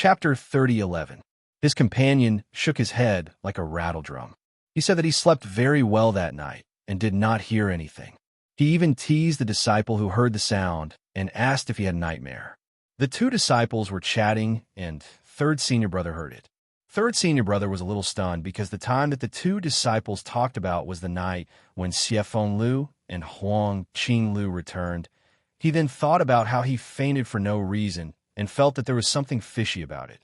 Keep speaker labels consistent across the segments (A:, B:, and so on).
A: Chapter 30:11. His companion shook his head like a rattledrum. He said that he slept very well that night and did not hear anything. He even teased the disciple who heard the sound and asked if he had a nightmare. The two disciples were chatting, and third senior brother heard it. Third senior brother was a little stunned because the time that the two disciples talked about was the night when Xiefeng Lu and Huang Qinglu returned. He then thought about how he fainted for no reason and felt that there was something fishy about it.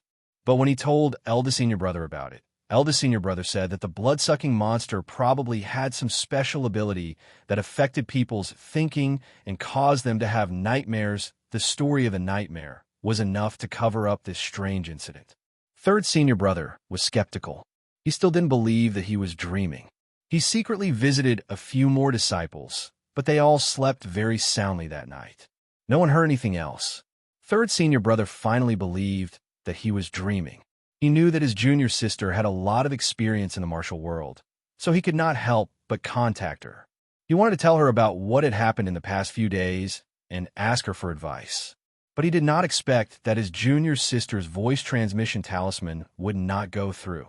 A: But when he told eldest senior brother about it, eldest senior brother said that the blood-sucking monster probably had some special ability that affected people's thinking and caused them to have nightmares. The story of a nightmare was enough to cover up this strange incident. Third senior brother was skeptical. He still didn't believe that he was dreaming. He secretly visited a few more disciples, but they all slept very soundly that night. No one heard anything else. Third senior brother finally believed that he was dreaming. He knew that his junior sister had a lot of experience in the martial world, so he could not help but contact her. He wanted to tell her about what had happened in the past few days and ask her for advice. But he did not expect that his junior sister's voice transmission talisman would not go through.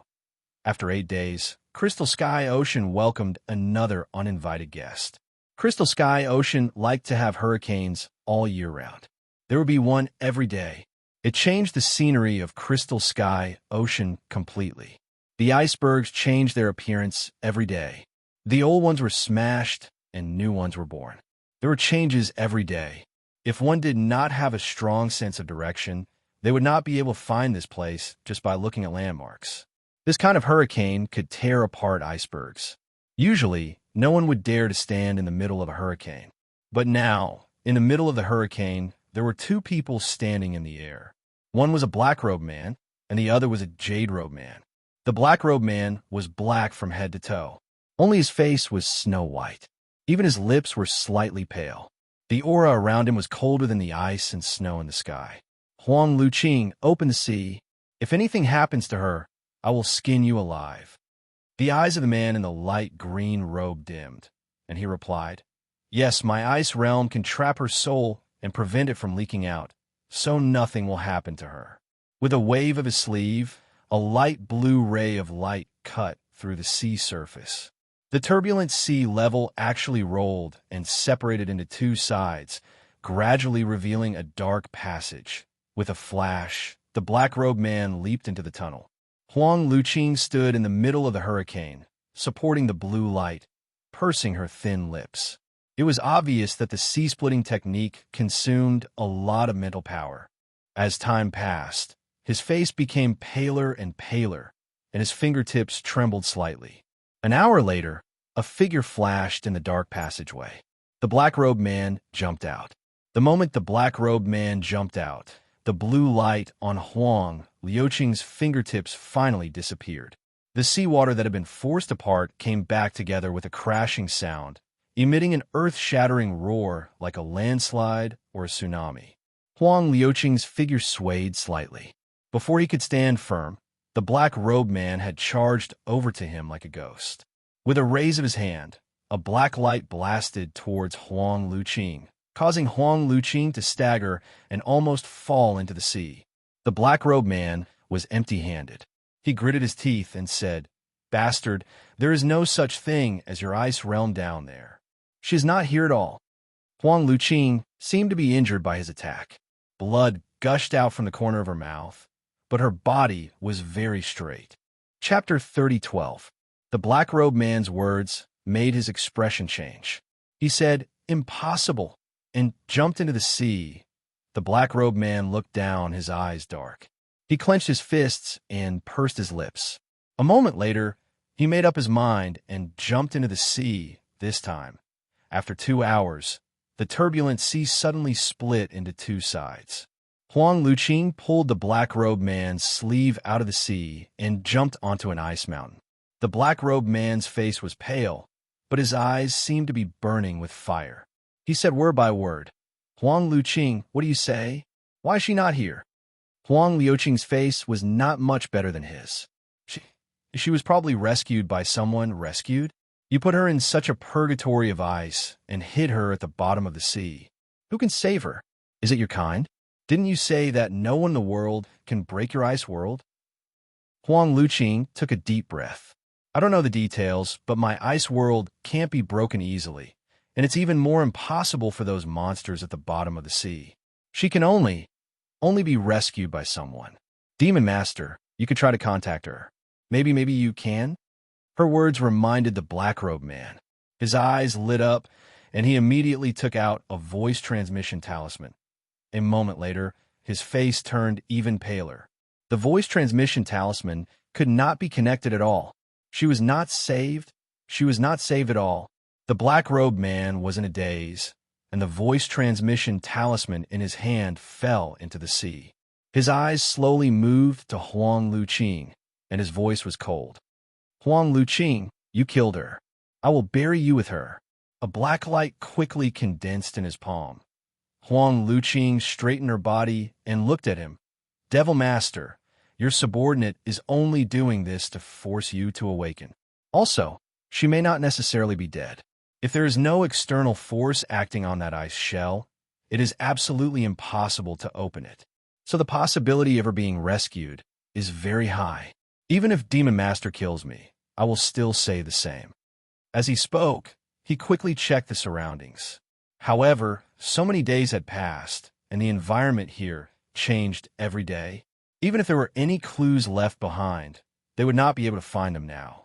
A: After 8 days, Crystal Sky Ocean welcomed another uninvited guest. Crystal Sky Ocean liked to have hurricanes all year round. There would be one every day. It changed the scenery of Crystal Sky Ocean completely. The icebergs changed their appearance every day. The old ones were smashed and new ones were born. There were changes every day. If one did not have a strong sense of direction, they would not be able to find this place just by looking at landmarks. This kind of hurricane could tear apart icebergs. Usually, no one would dare to stand in the middle of a hurricane. But now, in the middle of the hurricane, there were two people standing in the air. One was a black-robed man, and the other was a jade-robed man. The black-robed man was black from head to toe. Only his face was snow white. Even his lips were slightly pale. The aura around him was colder than the ice and snow in the sky. Huang Luqing opened the sea. If anything happens to her, I will skin you alive. The eyes of the man in the light green robe dimmed, and he replied, Yes, my ice realm can trap her soul and prevent it from leaking out, so nothing will happen to her. With a wave of his sleeve, a light blue ray of light cut through the sea surface. The turbulent sea level actually rolled and separated into two sides, gradually revealing a dark passage. With a flash, the black-robed man leaped into the tunnel. Huang Luqing stood in the middle of the hurricane, supporting the blue light, pursing her thin lips. It was obvious that the sea-splitting technique consumed a lot of mental power. As time passed, his face became paler and paler, and his fingertips trembled slightly. An hour later, a figure flashed in the dark passageway. The black-robed man jumped out. The moment the black-robed man jumped out, the blue light on Huang Luqing's fingertips finally disappeared. The seawater that had been forced apart came back together with a crashing sound, emitting an earth-shattering roar like a landslide or a tsunami. Huang Luqing's figure swayed slightly. Before he could stand firm, the black-robed man had charged over to him like a ghost. With a raise of his hand, a black light blasted towards Huang Luqing, causing Huang Luqing to stagger and almost fall into the sea. The black-robed man was empty-handed. He gritted his teeth and said, Bastard, there is no such thing as your ice realm down there. She is not here at all. Huang Luqing seemed to be injured by his attack. Blood gushed out from the corner of her mouth, but her body was very straight. Chapter 30:12. The black-robed man's words made his expression change. He said, Impossible, and jumped into the sea. The black-robed man looked down, his eyes dark. He clenched his fists and pursed his lips. A moment later, he made up his mind and jumped into the sea this time. After 2 hours, the turbulent sea suddenly split into two sides. Huang Luqing pulled the black-robed man's sleeve out of the sea and jumped onto an ice mountain. The black-robed man's face was pale, but his eyes seemed to be burning with fire. He said word by word, Huang Luqing, what do you say? Why is she not here? Huang Luqing's face was not much better than his. She was probably rescued by someone. Rescued? You put her in such a purgatory of ice and hid her at the bottom of the sea. Who can save her? Is it your kind? Didn't you say that no one in the world can break your ice world? Huang Luqing took a deep breath. I don't know the details, but my ice world can't be broken easily, and it's even more impossible for those monsters at the bottom of the sea. She can only be rescued by someone. Demon Master, you could try to contact her. Maybe you can? Her words reminded the black-robed man. His eyes lit up, and he immediately took out a voice transmission talisman. A moment later, his face turned even paler. The voice transmission talisman could not be connected at all. She was not saved. She was not saved at all. The black-robed man was in a daze, and the voice transmission talisman in his hand fell into the sea. His eyes slowly moved to Huang Luqing, and his voice was cold. Huang Luqing, you killed her. I will bury you with her. A black light quickly condensed in his palm. Huang Luqing straightened her body and looked at him. Devil Master, your subordinate is only doing this to force you to awaken. Also, she may not necessarily be dead. If there is no external force acting on that ice shell, it is absolutely impossible to open it. So the possibility of her being rescued is very high. Even if Demon Master kills me, I will still say the same. As he spoke, he quickly checked the surroundings. However, so many days had passed, and the environment here changed every day. Even if there were any clues left behind, they would not be able to find them now.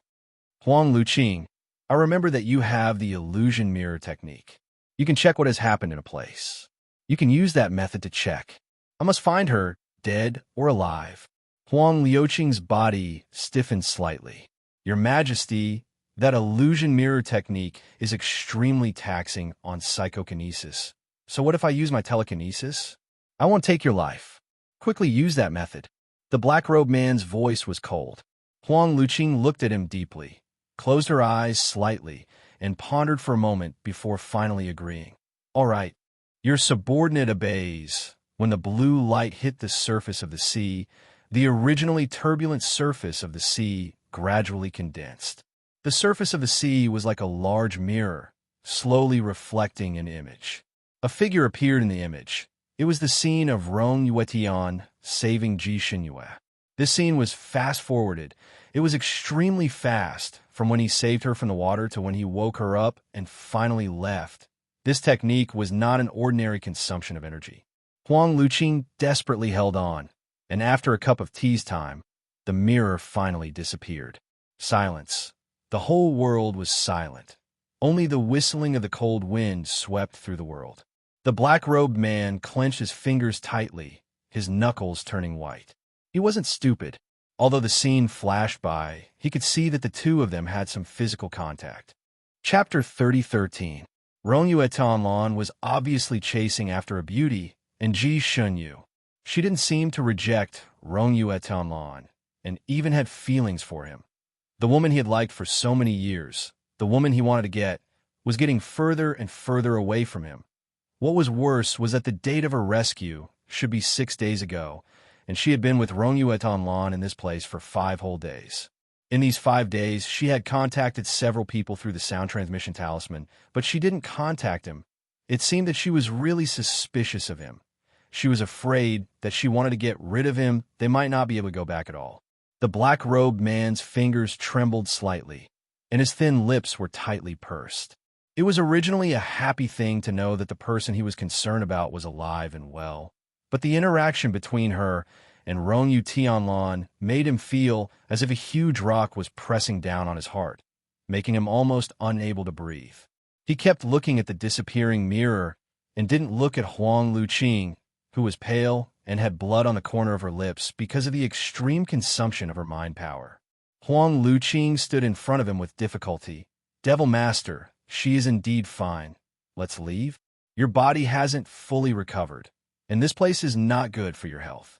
A: Huang Luqing, I remember that you have the illusion mirror technique. You can check what has happened in a place. You can use that method to check. I must find her, dead or alive. Huang Luqing's body stiffened slightly. Your Majesty, that illusion mirror technique is extremely taxing on psychokinesis. So what if I use my telekinesis? I won't take your life. Quickly use that method. The black-robed man's voice was cold. Huang Luqing looked at him deeply, closed her eyes slightly, and pondered for a moment before finally agreeing. All right, your subordinate obeys. When the blue light hit the surface of the sea, the originally turbulent surface of the sea gradually condensed. The surface of the sea was like a large mirror, slowly reflecting an image. A figure appeared in the image. It was the scene of Rong Yuetian saving Ji Xinyue. This scene was fast-forwarded. It was extremely fast, from when he saved her from the water to when he woke her up and finally left. This technique was not an ordinary consumption of energy. Huang Luqing desperately held on, and after a cup of tea's time, the mirror finally disappeared. Silence. The whole world was silent. Only the whistling of the cold wind swept through the world. The black-robed man clenched his fingers tightly, his knuckles turning white. He wasn't stupid. Although the scene flashed by, he could see that the two of them had some physical contact. Chapter 30:13. Rong Yuetanlan was obviously chasing after a beauty, and Ji Xinyue. She didn't seem to reject Rong Yuetanlan, and even had feelings for him. The woman he had liked for so many years, the woman he wanted to get, was getting further and further away from him. What was worse was that the date of her rescue should be 6 days ago, and she had been with Rong Yuetanlan in this place for 5 whole days. In these 5 days, she had contacted several people through the sound transmission talisman, but she didn't contact him. It seemed that she was really suspicious of him. She was afraid that she wanted to get rid of him. They might not be able to go back at all. The black-robed man's fingers trembled slightly, and his thin lips were tightly pursed. It was originally a happy thing to know that the person he was concerned about was alive and well, but the interaction between her and Rong Yuetianlan made him feel as if a huge rock was pressing down on his heart, making him almost unable to breathe. He kept looking at the disappearing mirror and didn't look at Huang Luqing, who was pale and had blood on the corner of her lips because of the extreme consumption of her mind power. Huang Luqing stood in front of him with difficulty. Devil Master, she is indeed fine. Let's leave. Your body hasn't fully recovered, and this place is not good for your health.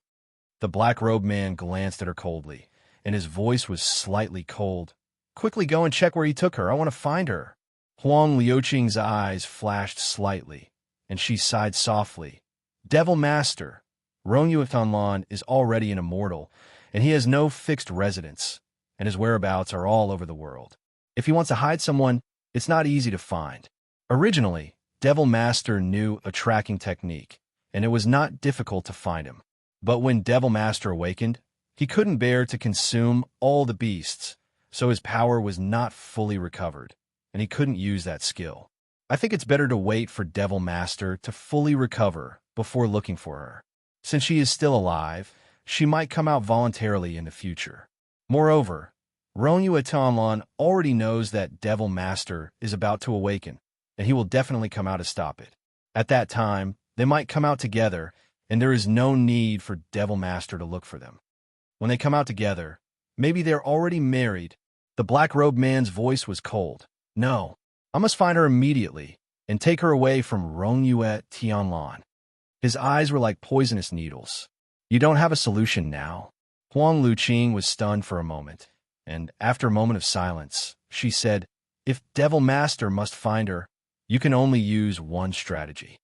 A: The black-robed man glanced at her coldly, and his voice was slightly cold. Quickly go and check where he took her. I want to find her. Huang Luqing's eyes flashed slightly, and she sighed softly. Devil Master, Rong Yuetanlan is already an immortal, and he has no fixed residence, and his whereabouts are all over the world. If he wants to hide someone, it's not easy to find. Originally, Devil Master knew a tracking technique. and it was not difficult to find him. But when Devil Master awakened, he couldn't bear to consume all the beasts, so his power was not fully recovered, and he couldn't use that skill. I think it's better to wait for Devil Master to fully recover before looking for her. Since she is still alive, she might come out voluntarily in the future. Moreover, Ronyu Atamlon already knows that Devil Master is about to awaken, and he will definitely come out to stop it. At that time, they might come out together, and there is no need for Devil Master to look for them. When they come out together, maybe they're already married. The black-robed man's voice was cold. No, I must find her immediately and take her away from Ronyu Tianlan. His eyes were like poisonous needles. You don't have a solution now? Huang Luqing was stunned for a moment, and after a moment of silence, she said, if Devil Master must find her, you can only use one strategy.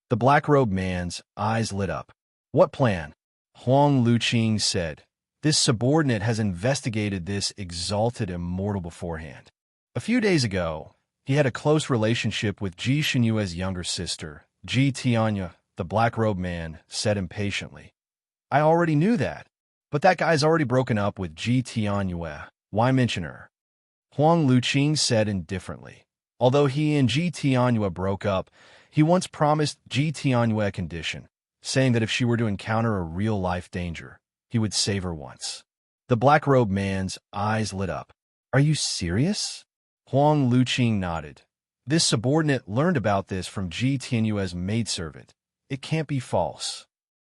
A: The black-robed man's eyes lit up. What plan? Huang Luqing said, this subordinate has investigated this exalted immortal beforehand. A few days ago, he had a close relationship with Ji Xinyue's younger sister, Ji Tianya. The black-robed man said impatiently. I already knew that, but that guy's already broken up with Ji Tianyue. Why mention her? Huang Luqing said indifferently. Although he and Ji Tianyue broke up, he once promised Ji Tianyue a condition, saying that if she were to encounter a real-life danger, he would save her once. The black-robed man's eyes lit up. Are you serious? Huang Luqing nodded. This subordinate learned about this from Ji Tianyue's maidservant. It can't be false.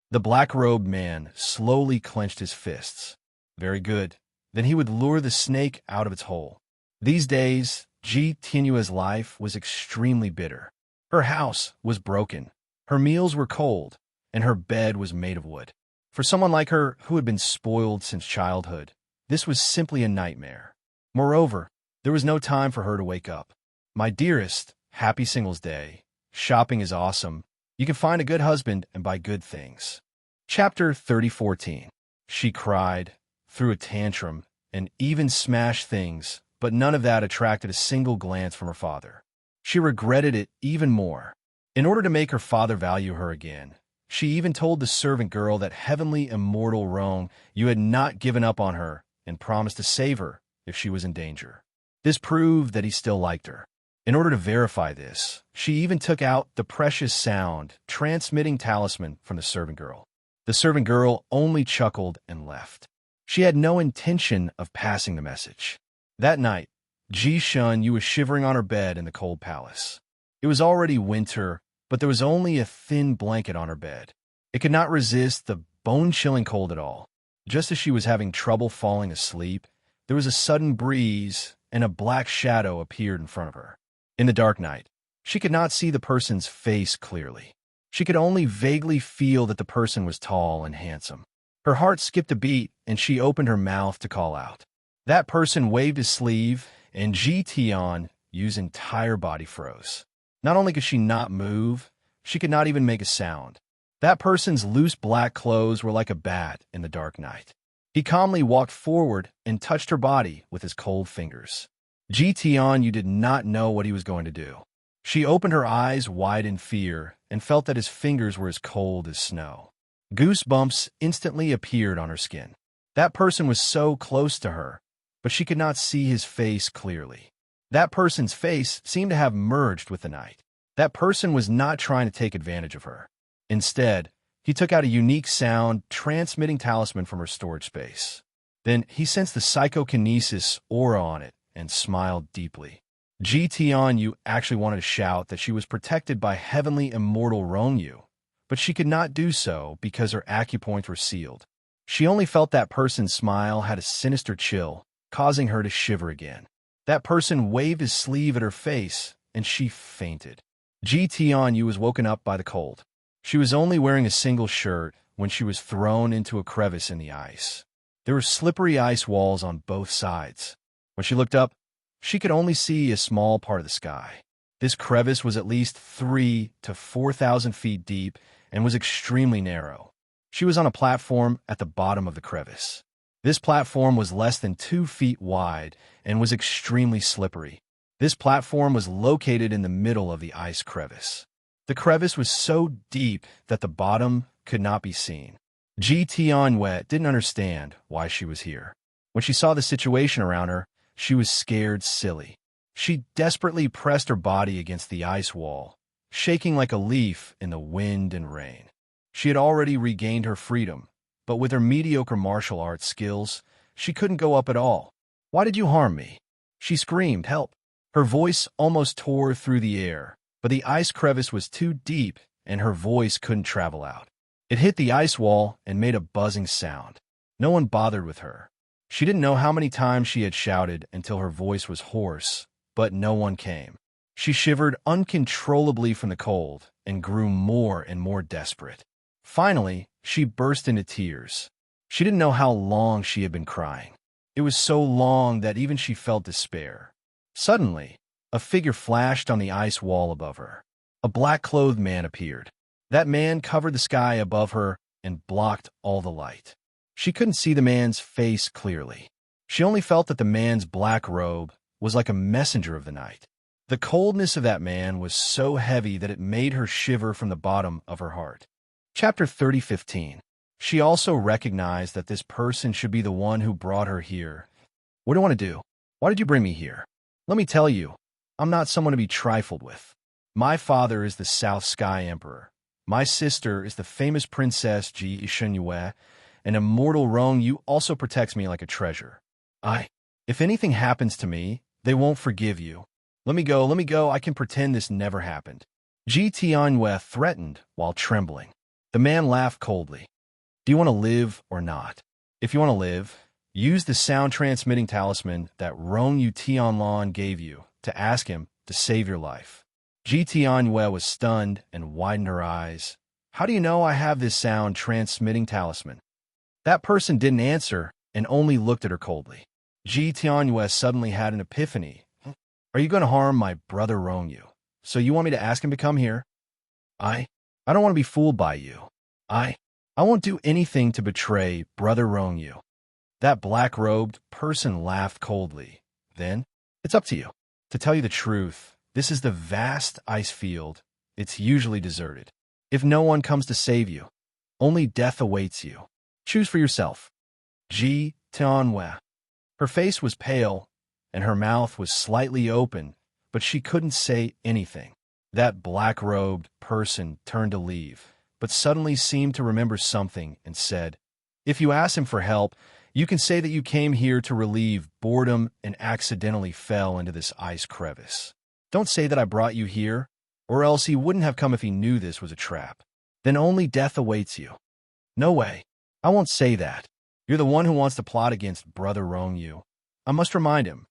A: The black-robed man slowly clenched his fists. Very good. Then he would lure the snake out of its hole. These days, Ji Tianyue's life was extremely bitter. Her house was broken, her meals were cold, and her bed was made of wood. For someone like her, who had been spoiled since childhood, this was simply a nightmare. Moreover, there was no time for her to wake up. My dearest, happy Singles Day. Shopping is awesome. You can find a good husband and buy good things. Chapter 30:14. She cried, threw a tantrum, and even smashed things, but none of that attracted a single glance from her father. She regretted it even more. In order to make her father value her again, she even told the servant girl that heavenly immortal Rong Yu had not given up on her and promised to save her if she was in danger. This proved that he still liked her. In order to verify this, she even took out the precious sound transmitting talisman from the servant girl. The servant girl only chuckled and left. She had no intention of passing the message. That night, Ji Xinyue was shivering on her bed in the cold palace. It was already winter, but there was only a thin blanket on her bed. It could not resist the bone-chilling cold at all. Just as she was having trouble falling asleep, there was a sudden breeze, and a black shadow appeared in front of her. In the dark night, she could not see the person's face clearly. She could only vaguely feel that the person was tall and handsome. Her heart skipped a beat, and she opened her mouth to call out. That person waved his sleeve, and Ji Tianyue's entire body froze. Not only could she not move, she could not even make a sound. That person's loose black clothes were like a bat in the dark night. He calmly walked forward and touched her body with his cold fingers. Ji Tianyue did not know what he was going to do. She opened her eyes wide in fear and felt that his fingers were as cold as snow. Goosebumps instantly appeared on her skin. That person was so close to her, but she could not see his face clearly. That person's face seemed to have merged with the night. That person was not trying to take advantage of her. Instead, he took out a unique sound transmitting talisman from her storage space. Then he sensed the psychokinesis aura on it and smiled deeply. Ji Tianyue actually wanted to shout that she was protected by heavenly immortal Rongyu, but she could not do so because her acupoints were sealed. She only felt that person's smile had a sinister chill, causing her to shiver again. That person waved his sleeve at her face, and she fainted. Ji Tianyue was woken up by the cold. She was only wearing a single shirt when she was thrown into a crevice in the ice. There were slippery ice walls on both sides. When she looked up, she could only see a small part of the sky. This crevice was at least 3,000 to 4,000 feet deep and was extremely narrow. She was on a platform at the bottom of the crevice. This platform was less than 2 feet wide and was extremely slippery. This platform was located in the middle of the ice crevice. The crevice was so deep that the bottom could not be seen. Ji Tianwei didn't understand why she was here. When she saw the situation around her, she was scared silly. She desperately pressed her body against the ice wall, shaking like a leaf in the wind and rain. She had already regained her freedom, but with her mediocre martial arts skills, she couldn't go up at all. "Why did you harm me?" She screamed, "Help!" Her voice almost tore through the air, but the ice crevice was too deep and her voice couldn't travel out. It hit the ice wall and made a buzzing sound. No one bothered with her. She didn't know how many times she had shouted until her voice was hoarse, but no one came. She shivered uncontrollably from the cold and grew more and more desperate. Finally, she burst into tears. She didn't know how long she had been crying. It was so long that even she felt despair. Suddenly, a figure flashed on the ice wall above her. A black-clothed man appeared. That man covered the sky above her and blocked all the light. She couldn't see the man's face clearly. She only felt that the man's black robe was like a messenger of the night. The coldness of that man was so heavy that it made her shiver from the bottom of her heart. Chapter 30:15. She also recognized that this person should be the one who brought her here. "What do you want to do? Why did you bring me here?" "Let me tell you, I'm not someone to be trifled with. My father is the South Sky Emperor. My sister is the famous Princess Ji Shenyue, and immortal Rong Yu also protects me like a treasure. If anything happens to me, they won't forgive you. Let me go, I can pretend this never happened." Ji Tianwei threatened while trembling. The man laughed coldly. "Do you want to live or not? If you want to live, use the sound-transmitting talisman that Rong Yu Tianlan gave you to ask him to save your life." Ji Tianwei was stunned and widened her eyes. "How do you know I have this sound-transmitting talisman?" That person didn't answer and only looked at her coldly. Ji Tianwei suddenly had an epiphany. "Are you going to harm my brother Rong Yu? So you want me to ask him to come here?" I don't want to be fooled by you. I won't do anything to betray brother Rong Yu." That black-robed person laughed coldly. "Then, it's up to you. To tell you the truth, this is the vast ice field. It's usually deserted. If no one comes to save you, only death awaits you. Choose for yourself." Ji Tianwei. Her face was pale, and her mouth was slightly open, but she couldn't say anything. That black-robed person turned to leave, but suddenly seemed to remember something and said, "If you ask him for help, you can say that you came here to relieve boredom and accidentally fell into this ice crevice. Don't say that I brought you here, or else he wouldn't have come if he knew this was a trap. Then only death awaits you." "No way. I won't say that. You're the one who wants to plot against brother Rong Yu. I must remind him."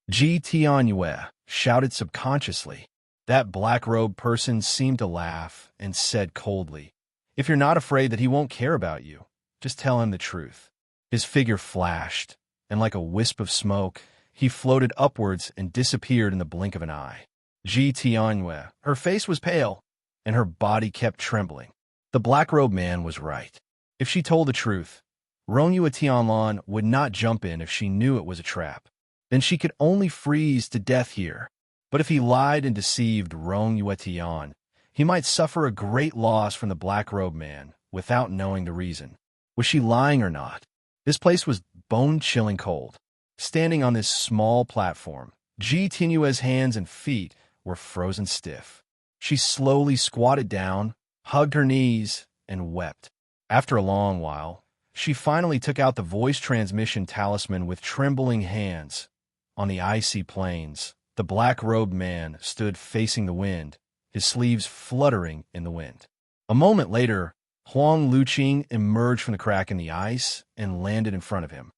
A: Ji Tianwei shouted subconsciously. That black-robed person seemed to laugh and said coldly, "If you're not afraid that he won't care about you, just tell him the truth." His figure flashed, and like a wisp of smoke, he floated upwards and disappeared in the blink of an eye. Ji Tianwei, her face was pale, and her body kept trembling. The black-robed man was right. If she told the truth, Rong Yu Tianlan would not jump in if she knew it was a trap. Then she could only freeze to death here. But if he lied and deceived Rong Yu Tian, he might suffer a great loss from the black-robed man without knowing the reason. Was she lying or not? This place was bone-chilling cold. Standing on this small platform, Ji Tianwei's hands and feet were frozen stiff. She slowly squatted down, hugged her knees, and wept. After a long while, she finally took out the voice transmission talisman with trembling hands. On the icy plains, the black-robed man stood facing the wind, his sleeves fluttering in the wind. A moment later, Huang Luqing emerged from the crack in the ice and landed in front of him.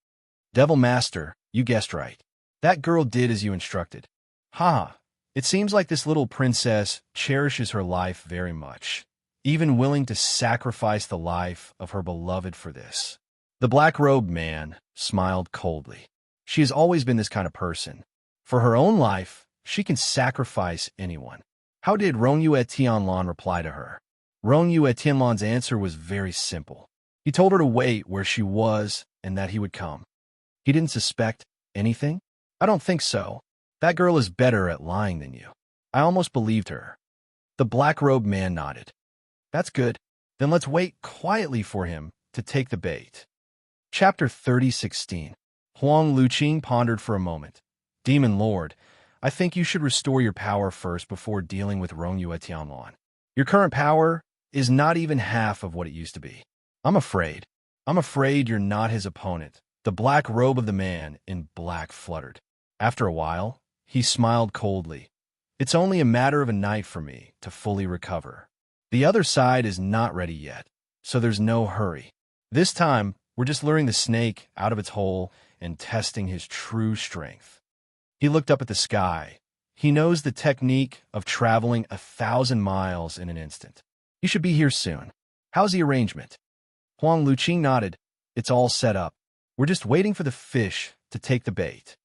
A: "Devil Master, you guessed right. That girl did as you instructed. It seems like this little princess cherishes her life very much, even willing to sacrifice the life of her beloved for this." The black-robed man smiled coldly. She has always been this kind of person. For her own life, she can sacrifice anyone. How did Rong Yu Tianlan reply to her? Rong Yu Tianlan's answer was very simple. He told her to wait where she was and that he would come. He didn't suspect anything? I don't think so. That girl is better at lying than you. I almost believed her. The black-robed man nodded. That's good. Then let's wait quietly for him to take the bait. Chapter 30:16. Huang Luqing pondered for a moment. Demon Lord, I think you should restore your power first before dealing with Rongyue Tianlan. Your current power is not even half of what it used to be. I'm afraid you're not his opponent. The black robe of the man in black fluttered. After a while, he smiled coldly. It's only a matter of a night for me to fully recover. The other side is not ready yet, so there's no hurry. This time, we're just luring the snake out of its hole and testing his true strength. He looked up at the sky. He knows the technique of traveling 1,000 miles in an instant. He should be here soon. How's the arrangement? Huang Luqing nodded. It's all set up. We're just waiting for the fish to take the bait.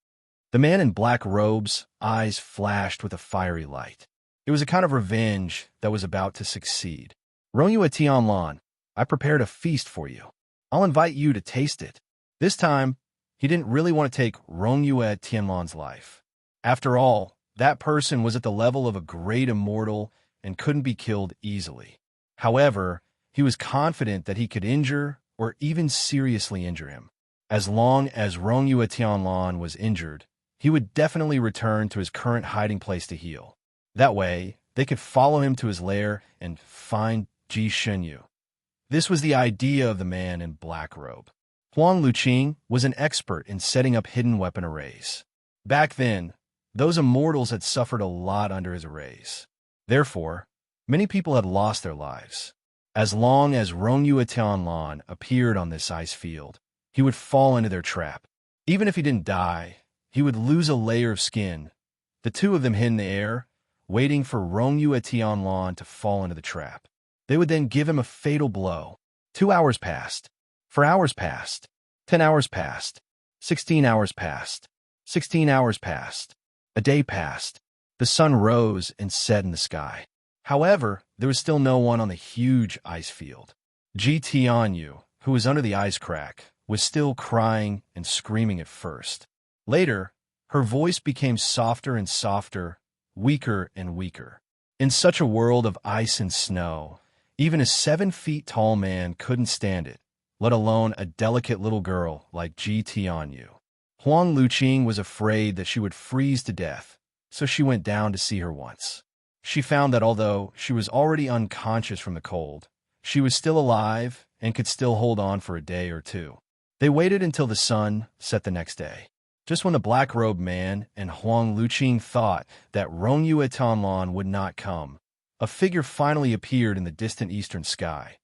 A: The man in black robes' eyes flashed with a fiery light. It was a kind of revenge that was about to succeed. Rongyue Tianlan, I prepared a feast for you. I'll invite you to taste it. This time, he didn't really want to take Rongyue Tianlan's life. After all, that person was at the level of a great immortal and couldn't be killed easily. However, he was confident that he could injure or even seriously injure him. As long as Rongyue Tianlan was injured, he would definitely return to his current hiding place to heal. That way, they could follow him to his lair and find Ji Shenyu. This was the idea of the man in black robe. Huang Luqing was an expert in setting up hidden weapon arrays. Back then, those immortals had suffered a lot under his arrays. Therefore, many people had lost their lives. As long as Rongyue Tianlan appeared on this ice field, he would fall into their trap. Even if he didn't die, he would lose a layer of skin. The two of them hid in the air, waiting for Rongyue Tianlan to fall into the trap. They would then give him a fatal blow. 2 hours passed. 4 hours passed. 10 hours passed. 16 hours passed. 16 hours passed. A day passed. The sun rose and set in the sky. However, there was still no one on the huge ice field. Ji Tianyu, who was under the ice crack, was still crying and screaming at first. Later, her voice became softer and softer, weaker and weaker. In such a world of ice and snow, even a 7-feet-tall man couldn't stand it, let alone a delicate little girl like Ji Tianyu. Huang Luqing was afraid that she would freeze to death, so she went down to see her once. She found that although she was already unconscious from the cold, she was still alive and could still hold on for a day or two. They waited until the sun set the next day. Just when the black-robed man and Huang Luqing thought that Rongyue Tianlan would not come, a figure finally appeared in the distant eastern sky.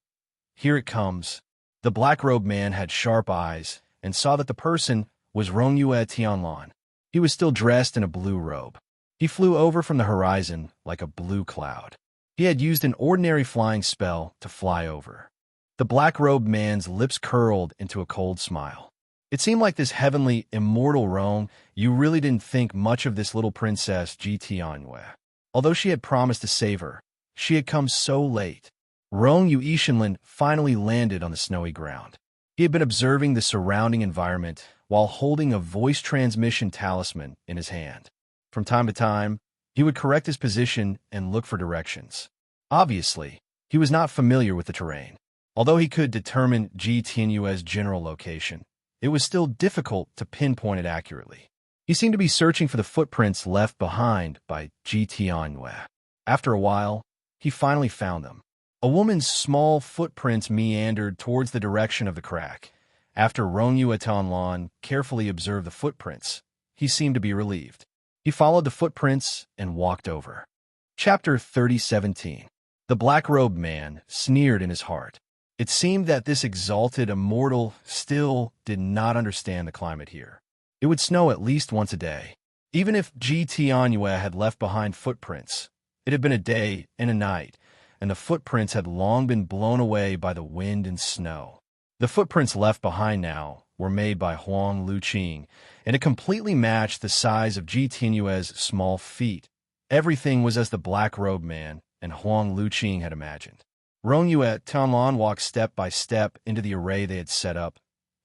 A: Here it comes. The black-robed man had sharp eyes and saw that the person was Rongyue Tianlan. He was still dressed in a blue robe. He flew over from the horizon like a blue cloud. He had used an ordinary flying spell to fly over. The black-robed man's lips curled into a cold smile. It seemed like this heavenly, immortal Rong, you really didn't think much of this little princess Ji Tianyu. Although she had promised to save her, she had come so late. Rong Yu Ishinlin finally landed on the snowy ground. He had been observing the surrounding environment while holding a voice transmission talisman in his hand. From time to time, he would correct his position and look for directions. Obviously, he was not familiar with the terrain. Although he could determine Ji Tianyu's general location, it was still difficult to pinpoint it accurately. He seemed to be searching for the footprints left behind by Ji Tianyu. After a while, he finally found them. A woman's small footprints meandered towards the direction of the crack. After Rongyue Tianlan carefully observed the footprints, he seemed to be relieved. He followed the footprints and walked over. Chapter 30:17. The black-robed man sneered in his heart. It seemed that this exalted immortal still did not understand the climate here. It would snow at least once a day. Even if Ji Tianyu had left behind footprints, it had been a day and a night, and the footprints had long been blown away by the wind and snow. The footprints left behind now were made by Huang Luqing, and it completely matched the size of Ji Tianyu's small feet. Everything was as the black-robed man and Huang Luqing had imagined. Rongyue Tianlan walked step by step into the array they had set up.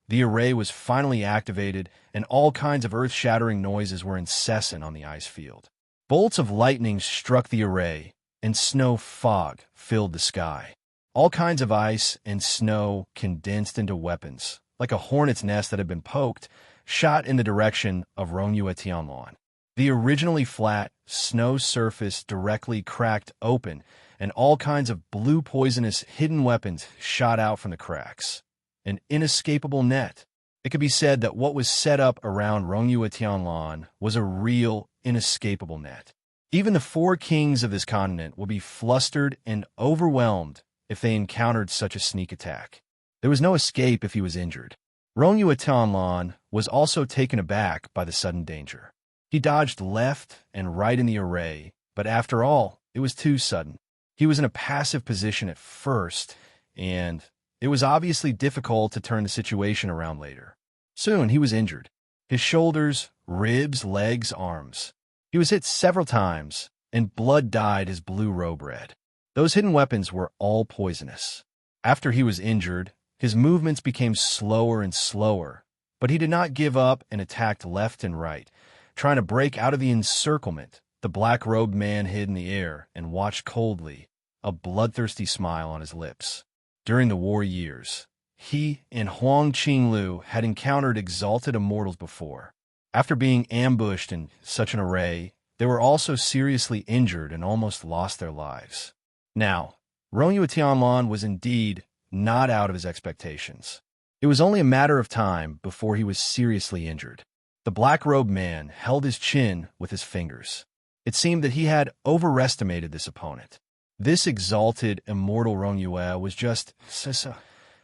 A: The array was finally activated, and all kinds of earth-shattering noises were incessant on the ice field. Bolts of lightning struck the array, and snow fog filled the sky. All kinds of ice and snow condensed into weapons, like a hornet's nest that had been poked, shot in the direction of Rongyue Tianlan. The originally flat snow surface directly cracked open, and all kinds of blue poisonous hidden weapons shot out from the cracks. An inescapable net. It could be said that what was set up around Rongyue Tianlan was a real, inescapable net. Even the four kings of this continent would be flustered and overwhelmed if they encountered such a sneak attack. There was no escape if he was injured. Rongyue Tianlan was also taken aback by the sudden danger. He dodged left and right in the array, but after all, it was too sudden. He was in a passive position at first, and it was obviously difficult to turn the situation around later. Soon he was injured. His shoulders, ribs, legs, arms. He was hit several times, and blood dyed his blue robe red. Those hidden weapons were all poisonous. After he was injured, his movements became slower and slower, but he did not give up and attacked left and right, trying to break out of the encirclement. The black-robed man hid in the air and watched coldly, a bloodthirsty smile on his lips. During the war years, he and Huang Qinglu had encountered exalted immortals before. After being ambushed in such an array, they were also seriously injured and almost lost their lives. Now, Rongyue Tianlan was indeed not out of his expectations. It was only a matter of time before he was seriously injured. The black-robed man held his chin with his fingers. It seemed that he had overestimated this opponent. This exalted, immortal Rongyue was just...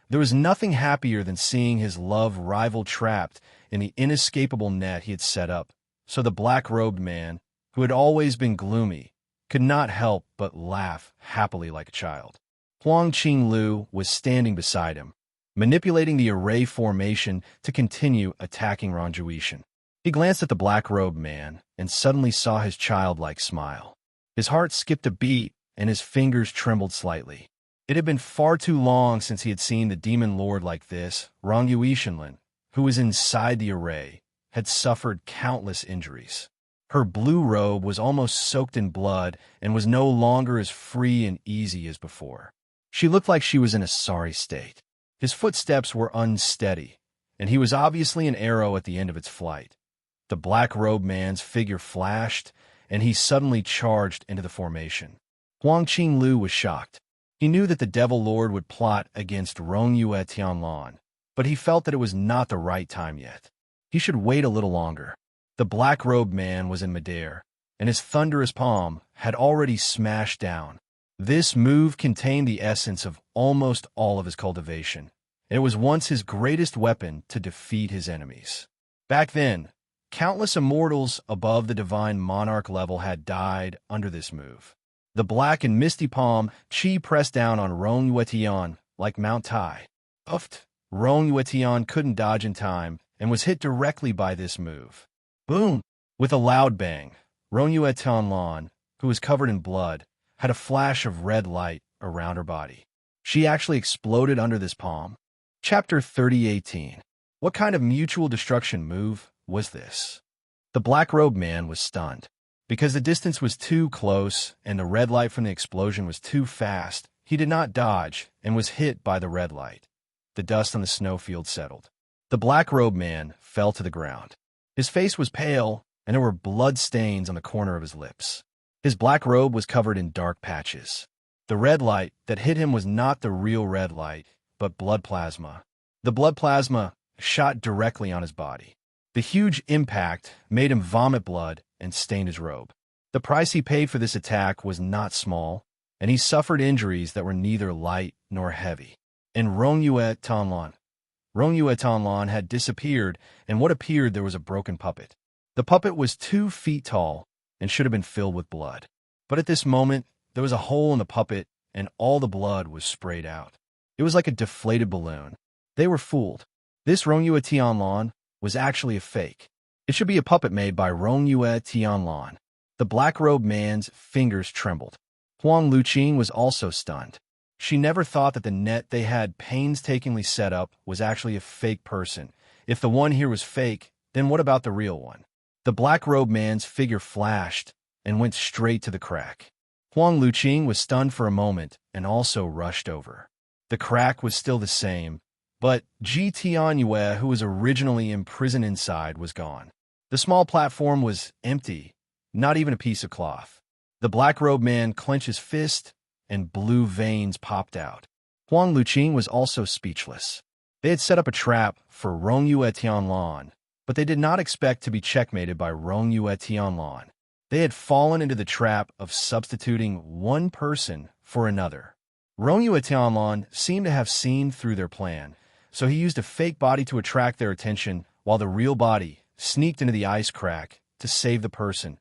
A: There was nothing happier than seeing his love rival trapped in the inescapable net he had set up, so the black-robed man, who had always been gloomy, could not help but laugh happily like a child. Huang Qinglu was standing beside him, manipulating the array formation to continue attacking Rongyuishan. He glanced at the black-robed man and suddenly saw his childlike smile. His heart skipped a beat and his fingers trembled slightly. It had been far too long since he had seen the demon lord like this. Rongyuishan, who was inside the array, had suffered countless injuries. Her blue robe was almost soaked in blood and was no longer as free and easy as before. She looked like she was in a sorry state. His footsteps were unsteady, and he was obviously an arrow at the end of its flight. The black-robed man's figure flashed, and he suddenly charged into the formation. Huang Qinglu was shocked. He knew that the Devil Lord would plot against Rongyue Tianlan, but he felt that it was not the right time yet. He should wait a little longer. The black-robed man was in midair, and his thunderous palm had already smashed down. This move contained the essence of almost all of his cultivation, and it was once his greatest weapon to defeat his enemies. Back then, countless immortals above the divine monarch level had died under this move. The black and misty palm chi pressed down on Rongyue Tian like Mount Tai. Uft! Rongyue Tian couldn't dodge in time and was hit directly by this move. Boom! With a loud bang, Rongyue Tianlan, who was covered in blood, had a flash of red light around her body. She actually exploded under this palm. Chapter 30:18. What kind of mutual destruction move was this? The black-robed man was stunned. Because the distance was too close and the red light from the explosion was too fast, he did not dodge and was hit by the red light. The dust on the snowfield settled. The black-robed man fell to the ground. His face was pale, and there were blood stains on the corner of his lips. His black robe was covered in dark patches. The red light that hit him was not the real red light, but blood plasma. The blood plasma shot directly on his body. The huge impact made him vomit blood and stained his robe. The price he paid for this attack was not small, and he suffered injuries that were neither light nor heavy. And Rongyue Tianlan had disappeared, and what appeared there was a broken puppet. The puppet was 2 feet tall and should have been filled with blood. But at this moment, there was a hole in the puppet, and all the blood was sprayed out. It was like a deflated balloon. They were fooled. This Rongyue Tianlan was actually a fake. It should be a puppet made by Rongyue Tianlan. The black-robed man's fingers trembled. Huang Luqing was also stunned. She never thought that the net they had painstakingly set up was actually a fake person. If the one here was fake, then what about the real one? The black-robed man's figure flashed and went straight to the crack. Huang Luqing was stunned for a moment and also rushed over. The crack was still the same, but Ji Tianyue, who was originally imprisoned inside, was gone. The small platform was empty, not even a piece of cloth. The black-robed man clenched his fist, and blue veins popped out. Huang Luqing was also speechless. They had set up a trap for Rongyue Tianlan, but they did not expect to be checkmated by Rongyue Tianlan. They had fallen into the trap of substituting one person for another. Rongyue Tianlan seemed to have seen through their plan, so he used a fake body to attract their attention while the real body sneaked into the ice crack to save the person.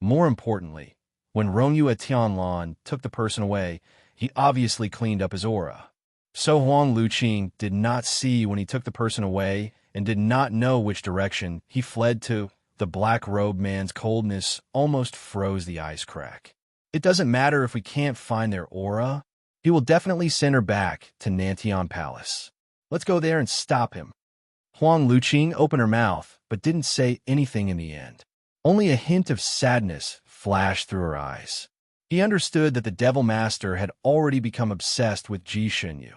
A: More importantly, when Rongyue Tianlan took the person away, he obviously cleaned up his aura. So Huang Luqing did not see when he took the person away and did not know which direction he fled to. The black-robed man's coldness almost froze the ice crack. It doesn't matter if we can't find their aura. He will definitely send her back to Nantian Palace. Let's go there and stop him. Huang Luqing opened her mouth, but didn't say anything in the end. Only a hint of sadness flashed through her eyes. He understood that the Devil Master had already become obsessed with Ji Shenyu.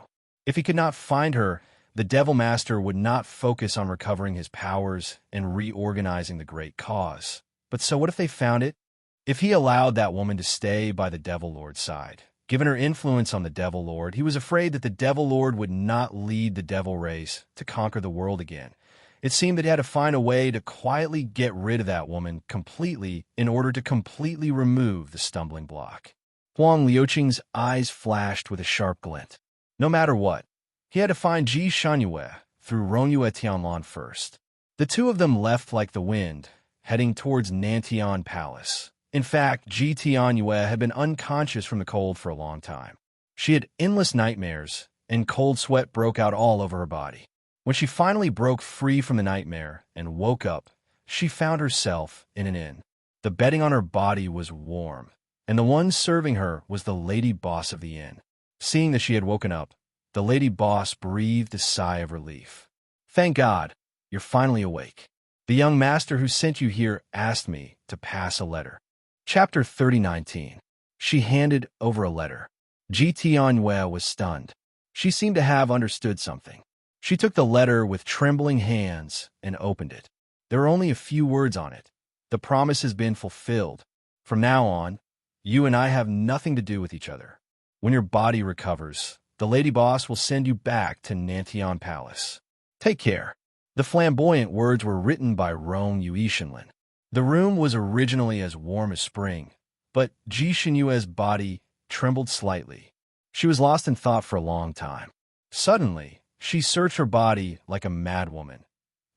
A: If he could not find her, the Devil Master would not focus on recovering his powers and reorganizing the Great Cause. But so what if they found it? If he allowed that woman to stay by the Devil Lord's side, given her influence on the Devil Lord, he was afraid that the Devil Lord would not lead the Devil race to conquer the world again. It seemed that he had to find a way to quietly get rid of that woman completely in order to completely remove the stumbling block. Huang Luqing's eyes flashed with a sharp glint. No matter what, he had to find Ji Shenyu through Rongyue Tianlan first. The two of them left like the wind, heading towards Nantian Palace. In fact, Ji Tianyue had been unconscious from the cold for a long time. She had endless nightmares, and cold sweat broke out all over her body. When she finally broke free from the nightmare and woke up, she found herself in an inn. The bedding on her body was warm, and the one serving her was the lady boss of the inn. Seeing that she had woken up, the lady boss breathed a sigh of relief. "Thank God, you're finally awake. The young master who sent you here asked me to pass a letter." Chapter 30:19. She handed over a letter. Ji Tianyue was stunned. She seemed to have understood something. She took the letter with trembling hands and opened it. There were only a few words on it. "The promise has been fulfilled. From now on, you and I have nothing to do with each other. When your body recovers, the lady boss will send you back to Nantian Palace. Take care." The flamboyant words were written by Rongyue Shenlin. The room was originally as warm as spring, but Ji Shenyue's body trembled slightly. She was lost in thought for a long time. Suddenly, she searched her body like a madwoman.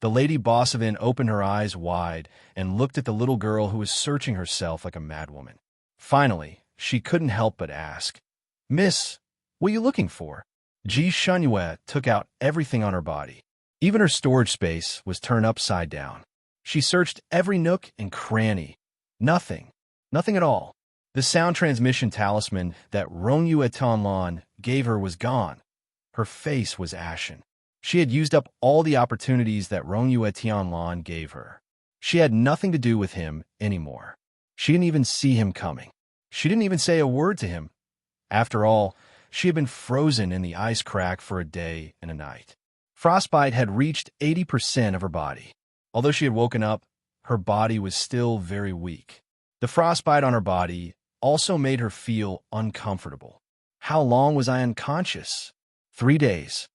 A: The lady boss of inn opened her eyes wide and looked at the little girl who was searching herself like a madwoman. Finally, she couldn't help but ask, "Miss, what are you looking for?" Ji Shenyue took out everything on her body. Even her storage space was turned upside down. She searched every nook and cranny. Nothing. Nothing at all. The sound transmission talisman that Rongyue Tianlan gave her was gone. Her face was ashen. She had used up all the opportunities that Rongyue Tianlan gave her. She had nothing to do with him anymore. She didn't even see him coming. She didn't even say a word to him. After all, she had been frozen in the ice crack for a day and a night. Frostbite had reached 80% of her body. Although she had woken up, her body was still very weak. The frostbite on her body also made her feel uncomfortable. How long was I unconscious? 3 days.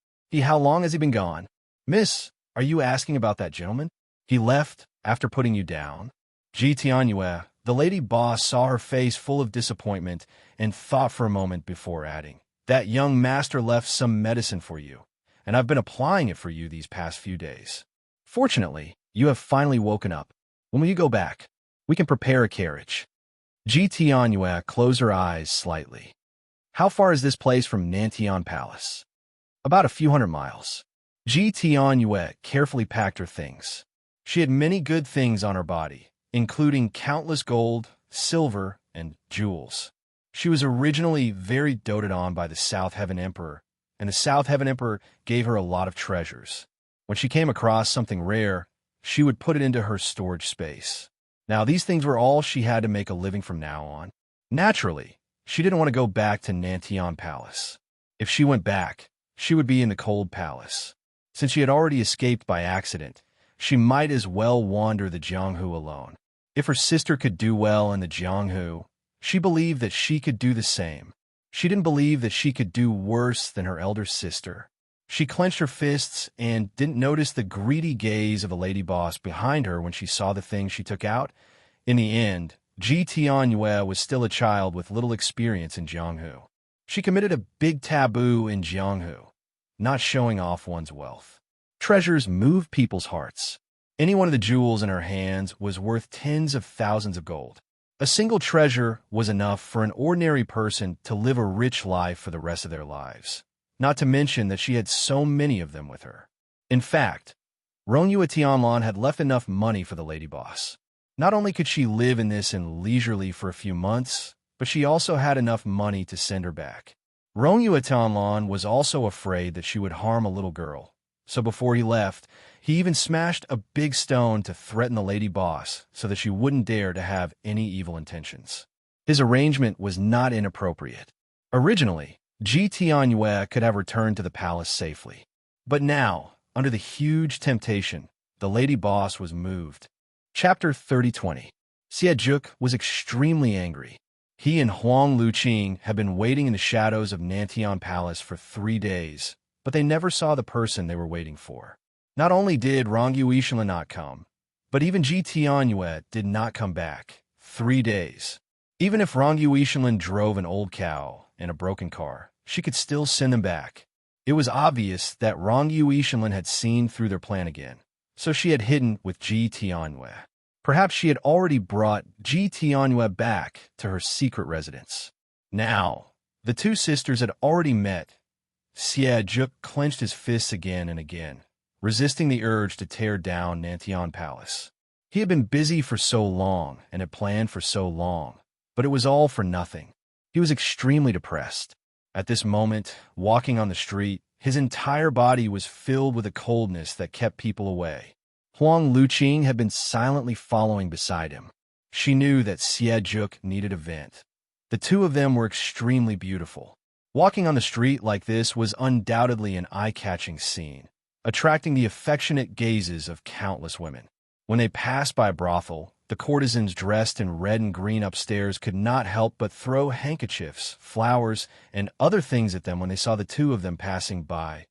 A: How long has he been gone? "Miss, are you asking about that gentleman? He left after putting you down?" Ji Tianyue, the lady boss, saw her face full of disappointment and thought for a moment before adding, "That young master left some medicine for you, and I've been applying it for you these past few days. Fortunately, you have finally woken up. When will you go back? We can prepare a carriage." Ji Tianyue closed her eyes slightly. "How far is this place from Nantian Palace?" "About a few hundred miles." Ji Tianyue carefully packed her things. She had many good things on her body, including countless gold, silver, and jewels. She was originally very doted on by the South Heaven Emperor, and the South Heaven Emperor gave her a lot of treasures. When she came across something rare, she would put it into her storage space. Now, these things were all she had to make a living from now on. Naturally, She didn't want to go back to Nantian Palace. If she went back, she would be in the cold palace. Since she had already escaped by accident, she might as well wander the Jianghu alone. If her sister could do well in the Jianghu, she believed that she could do the same. She didn't believe that she could do worse than her elder sister. She clenched her fists and didn't notice the greedy gaze of the lady boss behind her when she saw the things she took out. In the end, Ji Tianyue was still a child with little experience in Jianghu. She committed a big taboo in Jianghu, not showing off one's wealth. Treasures moved people's hearts. Any one of the jewels in her hands was worth tens of thousands of gold. A single treasure was enough for an ordinary person to live a rich life for the rest of their lives, not to mention that she had so many of them with her. In fact, Rongyue Tianlan had left enough money for the lady boss. Not only could she live in this and leisurely for a few months, but she also had enough money to send her back. Rongyue Tianlan was also afraid that she would harm a little girl, so before he left, he even smashed a big stone to threaten the lady boss so that she wouldn't dare to have any evil intentions. His arrangement was not inappropriate. Originally, Ji Tianyue could have returned to the palace safely. But now, under the huge temptation, the lady boss was moved. Chapter 30:20. Xie Zhuk was extremely angry. He and Huang Luqing had been waiting in the shadows of Nantian Palace for 3 days, but they never saw the person they were waiting for. Not only did Rongyue Yishan not come, but even Ji Tianyue did not come back. 3 days. Even if Rongyue Yishan drove an old cow and a broken car, she could still send them back. It was obvious that Rongyue Yishan had seen through their plan again, so she had hidden with Ji Tianyue. Perhaps she had already brought Ji Tianyue back to her secret residence. Now, the two sisters had already met. Xie Zhuk clenched his fists again and again, resisting the urge to tear down Nantian Palace. He had been busy for so long and had planned for so long, but it was all for nothing. He was extremely depressed. At this moment, walking on the street, his entire body was filled with a coldness that kept people away. Huang Luqing had been silently following beside him. She knew that Xie Zhuk needed a vent. The two of them were extremely beautiful. Walking on the street like this was undoubtedly an eye-catching scene, attracting the affectionate gazes of countless women. When they passed by a brothel, the courtesans dressed in red and green upstairs could not help but throw handkerchiefs, flowers, and other things at them when they saw the two of them passing by.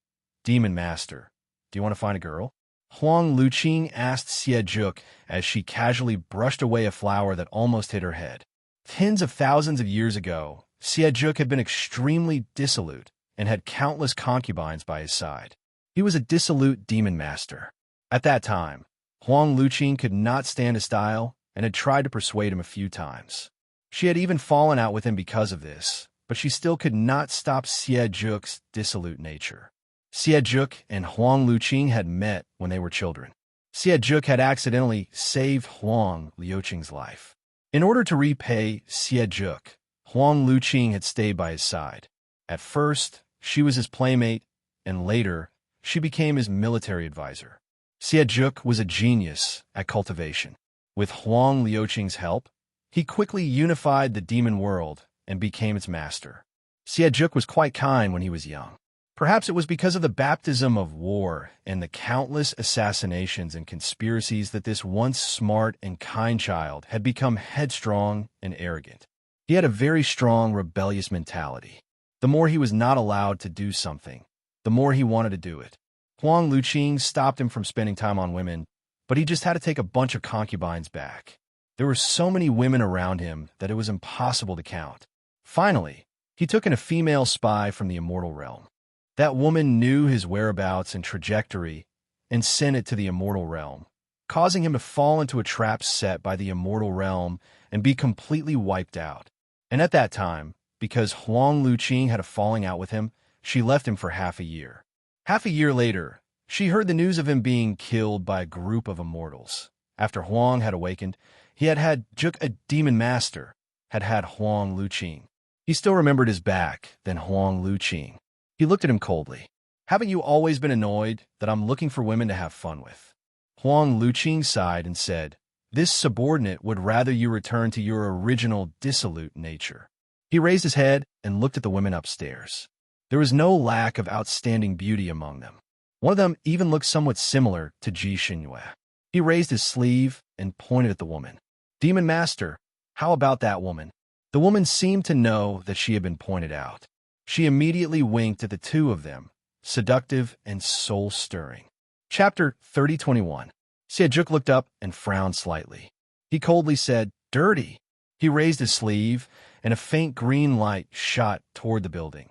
A: Demon Master, do you want to find a girl? Huang Luqing asked Xie Zhuk as she casually brushed away a flower that almost hit her head. Tens of thousands of years ago, Xie Zhuk had been extremely dissolute and had countless concubines by his side. He was a dissolute demon master. At that time, Huang Luqing could not stand his style and had tried to persuade him a few times. She had even fallen out with him because of this, but she still could not stop Xie Zhuk's dissolute nature. Xie Zhuk and Huang Luqing had met when they were children. Xie Zhuk had accidentally saved Huang Luqing's life. In order to repay Xie Zhuk, Huang Luqing had stayed by his side. At first, she was his playmate, and later, she became his military advisor. Xie Zhuk was a genius at cultivation. With Huang Luqing's help, he quickly unified the demon world and became its master. Xie Zhuk was quite kind when he was young. Perhaps it was because of the baptism of war and the countless assassinations and conspiracies that this once smart and kind child had become headstrong and arrogant. He had a very strong rebellious mentality. The more he was not allowed to do something, the more he wanted to do it. Huang Luqing stopped him from spending time on women, but he just had to take a bunch of concubines back. There were so many women around him that it was impossible to count. Finally, he took in a female spy from the immortal realm. That woman knew his whereabouts and trajectory and sent it to the immortal realm, causing him to fall into a trap set by the immortal realm and be completely wiped out. And at that time, because Huang Luqing had a falling out with him, she left him for half a year. Half a year later, she heard the news of him being killed by a group of immortals. After Huang had awakened, he had had Zhuk, a demon master, had had Huang Luqing. He still remembered his back, then Huang Luqing. He looked at him coldly. Haven't you always been annoyed that I'm looking for women to have fun with? Huang Luqing sighed and said, this subordinate would rather you return to your original dissolute nature. He raised his head and looked at the women upstairs. There was no lack of outstanding beauty among them. One of them even looked somewhat similar to Ji Xinyue. He raised his sleeve and pointed at the woman. Demon Master, how about that woman? The woman seemed to know that she had been pointed out. She immediately winked at the two of them, seductive and soul-stirring. Chapter 30:21. Xie looked up and frowned slightly. He coldly said, "Dirty." He raised his sleeve, and a faint green light shot toward the building.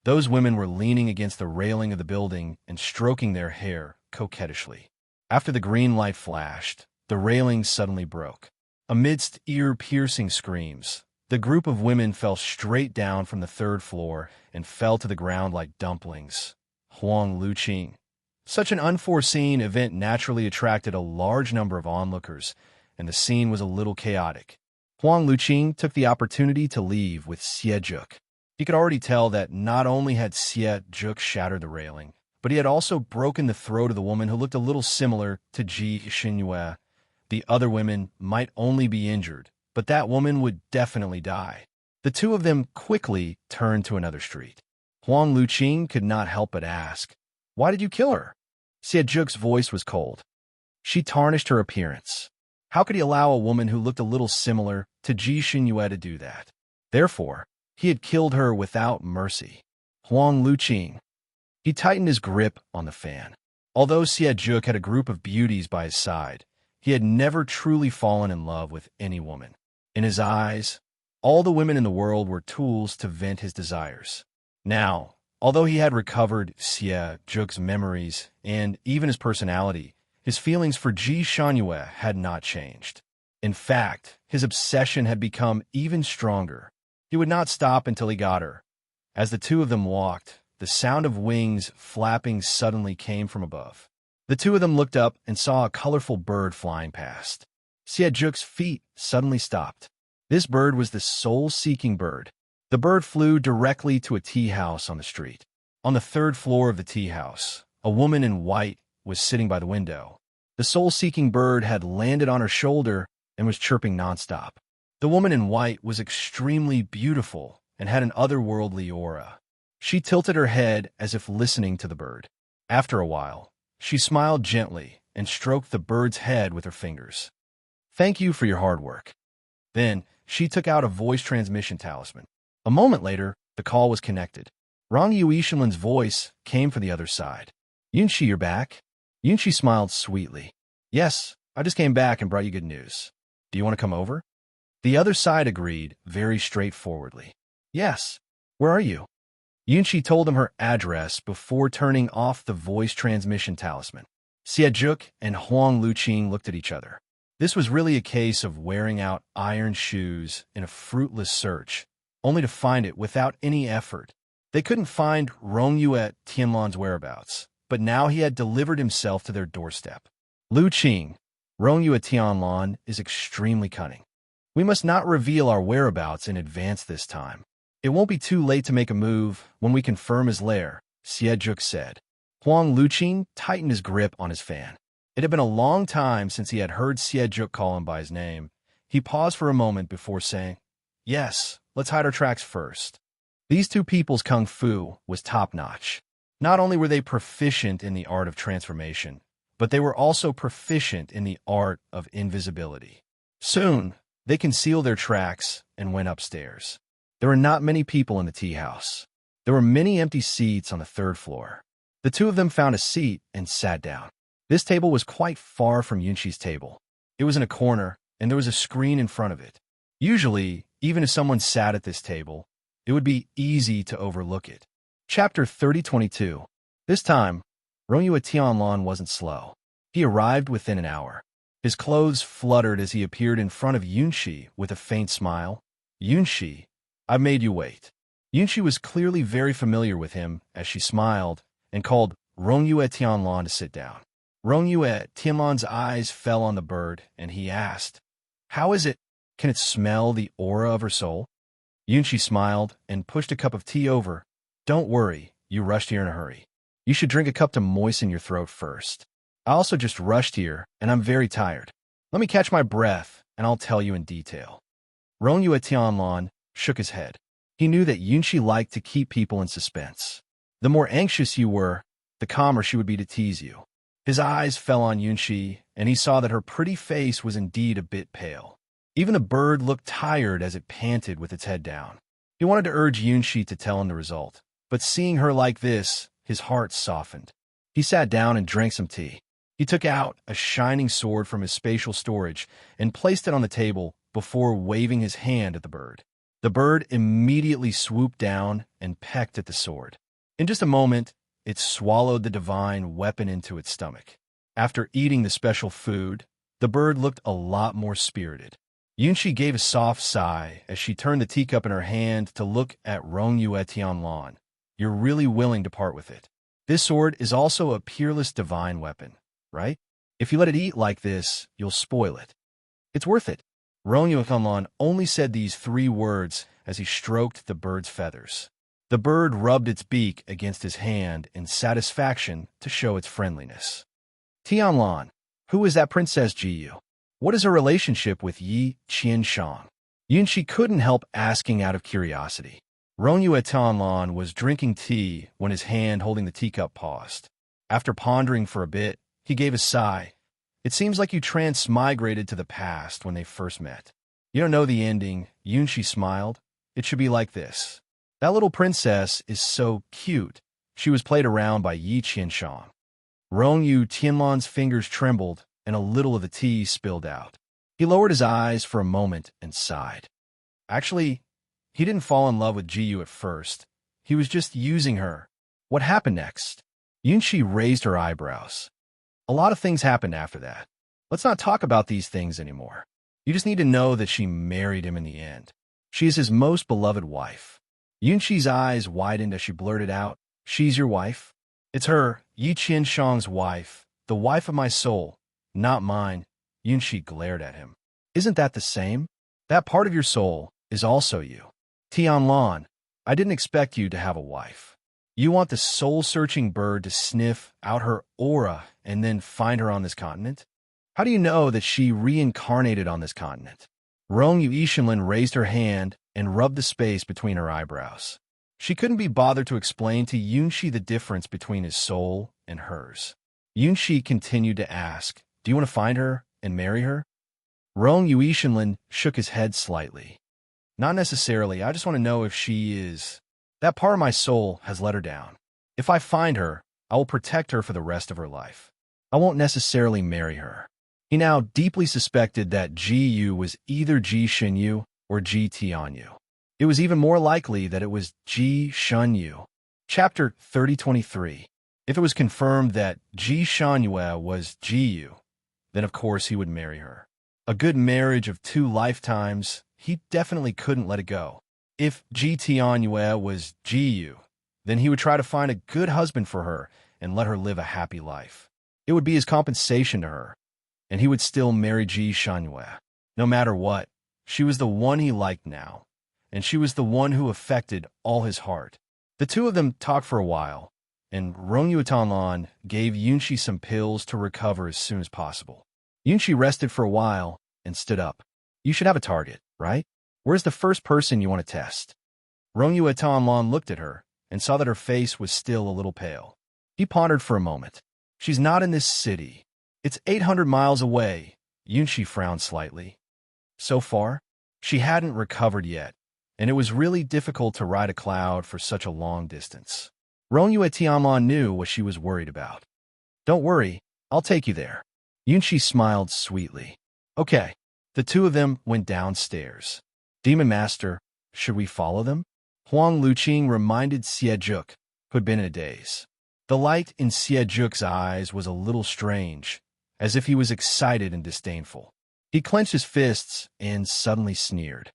A: Those women were leaning against the railing of the building and stroking their hair coquettishly. After the green light flashed, the railing suddenly broke. Amidst ear-piercing screams, the group of women fell straight down from the third floor and fell to the ground like dumplings. Huang Luqing. Such an unforeseen event naturally attracted a large number of onlookers, and the scene was a little chaotic. Huang Luqing took the opportunity to leave with Xie. He could already tell that not only had Xie shattered the railing, but he had also broken the throat of the woman who looked a little similar to Ji Xinyue. The other women might only be injured, but that woman would definitely die. The two of them quickly turned to another street. Huang Luqing could not help but ask, "Why did you kill her?" Xie voice was cold. "She tarnished her appearance. How could he allow a woman who looked a little similar to Ji Xinyue to do that? Therefore, he had killed her without mercy." Huang Luqing. He tightened his grip on the fan. Although Xie had a group of beauties by his side, he had never truly fallen in love with any woman. In his eyes, all the women in the world were tools to vent his desires. Now, although he had recovered Xie's memories and even his personality, his feelings for Ji Xinyue had not changed. In fact, his obsession had become even stronger. He would not stop until he got her. As the two of them walked, the sound of wings flapping suddenly came from above. The two of them looked up and saw a colorful bird flying past. Xie's feet suddenly stopped. This bird was the soul-seeking bird. The bird flew directly to a tea house on the street. On the third floor of the tea house, a woman in white was sitting by the window. The soul-seeking bird had landed on her shoulder and was chirping nonstop. The woman in white was extremely beautiful and had an otherworldly aura. She tilted her head as if listening to the bird. After a while, she smiled gently and stroked the bird's head with her fingers. "Thank you for your hard work." Then, she took out a voice transmission talisman. A moment later, the call was connected. Rong Yuishinlin's voice came from the other side. "Yunqi, you're back?" Yunqi smiled sweetly. "Yes, I just came back and brought you good news. Do you want to come over?" The other side agreed very straightforwardly. "Yes. Where are you?" Yunqi told him her address before turning off the voice transmission talisman. Xie and Huang Luqing looked at each other. This was really a case of wearing out iron shoes in a fruitless search, only to find it without any effort. They couldn't find Rongyue Tianlan's whereabouts, but now he had delivered himself to their doorstep. "Luqing, Rongyue Tianlan is extremely cunning. We must not reveal our whereabouts in advance this time. It won't be too late to make a move when we confirm his lair," Xie said. Huang Luqing tightened his grip on his fan. It had been a long time since he had heard Xie call him by his name. He paused for a moment before saying, "Yes, let's hide our tracks first." These two people's kung fu was top-notch. Not only were they proficient in the art of transformation, but they were also proficient in the art of invisibility. Soon, they concealed their tracks and went upstairs. There were not many people in the tea house. There were many empty seats on the third floor. The two of them found a seat and sat down. This table was quite far from Yunqi's table. It was in a corner, and there was a screen in front of it. Usually, even if someone sat at this table, it would be easy to overlook it. Chapter 30:22. This time, Rongyue Tianlan wasn't slow. He arrived within an hour. His clothes fluttered as he appeared in front of Yunqi with a faint smile. "Yunqi, I've made you wait." Yunqi was clearly very familiar with him as she smiled and called Rongyue Tianlan to sit down. Rongyue Tianlan's eyes fell on the bird, and he asked, "How is it? Can it smell the aura of her soul?" Yunqi smiled and pushed a cup of tea over. "Don't worry, you rushed here in a hurry. You should drink a cup to moisten your throat first. I also just rushed here, and I'm very tired. Let me catch my breath, and I'll tell you in detail." Rongyue Tianlan shook his head. He knew that Yunshi liked to keep people in suspense. The more anxious you were, the calmer she would be to tease you. His eyes fell on Yunshi, and he saw that her pretty face was indeed a bit pale. Even the bird looked tired as it panted with its head down. He wanted to urge Yunshi to tell him the result, but seeing her like this, his heart softened. He sat down and drank some tea. He took out a shining sword from his spatial storage and placed it on the table before waving his hand at the bird. The bird immediately swooped down and pecked at the sword. In just a moment, it swallowed the divine weapon into its stomach. After eating the special food, the bird looked a lot more spirited. Yunshi gave a soft sigh as she turned the teacup in her hand to look at Rongyue Tianlan. You're really willing to part with it. This sword is also a peerless divine weapon, right? If you let it eat like this, you'll spoil it. It's worth it. Rongyue Tianlan only said these 3 words as he stroked the bird's feathers. The bird rubbed its beak against his hand in satisfaction to show its friendliness. Tianlan, who is that Princess Jiyu? What is her relationship with Yi Qianshang? Yunshi couldn't help asking out of curiosity. Rongyue Tianlan was drinking tea when his hand holding the teacup paused. After pondering for a bit, he gave a sigh. It seems like you transmigrated to the past when they first met. You don't know the ending, Yunshi smiled. It should be like this. That little princess is so cute. She was played around by Yi Qianshang. Rongyue Tianlan's fingers trembled, and a little of the tea spilled out. He lowered his eyes for a moment and sighed. Actually, he didn't fall in love with Jiyu at first. He was just using her. What happened next? Yunshi raised her eyebrows. A lot of things happened after that. Let's not talk about these things anymore. You just need to know that she married him in the end. She is his most beloved wife. Yunshi's eyes widened as she blurted out, She's your wife? It's her, Yi Qianshang's wife, the wife of my soul, not mine. Yunshi glared at him. Isn't that the same? That part of your soul is also you. Tianlan, I didn't expect you to have a wife. You want the soul-searching bird to sniff out her aura and then find her on this continent? How do you know that she reincarnated on this continent? Rongyue Ishinlin raised her hand and rubbed the space between her eyebrows. She couldn't be bothered to explain to Yunshi the difference between his soul and hers. Yunshi continued to ask, Do you want to find her and marry her? Rongyue Ishinlin shook his head slightly. Not necessarily, I just want to know if she is... That part of my soul has let her down. If I find her, I will protect her for the rest of her life. I won't necessarily marry her. He now deeply suspected that Ji Yu was either Ji Shenyu or Ji Tianyu. It was even more likely that it was Ji Shenyu. Chapter 3023. If it was confirmed that Ji Shenyu was Ji Yu, then of course he would marry her. A good marriage of 2 lifetimes, he definitely couldn't let it go. If Ji Tianyu was Ji Yu, then he would try to find a good husband for her and let her live a happy life. It would be his compensation to her, and he would still marry Ji Shenyu. No matter what, she was the one he liked now, and she was the one who affected all his heart. The 2 of them talked for a while, and Rongyue Tianlan gave Yunshi some pills to recover as soon as possible. Yunshi rested for a while and stood up. You should have a target, right? Where's the first person you want to test? Rongyue Tianlan looked at her and saw that her face was still a little pale. He pondered for a moment. She's not in this city. It's 800 miles away. Yunshi frowned slightly. So far, she hadn't recovered yet, and it was really difficult to ride a cloud for such a long distance. Rongyue Tianlan knew what she was worried about. Don't worry, I'll take you there. Yunshi smiled sweetly. Okay. The 2 of them went downstairs. Demon Master, should we follow them? Huang Luqing reminded Xiejuk, who had been in a daze. The light in Xiejuk's eyes was a little strange, as if he was excited and disdainful. He clenched his fists and suddenly sneered.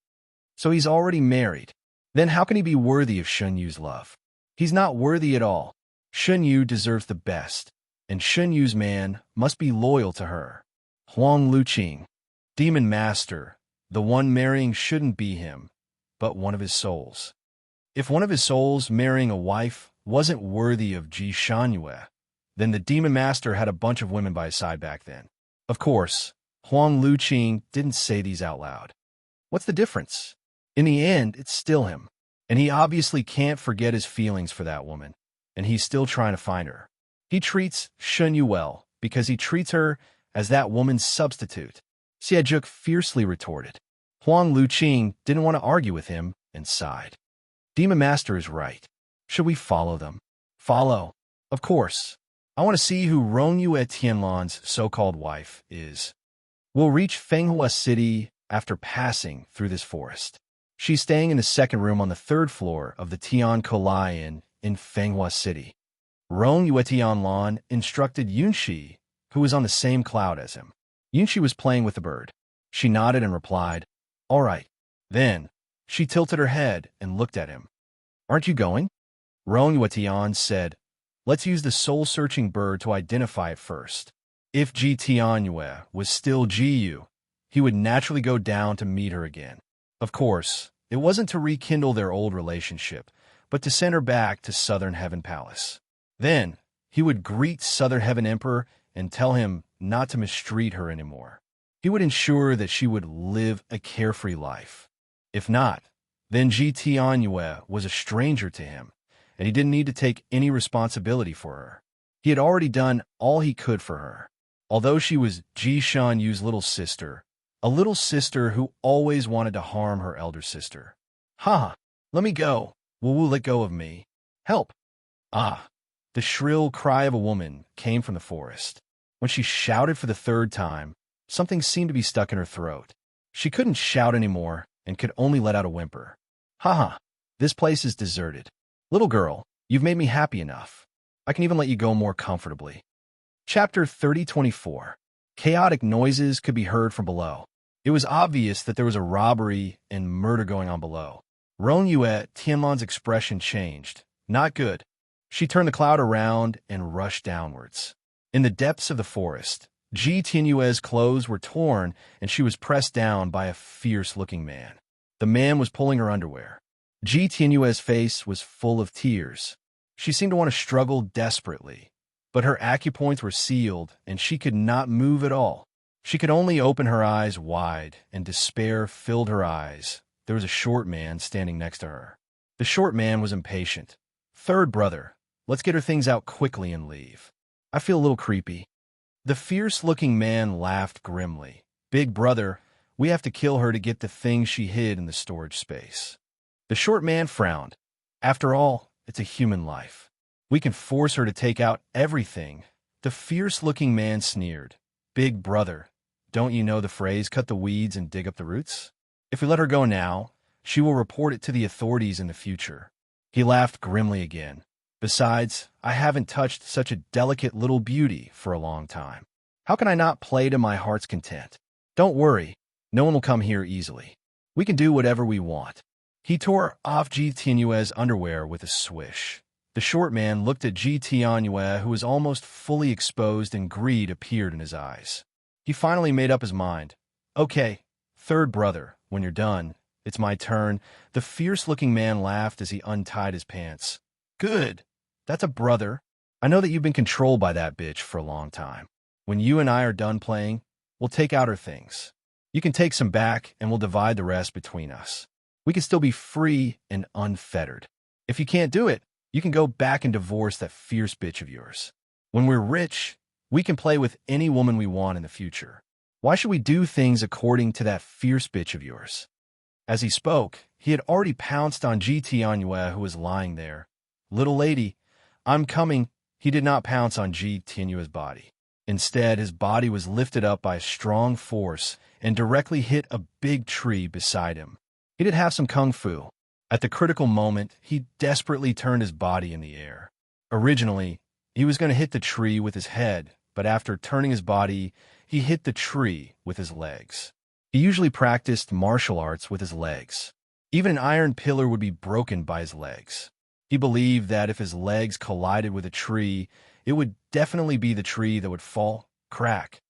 A: So he's already married. Then how can he be worthy of Shenyu's love? He's not worthy at all. Shenyu deserves the best, and Shenyu's man must be loyal to her. Huang Luqing, Demon Master, the one marrying shouldn't be him, but one of his souls. If one of his souls marrying a wife wasn't worthy of Ji Shenyu, then the Demon Master had a bunch of women by his side back then. Of course, Huang Luqing didn't say these out loud. What's the difference? In the end, it's still him. And he obviously can't forget his feelings for that woman, and he's still trying to find her. He treats Shun Yu well because he treats her as that woman's substitute. Xie Zhuk fiercely retorted. Huang Luqing didn't want to argue with him and sighed. Demon Master is right. Should we follow them? Follow. Of course. I want to see who Rong Yue Tianlan's so-called wife is. We'll reach Fenghua City after passing through this forest. She's staying in the second room on the third floor of the Tian Kolai Inn in Fenghua City. Rong Yue Tianlan instructed Yunxi, who was on the same cloud as him. Yunxi was playing with the bird. She nodded and replied, "All right." Then, she tilted her head and looked at him. "Aren't you going?" Rong Yue Tian said, "Let's use the soul-searching bird to identify it first." If Ji Tianyue was still Ji Yu, he would naturally go down to meet her again. Of course, it wasn't to rekindle their old relationship, but to send her back to Southern Heaven Palace. Then, he would greet Southern Heaven Emperor and tell him not to mistreat her anymore. He would ensure that she would live a carefree life. If not, then Ji Tianyue was a stranger to him, and he didn't need to take any responsibility for her. He had already done all he could for her. Although she was Ji Shan Yu's little sister, a little sister who always wanted to harm her elder sister. "Ha! Let me go. Will Wu let go of me? Help!" Ah! The shrill cry of a woman came from the forest. When she shouted for the third time, something seemed to be stuck in her throat. She couldn't shout anymore and could only let out a whimper. "Ha ha! This place is deserted. Little girl, you've made me happy enough. I can even let you go more comfortably." Chapter 3024. Chaotic noises could be heard from below. It was obvious that there was a robbery and murder going on below. Rong Yue Tianlan's expression changed. Not good. She turned the cloud around and rushed downwards. In the depths of the forest, Ji Tianyue's clothes were torn and she was pressed down by a fierce-looking man. The man was pulling her underwear. Ji Tianyue's face was full of tears. She seemed to want to struggle desperately, but her acupoints were sealed and she could not move at all. She could only open her eyes wide, and despair filled her eyes. There was a short man standing next to her. The short man was impatient. "Third brother, let's get her things out quickly and leave. I feel a little creepy." The fierce-looking man laughed grimly. "Big brother, we have to kill her to get the things she hid in the storage space." The short man frowned. "After all, it's a human life. We can force her to take out everything." The fierce-looking man sneered. "Big brother, don't you know the phrase, cut the weeds and dig up the roots? If we let her go now, she will report it to the authorities in the future." He laughed grimly again. "Besides, I haven't touched such a delicate little beauty for a long time. How can I not play to my heart's content? Don't worry, no one will come here easily. We can do whatever we want." He tore off Ji Tianyue's underwear with a swish. The short man looked at Ji Tianyue, who was almost fully exposed, and greed appeared in his eyes. He finally made up his mind. "Okay, third brother, when you're done, it's my turn." The fierce-looking man laughed as he untied his pants. "Good. That's a brother. I know that you've been controlled by that bitch for a long time. When you and I are done playing, we'll take out her things. You can take some back, and we'll divide the rest between us. We can still be free and unfettered. If you can't do it, you can go back and divorce that fierce bitch of yours. When we're rich, we can play with any woman we want in the future. Why should we do things according to that fierce bitch of yours?" As he spoke, he had already pounced on Ji Tianyue, who was lying there. "Little lady, I'm coming." He did not pounce on Ji Tianyue's body. Instead, his body was lifted up by a strong force and directly hit a big tree beside him. He did have some kung fu. At the critical moment, he desperately turned his body in the air. Originally, he was going to hit the tree with his head, but after turning his body, he hit the tree with his legs. He usually practiced martial arts with his legs. Even an iron pillar would be broken by his legs. He believed that if his legs collided with a tree, it would definitely be the tree that would fall, crack.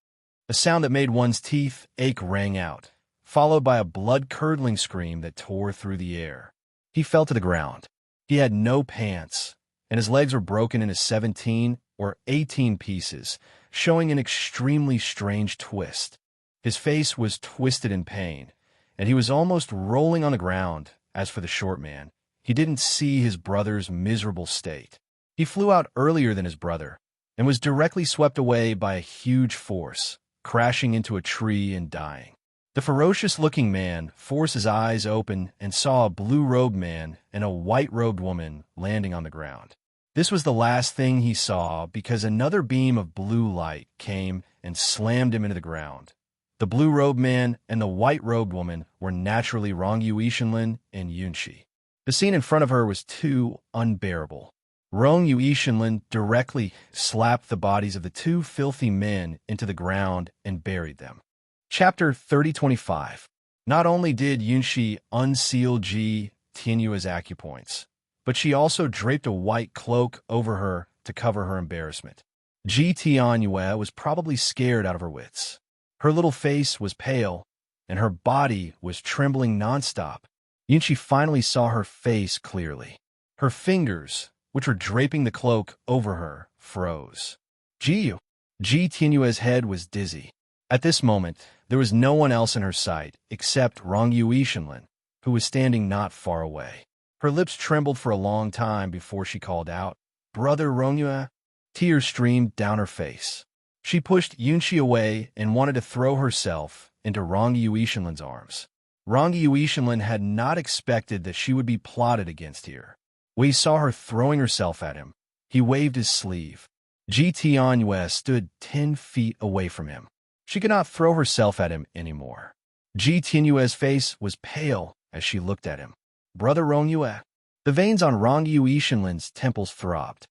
A: A sound that made one's teeth ache rang out, followed by a blood-curdling scream that tore through the air. He fell to the ground. He had no pants, and his legs were broken into 17 or 18 pieces, showing an extremely strange twist. His face was twisted in pain, and he was almost rolling on the ground. As for the short man, he didn't see his brother's miserable state. He flew out earlier than his brother and was directly swept away by a huge force, crashing into a tree and dying. The ferocious-looking man forced his eyes open and saw a blue-robed man and a white-robed woman landing on the ground. This was the last thing he saw because another beam of blue light came and slammed him into the ground. The blue-robed man and the white-robed woman were naturally Rongyu Ishinlin and Yunshi. The scene in front of her was too unbearable. Rongyu Ishinlin directly slapped the bodies of the two filthy men into the ground and buried them. Chapter 3025. Not only did Yunshi unseal Ji Tianyue's acupoints, but she also draped a white cloak over her to cover her embarrassment. Ji Tianyue was probably scared out of her wits. Her little face was pale, and her body was trembling nonstop. Yunshi finally saw her face clearly. Her fingers, which were draping the cloak over her, froze. Ji Tianyue's head was dizzy. At this moment, there was no one else in her sight except Rongyu Ishinlin, who was standing not far away. Her lips trembled for a long time before she called out, "Brother Rongyu." Tears streamed down her face. She pushed Yunshi away and wanted to throw herself into Rongyu Ishinlin's arms. Rongyu Ishinlin had not expected that she would be plotted against here. When he saw her throwing herself at him, he waved his sleeve. Ji Tianyue stood 10 feet away from him. She could not throw herself at him anymore. Ji Tianyue's face was pale as she looked at him. "Brother Rongyu." The veins on Rongyu Ishinlin's temples throbbed.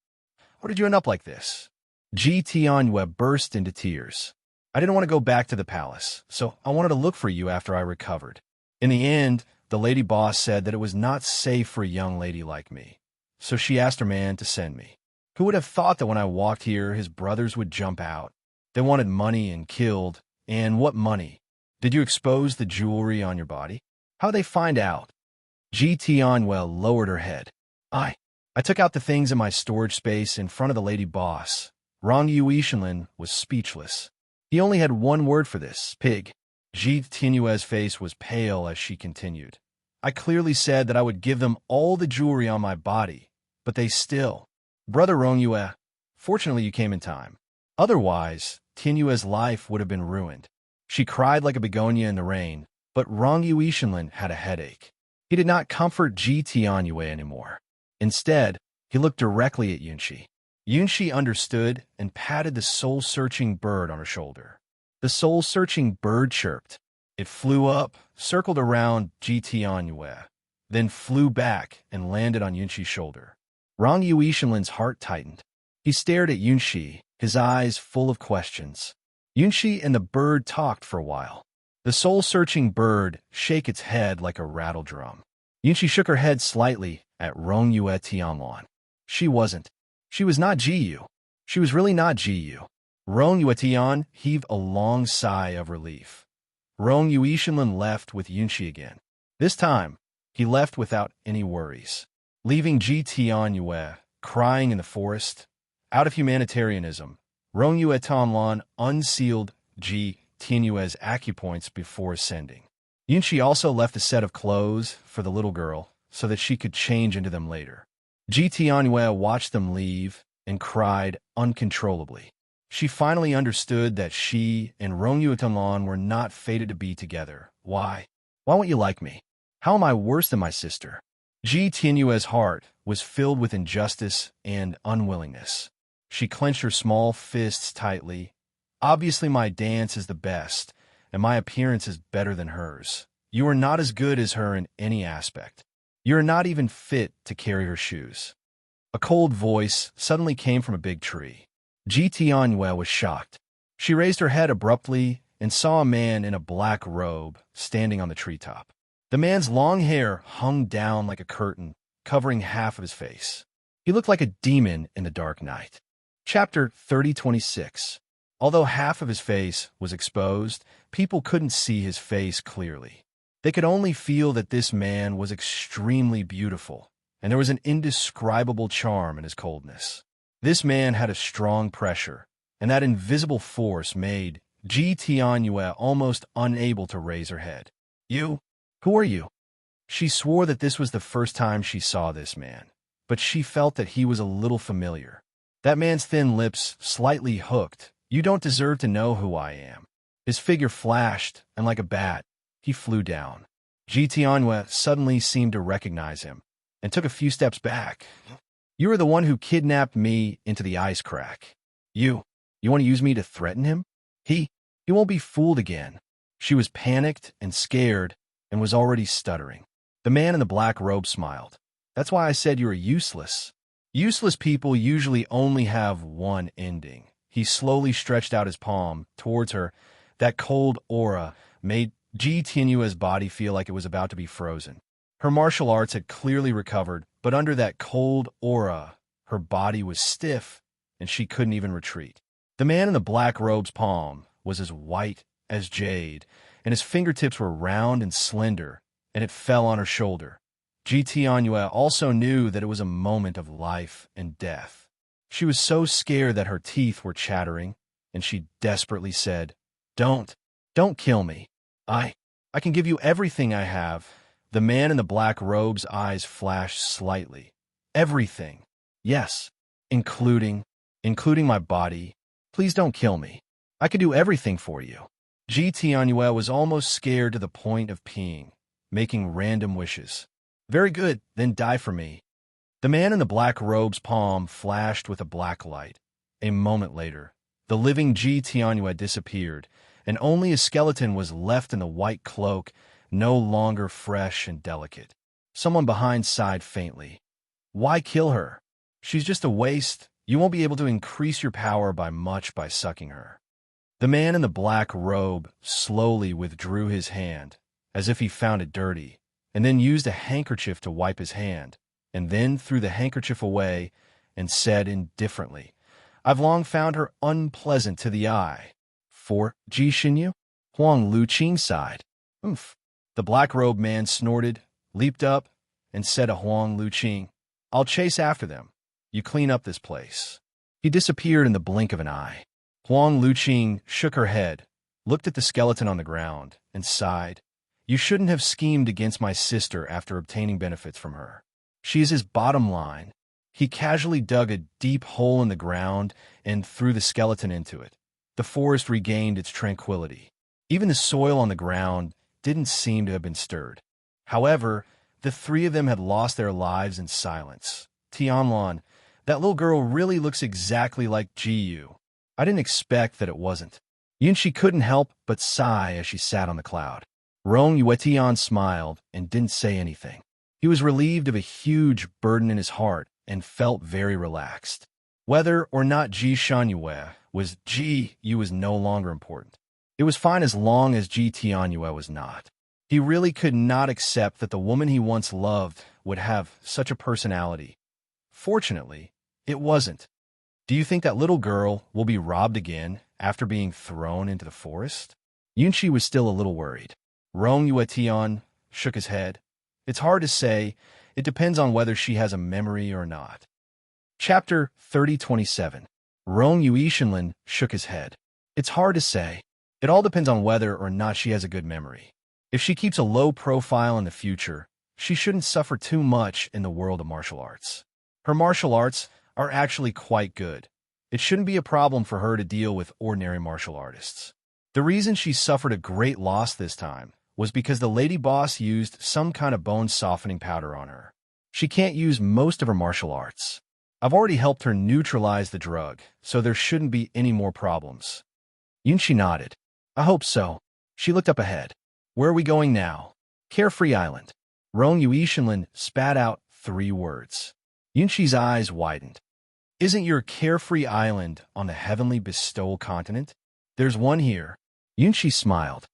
A: "Why did you end up like this?" Ji Tianyue burst into tears. "I didn't want to go back to the palace, so I wanted to look for you after I recovered. In the end, the lady boss said that it was not safe for a young lady like me, so she asked her man to send me. Who would have thought that when I walked here, his brothers would jump out? They wanted money and killed. And what money? Did you expose the jewelry on your body? How'd they find out?" Ji Tianyue lowered her head. I took out the things in my storage space in front of the lady boss." Rongyu Ishinlin was speechless. He only had one word for this: pig. Ji Tianyue's face was pale as she continued. "I clearly said that I would give them all the jewelry on my body, but they still. Brother Rongyu, fortunately you came in time. Otherwise, Tianyue's life would have been ruined." She cried like a begonia in the rain, but Rongyu Ishinlin had a headache. He did not comfort Ji Tianyue anymore. Instead, he looked directly at Yunshi. Yunshi understood and patted the soul-searching bird on her shoulder. The soul-searching bird chirped. It flew up, circled around Ji Tianyue, then flew back and landed on Yunshi's shoulder. Rongyu Ishinlin's heart tightened. He stared at Yunshi, his eyes full of questions. Yunshi and the bird talked for a while. The soul-searching bird shook its head like a rattle drum. Yunshi shook her head slightly at Rongyu Tianlon. She wasn't. She was not Jiyu. She was really not Jiyu. Rongyu Tian heaved a long sigh of relief. Rongyu Ishinlin left with Yunshi again. This time, he left without any worries, leaving Ji Tianyue crying in the forest. Out of humanitarianism, Rongyu Tianlon unsealed Ji Tianyue's acupoints before ascending. Yunshi also left a set of clothes for the little girl so that she could change into them later. Ji Tianyue watched them leave and cried uncontrollably. She finally understood that she and Rongyu Tianlon were not fated to be together. Why? Why won't you like me? How am I worse than my sister? Ji Tianyue's heart was filled with injustice and unwillingness. She clenched her small fists tightly. "Obviously my dance is the best, and my appearance is better than hers. You are not as good as her in any aspect. You are not even fit to carry her shoes." A cold voice suddenly came from a big tree. Ji Tianyue was shocked. She raised her head abruptly and saw a man in a black robe standing on the treetop. The man's long hair hung down like a curtain, covering half of his face. He looked like a demon in the dark night. Chapter 3026. Although half of his face was exposed, people couldn't see his face clearly. They could only feel that this man was extremely beautiful, and there was an indescribable charm in his coldness. This man had a strong pressure, and that invisible force made Ji Tianyue almost unable to raise her head. "You? Who are you?" She swore that this was the first time she saw this man, but she felt that he was a little familiar. That man's thin lips slightly hooked. "You don't deserve to know who I am." His figure flashed, and like a bat, he flew down. Ji Tianhua suddenly seemed to recognize him, and took a few steps back. "You are the one who kidnapped me into the ice crack. You want to use me to threaten him? He won't be fooled again." She was panicked and scared, and was already stuttering. The man in the black robe smiled. "That's why I said you were useless. Useless people usually only have one ending." He slowly stretched out his palm towards her. That cold aura made Ji Tianhua's body feel like it was about to be frozen. Her martial arts had clearly recovered, but under that cold aura, her body was stiff, and she couldn't even retreat. The man in the black robe's palm was as white as jade, and his fingertips were round and slender, and it fell on her shoulder. Ji Tianhua also knew that it was a moment of life and death. She was so scared that her teeth were chattering, and she desperately said, Don't kill me. I can give you everything I have." The man in the black robe's eyes flashed slightly. "Everything? Yes, including my body. Please don't kill me. I could do everything for you." Ji Tianhua was almost scared to the point of peeing, making random wishes. "Very good, then die for me." The man in the black robe's palm flashed with a black light. A moment later, the living Ji Tianhua disappeared, and only a skeleton was left in the white cloak, no longer fresh and delicate. Someone behind sighed faintly. "Why kill her? She's just a waste. You won't be able to increase your power by much by sucking her." The man in the black robe slowly withdrew his hand, as if he found it dirty, and then used a handkerchief to wipe his hand, and then threw the handkerchief away and said indifferently, "I've long found her unpleasant to the eye." "For Ji Xinyu?" Huang Luqing sighed. "Oomph." The black-robed man snorted, leaped up, and said to Huang Luqing, "I'll chase after them. You clean up this place." He disappeared in the blink of an eye. Huang Luqing shook her head, looked at the skeleton on the ground, and sighed. "You shouldn't have schemed against my sister after obtaining benefits from her. She is his bottom line." He casually dug a deep hole in the ground and threw the skeleton into it. The forest regained its tranquility. Even the soil on the ground didn't seem to have been stirred. However, the three of them had lost their lives in silence. "Tianlan, that little girl really looks exactly like Jiyu. I didn't expect that it wasn't." Yunshi couldn't help but sigh as she sat on the cloud. Rong Yuetian smiled and didn't say anything. He was relieved of a huge burden in his heart and felt very relaxed. Whether or not Ji Shangyue was Ji Yu was no longer important. It was fine as long as Ji Tianhua was not. He really could not accept that the woman he once loved would have such a personality. Fortunately, it wasn't. "Do you think that little girl will be robbed again after being thrown into the forest?" Yunshi was still a little worried. Rong Yuetian shook his head. "It's hard to say. It depends on whether she has a memory or not." Chapter 3027. Rong Yuishinlin shook his head. "It's hard to say. It all depends on whether or not she has a good memory. If she keeps a low profile in the future, she shouldn't suffer too much in the world of martial arts. Her martial arts are actually quite good. It shouldn't be a problem for her to deal with ordinary martial artists. The reason she suffered a great loss this time was because the lady boss used some kind of bone-softening powder on her. She can't use most of her martial arts. I've already helped her neutralize the drug, so there shouldn't be any more problems." Yunshi nodded. "I hope so." She looked up ahead. "Where are we going now?" "Carefree Island." Rong Yuishinlin spat out 3 words. Yunshi's eyes widened. "Isn't your Carefree Island on the Heavenly Bestowal continent?" "There's one here." Yunshi smiled.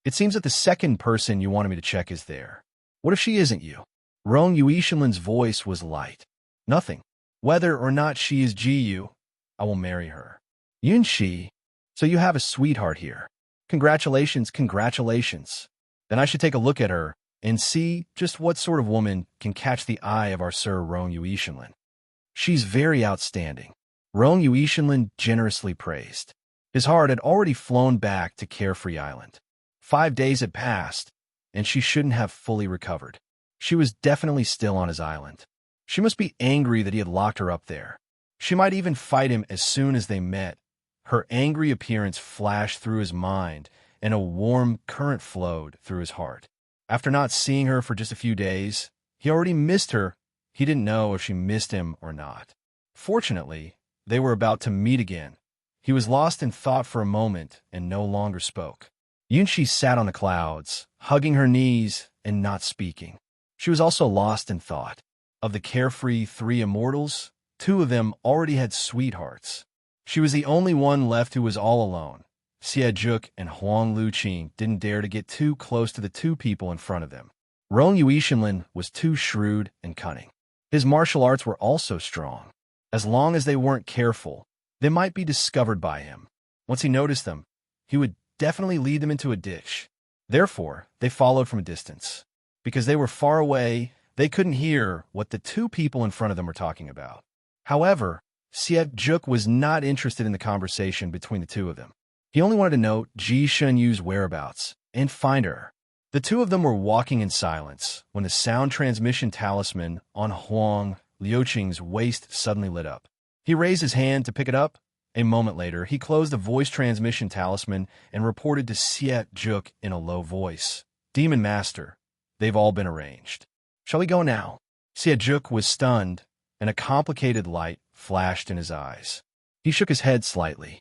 A: "It seems that the second person you wanted me to check is there. What if she isn't you?" Rong Yuishinlin's voice was light. "Nothing. Whether or not she is Jiyu, I will marry her." "Yunshi, so you have a sweetheart here. Congratulations, congratulations. Then I should take a look at her and see just what sort of woman can catch the eye of our Sir Rong Yuishinlin. She's very outstanding." Rong Yuishinlin generously praised. His heart had already flown back to Carefree Island. 5 days had passed, and she shouldn't have fully recovered. She was definitely still on his island. She must be angry that he had locked her up there. She might even fight him as soon as they met. Her angry appearance flashed through his mind, and a warm current flowed through his heart. After not seeing her for just a few days, he already missed her. He didn't know if she missed him or not. Fortunately, they were about to meet again. He was lost in thought for a moment and no longer spoke. Yunshi sat on the clouds, hugging her knees and not speaking. She was also lost in thought. Of the carefree 3 immortals, 2 of them already had sweethearts. She was the only one left who was all alone. Xie Zhuk and Huang Luqing didn't dare to get too close to the 2 people in front of them. Rong Yuishinlin was too shrewd and cunning. His martial arts were also strong. As long as they weren't careful, they might be discovered by him. Once he noticed them, he would definitely lead them into a ditch. Therefore, they followed from a distance. Because they were far away, they couldn't hear what the 2 people in front of them were talking about. However, Xie Zhuk was not interested in the conversation between the 2 of them. He only wanted to know Ji Shunyu's whereabouts and find her. The 2 of them were walking in silence when the sound transmission talisman on Huang Luqing's waist suddenly lit up. He raised his hand to pick it up. A moment later, he closed the voice transmission talisman and reported to Xie Zhuk in a low voice. Demon Master, they've all been arranged. Shall we go now? Xie Zhuk was stunned, and a complicated light flashed in his eyes. He shook his head slightly.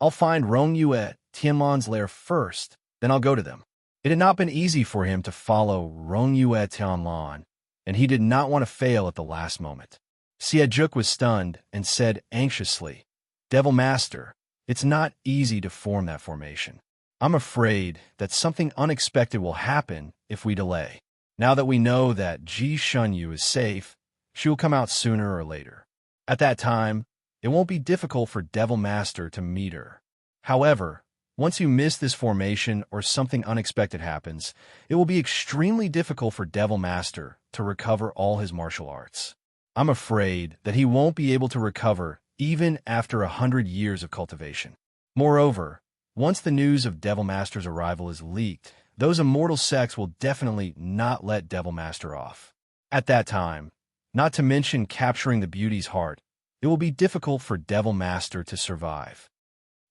A: I'll find Rong Yue at Tianlan's lair first, then I'll go to them. It had not been easy for him to follow Rong Yue Tianlan, and he did not want to fail at the last moment. Xie Zhuk was stunned and said anxiously, Devil Master, it's not easy to form that formation. I'm afraid that something unexpected will happen if we delay. Now that we know that Ji Shunyu is safe, she will come out sooner or later. At that time, it won't be difficult for Devil Master to meet her. However, once you miss this formation or something unexpected happens, it will be extremely difficult for Devil Master to recover all his martial arts. I'm afraid that he won't be able to recover even after 100 years of cultivation. Moreover, once the news of Devil Master's arrival is leaked, those immortal sects will definitely not let Devil Master off. At that time, not to mention capturing the beauty's heart, it will be difficult for Devil Master to survive.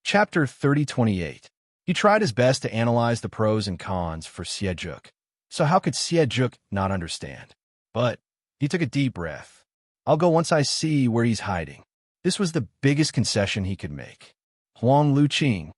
A: Chapter 3028. He tried his best to analyze the pros and cons for Xie Zhuk. So how could Xie Zhuk not understand? But he took a deep breath. I'll go once I see where he's hiding. This was the biggest concession he could make. Huang Luqing.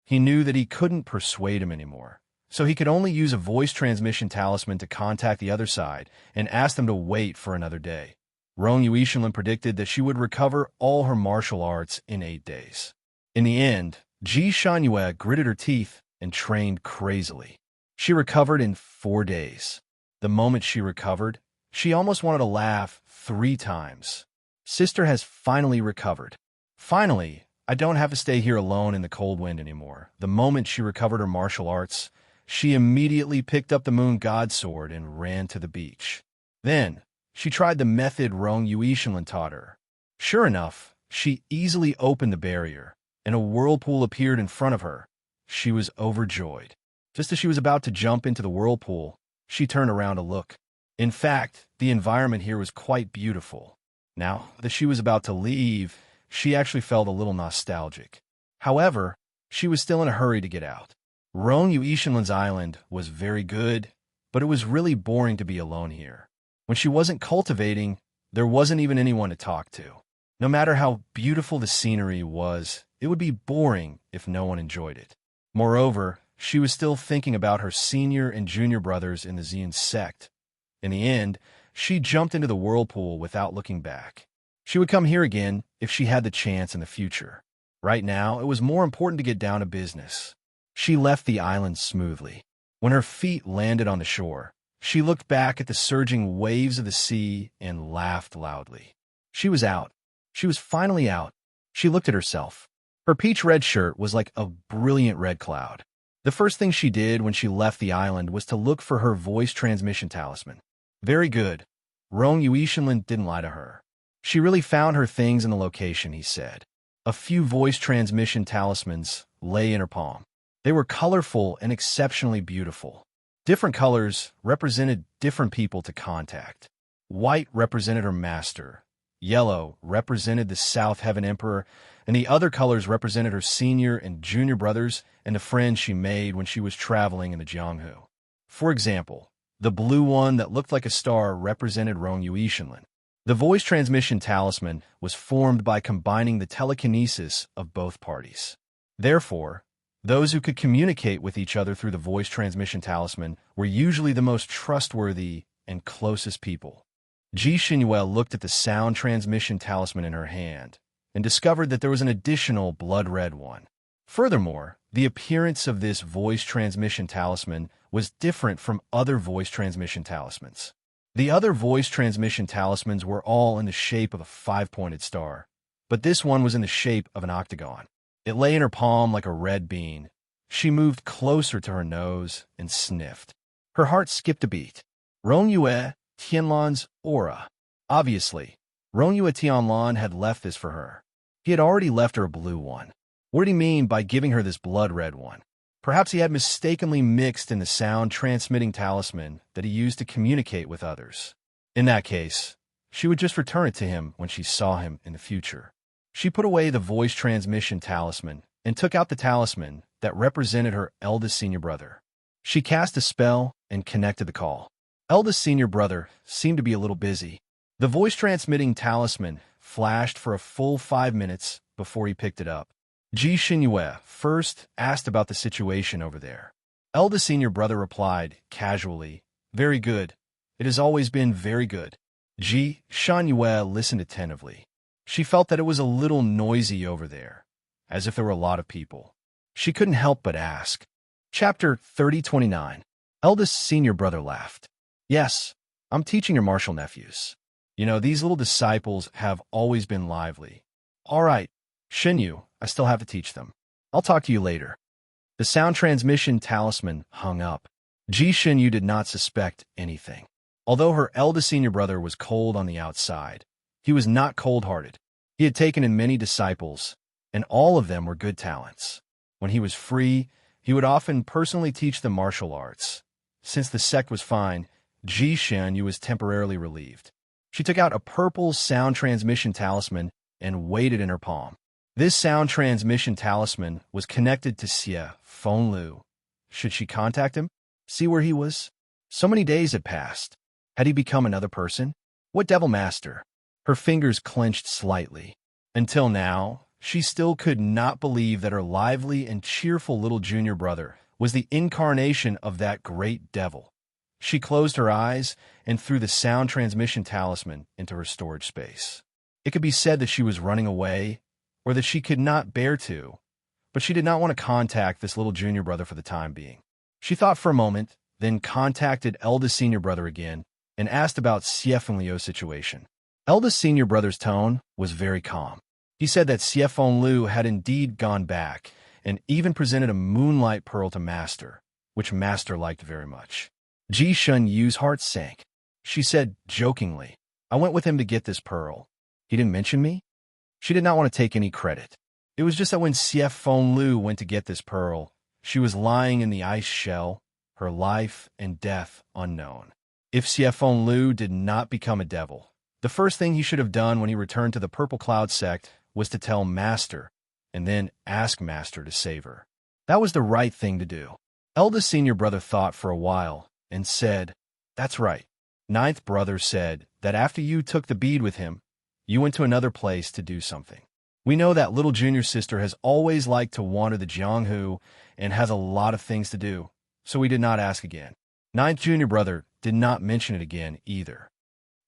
A: He knew that he couldn't persuade him anymore, so he could only use a voice transmission talisman to contact the other side and ask them to wait for another day. Rong Yuishinlin predicted that she would recover all her martial arts in 8 days. In the end, Ji Shanyue gritted her teeth and trained crazily. She recovered in 4 days. The moment she recovered, she almost wanted to laugh 3 times. Sister has finally recovered. Finally, I don't have to stay here alone in the cold wind anymore. The moment she recovered her martial arts, she immediately picked up the moon god sword and ran to the beach. Then, she tried the method Rong Yuishinlin taught her. Sure enough, she easily opened the barrier, and a whirlpool appeared in front of her. She was overjoyed. Just as she was about to jump into the whirlpool, she turned around to look. In fact, the environment here was quite beautiful. Now that she was about to leave, she actually felt a little nostalgic. However, she was still in a hurry to get out. Rong Yuishinlin's island was very good, but it was really boring to be alone here. When she wasn't cultivating, there wasn't even anyone to talk to. No matter how beautiful the scenery was, it would be boring if no one enjoyed it. Moreover, she was still thinking about her senior and junior brothers in the Xian sect. In the end, she jumped into the whirlpool without looking back. She would come here again if she had the chance in the future. Right now, it was more important to get down to business. She left the island smoothly. When her feet landed on the shore, she looked back at the surging waves of the sea and laughed loudly. She was out. She was finally out. She looked at herself. Her peach-red shirt was like a brilliant red cloud. The first thing she did when she left the island was to look for her voice transmission talisman. Very good. Rong Yuishinlin didn't lie to her. She really found her things in the location, he said. A few voice transmission talismans lay in her palm. They were colorful and exceptionally beautiful. Different colors represented different people to contact. White represented her master, yellow represented the South Heaven Emperor, and the other colors represented her senior and junior brothers and the friends she made when she was traveling in the Jianghu. For example, the blue one that looked like a star represented Rongyue Shenlin. The voice transmission talisman was formed by combining the telekinesis of both parties. Therefore, those who could communicate with each other through the voice transmission talisman were usually the most trustworthy and closest people. Ji Xinyue looked at the sound transmission talisman in her hand and discovered that there was an additional blood-red one. Furthermore, the appearance of this voice transmission talisman was different from other voice transmission talismans. The other voice transmission talismans were all in the shape of a five-pointed star, but this one was in the shape of an octagon. It lay in her palm like a red bean. She moved closer to her nose and sniffed. Her heart skipped a beat. Rongyue Tianlan's aura. Obviously, Rongyue Tianlan had left this for her. He had already left her a blue one. What did he mean by giving her this blood-red one? Perhaps he had mistakenly mixed in the sound-transmitting talisman that he used to communicate with others. In that case, she would just return it to him when she saw him in the future. She put away the voice transmission talisman and took out the talisman that represented her eldest senior brother. She cast a spell and connected the call. Eldest senior brother seemed to be a little busy. The voice transmitting talisman flashed for a full 5 minutes before he picked it up. Ji Xinyue first asked about the situation over there. Eldest senior brother replied casually, "Very good. It has always been very good." Ji Xinyue listened attentively. She felt that it was a little noisy over there, as if there were a lot of people. She couldn't help but ask. Chapter 3029. Eldest senior brother laughed. "Yes, I'm teaching your martial nephews. You know, these little disciples have always been lively. All right, Xinyu, I still have to teach them. I'll talk to you later." The sound transmission talisman hung up. Ji Xinyu did not suspect anything. Although her eldest senior brother was cold on the outside, he was not cold-hearted. He had taken in many disciples, and all of them were good talents. When he was free, he would often personally teach them martial arts. Since the sect was fine, Ji Xinyue was temporarily relieved. She took out a purple sound transmission talisman and weighed it in her palm. This sound transmission talisman was connected to Xie Fenglu. Should she contact him? See where he was? So many days had passed. Had he become another person? What devil master? Her fingers clenched slightly. Until now, she still could not believe that her lively and cheerful little junior brother was the incarnation of that great devil. She closed her eyes and threw the sound transmission talisman into her storage space. It could be said that she was running away, or that she could not bear to, but she did not want to contact this little junior brother for the time being. She thought for a moment, then contacted eldest senior brother again and asked about Xie Fengliu's situation. Eldest senior brother's tone was very calm. He said that Xie Fenglu had indeed gone back and even presented a moonlight pearl to Master, which Master liked very much. Ji Xinyue's heart sank. She said jokingly, "I went with him to get this pearl. He didn't mention me?" She did not want to take any credit. It was just that when Xie Fenglu went to get this pearl, she was lying in the ice shell, her life and death unknown. If Xie Fenglu did not become a devil, the first thing he should have done when he returned to the Purple Cloud sect was to tell Master, and then ask Master to save her. That was the right thing to do. Eldest senior brother thought for a while and said, "That's right. Ninth brother said that after you took the bead with him, you went to another place to do something. We know that little junior sister has always liked to wander the Jianghu and has a lot of things to do, so we did not ask again." Ninth junior brother did not mention it again either.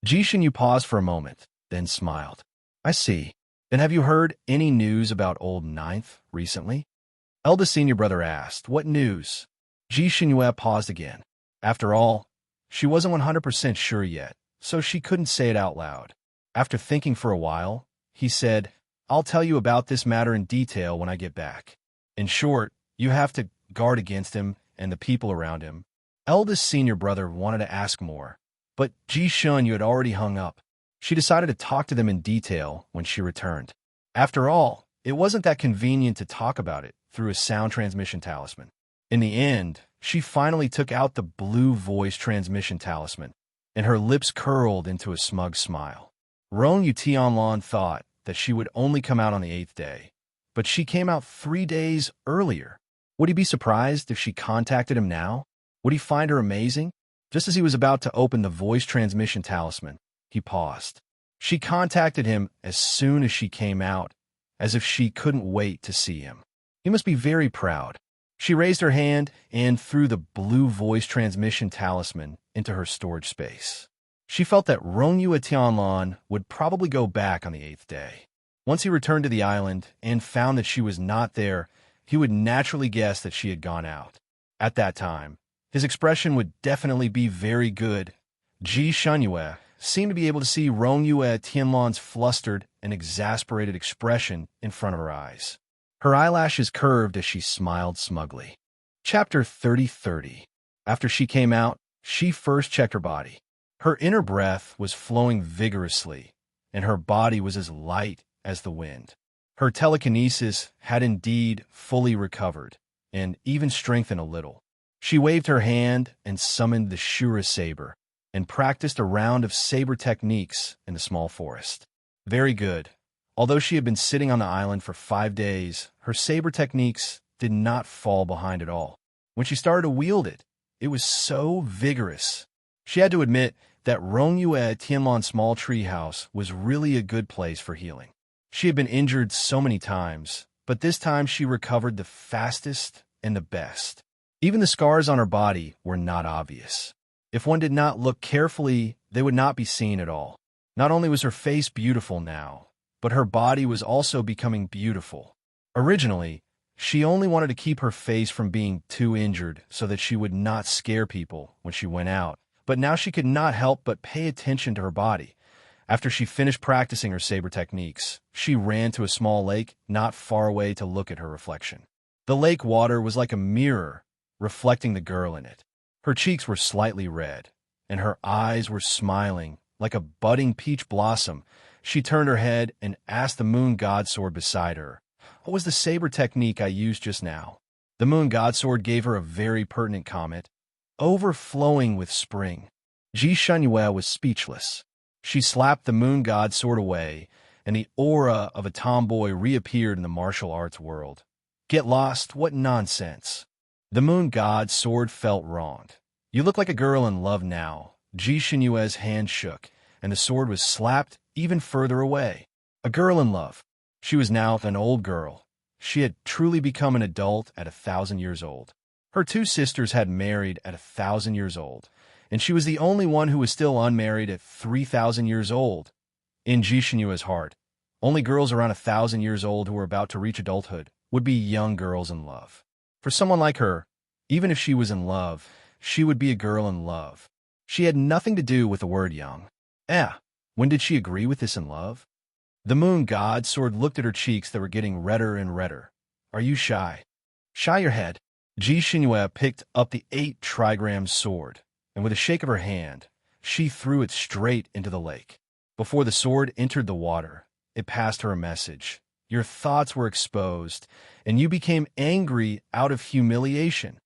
A: Ji Xinyue paused for a moment, then smiled. "I see. Then have you heard any news about old Ninth recently?" Eldest senior brother asked, "What news?" Ji Xinyue paused again. After all, she wasn't 100% sure yet, so she couldn't say it out loud. After thinking for a while, he said, "I'll tell you about this matter in detail when I get back. In short, you have to guard against him and the people around him." Eldest senior brother wanted to ask more, but Ji Xinyue had already hung up. She decided to talk to them in detail when she returned. After all, it wasn't that convenient to talk about it through a sound transmission talisman. In the end, she finally took out the blue voice transmission talisman, and her lips curled into a smug smile. Rong Tianlan thought that she would only come out on the 8th day, but she came out 3 days earlier. Would he be surprised if she contacted him now? Would he find her amazing? Just as he was about to open the voice transmission talisman, he paused. She contacted him as soon as she came out, as if she couldn't wait to see him. He must be very proud. She raised her hand and threw the blue voice transmission talisman into her storage space. She felt that Rongyue Tianlan would probably go back on the 8th day. Once he returned to the island and found that she was not there, he would naturally guess that she had gone out. At that time, his expression would definitely be very good. Ji Shunyue seemed to be able to see Rongyue Tianlan's flustered and exasperated expression in front of her eyes. Her eyelashes curved as she smiled smugly. Chapter 30:30. After she came out, she first checked her body. Her inner breath was flowing vigorously, and her body was as light as the wind. Her telekinesis had indeed fully recovered, and even strengthened a little. She waved her hand and summoned the Shura saber, and practiced a round of saber techniques in the small forest. Very good. Although she had been sitting on the island for 5 days, her saber techniques did not fall behind at all. When she started to wield it, it was so vigorous. She had to admit that Rongyue Tianlan Small Treehouse was really a good place for healing. She had been injured so many times, but this time she recovered the fastest and the best. Even the scars on her body were not obvious. If one did not look carefully, they would not be seen at all. Not only was her face beautiful now, but her body was also becoming beautiful. Originally, she only wanted to keep her face from being too injured so that she would not scare people when she went out, but now she could not help but pay attention to her body. After she finished practicing her saber techniques, she ran to a small lake not far away to look at her reflection. The lake water was like a mirror, reflecting the girl in it. Her cheeks were slightly red, and her eyes were smiling like a budding peach blossom. She turned her head and asked the moon god sword beside her, "What was the saber technique I used just now?" The moon god sword gave her a very pertinent comment, overflowing with spring. Ji Shunyue was speechless. She slapped the moon god sword away, and the aura of a tomboy reappeared in the martial arts world. Get lost? What nonsense. The moon god sword felt wronged. You look like a girl in love now. Ji Shunyue's hand shook, and the sword was slapped even further away. A girl in love. She was now an old girl. She had truly become an adult at 1,000 years old. Her 2 sisters had married at 1,000 years old, and she was the only one who was still unmarried at 3,000 years old. In Ji Shunyue's heart, only girls around 1,000 years old who were about to reach adulthood would be young girls in love. For someone like her, even if she was in love, she would be a girl in love. She had nothing to do with the word young. When did she agree with this in love? The moon god sword looked at her cheeks that were getting redder and redder. Are you shy? Shy your head. Ji Shunyue picked up the 8 trigram sword, and with a shake of her hand, she threw it straight into the lake. Before the sword entered the water, it passed her a message. Your thoughts were exposed, and you became angry out of humiliation.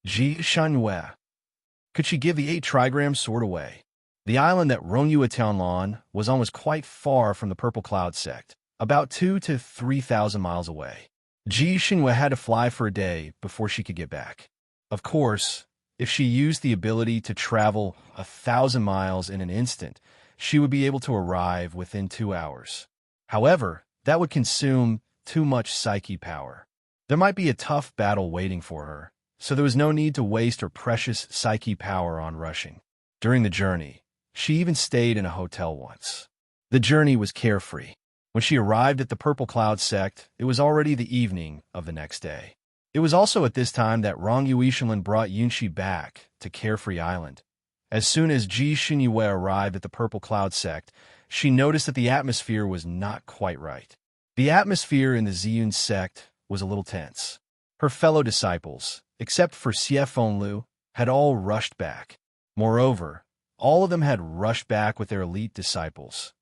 A: Ji Shunyue. Could she give the 8 trigram sword away? The island that Rongyue Tianlan was on was quite far from the Purple Cloud sect, about 2,000 to 3,000 miles away. Ji Shunyue had to fly for a day before she could get back. Of course, if she used the ability to travel 1,000 miles in an instant, she would be able to arrive within 2 hours. However, that would consume too much psyche power. There might be a tough battle waiting for her, so there was no need to waste her precious psyche power on rushing. During the journey, she even stayed in a hotel once. The journey was carefree. When she arrived at the Purple Cloud sect, it was already the evening of the next day. It was also at this time that Rongyue Tianlan brought Yunxi back to Carefree Island. As soon as Ji Shunyue arrived at the Purple Cloud sect, she noticed that the atmosphere was not quite right. The atmosphere in the Ziyun sect was a little tense. Her fellow disciples, except for Xie Fenglu, had all rushed back. Moreover, all of them had rushed back with their elite disciples.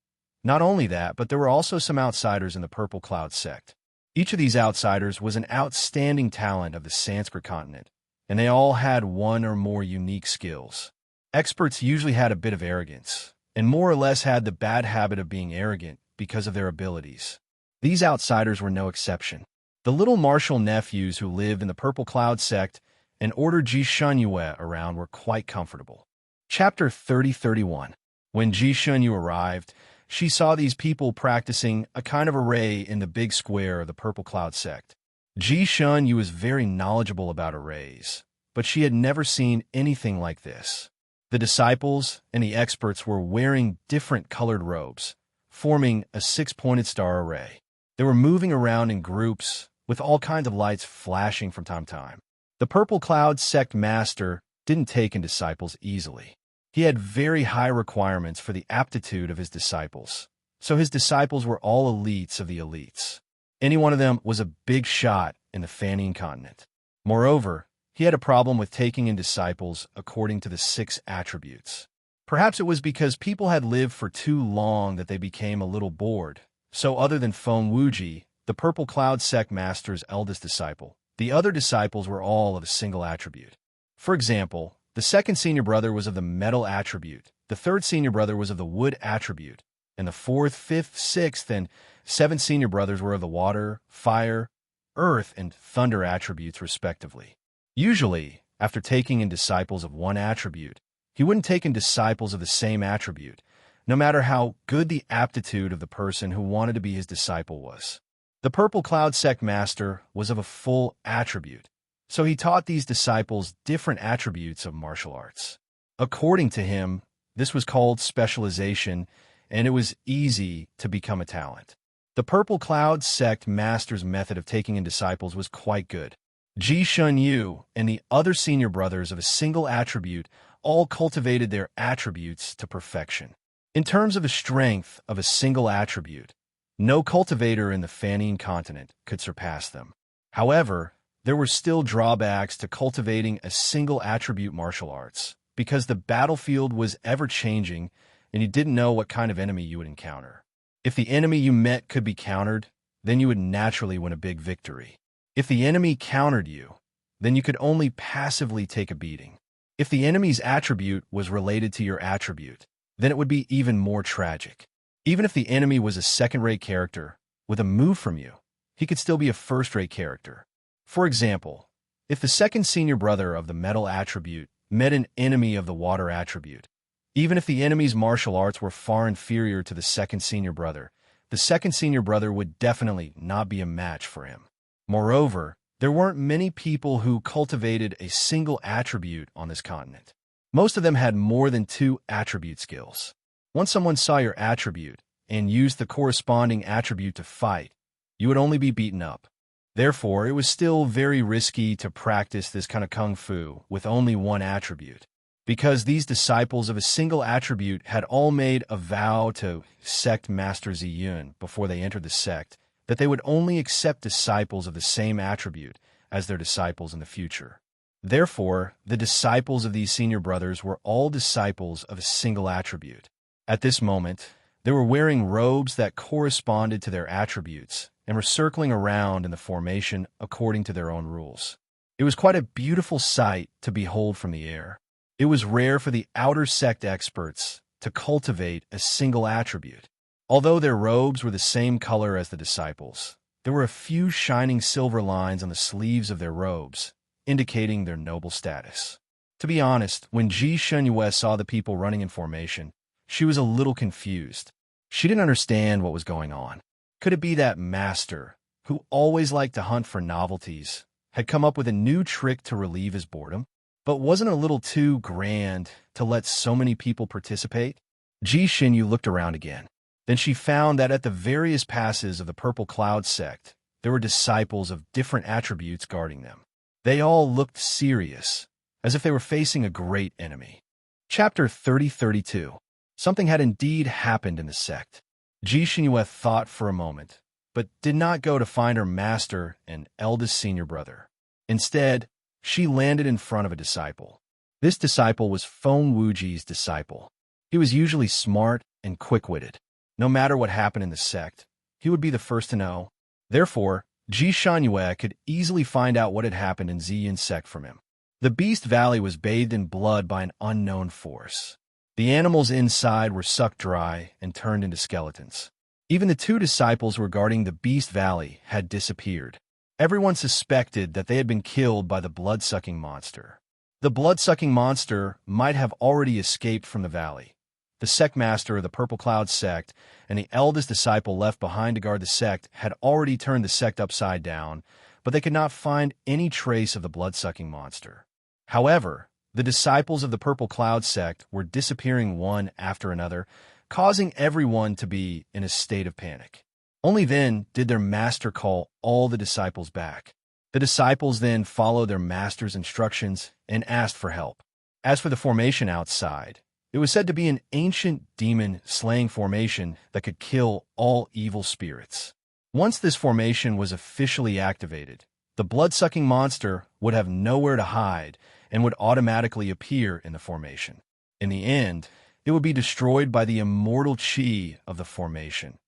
A: Not only that, but there were also some outsiders in the Purple Cloud sect. Each of these outsiders was an outstanding talent of the Sanskrit continent, and they all had one or more unique skills. Experts usually had a bit of arrogance, and more or less had the bad habit of being arrogant because of their abilities. These outsiders were no exception. The little martial nephews who lived in the Purple Cloud sect and ordered Ji Shunyue around were quite comfortable. Chapter 30-31. When Ji Shunyue arrived, she saw these people practicing a kind of array in the big square of the Purple Cloud sect. Ji Shunyue was very knowledgeable about arrays, but she had never seen anything like this. The disciples and the experts were wearing different colored robes, forming a six-pointed star array. They were moving around in groups, with all kinds of lights flashing from time to time. The Purple Cloud sect master didn't take in disciples easily. He had very high requirements for the aptitude of his disciples, so his disciples were all elites of the elites. Any one of them was a big shot in the Fanning continent. Moreover, he had a problem with taking in disciples according to the 6 attributes. Perhaps it was because people had lived for too long that they became a little bored. So other than Feng Wuji, the Purple Cloud sect master's eldest disciple, the other disciples were all of a single attribute. For example, the second senior brother was of the metal attribute, the third senior brother was of the wood attribute, and the fourth, fifth, sixth, and seventh senior brothers were of the water, fire, earth, and thunder attributes respectively. Usually, after taking in disciples of one attribute, he wouldn't take in disciples of the same attribute, no matter how good the aptitude of the person who wanted to be his disciple was. The Purple Cloud sect master was of a full attribute, so he taught these disciples different attributes of martial arts. According to him, this was called specialization, and it was easy to become a talent. The Purple Cloud sect master's method of taking in disciples was quite good. Ji Shunyue and the other senior brothers of a single attribute all cultivated their attributes to perfection. In terms of the strength of a single attribute, no cultivator in the Fanning continent could surpass them. However, there were still drawbacks to cultivating a single attribute martial arts, because the battlefield was ever-changing and you didn't know what kind of enemy you would encounter. If the enemy you met could be countered, then you would naturally win a big victory. If the enemy countered you, then you could only passively take a beating. If the enemy's attribute was related to your attribute, then it would be even more tragic. Even if the enemy was a second-rate character with a move from you, he could still be a first-rate character. For example, if the second senior brother of the metal attribute met an enemy of the water attribute, even if the enemy's martial arts were far inferior to the second senior brother, the second senior brother would definitely not be a match for him. Moreover, there weren't many people who cultivated a single attribute on this continent. Most of them had more than 2 attribute skills. Once someone saw your attribute and used the corresponding attribute to fight, you would only be beaten up. Therefore, it was still very risky to practice this kind of kung fu with only one attribute, because these disciples of a single attribute had all made a vow to sect Master Ziyun before they entered the sect, that they would only accept disciples of the same attribute as their disciples in the future. Therefore, the disciples of these senior brothers were all disciples of a single attribute. At this moment, they were wearing robes that corresponded to their attributes and were circling around in the formation according to their own rules. It was quite a beautiful sight to behold from the air. It was rare for the outer sect experts to cultivate a single attribute. Although their robes were the same color as the disciples, there were a few shining silver lines on the sleeves of their robes, indicating their noble status. To be honest, when Ji Shunyue saw the people running in formation, she was a little confused. She didn't understand what was going on. Could it be that master, who always liked to hunt for novelties, had come up with a new trick to relieve his boredom? But wasn't it a little too grand to let so many people participate? Ji Shunyue looked around again. Then she found that at the various passes of the Purple Cloud sect, there were disciples of different attributes guarding them. They all looked serious, as if they were facing a great enemy. Chapter 30-32. Something had indeed happened in the sect. Ji Shunyue thought for a moment, but did not go to find her master and eldest senior brother. Instead, she landed in front of a disciple. This disciple was Feng Wuji's disciple. He was usually smart and quick-witted. No matter what happened in the sect, he would be the first to know. Therefore, Ji Shunyue could easily find out what had happened in Ziyun's sect from him. The Beast Valley was bathed in blood by an unknown force. The animals inside were sucked dry and turned into skeletons. Even the two disciples who were guarding the Beast Valley had disappeared. Everyone suspected that they had been killed by the blood-sucking monster. The blood-sucking monster might have already escaped from the valley. The sect master of the Purple Cloud sect and the eldest disciple left behind to guard the sect had already turned the sect upside down, but they could not find any trace of the blood-sucking monster. However, the disciples of the Purple Cloud sect were disappearing one after another, causing everyone to be in a state of panic. Only then did their master call all the disciples back. The disciples then followed their master's instructions and asked for help. As for the formation outside, it was said to be an ancient demon-slaying formation that could kill all evil spirits. Once this formation was officially activated, the blood-sucking monster would have nowhere to hide and would automatically appear in the formation. In the end, it would be destroyed by the immortal chi of the formation.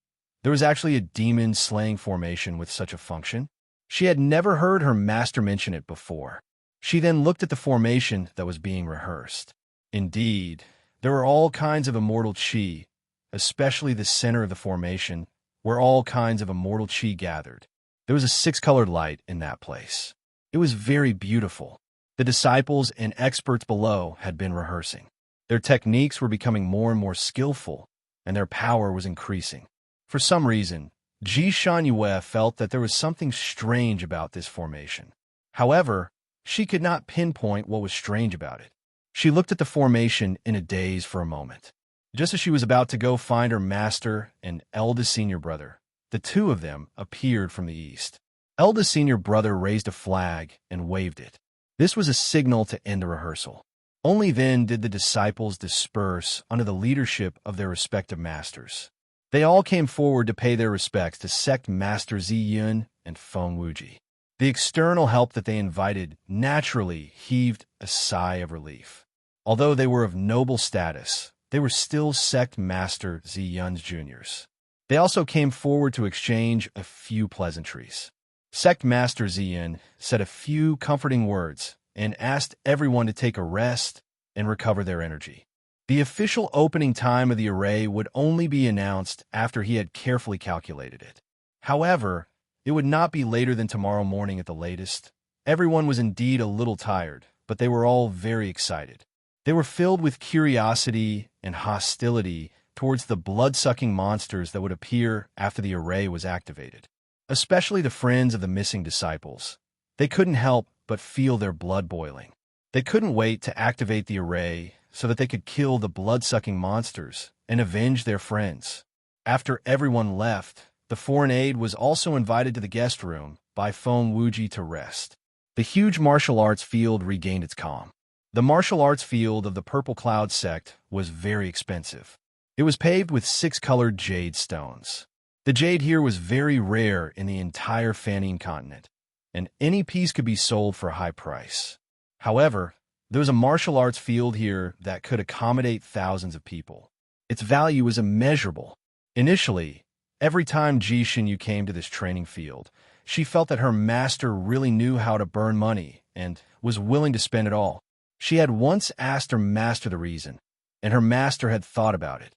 A: There was actually a demon-slaying formation with such a function. She had never heard her master mention it before. She then looked at the formation that was being rehearsed. Indeed, there were all kinds of immortal chi, especially the center of the formation, where all kinds of immortal chi gathered. There was a six-colored light in that place. It was very beautiful. The disciples and experts below had been rehearsing. Their techniques were becoming more and more skillful, and their power was increasing. For some reason, Ji Shan felt that there was something strange about this formation. However, she could not pinpoint what was strange about it. She looked at the formation in a daze for a moment. Just as she was about to go find her master and eldest senior brother, the two of them appeared from the east. Eldest senior brother raised a flag and waved it. This was a signal to end the rehearsal. Only then did the disciples disperse under the leadership of their respective masters. They all came forward to pay their respects to Sect Master Ziyun and Feng Wuji. The external help that they invited naturally heaved a sigh of relief. Although they were of noble status, they were still Sect Master Ziyun's juniors. They also came forward to exchange a few pleasantries. Sect Master Ziyun said a few comforting words and asked everyone to take a rest and recover their energy. The official opening time of the array would only be announced after he had carefully calculated it. However, it would not be later than tomorrow morning at the latest. Everyone was indeed a little tired, but they were all very excited. They were filled with curiosity and hostility towards the blood-sucking monsters that would appear after the array was activated. Especially the friends of the missing disciples. They couldn't help but feel their blood boiling. They couldn't wait to activate the array so that they could kill the blood-sucking monsters and avenge their friends. After everyone left, the foreign aide was also invited to the guest room by Feng Wuji to rest. The huge martial arts field regained its calm. The martial arts field of the Purple Cloud sect was very expensive. It was paved with 6-colored jade stones. The jade here was very rare in the entire Fanine continent, and any piece could be sold for a high price. However, there was a martial arts field here that could accommodate thousands of people. Its value was immeasurable. Initially, every time Ji Shinyu came to this training field, she felt that her master really knew how to burn money and was willing to spend it all. She had once asked her master the reason, and her master had thought about it.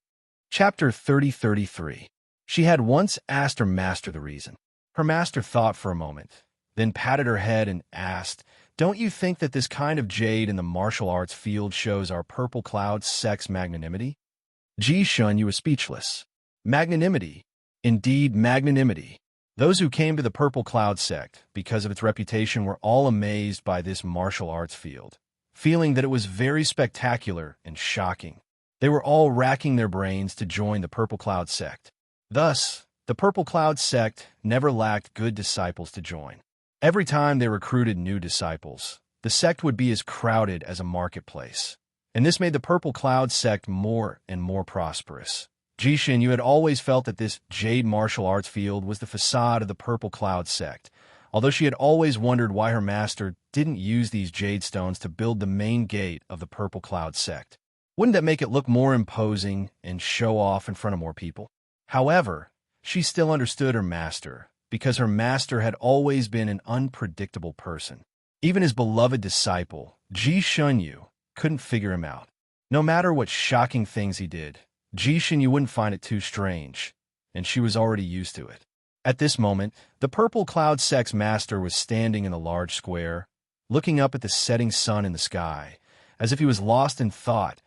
A: Chapter 30:33. She had once asked her master the reason. Her master thought for a moment, then patted her head and asked, "Don't you think that this kind of jade in the martial arts field shows our Purple Cloud sect's magnanimity?" Ji Shinyu was speechless. Magnanimity. Indeed, magnanimity. Those who came to the Purple Cloud sect, because of its reputation, were all amazed by this martial arts field, feeling that it was very spectacular and shocking. They were all racking their brains to join the Purple Cloud sect. Thus, the Purple Cloud sect never lacked good disciples to join. Every time they recruited new disciples, the sect would be as crowded as a marketplace, and this made the Purple Cloud sect more and more prosperous. Ji Shinyu had always felt that this jade martial arts field was the facade of the Purple Cloud sect, although she had always wondered why her master didn't use these jade stones to build the main gate of the Purple Cloud sect. Wouldn't that make it look more imposing and show off in front of more people? However, she still understood her master, because her master had always been an unpredictable person. Even his beloved disciple, Ji Shunyu couldn't figure him out. No matter what shocking things he did, Ji Shunyu wouldn't find it too strange, and she was already used to it. At this moment, the purple cloud sex master was standing in the large square, looking up at the setting sun in the sky, as if he was lost in thought.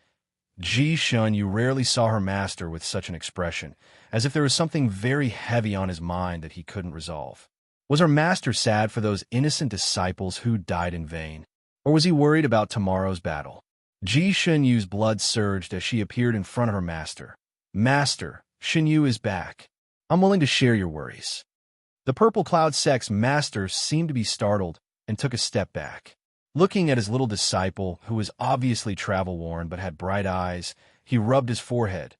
A: Ji Shunyu rarely saw her master with such an expression, as if there was something very heavy on his mind that he couldn't resolve. Was her master sad for those innocent disciples who died in vain? Or was he worried about tomorrow's battle? Ji Shunyu's blood surged as she appeared in front of her master. Master, Shunyu is back. I'm willing to share your worries. The purple cloud sex master seemed to be startled and took a step back. Looking at his little disciple, who was obviously travel-worn but had bright eyes, he rubbed his forehead.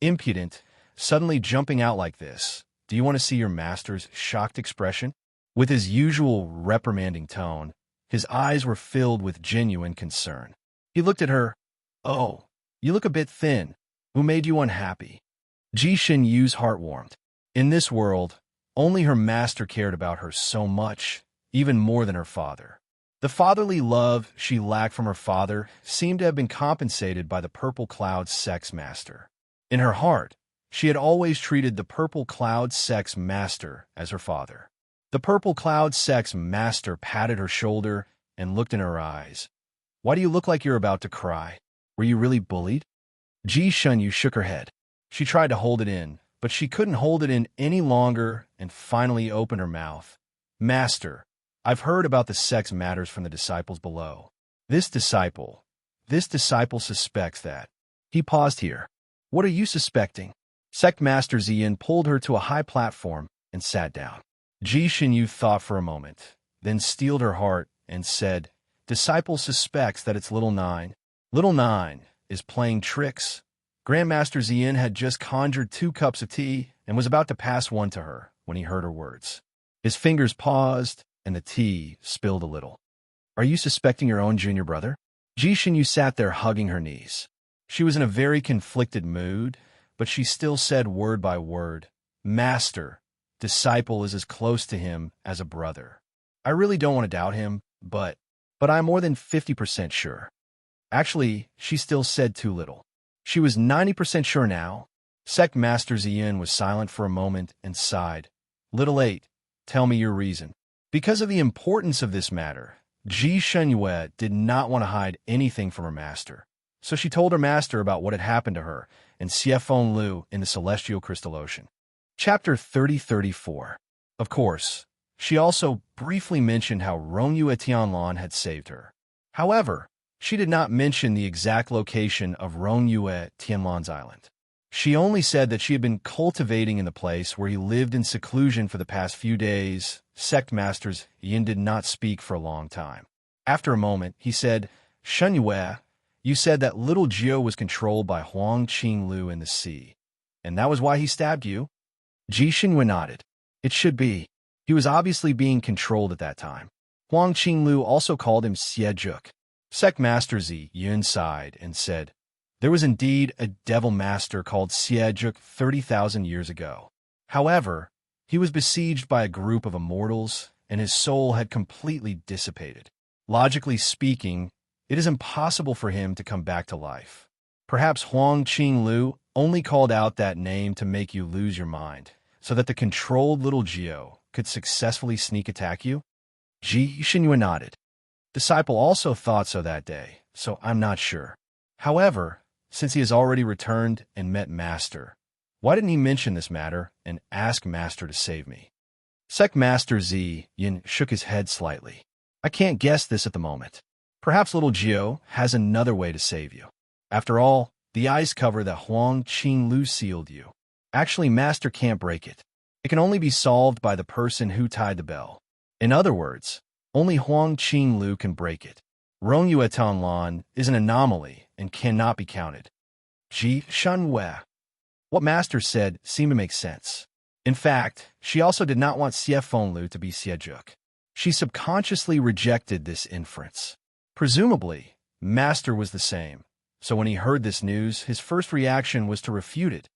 A: Impudent, suddenly jumping out like this. Do you want to see your master's shocked expression? With his usual reprimanding tone, his eyes were filled with genuine concern. He looked at her. Oh, you look a bit thin. Who made you unhappy? Ji Shunyu's heart warmed. In this world, only her master cared about her so much, even more than her father. The fatherly love she lacked from her father seemed to have been compensated by the purple cloud sex master. In her heart, she had always treated the purple cloud sex master as her father. The purple cloud sex master patted her shoulder and looked in her eyes. Why do you look like you're about to cry? Were you really bullied? Ji Shunyu shook her head. She tried to hold it in, but she couldn't hold it in any longer and finally opened her mouth. Master, I've heard about the sex matters from the disciples below. This disciple suspects that. He paused here. What are you suspecting? Sect Master Ziyin pulled her to a high platform and sat down. Ji Shunyu thought for a moment, then steeled her heart and said, Disciple suspects that it's Little Nine. Little Nine is playing tricks. Grandmaster Ziyin had just conjured 2 cups of tea and was about to pass one to her when he heard her words. His fingers paused, and the tea spilled a little. Are you suspecting your own junior brother? Ji Shunyu sat there hugging her knees. She was in a very conflicted mood, but she still said word by word, Master, disciple is as close to him as a brother. I really don't want to doubt him, but I'm more than 50% sure. Actually, she still said too little. She was 90% sure now. Sect Master Ziyin was silent for a moment and sighed. Little 8, tell me your reason. Because of the importance of this matter, Ji Shunyue did not want to hide anything from her master. So she told her master about what had happened to her and Xiefeng Lu in the Celestial Crystal Ocean. Chapter 30-34. Of course, she also briefly mentioned how Rongyue Tianlan had saved her. However, she did not mention the exact location of Rongyue Tianlan's island. She only said that she had been cultivating in the place where he lived in seclusion for the past few days. Sect Masters Yin did not speak for a long time. After a moment, he said, Shunyue, you said that little Jiu was controlled by Huang Qinglu in the sea, and that was why he stabbed you? Ji Shunyue nodded. It should be. He was obviously being controlled at that time. Huang Qinglu also called him Xiejuk. Sect Master Zi Yun sighed and said, There was indeed a devil master called Xiejuk 30,000 years ago. However, he was besieged by a group of immortals, and his soul had completely dissipated. Logically speaking, it is impossible for him to come back to life. Perhaps Huang Qinglu only called out that name to make you lose your mind, so that the controlled little Geo could successfully sneak attack you? Ji Shunyue nodded. Disciple also thought so that day, so I'm not sure. However, since he has already returned and met Master, why didn't he mention this matter and ask Master to save me? Sect Master Zi Yin shook his head slightly. I can't guess this at the moment. Perhaps little Geo has another way to save you. After all, the ice cover that Huang Qinglu sealed you. Actually, Master can't break it. It can only be solved by the person who tied the bell. In other words, only Huang Qinglu can break it. Rongyue Tianlan is an anomaly and cannot be counted. Ji Shunyue. What Master said seemed to make sense. In fact, she also did not want Xiefeng Lu to be Xiejuk. She subconsciously rejected this inference. Presumably, Master was the same, so when he heard this news, his first reaction was to refute it.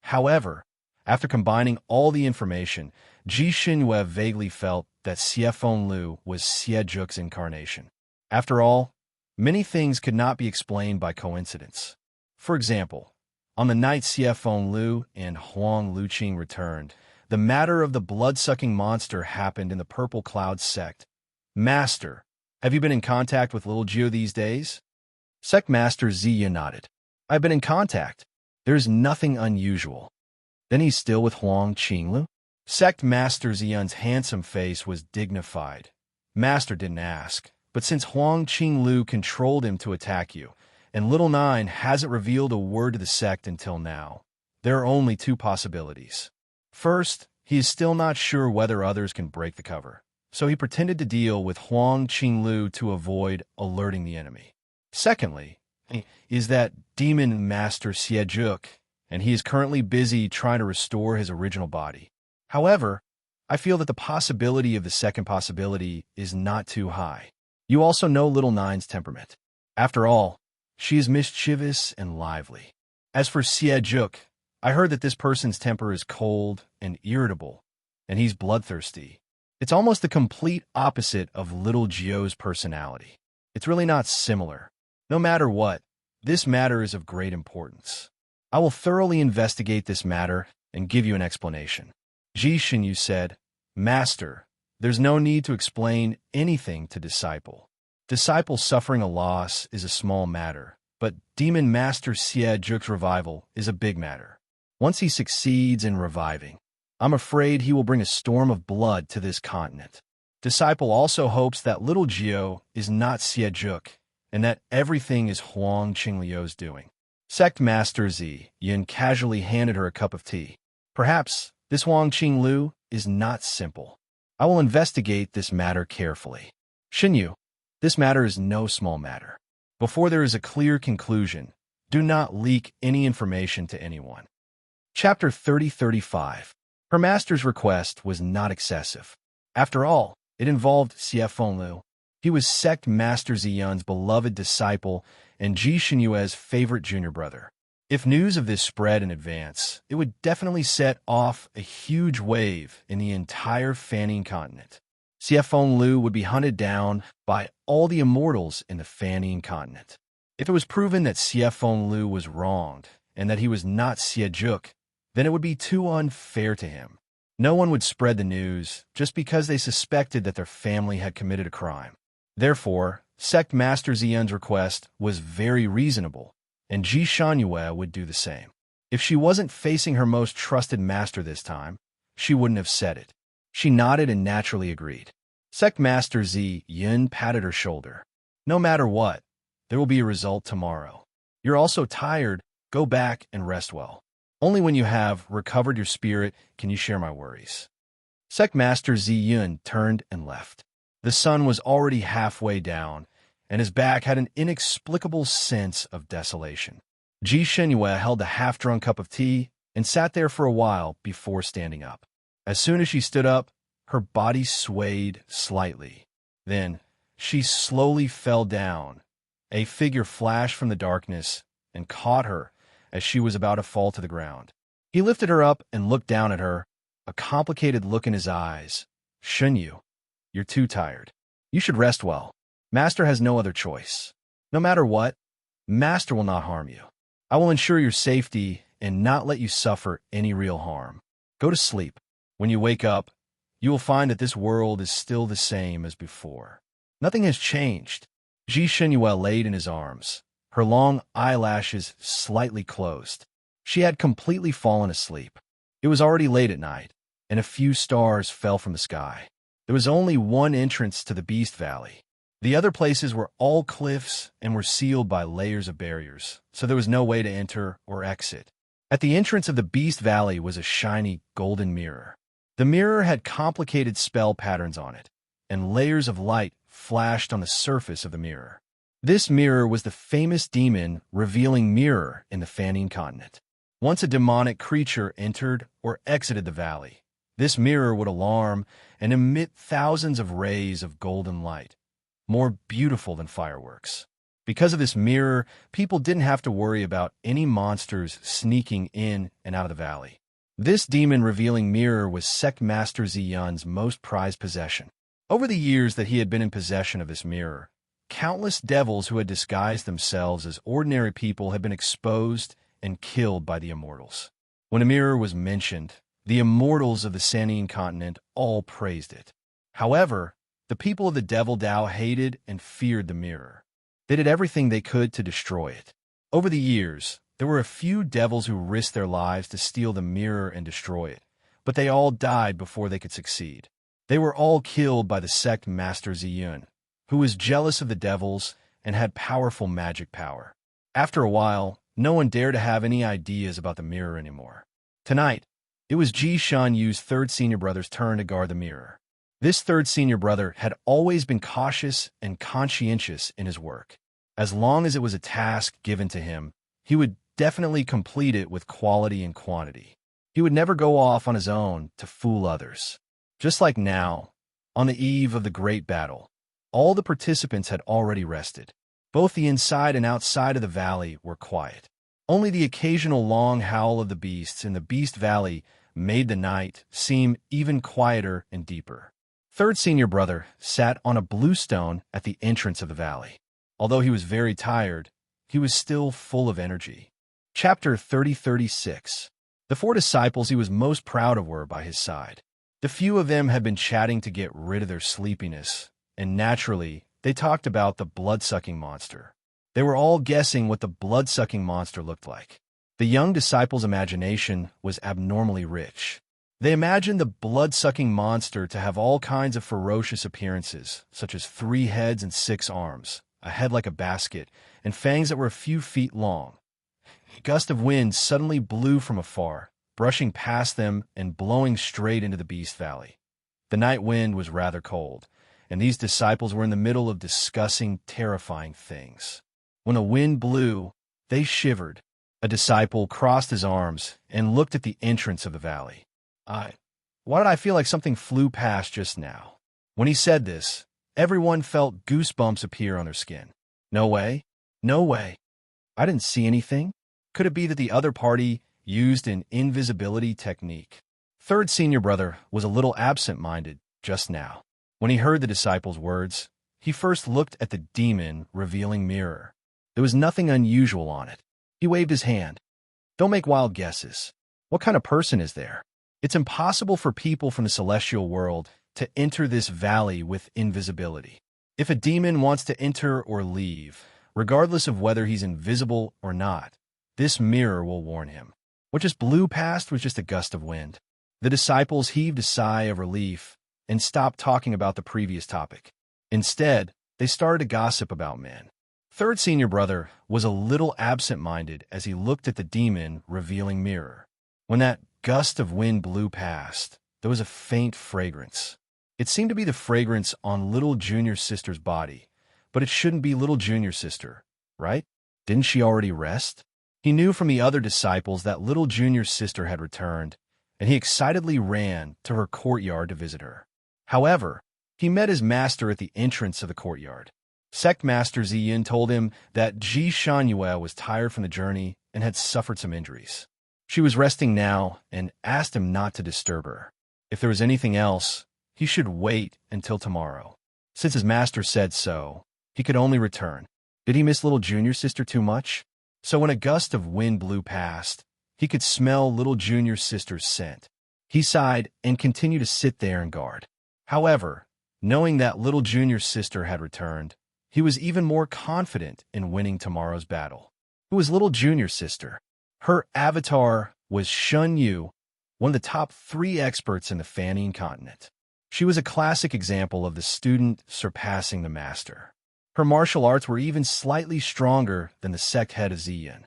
A: However, after combining all the information, Ji Shunyue vaguely felt that Xiefeng Lu was Xiejuk's incarnation. After all, Many things could not be explained by coincidence. For example, on the night Xiefeng Lu and Huang Luqing returned, the matter of the blood-sucking monster happened in the Purple Cloud sect. Master, have you been in contact with Little Geo these days? Sect Master Ziya nodded. I've been in contact. There's nothing unusual. Then he's still with Huang Qinglu? Sect Master Ziyun's handsome face was dignified. Master didn't ask, but since Huang Qinglu controlled him to attack you, and Little Nine hasn't revealed a word to the sect until now, there are only two possibilities. First, he is still not sure whether others can break the cover, so he pretended to deal with Huang Qinglu to avoid alerting the enemy. Secondly, is that Demon Master Xiejuk, and he is currently busy trying to restore his original body. However, I feel that the possibility of the second possibility is not too high. You also know Little Nine's temperament. After all, she is mischievous and lively. As for Xiejuk, I heard that this person's temper is cold and irritable, and he's bloodthirsty. It's almost the complete opposite of Little Geo's personality. It's really not similar. No matter what, this matter is of great importance. I will thoroughly investigate this matter and give you an explanation. Ji Shinyu said, Master, there's no need to explain anything to Disciple. Disciple suffering a loss is a small matter, but Demon Master Xiejuk's revival is a big matter. Once he succeeds in reviving, I'm afraid he will bring a storm of blood to this continent. Disciple also hopes that Little Geo is not Xiejuk, and that everything is Huang Qingliu's doing. Sect Master Zi Yin casually handed her a cup of tea. Perhaps this Huang Qinglu is not simple. I will investigate this matter carefully. Shinyu, this matter is no small matter. Before there is a clear conclusion, do not leak any information to anyone. Chapter 30-35. Her master's request was not excessive. After all, it involved Xiefeng Lu. He was Sect Master Ziyun's beloved disciple and Ji Shinyue's favorite junior brother. If news of this spread in advance, it would definitely set off a huge wave in the entire Fanning continent. Xiefeng Lu would be hunted down by all the immortals in the Fanning continent. If it was proven that Xiefeng Lu was wronged and that he was not Xiejuk, then it would be too unfair to him. No one would spread the news just because they suspected that their family had committed a crime. Therefore, Sect Master Ziyun's request was very reasonable, and Ji Shanyue would do the same. If she wasn't facing her most trusted master this time, she wouldn't have said it. She nodded and naturally agreed. Sect Master Zi Yin patted her shoulder. No matter what, there will be a result tomorrow. You're also tired, go back and rest well. Only when you have recovered your spirit can you share my worries. Sect Master Zi Yun turned and left. The sun was already halfway down, and his back had an inexplicable sense of desolation. Ji Shinyue held a half-drunk cup of tea and sat there for a while before standing up. As soon as she stood up, her body swayed slightly. Then, she slowly fell down. A figure flashed from the darkness and caught her as she was about to fall to the ground. He lifted her up and looked down at her, a complicated look in his eyes. Shinyu, you're too tired. You should rest well. Master has no other choice. No matter what, Master will not harm you. I will ensure your safety and not let you suffer any real harm. Go to sleep. When you wake up, you will find that this world is still the same as before. Nothing has changed. Ji Shinyue laid in his arms, her long eyelashes slightly closed. She had completely fallen asleep. It was already late at night, and a few stars fell from the sky. There was only one entrance to the Beast Valley. The other places were all cliffs and were sealed by layers of barriers, so there was no way to enter or exit. At the entrance of the Beast Valley was a shiny golden mirror. The mirror had complicated spell patterns on it, and layers of light flashed on the surface of the mirror. This mirror was the famous demon revealing mirror in the Fanning continent. Once a demonic creature entered or exited the valley, this mirror would alarm and emit thousands of rays of golden light, more beautiful than fireworks. Because of this mirror, people didn't have to worry about any monsters sneaking in and out of the valley. This demon-revealing mirror was Sect Master Ziyun's most prized possession. Over the years that he had been in possession of this mirror, Countless devils who had disguised themselves as ordinary people had been exposed and killed by the immortals. When a mirror was mentioned, the immortals of the Sanian continent all praised it. However, the people of the Devil Dao hated and feared the mirror. They did everything they could to destroy it. Over the years, there were a few devils who risked their lives to steal the mirror and destroy it, but they all died before they could succeed. They were all killed by the sect Master Ziyun, who was jealous of the devils and had powerful magic power. After a while, no one dared to have any ideas about the mirror anymore. Tonight, it was Ji Shan Yu's third senior brother's turn to guard the mirror. This third senior brother had always been cautious and conscientious in his work. As long as it was a task given to him, he would definitely complete it with quality and quantity. He would never go off on his own to fool others. Just like now, on the eve of the great battle, all the participants had already rested. Both the inside and outside of the valley were quiet. Only the occasional long howl of the beasts in the Beast Valley made the night seem even quieter and deeper. Third senior brother sat on a blue stone at the entrance of the valley. Although he was very tired, he was still full of energy. Chapter 30-36. The four disciples he was most proud of were by his side. The few of them had been chatting to get rid of their sleepiness, and naturally, they talked about the blood-sucking monster. They were all guessing what the blood-sucking monster looked like. The young disciples' imagination was abnormally rich. They imagined the blood-sucking monster to have all kinds of ferocious appearances, such as 3 heads and 6 arms, a head like a basket, and fangs that were a few feet long. A gust of wind suddenly blew from afar, brushing past them and blowing straight into the Beast Valley. The night wind was rather cold, and these disciples were in the middle of discussing terrifying things. When a wind blew, they shivered. A disciple crossed his arms and looked at the entrance of the valley. Why did I feel like something flew past just now? When he said this, everyone felt goosebumps appear on their skin. No way. No way. I didn't see anything. Could it be that the other party used an invisibility technique? Third senior brother was a little absent-minded just now. When he heard the disciples' words, he first looked at the demon revealing mirror. There was nothing unusual on it. He waved his hand. Don't make wild guesses. What kind of person is there? It's impossible for people from the celestial world to enter this valley with invisibility. If a demon wants to enter or leave, regardless of whether he's invisible or not, this mirror will warn him. What just blew past was just a gust of wind. The disciples heaved a sigh of relief and stopped talking about the previous topic. Instead, they started to gossip about men. Third senior brother was a little absent-minded as he looked at the demon revealing mirror. When that gust of wind blew past, there was a faint fragrance. It seemed to be the fragrance on little junior sister's body, but it shouldn't be little junior sister, right? Didn't she already rest? He knew from the other disciples that little junior sister had returned, and he excitedly ran to her courtyard to visit her. However, he met his master at the entrance of the courtyard. Sect Master Ziyin told him that Ji Shanyue was tired from the journey and had suffered some injuries. She was resting now and asked him not to disturb her. If there was anything else, he should wait until tomorrow. Since his master said so, he could only return. Did he miss little junior sister too much? So when a gust of wind blew past, he could smell little junior sister's scent. He sighed and continued to sit there and guard. However, knowing that little junior sister had returned, he was even more confident in winning tomorrow's battle. Who was little junior sister? Her avatar was Shun Yu, one of the top 3 experts in the Fanian continent. She was a classic example of the student surpassing the master. Her martial arts were even slightly stronger than the sect head of Ziyin.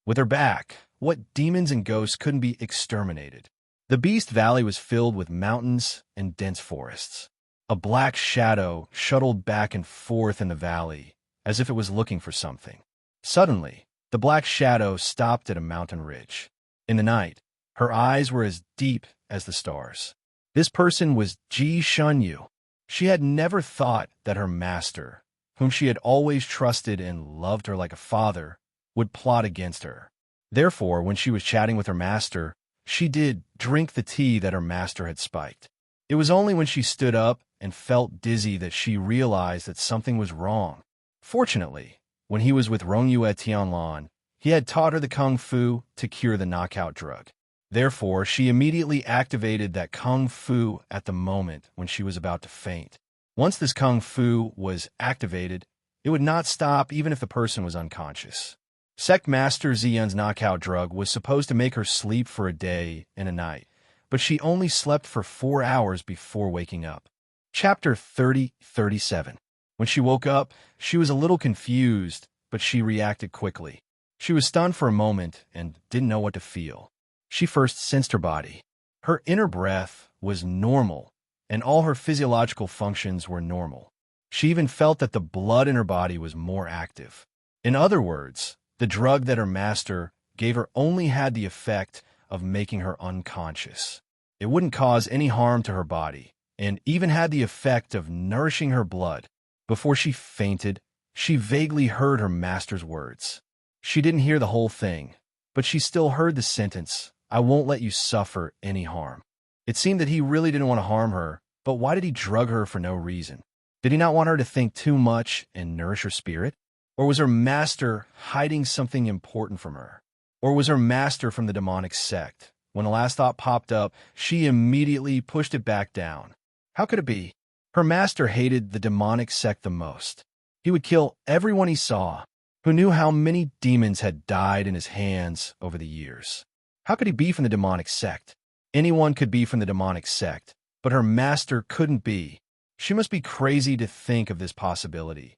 A: With her back, what demons and ghosts couldn't be exterminated? The Beast Valley was filled with mountains and dense forests. A black shadow shuttled back and forth in the valley, as if it was looking for something. Suddenly, the black shadow stopped at a mountain ridge. In the night, her eyes were as deep as the stars. This person was Ji Shunyu. She had never thought that her master, whom she had always trusted and loved her like a father, would plot against her. Therefore, when she was chatting with her master, she did drink the tea that her master had spiked. It was only when she stood up and felt dizzy that she realized that something was wrong. Fortunately, when he was with Rongyue Tianlan, he had taught her the kung fu to cure the knockout drug. Therefore, she immediately activated that kung fu at the moment when she was about to faint. Once this kung fu was activated, it would not stop even if the person was unconscious. Sect Master Ziyun's knockout drug was supposed to make her sleep for a day and a night, but she only slept for 4 hours before waking up. Chapter 30-37. When she woke up, she was a little confused, but she reacted quickly. She was stunned for a moment and didn't know what to feel. She first sensed her body. Her inner breath was normal, and all her physiological functions were normal. She even felt that the blood in her body was more active. In other words, the drug that her master gave her only had the effect of making her unconscious. It wouldn't cause any harm to her body, and even had the effect of nourishing her blood. Before she fainted, she vaguely heard her master's words. She didn't hear the whole thing, but she still heard the sentence, "I won't let you suffer any harm." It seemed that he really didn't want to harm her, but why did he drug her for no reason? Did he not want her to think too much and nourish her spirit? Or was her master hiding something important from her? Or was her master from the demonic sect? When the last thought popped up, she immediately pushed it back down. How could it be? Her master hated the demonic sect the most. He would kill everyone he saw. Who knew how many demons had died in his hands over the years? How could he be from the demonic sect? Anyone could be from the demonic sect, but her master couldn't be. She must be crazy to think of this possibility.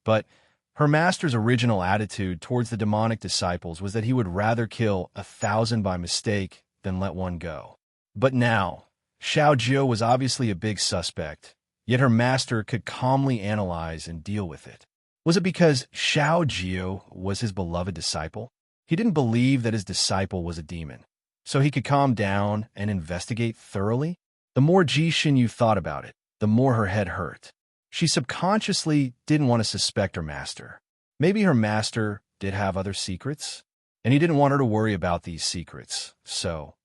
A: But her master's original attitude towards the demonic disciples was that he would rather kill 1,000 by mistake than let one go. But now, Xiao Jiu was obviously a big suspect, yet her master could calmly analyze and deal with it. Was it because Xiao Jiu was his beloved disciple? He didn't believe that his disciple was a demon, so he could calm down and investigate thoroughly? The more Jishin Yu thought about it, the more her head hurt. She subconsciously didn't want to suspect her master. Maybe her master did have other secrets, and he didn't want her to worry about these secrets. So,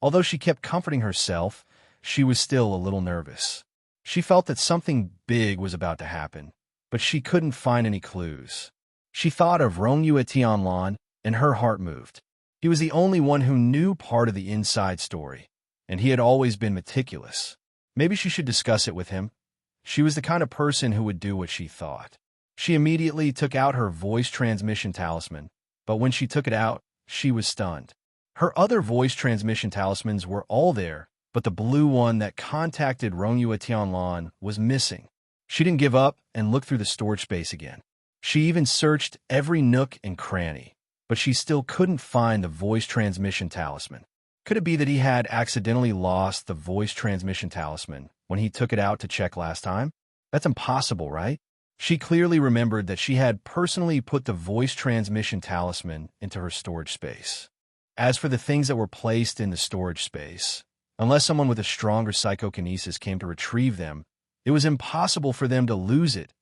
A: although she kept comforting herself, she was still a little nervous. She felt that something big was about to happen, but she couldn't find any clues. She thought of Rongyue Tianlan, and her heart moved. He was the only one who knew part of the inside story, and he had always been meticulous. Maybe she should discuss it with him. She was the kind of person who would do what she thought. She immediately took out her voice transmission talisman, but when she took it out, she was stunned. Her other voice transmission talismans were all there, but the blue one that contacted Rongyue Tianlan was missing. She didn't give up and looked through the storage space again. She even searched every nook and cranny, but she still couldn't find the voice transmission talisman. Could it be that he had accidentally lost the voice transmission talisman when he took it out to check last time? That's impossible, right? She clearly remembered that she had personally put the voice transmission talisman into her storage space. As for the things that were placed in the storage space, unless someone with a stronger psychokinesis came to retrieve them, it was impossible for them to lose it.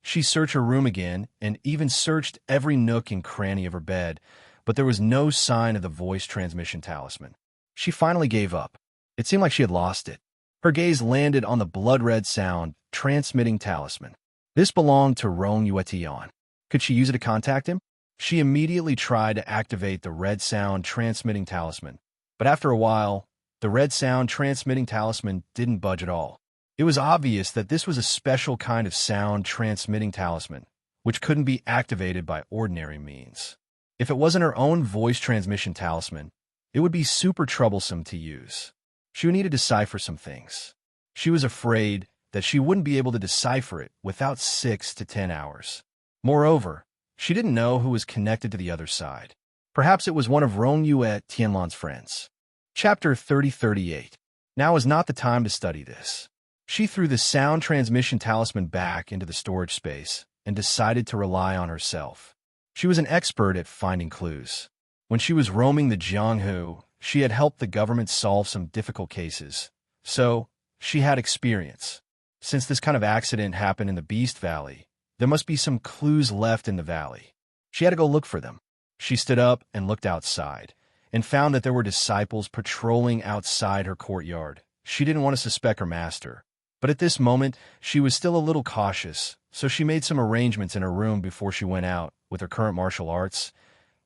A: She searched her room again and even searched every nook and cranny of her bed, but there was no sign of the voice transmission talisman. She finally gave up. It seemed like she had lost it. Her gaze landed on the blood-red sound transmitting talisman. This belonged to Rongyue Tian. Could she use it to contact him? She immediately tried to activate the red sound transmitting talisman, but after a while, the red sound transmitting talisman didn't budge at all. It was obvious that this was a special kind of sound transmitting talisman, which couldn't be activated by ordinary means. If it wasn't her own voice transmission talisman, it would be super troublesome to use. She would need to decipher some things. She was afraid that she wouldn't be able to decipher it without 6 to 10 hours. Moreover, she didn't know who was connected to the other side. Perhaps it was one of Rongyue Tianlan's friends. Chapter 30-38. Now is not the time to study this. She threw the sound transmission talisman back into the storage space and decided to rely on herself. She was an expert at finding clues. When she was roaming the Jianghu, she had helped the government solve some difficult cases, so she had experience. Since this kind of accident happened in the Beast Valley, there must be some clues left in the valley. She had to go look for them. She stood up and looked outside, and found that there were disciples patrolling outside her courtyard. She didn't want to suspect her master, but at this moment, she was still a little cautious, so she made some arrangements in her room before she went out. With her current martial arts,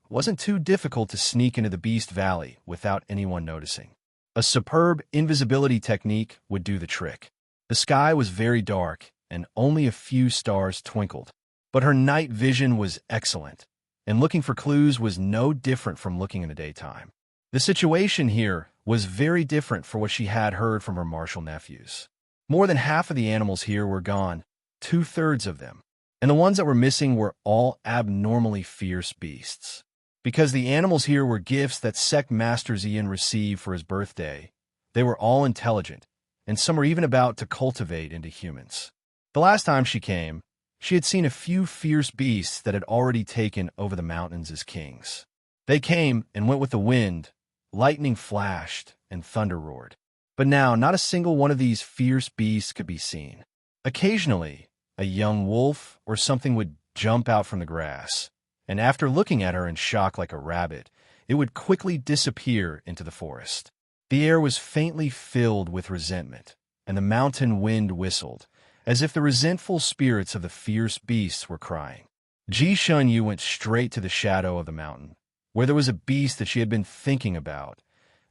A: it wasn't too difficult to sneak into the Beast Valley without anyone noticing. A superb invisibility technique would do the trick. The sky was very dark, and only a few stars twinkled. But her night vision was excellent, and looking for clues was no different from looking in the daytime. The situation here was very different from what she had heard from her martial nephews. More than half of the animals here were gone, 2/3 of them, and the ones that were missing were all abnormally fierce beasts. Because the animals here were gifts that Sect Master Ian received for his birthday, they were all intelligent, and some were even about to cultivate into humans. The last time she came, she had seen a few fierce beasts that had already taken over the mountains as kings. They came and went with the wind, lightning flashed, and thunder roared. But now not a single one of these fierce beasts could be seen. Occasionally, a young wolf or something would jump out from the grass, and after looking at her in shock like a rabbit, it would quickly disappear into the forest. The air was faintly filled with resentment, and the mountain wind whistled, as if the resentful spirits of the fierce beasts were crying. Ji Shunyu went straight to the shadow of the mountain, where there was a beast that she had been thinking about.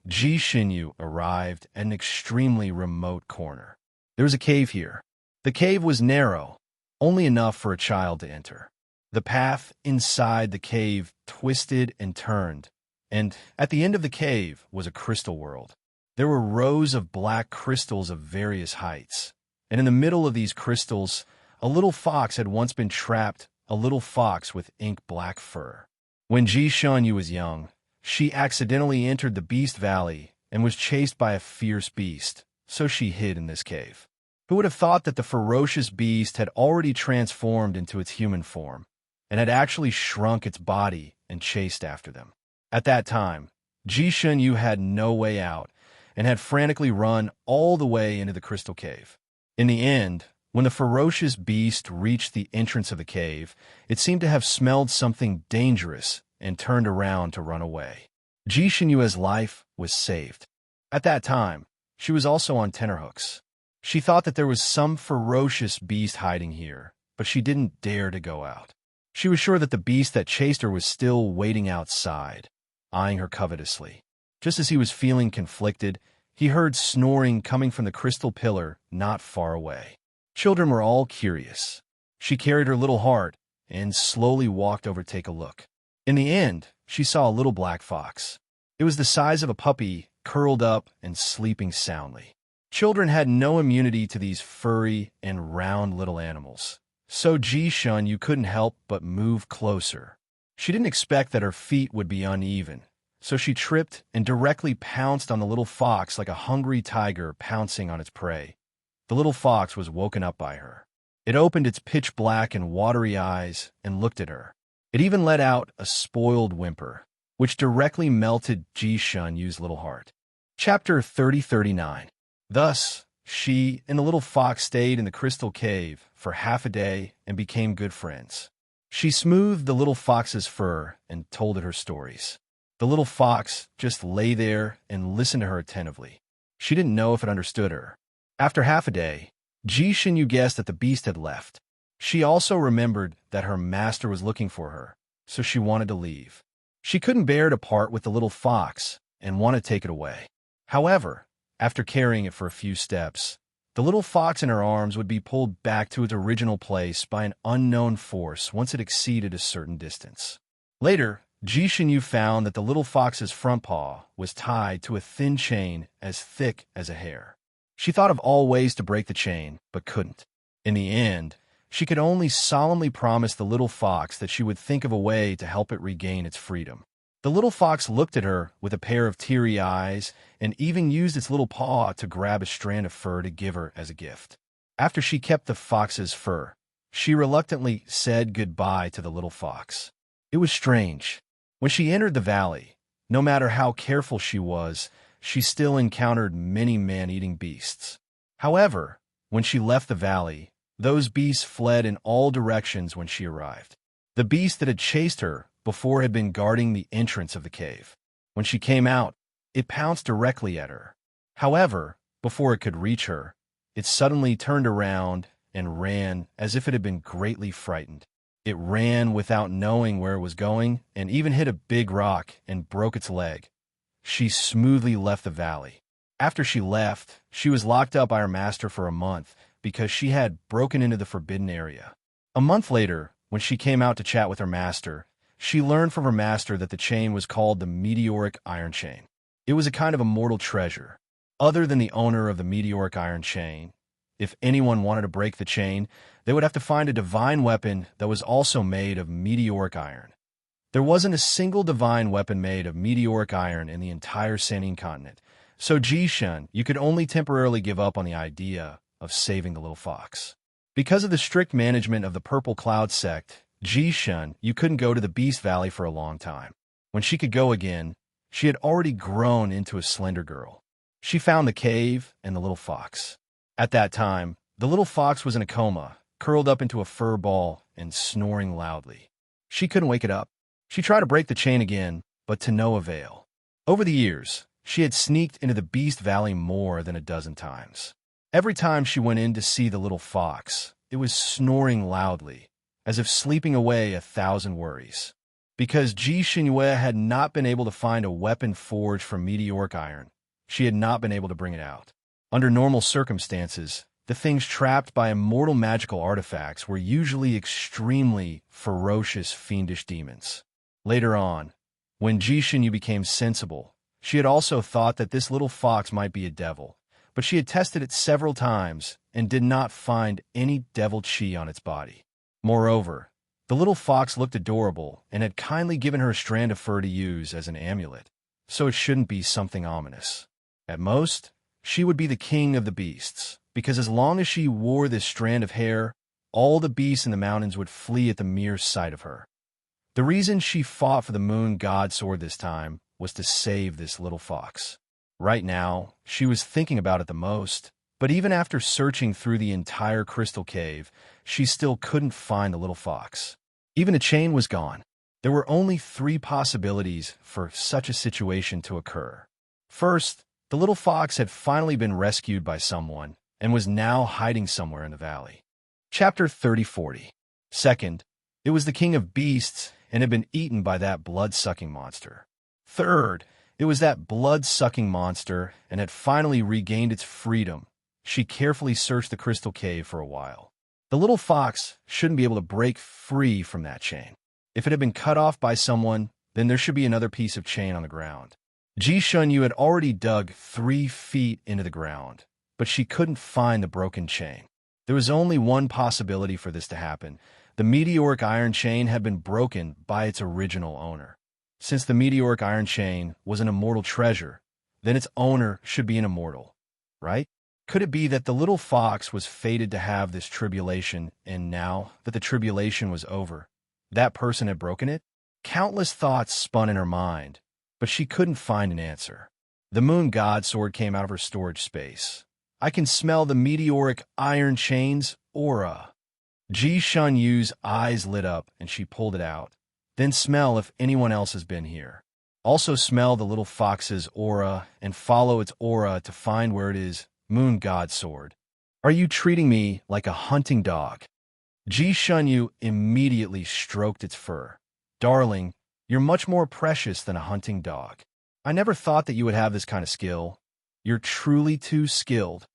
A: Ji Shunyu arrived at an extremely remote corner. There was a cave here. The cave was narrow, only enough for a child to enter. The path inside the cave twisted and turned, and at the end of the cave was a crystal world. There were rows of black crystals of various heights, and in the middle of these crystals, a little fox had once been trapped, a little fox with ink-black fur. When Ji Shunyu was young, she accidentally entered the Beast Valley and was chased by a fierce beast, so she hid in this cave. Who would have thought that the ferocious beast had already transformed into its human form, and had actually shrunk its body and chased after them? At that time, Ji Shunyu had no way out, and had frantically run all the way into the crystal cave. In the end, when the ferocious beast reached the entrance of the cave, it seemed to have smelled something dangerous and turned around to run away. Ji Shunyu's life was saved. At that time, she was also on tenterhooks. She thought that there was some ferocious beast hiding here, but she didn't dare to go out. She was sure that the beast that chased her was still waiting outside, eyeing her covetously. Just as he was feeling conflicted, he heard snoring coming from the crystal pillar not far away. Children were all curious. She carried her little heart and slowly walked over to take a look. In the end, she saw a little black fox. It was the size of a puppy, curled up and sleeping soundly. Children had no immunity to these furry and round little animals, so Ji Shunyu couldn't help but move closer. She didn't expect that her feet would be uneven, so she tripped and directly pounced on the little fox like a hungry tiger pouncing on its prey. The little fox was woken up by her. It opened its pitch-black and watery eyes and looked at her. It even let out a spoiled whimper, which directly melted Ji Shunyu's little heart. Chapter 3039. Thus, she and the little fox stayed in the crystal cave for half a day and became good friends. She smoothed the little fox's fur and told it her stories. The little fox just lay there and listened to her attentively. She didn't know if it understood her. After half a day, Ji Shunyu guessed that the beast had left. She also remembered that her master was looking for her, so she wanted to leave. She couldn't bear to part with the little fox and wanted to take it away. However, after carrying it for a few steps, the little fox in her arms would be pulled back to its original place by an unknown force once it exceeded a certain distance. Later, Ji Shunyu found that the little fox's front paw was tied to a thin chain as thick as a hair. She thought of all ways to break the chain, but couldn't. In the end, she could only solemnly promise the little fox that she would think of a way to help it regain its freedom. The little fox looked at her with a pair of teary eyes and even used its little paw to grab a strand of fur to give her as a gift. After she kept the fox's fur, she reluctantly said goodbye to the little fox. It was strange. When she entered the valley, no matter how careful she was, she still encountered many man-eating beasts. However, when she left the valley, those beasts fled in all directions when she arrived. The beast that had chased her before had been guarding the entrance of the cave. When she came out, it pounced directly at her. However, before it could reach her, it suddenly turned around and ran as if it had been greatly frightened. It ran without knowing where it was going and even hit a big rock and broke its leg. She smoothly left the valley. After she left, she was locked up by her master for a month because she had broken into the forbidden area. A month later, when she came out to chat with her master, she learned from her master that the chain was called the Meteoric Iron Chain. It was a kind of immortal treasure. Other than the owner of the Meteoric Iron Chain, if anyone wanted to break the chain, they would have to find a divine weapon that was also made of meteoric iron. There wasn't a single divine weapon made of meteoric iron in the entire Sanine continent, so Ji-shun, you could only temporarily give up on the idea of saving the little fox. Because of the strict management of the Purple Cloud sect, Ji-shun, you couldn't go to the Beast Valley for a long time. When she could go again, she had already grown into a slender girl. She found the cave and the little fox. At that time, the little fox was in a coma, curled up into a fur ball and snoring loudly. She couldn't wake it up. She tried to break the chain again, but to no avail. Over the years, she had sneaked into the Beast Valley more than a dozen times. Every time she went in to see the little fox, it was snoring loudly, as if sleeping away 1,000 worries. Because Ji Xinyue had not been able to find a weapon forged from meteoric iron, she had not been able to bring it out. Under normal circumstances, the things trapped by immortal magical artifacts were usually extremely ferocious, fiendish demons. Later on, when Ji Xinyu became sensible, she had also thought that this little fox might be a devil, but she had tested it several times and did not find any devil chi on its body. Moreover, the little fox looked adorable and had kindly given her a strand of fur to use as an amulet, so it shouldn't be something ominous. At most, she would be the king of the beasts, because as long as she wore this strand of hair, all the beasts in the mountains would flee at the mere sight of her. The reason she fought for the moon god sword this time was to save this little fox. Right now, she was thinking about it the most, but even after searching through the entire crystal cave, she still couldn't find the little fox. Even the chain was gone. There were only 3 possibilities for such a situation to occur. First, the little fox had finally been rescued by someone and was now hiding somewhere in the valley. Chapter 30-40. Second, it was the king of beasts and had been eaten by that blood-sucking monster. Third, it was that blood-sucking monster and had finally regained its freedom. She carefully searched the crystal cave for a while. The little fox shouldn't be able to break free from that chain. If it had been cut off by someone, then there should be another piece of chain on the ground. Ji Shunyu had already dug 3 feet into the ground, but she couldn't find the broken chain. There was only one possibility for this to happen. The meteoric iron chain had been broken by its original owner. Since the meteoric iron chain was an immortal treasure, then its owner should be an immortal, right? Could it be that the little fox was fated to have this tribulation, and now that the tribulation was over, that person had broken it? Countless thoughts spun in her mind, but she couldn't find an answer. The moon god sword came out of her storage space. I can smell the meteoric iron chain's aura. Ji Shunyu's eyes lit up and she pulled it out. Then smell if anyone else has been here. Also smell the little fox's aura and follow its aura to find where it is. Moon god sword. Are you treating me like a hunting dog? Ji Shunyu immediately stroked its fur. Darling, you're much more precious than a hunting dog. I never thought that you would have this kind of skill. You're truly too skilled.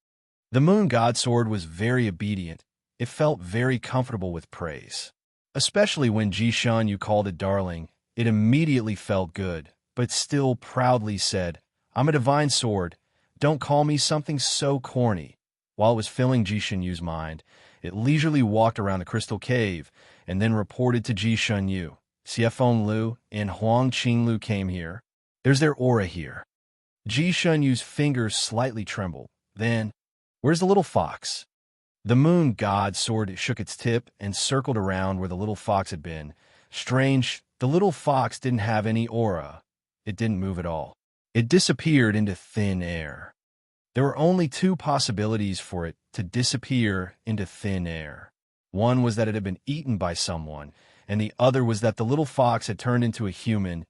A: The moon god sword was very obedient. It felt very comfortable with praise. Especially when Ji Shunyu called it darling, it immediately felt good, but still proudly said, I'm a divine sword. Don't call me something so corny. While it was filling Ji Shunyu's mind, it leisurely walked around the crystal cave and then reported to Ji Shunyu. Xiefeng Lu and Huang Qinglu came here. There's their aura here. Ji Shunyu's fingers slightly trembled. Then, where's the little fox? The moon god sword shook its tip and circled around where the little fox had been. Strange, the little fox didn't have any aura. It didn't move at all. It disappeared into thin air. There were only 2 possibilities for it to disappear into thin air. One was that it had been eaten by someone, and the other was that the little fox had turned into a human.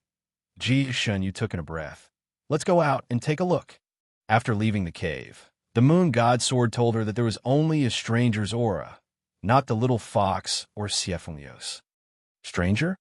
A: Ji Shunyu took in a breath. Let's go out and take a look. After leaving the cave, The moon god sword told her that there was only a stranger's aura, not the little fox or Siefunlios. Stranger?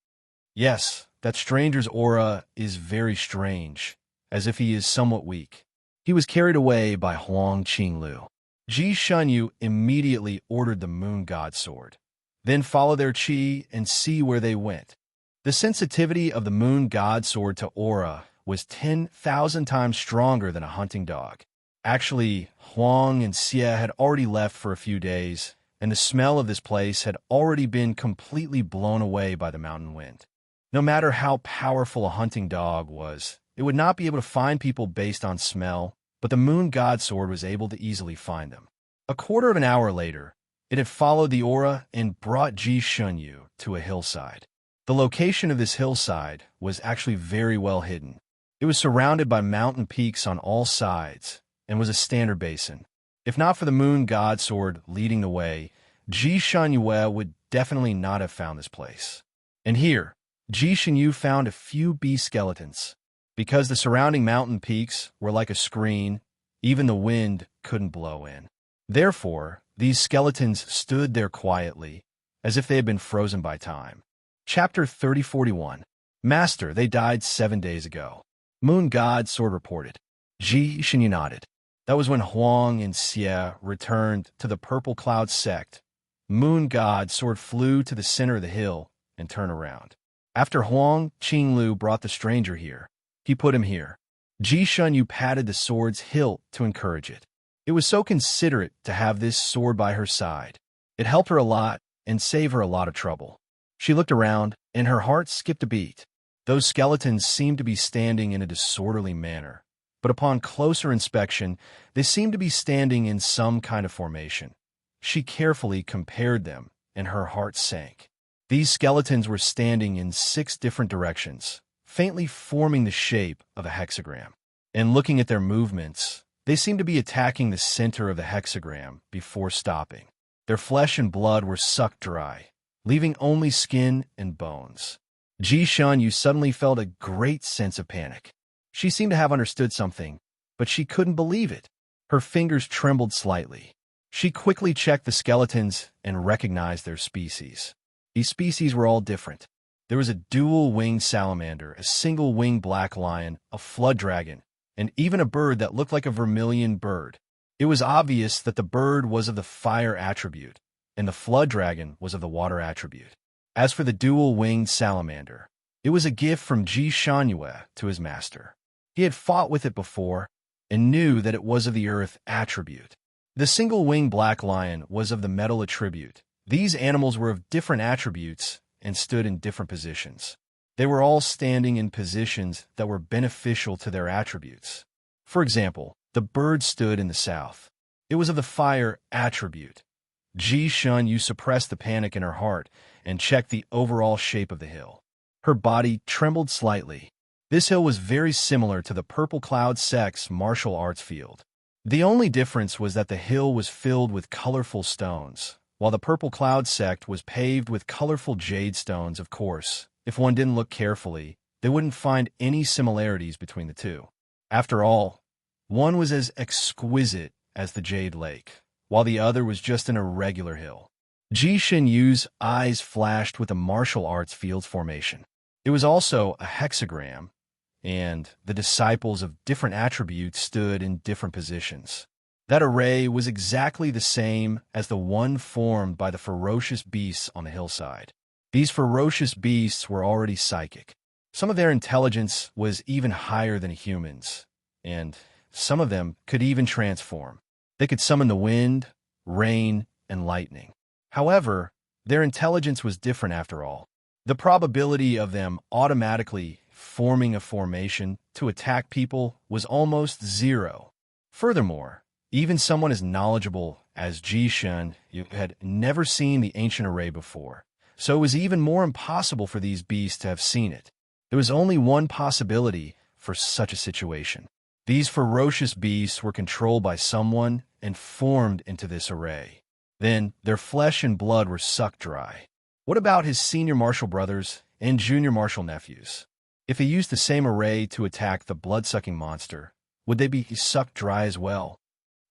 A: Yes, that stranger's aura is very strange, as if he is somewhat weak. He was carried away by Huang Qinglu. Ji Shunyu immediately ordered the moon god sword. Then follow their qi and see where they went. The sensitivity of the moon god sword to aura was 10,000 times stronger than a hunting dog. Actually, Huang and Xie had already left for a few days, and the smell of this place had already been completely blown away by the mountain wind. No matter how powerful a hunting dog was, it would not be able to find people based on smell, but the moon god sword was able to easily find them. A quarter of an hour later, it had followed the aura and brought Ji Shunyu to a hillside. The location of this hillside was actually very well hidden. It was surrounded by mountain peaks on all sides and was a standard basin. If not for the moon god sword leading the way, Ji Shunyu would definitely not have found this place. And here, Ji Shunyu found a few bee skeletons. Because the surrounding mountain peaks were like a screen, even the wind couldn't blow in. Therefore, these skeletons stood there quietly, as if they had been frozen by time. Chapter 3041. Master, they died 7 days ago. Moon god sword reported. Ji Shunyu nodded. That was when Huang and Xie returned to the Purple Cloud sect. Moon god sword flew to the center of the hill and turned around. After Huang Qinglu brought the stranger here, he put him here. Ji Shunyu patted the sword's hilt to encourage it. It was so considerate to have this sword by her side. It helped her a lot and saved her a lot of trouble. She looked around, and her heart skipped a beat. Those skeletons seemed to be standing in a disorderly manner, but upon closer inspection, they seemed to be standing in some kind of formation. She carefully compared them, and her heart sank. These skeletons were standing in 6 different directions, faintly forming the shape of a hexagram. And looking at their movements, they seemed to be attacking the center of the hexagram before stopping. Their flesh and blood were sucked dry, leaving only skin and bones. Ji Shunyu suddenly felt a great sense of panic. She seemed to have understood something, but she couldn't believe it. Her fingers trembled slightly. She quickly checked the skeletons and recognized their species. These species were all different. There was a dual-winged salamander, a single-winged black lion, a flood dragon, and even a bird that looked like a vermilion bird. It was obvious that the bird was of the fire attribute, and the flood dragon was of the water attribute. As for the dual-winged salamander, it was a gift from Ji Shunyu to his master. He had fought with it before and knew that it was of the earth attribute. The single-winged black lion was of the metal attribute. These animals were of different attributes and stood in different positions. They were all standing in positions that were beneficial to their attributes. For example, the bird stood in the south. It was of the fire attribute. Ji Shunyu suppressed the panic in her heart and checked the overall shape of the hill. Her body trembled slightly. This hill was very similar to the Purple Cloud sect's martial arts field. The only difference was that the hill was filled with colorful stones, while the Purple Cloud sect was paved with colorful jade stones. Of course, if one didn't look carefully, they wouldn't find any similarities between the two. After all, one was as exquisite as the Jade Lake, while the other was just an irregular hill. Ji Shunyu's eyes flashed with the martial arts field's formation. It was also a hexagram, and the disciples of different attributes stood in different positions. That array was exactly the same as the one formed by the ferocious beasts on the hillside. These ferocious beasts were already psychic. Some of their intelligence was even higher than humans, and some of them could even transform. They could summon the wind, rain, and lightning. However, their intelligence was different after all. The probability of them automatically forming a formation to attack people was almost zero. Furthermore, even someone as knowledgeable as Ji Shunyu had never seen the ancient array before, so it was even more impossible for these beasts to have seen it. There was only one possibility for such a situation. These ferocious beasts were controlled by someone and formed into this array. Then their flesh and blood were sucked dry. What about his senior martial brothers and junior martial nephews? If he used the same array to attack the blood-sucking monster, would they be sucked dry as well?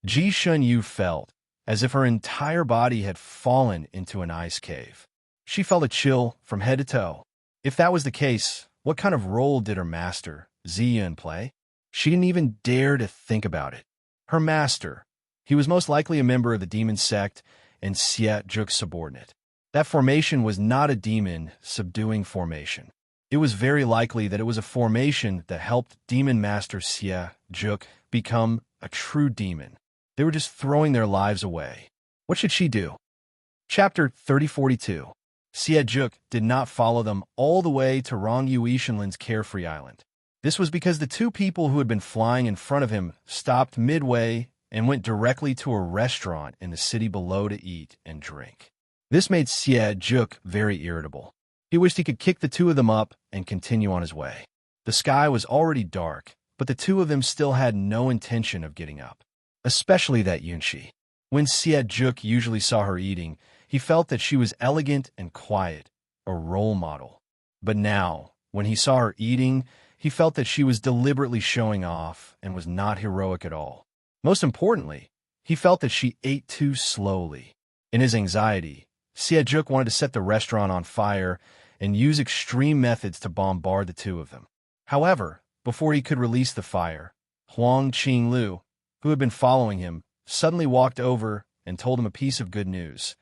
A: Ji Shunyu felt as if her entire body had fallen into an ice cave. She felt a chill from head to toe. If that was the case, what kind of role did her master, Ziyun, play? She didn't even dare to think about it. Her master, he was most likely a member of the demon sect and Xie Zhuk's subordinate. That formation was not a demon subduing formation. It was very likely that it was a formation that helped Demon Master Xie Zhuk become a true demon. They were just throwing their lives away. What should she do? Chapter 3042. Xie Zhuk did not follow them all the way to Rongyu Ishinlin's Carefree Island. This was because the two people who had been flying in front of him stopped midway and went directly to a restaurant in the city below to eat and drink. This made Xie Zhuk very irritable. He wished he could kick the two of them up and continue on his way. The sky was already dark, but the two of them still had no intention of getting up, especially that Yunxi. When Xie Zhuk usually saw her eating, he felt that she was elegant and quiet, a role model. But now, when he saw her eating, he felt that she was deliberately showing off and was not heroic at all. Most importantly, he felt that she ate too slowly. In his anxiety, Xie Zhuk wanted to set the restaurant on fire and use extreme methods to bombard the two of them. However, before he could release the fire, Huang Qinglu, who had been following him, suddenly walked over and told him a piece of good news.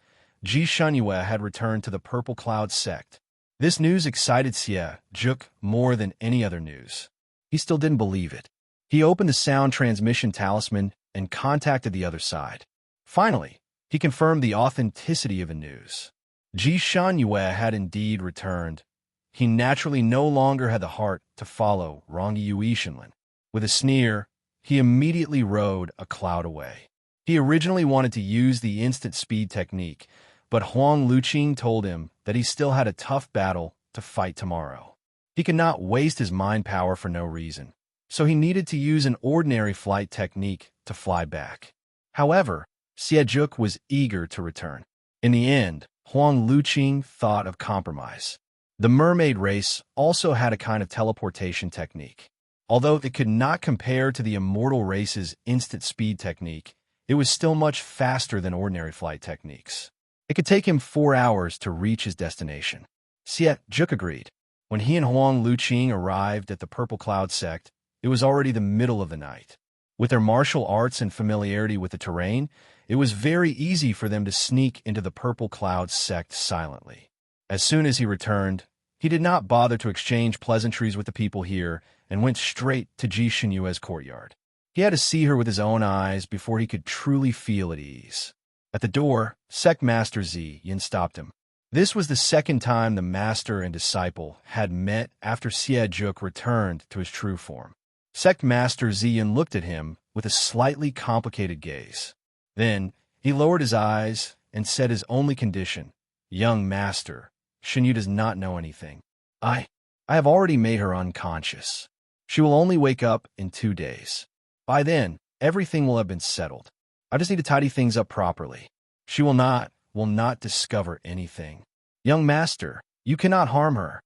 A: Ji Shunyue had returned to the Purple Cloud sect. This news excited Xie Zhuk more than any other news. He still didn't believe it. He opened the sound transmission talisman and contacted the other side. Finally, he confirmed the authenticity of the news. Ji Shunyue had indeed returned. He naturally no longer had the heart to follow Rongyu Ishinlin. With a sneer, he immediately rode a cloud away. He originally wanted to use the instant speed technique, but Huang Luqing told him that he still had a tough battle to fight tomorrow. He could not waste his mind power for no reason, so he needed to use an ordinary flight technique to fly back. However, Xie Zhuk was eager to return. In the end, Huang Luqing thought of compromise. The mermaid race also had a kind of teleportation technique. Although it could not compare to the immortal race's instant speed technique, it was still much faster than ordinary flight techniques. It could take him 4 hours to reach his destination. Xie Zhuk agreed. When he and Huang Luqing arrived at the Purple Cloud sect, it was already the middle of the night. With their martial arts and familiarity with the terrain, it was very easy for them to sneak into the Purple Cloud sect silently. As soon as he returned, he did not bother to exchange pleasantries with the people here and went straight to Ji Shunyue's courtyard. He had to see her with his own eyes before he could truly feel at ease. At the door, Sect Master Ziyun stopped him. This was the second time the master and disciple had met after Xie Zhuk returned to his true form. Sect Master Ziyun looked at him with a slightly complicated gaze. Then, he lowered his eyes and said his only condition, "Young master, Shinyu does not know anything. I have already made her unconscious. She will only wake up in 2 days. By then, everything will have been settled. I just need to tidy things up properly. She will not discover anything. Young master, you cannot harm her."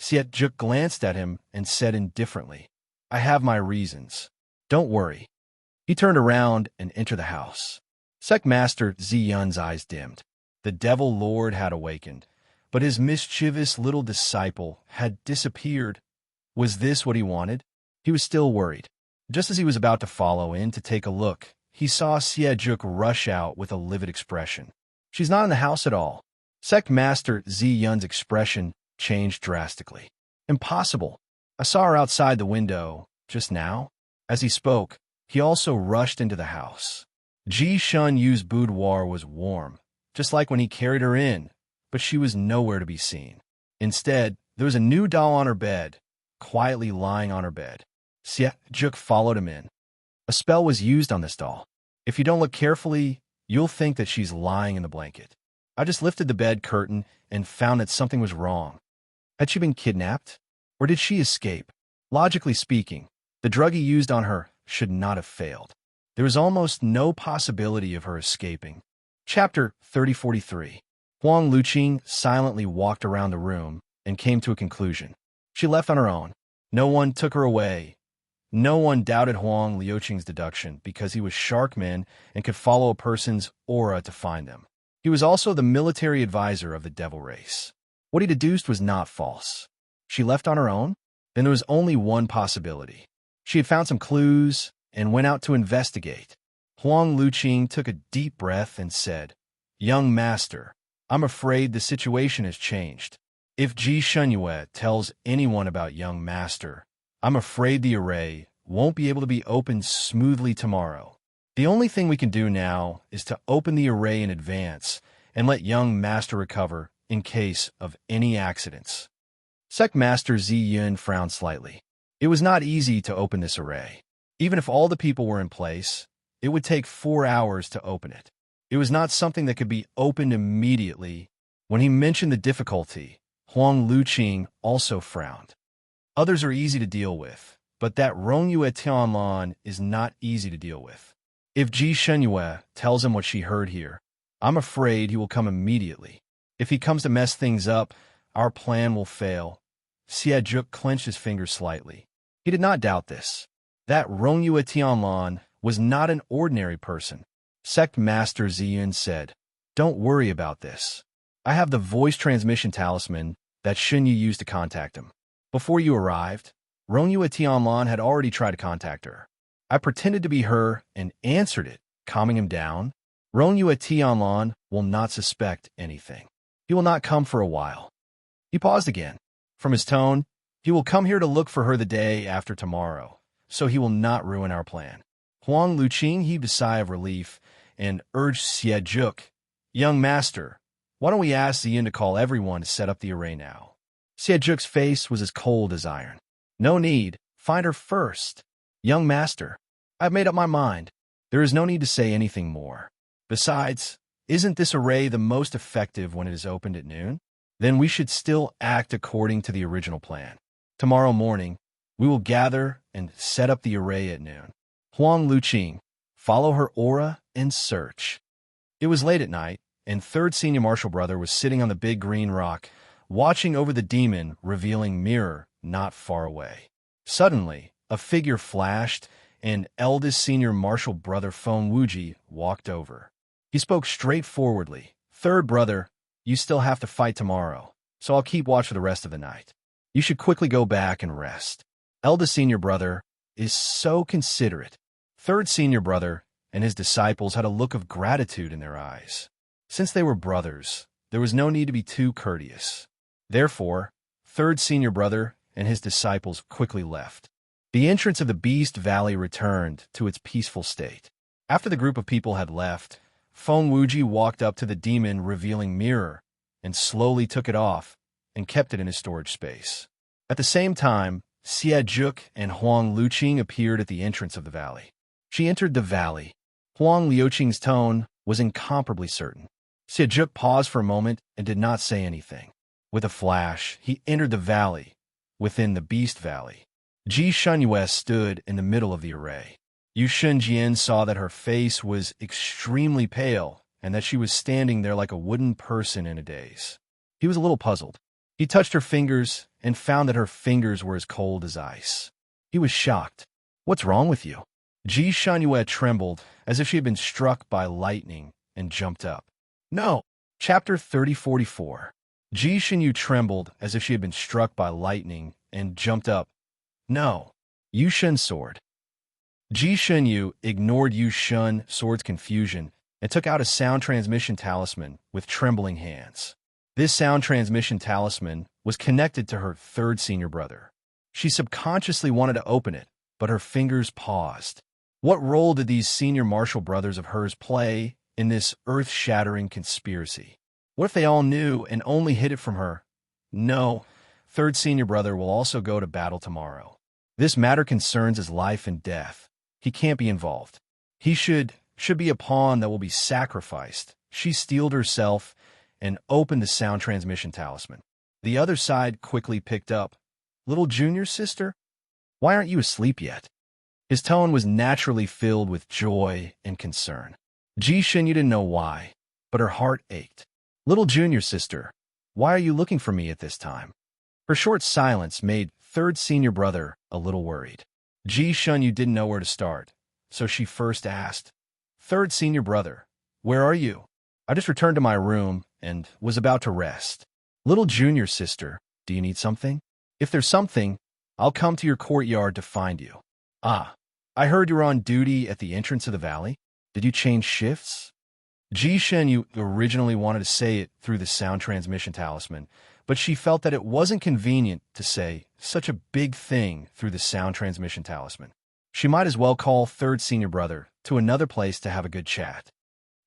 A: Xie Zhuk glanced at him and said indifferently, "I have my reasons. Don't worry." He turned around and entered the house. Sect Master Ziyun's eyes dimmed. The Devil Lord had awakened, but his mischievous little disciple had disappeared. Was this what he wanted? He was still worried. Just as he was about to follow in to take a look, he saw Xie Zhuk rush out with a livid expression. "She's not in the house at all." Sect Master Ziyun's expression changed drastically. "Impossible. I saw her outside the window just now." As he spoke, he also rushed into the house. Ji Shunyu's boudoir was warm, just like when he carried her in, but she was nowhere to be seen. Instead, there was a new doll on her bed, quietly lying on her bed. Xie Zhuk followed him in. A spell was used on this doll. If you don't look carefully, you'll think that she's lying in the blanket. I just lifted the bed curtain and found that something was wrong. Had she been kidnapped? Or did she escape? Logically speaking, the drug he used on her should not have failed. There was almost no possibility of her escaping. Chapter 3043. Huang Luqing silently walked around the room and came to a conclusion. She left on her own. No one took her away. No one doubted Huang Liuqing's deduction because he was Sharkman and could follow a person's aura to find them. He was also the military advisor of the devil race. What he deduced was not false. She left on her own? Then there was only one possibility. She had found some clues and went out to investigate. Huang Liuqing took a deep breath and said, "Young master, I'm afraid the situation has changed. If Ji Shenyue tells anyone about young master, I'm afraid the array won't be able to be opened smoothly tomorrow. The only thing we can do now is to open the array in advance and let young master recover in case of any accidents." Sect Master Zi Yun frowned slightly. It was not easy to open this array. Even if all the people were in place, it would take 4 hours to open it. It was not something that could be opened immediately. When he mentioned the difficulty, Huang Liuqing also frowned. Others are easy to deal with, but that Rongyue Tianlan is not easy to deal with. If Ji Shenyue tells him what she heard here, I'm afraid he will come immediately. If he comes to mess things up, our plan will fail. Xie clenched his fingers slightly. He did not doubt this. That Rongyue Tianlan was not an ordinary person. Sect Master Ziyun said, "Don't worry about this. I have the voice transmission talisman that Shenyu used to contact him. Before you arrived, Rongyue Tianlan had already tried to contact her. I pretended to be her and answered it, calming him down. Rongyue Tianlan will not suspect anything. He will not come for a while." He paused again. From his tone, he will come here to look for her the day after tomorrow, so he will not ruin our plan. Huang Liuqing heaved a sigh of relief and urged Xie, "Young master, why don't we ask Ziyun to call everyone to set up the array now?" Xie face was as cold as iron. "No need. Find her first. Young master, I've made up my mind. There is no need to say anything more. Besides, isn't this array the most effective when it is opened at noon? Then we should still act according to the original plan. Tomorrow morning, we will gather and set up the array at noon. Huang Liuqing, follow her aura and search." It was late at night, and third senior marshal brother was sitting on the big green rock, watching over the demon revealing mirror not far away. Suddenly, a figure flashed, and eldest senior marshal brother Feng Wuji walked over. He spoke straightforwardly. "Third brother, you still have to fight tomorrow, so I'll keep watch for the rest of the night. You should quickly go back and rest. Eldest senior brother is so considerate." Third senior brother and his disciples had a look of gratitude in their eyes. Since they were brothers, there was no need to be too courteous. Therefore, third senior brother and his disciples quickly left. The entrance of the Beast Valley returned to its peaceful state. After the group of people had left, Feng Wuji walked up to the demon revealing mirror and slowly took it off and kept it in his storage space. At the same time, Xie and Huang Liuqing appeared at the entrance of the valley. She entered the valley. Huang Liuqing's tone was incomparably certain. Xie paused for a moment and did not say anything. With a flash, he entered the valley, within the Beast Valley. Ji Shenyue stood in the middle of the array. Yu Shunjian saw that her face was extremely pale and that she was standing there like a wooden person in a daze. He was a little puzzled. He touched her fingers and found that her fingers were as cold as ice. He was shocked. "What's wrong with you?" Ji Shenyue trembled as if she had been struck by lightning and jumped up. "No." Chapter 3044. Ji Shenyue trembled as if she had been struck by lightning and jumped up. "No." Yu Shun's sword. Ji Shenyue ignored Yu Shun's sword's confusion and took out a sound transmission talisman with trembling hands. This sound transmission talisman was connected to her third senior brother. She subconsciously wanted to open it, but her fingers paused. What role did these senior marshal brothers of hers play in this earth-shattering conspiracy? What if they all knew and only hid it from her? No, third senior brother will also go to battle tomorrow. This matter concerns his life and death. He can't be involved. He should be a pawn that will be sacrificed. She steeled herself and opened the sound transmission talisman. The other side quickly picked up. "Little junior sister, why aren't you asleep yet?" His tone was naturally filled with joy and concern. Ji Shenyue didn't know why, but her heart ached. "Little junior sister, why are you looking for me at this time?" Her short silence made third senior brother a little worried. Ji Shunyu didn't know where to start, so she first asked, "Third senior brother, where are you?" "I just returned to my room and was about to rest." "Little junior sister, do you need something?" "If there's something, I'll come to your courtyard to find you." "Ah, I heard you were on duty at the entrance of the valley. Did you change shifts?" Ji Shunyu originally wanted to say it through the sound transmission talisman, but she felt that it wasn't convenient to say such a big thing through the sound transmission talisman. She might as well call third senior brother to another place to have a good chat.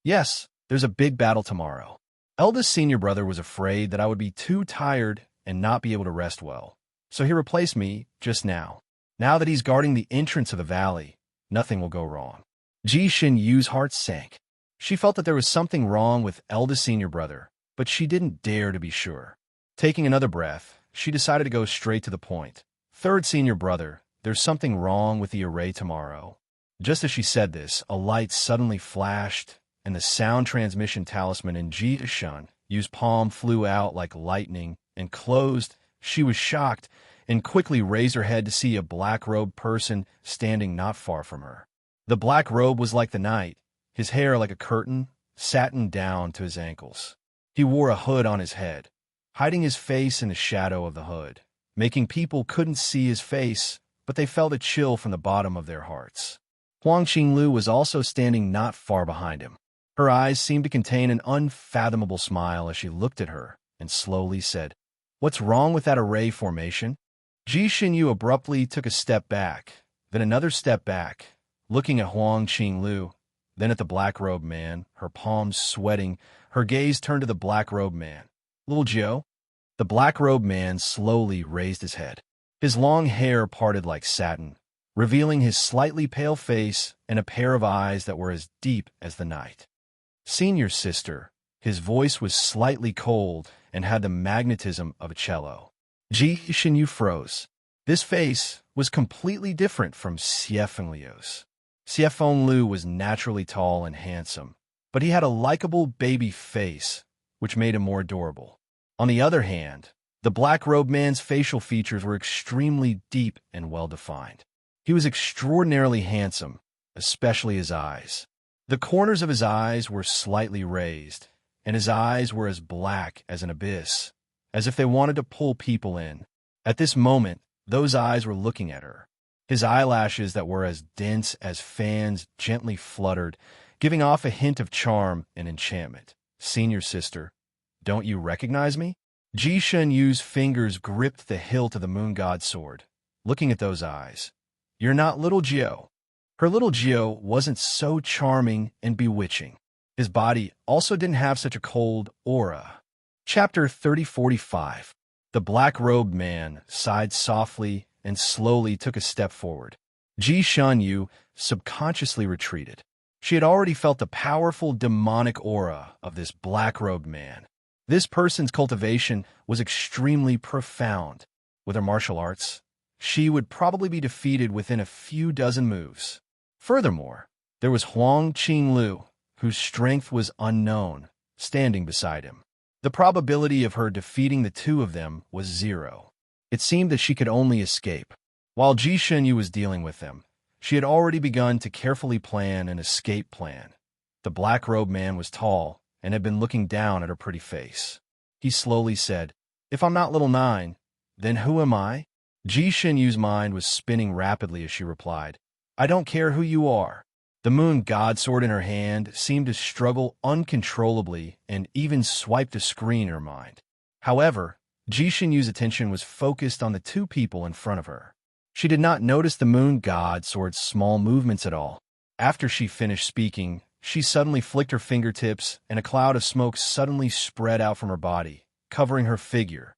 A: "Yes, there's a big battle tomorrow. Eldest senior brother was afraid that I would be too tired and not be able to rest well, so he replaced me just now. Now that he's guarding the entrance of the valley, nothing will go wrong." Ji Shunyu's heart sank. She felt that there was something wrong with eldest senior brother, but she didn't dare to be sure. Taking another breath, she decided to go straight to the point. "Third senior brother, there's something wrong with the array tomorrow." Just as she said this, a light suddenly flashed, and the sound transmission talisman in Ji Shunyu's palm flew out like lightning and closed. She was shocked and quickly raised her head to see a black-robed person standing not far from her. The black robe was like the night, his hair like a curtain, satin down to his ankles. He wore a hood on his head, hiding his face in the shadow of the hood, making people couldn't see his face, but they felt a chill from the bottom of their hearts. Huang Qinglu was also standing not far behind him. Her eyes seemed to contain an unfathomable smile as she looked at her and slowly said, "What's wrong with that array formation?" Ji Shunyu abruptly took a step back, then another step back, looking at Huang Qinglu, then at the black-robed man, her palms sweating. Her gaze turned to the black-robed man. "Little Joe?" The black-robed man slowly raised his head. His long hair parted like satin, revealing his slightly pale face and a pair of eyes that were as deep as the night. "Senior sister." His voice was slightly cold and had the magnetism of a cello. Ji Shunyu froze. This face was completely different from Xie Fengliu's. Xie Fengliu was naturally tall and handsome, but he had a likable baby face, which made him more adorable. On the other hand, the black-robed man's facial features were extremely deep and well-defined. He was extraordinarily handsome, especially his eyes. The corners of his eyes were slightly raised, and his eyes were as black as an abyss, as if they wanted to pull people in. At this moment, those eyes were looking at her. His eyelashes that were as dense as fans gently fluttered, giving off a hint of charm and enchantment. "Senior sister, don't you recognize me?" Ji Shunyu's fingers gripped the hilt of the moon god's sword, looking at those eyes. "You're not little Jio." Her little Jio wasn't so charming and bewitching. His body also didn't have such a cold aura. Chapter 3045. The black-robed man sighed softly and slowly took a step forward. Ji Shunyu subconsciously retreated. She had already felt the powerful demonic aura of this black-robed man. This person's cultivation was extremely profound. With her martial arts, she would probably be defeated within a few dozen moves. Furthermore, there was Huang Qinglu, whose strength was unknown, standing beside him. The probability of her defeating the two of them was 0. It seemed that she could only escape. While Ji Shunyu was dealing with them, she had already begun to carefully plan an escape plan. The black-robed man was tall and had been looking down at her pretty face. He slowly said, "If I'm not little Nine, then who am I?" Ji Shunyu's mind was spinning rapidly as she replied, "I don't care who you are." The moon god sword in her hand seemed to struggle uncontrollably and even swiped a screen in her mind. However, Ji Shunyu's attention was focused on the two people in front of her. She did not notice the moon god sword's small movements at all. After she finished speaking, she suddenly flicked her fingertips and a cloud of smoke suddenly spread out from her body, covering her figure.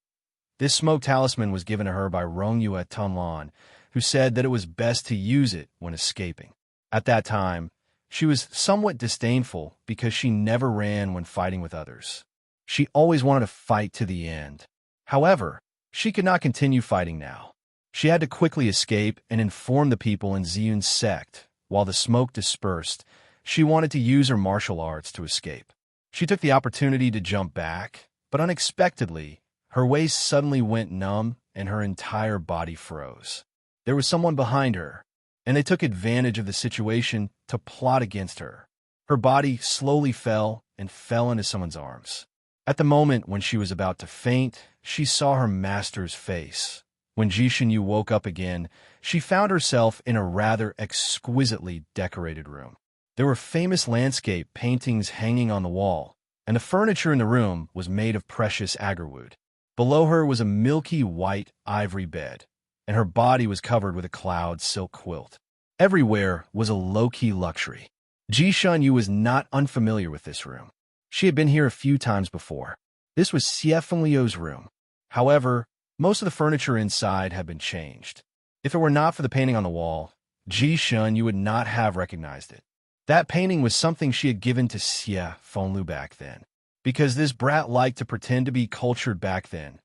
A: This smoke talisman was given to her by Rongyue Tunlan, who said that it was best to use it when escaping. At that time, she was somewhat disdainful because she never ran when fighting with others. She always wanted to fight to the end. However, she could not continue fighting now. She had to quickly escape and inform the people in Ziyun's sect. While the smoke dispersed, she wanted to use her martial arts to escape. She took the opportunity to jump back, but unexpectedly, her waist suddenly went numb and her entire body froze. There was someone behind her, and they took advantage of the situation to plot against her. Her body slowly fell and fell into someone's arms. At the moment when she was about to faint, she saw her master's face. When Ji Shenyu woke up again, she found herself in a rather exquisitely decorated room. There were famous landscape paintings hanging on the wall, and the furniture in the room was made of precious agarwood. Below her was a milky white ivory bed, and her body was covered with a cloud silk quilt. Everywhere was a low-key luxury. Ji Shenyu was not unfamiliar with this room. She had been here a few times before. This was Xie Fengliu's room. However, most of the furniture inside had been changed. If it were not for the painting on the wall, Ji Shenyu would not have recognized it. That painting was something she had given to Xie Fengliu back then. Because this brat liked to pretend to be cultured back then,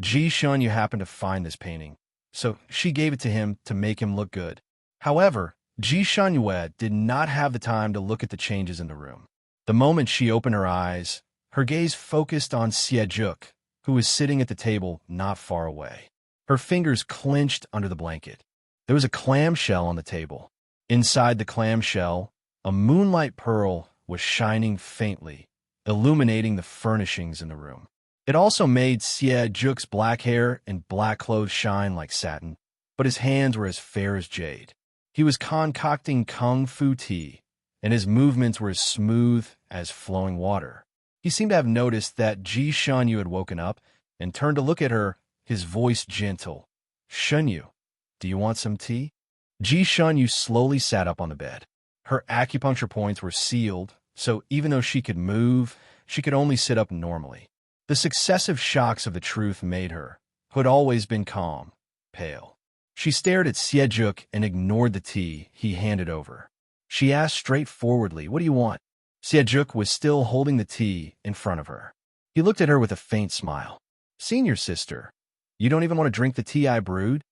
A: Ji Shenyu happened to find this painting, so she gave it to him to make him look good. However, Ji Shenyu did not have the time to look at the changes in the room. The moment she opened her eyes, her gaze focused on Xie Juk, who was sitting at the table not far away. Her fingers clenched under the blanket. There was a clamshell on the table. Inside the clamshell, a moonlight pearl was shining faintly, illuminating the furnishings in the room. It also made Xie Juk's black hair and black clothes shine like satin, but his hands were as fair as jade. He was concocting kung fu tea, and his movements were as smooth as flowing water. He seemed to have noticed that Ji Shenyu had woken up and turned to look at her, his voice gentle. "Shenyu, do you want some tea?" Ji Shenyu slowly sat up on the bed. Her acupuncture points were sealed, so even though she could move, she could only sit up normally. The successive shocks of the truth made her, who had always been calm, pale. She stared at Xie Juk and ignored the tea he handed over. She asked straightforwardly, "What do you want?" Xie Juk was still holding the tea in front of her. He looked at her with a faint smile. "Senior sister, you don't even want to drink the tea I brewed?"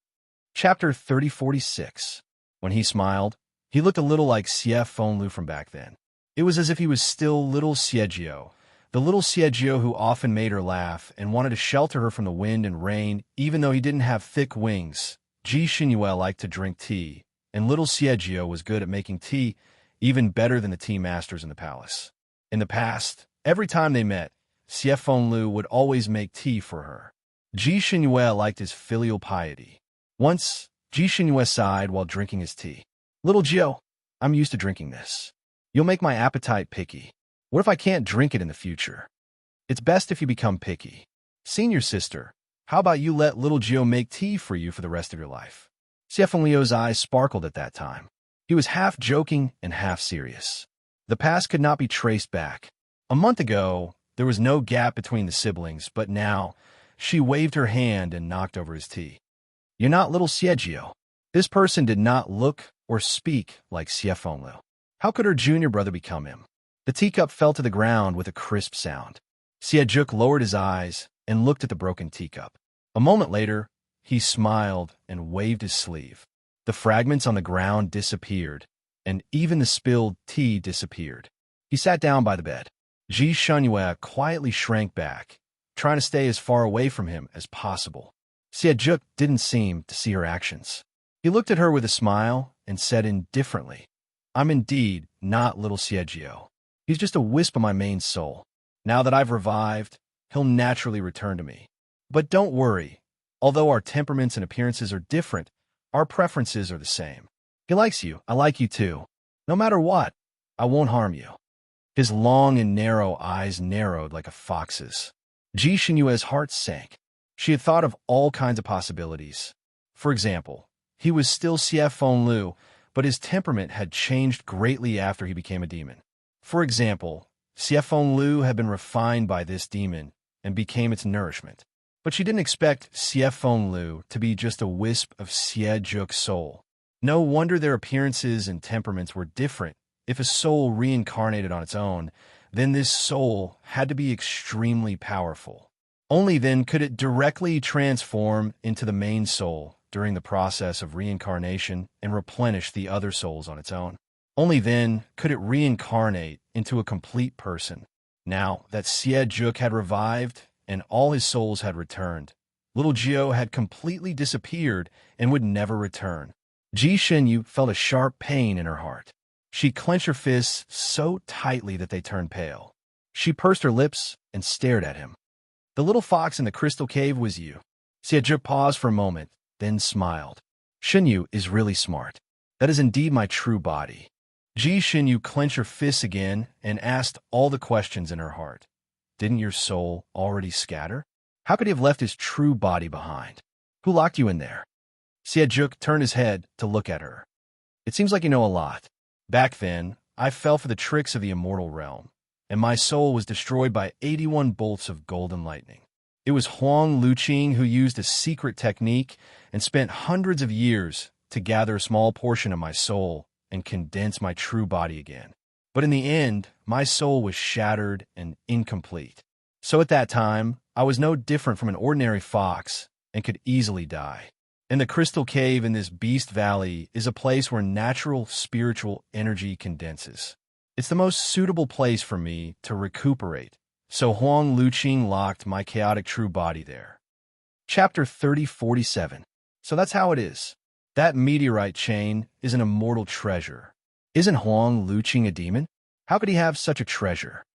A: Chapter 3046. When he smiled, he looked a little like Xie Fengliu from back then. It was as if he was still little Xiejio, the little Xiejio who often made her laugh and wanted to shelter her from the wind and rain, even though he didn't have thick wings. Ji Shenyu liked to drink tea, and little Xiejio was good at making tea, even better than the tea masters in the palace. In the past, every time they met, Xie Fengliu would always make tea for her. Ji Shenyu liked his filial piety. Once, Ji Shenyu sighed while drinking his tea. "Little Jio, I'm used to drinking this. You'll make my appetite picky. What if I can't drink it in the future? It's best if you become picky. Senior sister, how about you let little Jio make tea for you for the rest of your life?" Xie Fengliu's eyes sparkled at that time. He was half joking and half serious. The past could not be traced back. A month ago, there was no gap between the siblings, but now, she waved her hand and knocked over his tea. "You're not little Xiejio." This person did not look or speak like Xie Fengliu. How could her junior brother become him? The teacup fell to the ground with a crisp sound. Xie Juk lowered his eyes and looked at the broken teacup. A moment later, he smiled and waved his sleeve. The fragments on the ground disappeared, and even the spilled tea disappeared. He sat down by the bed. Ji Shenyu quietly shrank back, trying to stay as far away from him as possible. Xie Juk didn't seem to see her actions. He looked at her with a smile and said indifferently, "I'm indeed not little Xiejio. He's just a wisp of my main soul. Now that I've revived, he'll naturally return to me. But don't worry, although our temperaments and appearances are different, our preferences are the same. He likes you, I like you too. No matter what, I won't harm you." His long and narrow eyes narrowed like a fox's. Ji Shenyue's heart sank. She had thought of all kinds of possibilities. For example, he was still Xie Fengliu, but his temperament had changed greatly after he became a demon. For example, Xie Fengliu had been refined by this demon and became its nourishment. But she didn't expect Xie Fengliu to be just a wisp of Xie Juk's soul. No wonder their appearances and temperaments were different. If a soul reincarnated on its own, then this soul had to be extremely powerful. Only then could it directly transform into the main soul during the process of reincarnation and replenish the other souls on its own. Only then could it reincarnate into a complete person. Now that Xie Juk had revived and all his souls had returned, little Jio had completely disappeared and would never return. Ji Shinyu felt a sharp pain in her heart. She clenched her fists so tightly that they turned pale. She pursed her lips and stared at him. The little fox in the crystal cave was you. Xieju paused for a moment, then smiled. Shinyu is really smart. That is indeed my true body. Ji Shinyu clenched her fists again and asked all the questions in her heart. Didn't your soul already scatter? How could he have left his true body behind? Who locked you in there? Xieju turned his head to look at her. It seems like you know a lot. Back then, I fell for the tricks of the immortal realm, and my soul was destroyed by 81 bolts of golden lightning. It was Huang Luqing who used a secret technique and spent hundreds of years to gather a small portion of my soul and condense my true body again. But in the end, my soul was shattered and incomplete. So at that time, I was no different from an ordinary fox and could easily die. And the crystal cave in this beast valley is a place where natural spiritual energy condenses. It's the most suitable place for me to recuperate. So Huang Luqing locked my chaotic true body there. Chapter 3047. So that's how it is. That meteorite chain is an immortal treasure. Isn't Huang Luqing a demon? How could he have such a treasure?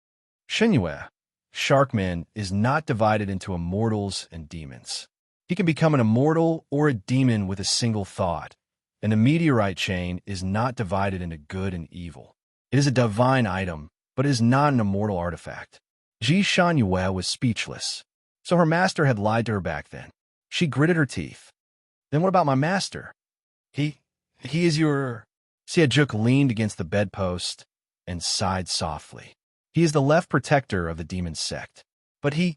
A: Xinyue, Sharkman, is not divided into immortals and demons. He can become an immortal or a demon with a single thought, and a meteorite chain is not divided into good and evil. It is a divine item, but it is not an immortal artifact. Ji Shangyue was speechless. So her master had lied to her back then. She gritted her teeth. Then what about my master? He is your... Xieju leaned against the bedpost and sighed softly. He is the left protector of the demon sect, but he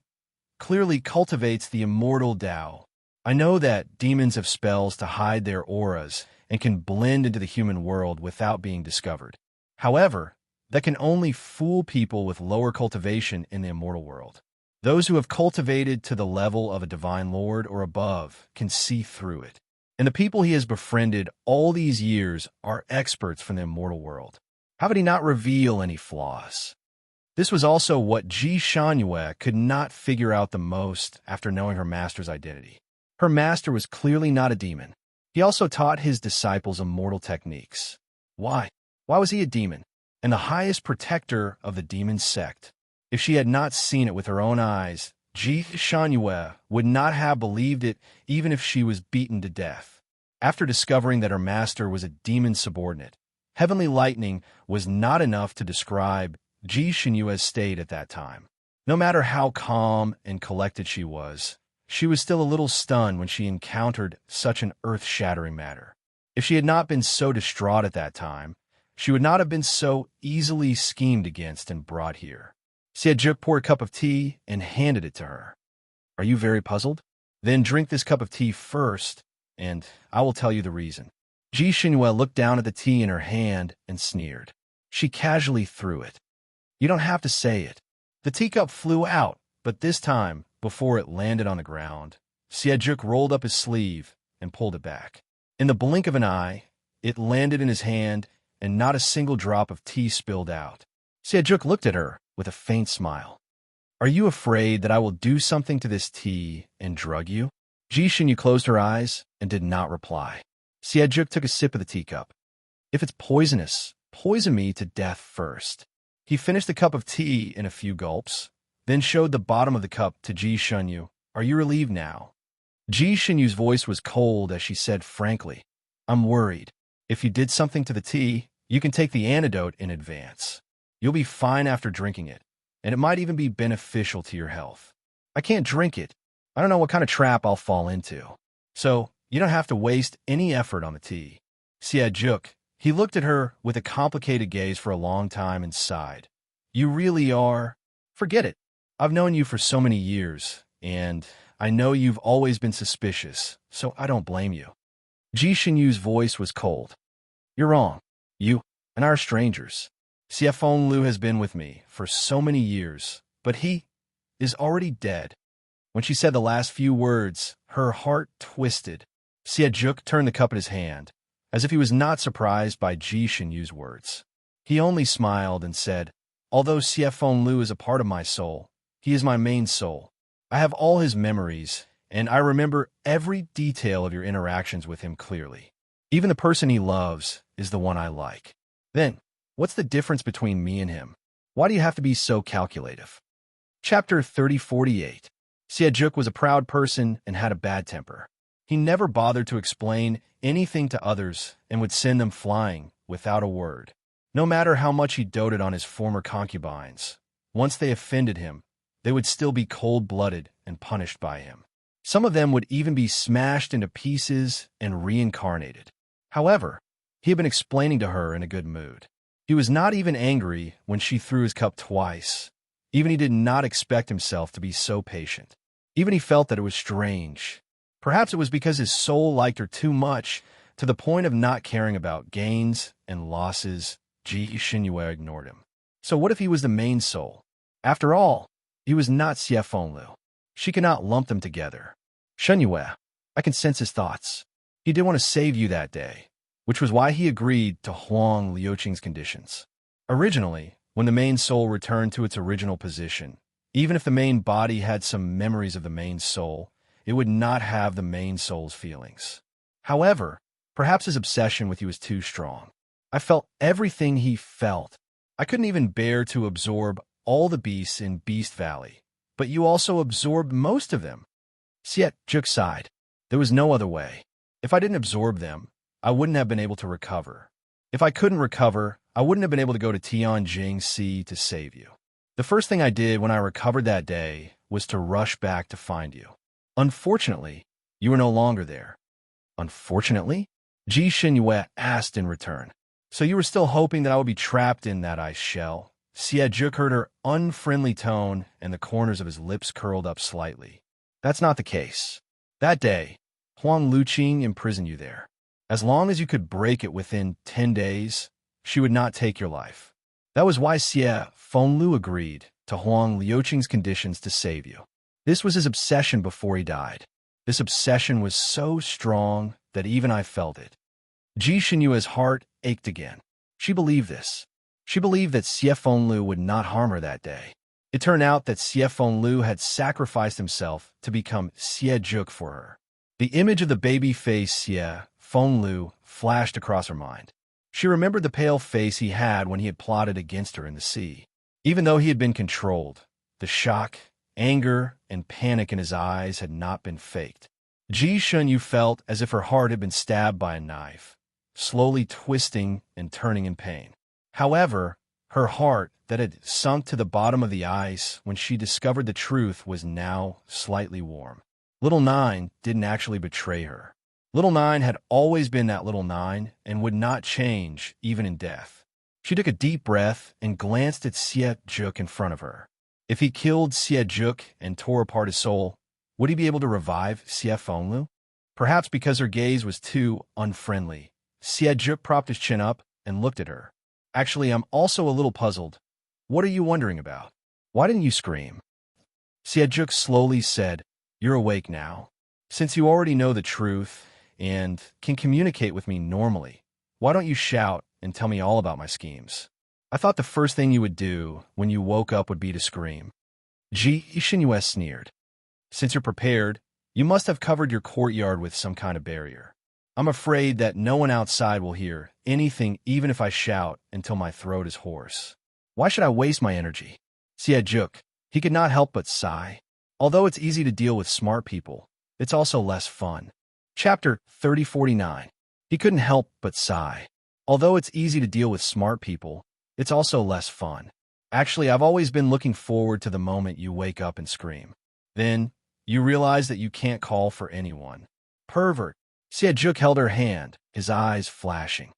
A: clearly cultivates the immortal Tao. I know that demons have spells to hide their auras and can blend into the human world without being discovered. However, that can only fool people with lower cultivation in the immortal world. Those who have cultivated to the level of a divine lord or above can see through it. And the people he has befriended all these years are experts from the immortal world. How could he not reveal any flaws? This was also what Ji Shangyue could not figure out the most after knowing her master's identity. Her master was clearly not a demon. He also taught his disciples immortal techniques. Why? Why was he a demon? And the highest protector of the demon sect. If she had not seen it with her own eyes, Ji Shangyue would not have believed it even if she was beaten to death. After discovering that her master was a demon subordinate, heavenly lightning was not enough to describe Ji Shangyue's state at that time. No matter how calm and collected she was still a little stunned when she encountered such an earth-shattering matter. If she had not been so distraught at that time, she would not have been so easily schemed against and brought here. Xieju poured a cup of tea and handed it to her. Are you very puzzled? Then drink this cup of tea first, and I will tell you the reason. Ji Shangyue looked down at the tea in her hand and sneered. She casually threw it. You don't have to say it. The teacup flew out, but this time, before it landed on the ground, Xieju rolled up his sleeve and pulled it back. In the blink of an eye, it landed in his hand, and not a single drop of tea spilled out. Xieju looked at her with a faint smile. Are you afraid that I will do something to this tea and drug you? Ji Shangyue closed her eyes and did not reply. Xieju took a sip of the teacup. If it's poisonous, poison me to death first. He finished the cup of tea in a few gulps, then showed the bottom of the cup to Ji Shangyue. Are you relieved now? Ji Shangyue's voice was cold as she said frankly, I'm worried. If you did something to the tea, you can take the antidote in advance. You'll be fine after drinking it, and it might even be beneficial to your health. I can't drink it. I don't know what kind of trap I'll fall into. So, you don't have to waste any effort on the tea. Xieju, he looked at her with a complicated gaze for a long time and sighed. You really are? Forget it. I've known you for so many years, and I know you've always been suspicious, so I don't blame you. Ji Shangyue's voice was cold. You're wrong. You and I are strangers. Xiefeng Lu has been with me for so many years, but he is already dead. When she said the last few words, her heart twisted. Xieju turned the cup in his hand, as if he was not surprised by Ji Shangyue's words. He only smiled and said, Although Xiefeng Lu is a part of my soul, he is my main soul. I have all his memories, and I remember every detail of your interactions with him clearly. Even the person he loves is the one I like. Then, what's the difference between me and him? Why do you have to be so calculative? Chapter 3048. Siejuk was a proud person and had a bad temper. He never bothered to explain anything to others and would send them flying without a word. No matter how much he doted on his former concubines, once they offended him, they would still be cold-blooded and punished by him. Some of them would even be smashed into pieces and reincarnated. However, he had been explaining to her in a good mood. He was not even angry when she threw his cup twice. Even he did not expect himself to be so patient. Even he felt that it was strange. Perhaps it was because his soul liked her too much, to the point of not caring about gains and losses. Ji Xinyue ignored him. So what if he was the main soul? After all, he was not Xie Fenglu. She cannot lump them together. Xinyue, I can sense his thoughts. He did want to save you that day, which was why he agreed to Huang Liuqing's conditions. Originally, when the main soul returned to its original position, even if the main body had some memories of the main soul, it would not have the main soul's feelings. However, perhaps his obsession with you was too strong. I felt everything he felt. I couldn't even bear to absorb all the beasts in Beast Valley, but you also absorbed most of them. Siejuk sighed. There was no other way. If I didn't absorb them, I wouldn't have been able to recover. If I couldn't recover, I wouldn't have been able to go to Tianjing Sea to save you. The first thing I did when I recovered that day was to rush back to find you. Unfortunately, you were no longer there. Unfortunately? Ji Xinyue asked in return. So you were still hoping that I would be trapped in that ice shell? Siejuk heard her unfriendly tone, and the corners of his lips curled up slightly. That's not the case. That day, Huang Liuqing imprisoned you there. As long as you could break it within 10 days, she would not take your life. That was why Xie Fenglu agreed to Huang Liuqing's conditions to save you. This was his obsession before he died. This obsession was so strong that even I felt it. Ji Xinyue's heart ached again. She believed this. She believed that Xie Fenglu would not harm her that day. It turned out that Xie Fenglu had sacrificed himself to become Siejuk for her. The image of the baby-faced Xie Fenglu flashed across her mind. She remembered the pale face he had when he had plotted against her in the sea. Even though he had been controlled, the shock, anger, and panic in his eyes had not been faked. Ji Xinyue felt as if her heart had been stabbed by a knife, slowly twisting and turning in pain. However, her heart that had sunk to the bottom of the ice when she discovered the truth was now slightly warm. Little Nine didn't actually betray her. Little Nine had always been that Little Nine and would not change even in death. She took a deep breath and glanced at Siejuk in front of her. If he killed Siejuk and tore apart his soul, would he be able to revive Xie Fenglu? Perhaps because her gaze was too unfriendly. Siejuk propped his chin up and looked at her. Actually, I'm also a little puzzled. What are you wondering about? Why didn't you scream? Siejuk slowly said, You're awake now. Since you already know the truth and can communicate with me normally, why don't you shout and tell me all about my schemes? I thought the first thing you would do when you woke up would be to scream. Ji Xinyue sneered. Since you're prepared, you must have covered your courtyard with some kind of barrier. I'm afraid that no one outside will hear anything even if I shout until my throat is hoarse. Why should I waste my energy? Siejuk, he could not help but sigh. Although it's easy to deal with smart people, it's also less fun. Chapter 3049. He couldn't help but sigh. Although it's easy to deal with smart people, it's also less fun. Actually, I've always been looking forward to the moment you wake up and scream. Then, you realize that you can't call for anyone. Pervert. Siejuk held her hand, his eyes flashing.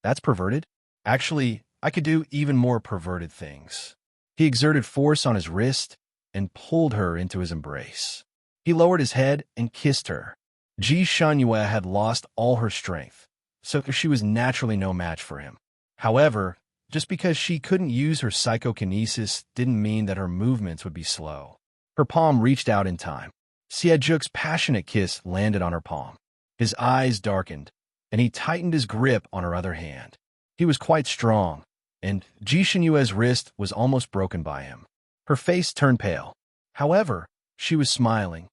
A: That's perverted? Actually, I could do even more perverted things. He exerted force on his wrist and pulled her into his embrace. He lowered his head and kissed her. Ji Xinyue had lost all her strength, so she was naturally no match for him. However, just because she couldn't use her psychokinesis didn't mean that her movements would be slow. Her palm reached out in time. Siejuk's passionate kiss landed on her palm. His eyes darkened, and he tightened his grip on her other hand. He was quite strong, and Ji Xinyue's wrist was almost broken by him. Her face turned pale. However, she was smiling.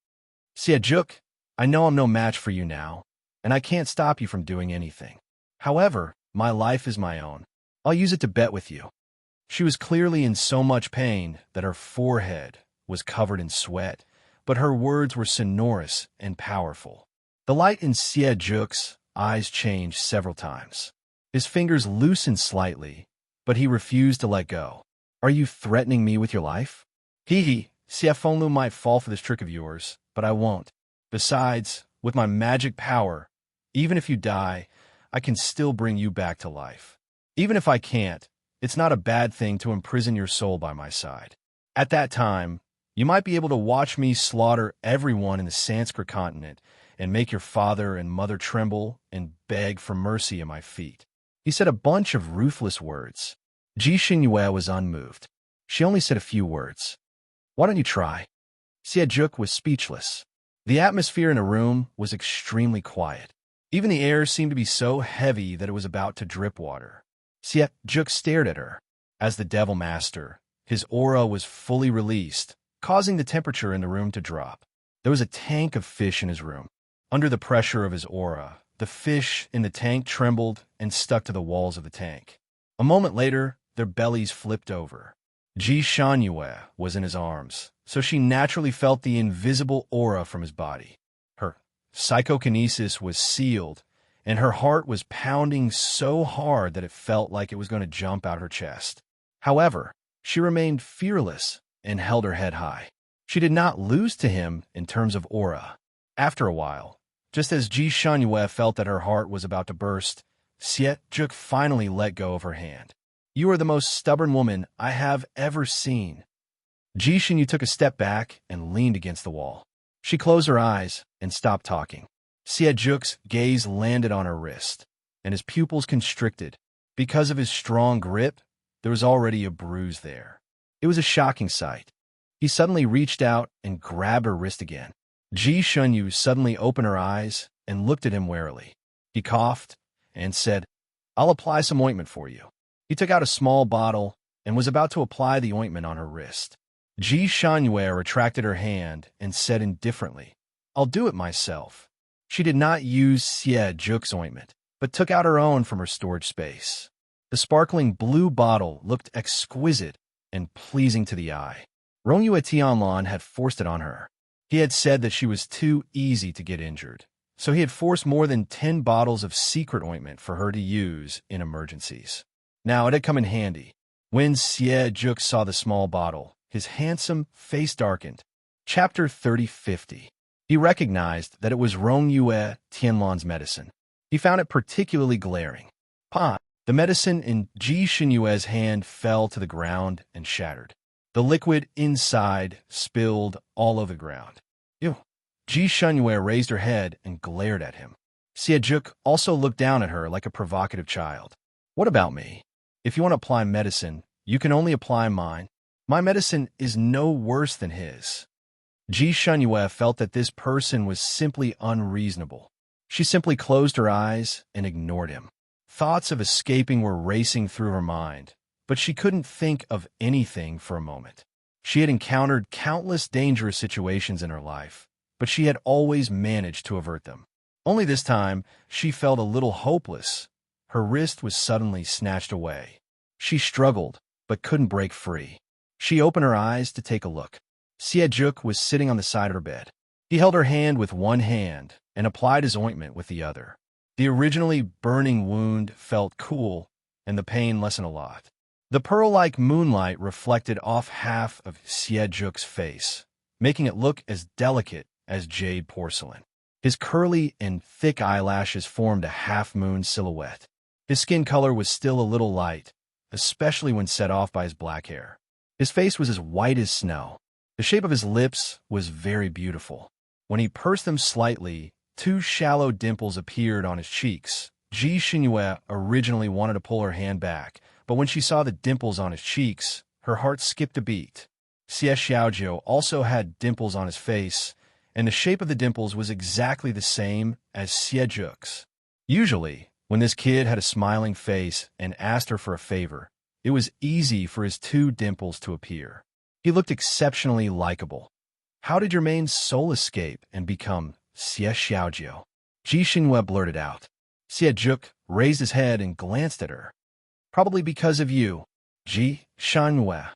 A: Siejuk, I know I'm no match for you now, and I can't stop you from doing anything. However, my life is my own. I'll use it to bet with you." She was clearly in so much pain that her forehead was covered in sweat, but her words were sonorous and powerful. The light in Siejuk's eyes changed several times. His fingers loosened slightly, but he refused to let go. "Are you threatening me with your life?" "Hee, Siefenglu might fall for this trick of yours, but I won't. Besides, with my magic power, even if you die, I can still bring you back to life. Even if I can't, it's not a bad thing to imprison your soul by my side. At that time, you might be able to watch me slaughter everyone in the Sanskrit continent and make your father and mother tremble and beg for mercy at my feet." He said a bunch of ruthless words. Ji Xinyue was unmoved. She only said a few words. "Why don't you try?" Siejuk was speechless. The atmosphere in the room was extremely quiet. Even the air seemed to be so heavy that it was about to drip water. Siejuk stared at her. As the Devil Master, his aura was fully released, causing the temperature in the room to drop. There was a tank of fish in his room. Under the pressure of his aura, the fish in the tank trembled and stuck to the walls of the tank. A moment later, their bellies flipped over. Ji Xinyue was in his arms, so she naturally felt the invisible aura from his body. Her psychokinesis was sealed, and her heart was pounding so hard that it felt like it was going to jump out her chest. However, she remained fearless and held her head high. She did not lose to him in terms of aura. After a while, just as Ji Xinyue felt that her heart was about to burst, Siejuk finally let go of her hand. "You are the most stubborn woman I have ever seen." Ji Xinyue took a step back and leaned against the wall. She closed her eyes and stopped talking. Siejuk's gaze landed on her wrist, and his pupils constricted. Because of his strong grip, there was already a bruise there. It was a shocking sight. He suddenly reached out and grabbed her wrist again. Ji Xinyue suddenly opened her eyes and looked at him warily. He coughed and said, "I'll apply some ointment for you." He took out a small bottle and was about to apply the ointment on her wrist. Ji Xinyue retracted her hand and said indifferently, "I'll do it myself." She did not use Siejuk's ointment, but took out her own from her storage space. The sparkling blue bottle looked exquisite and pleasing to the eye. Rongyue Tianlan had forced it on her. He had said that she was too easy to get injured, so he had forced more than 10 bottles of secret ointment for her to use in emergencies. Now it had come in handy. When Siejuk saw the small bottle, his handsome face darkened. Chapter 3050. He recognized that it was Rongyue Tianlan's medicine. He found it particularly glaring. Pa! The medicine in Ji Xinyue's hand fell to the ground and shattered. The liquid inside spilled all over the ground. Ew! Ji Xinyue raised her head and glared at him. Siejuk also looked down at her like a provocative child. "What about me? If you want to apply medicine, you can only apply mine. My medicine is no worse than his." Ji Xinyue felt that this person was simply unreasonable. She simply closed her eyes and ignored him. Thoughts of escaping were racing through her mind, but she couldn't think of anything for a moment. She had encountered countless dangerous situations in her life, but she had always managed to avert them. Only this time, she felt a little hopeless. Her wrist was suddenly snatched away. She struggled, but couldn't break free. She opened her eyes to take a look. Siejuk was sitting on the side of her bed. He held her hand with one hand and applied his ointment with the other. The originally burning wound felt cool, and the pain lessened a lot. The pearl-like moonlight reflected off half of Siejuk's face, making it look as delicate as jade porcelain. His curly and thick eyelashes formed a half-moon silhouette. His skin color was still a little light, especially when set off by his black hair. His face was as white as snow. The shape of his lips was very beautiful. When he pursed them slightly, 2 shallow dimples appeared on his cheeks. Ji Xinyue originally wanted to pull her hand back, but when she saw the dimples on his cheeks, her heart skipped a beat. Xie Xiaojiu also had dimples on his face, and the shape of the dimples was exactly the same as Siejuk's. Usually, when this kid had a smiling face and asked her for a favor, it was easy for his 2 dimples to appear. He looked exceptionally likable. "How did your main soul escape and become Xie Xiaojiu?" Ji Xinhua blurted out. Xie Zhuk raised his head and glanced at her. Probably because of you, Ji Xinhua.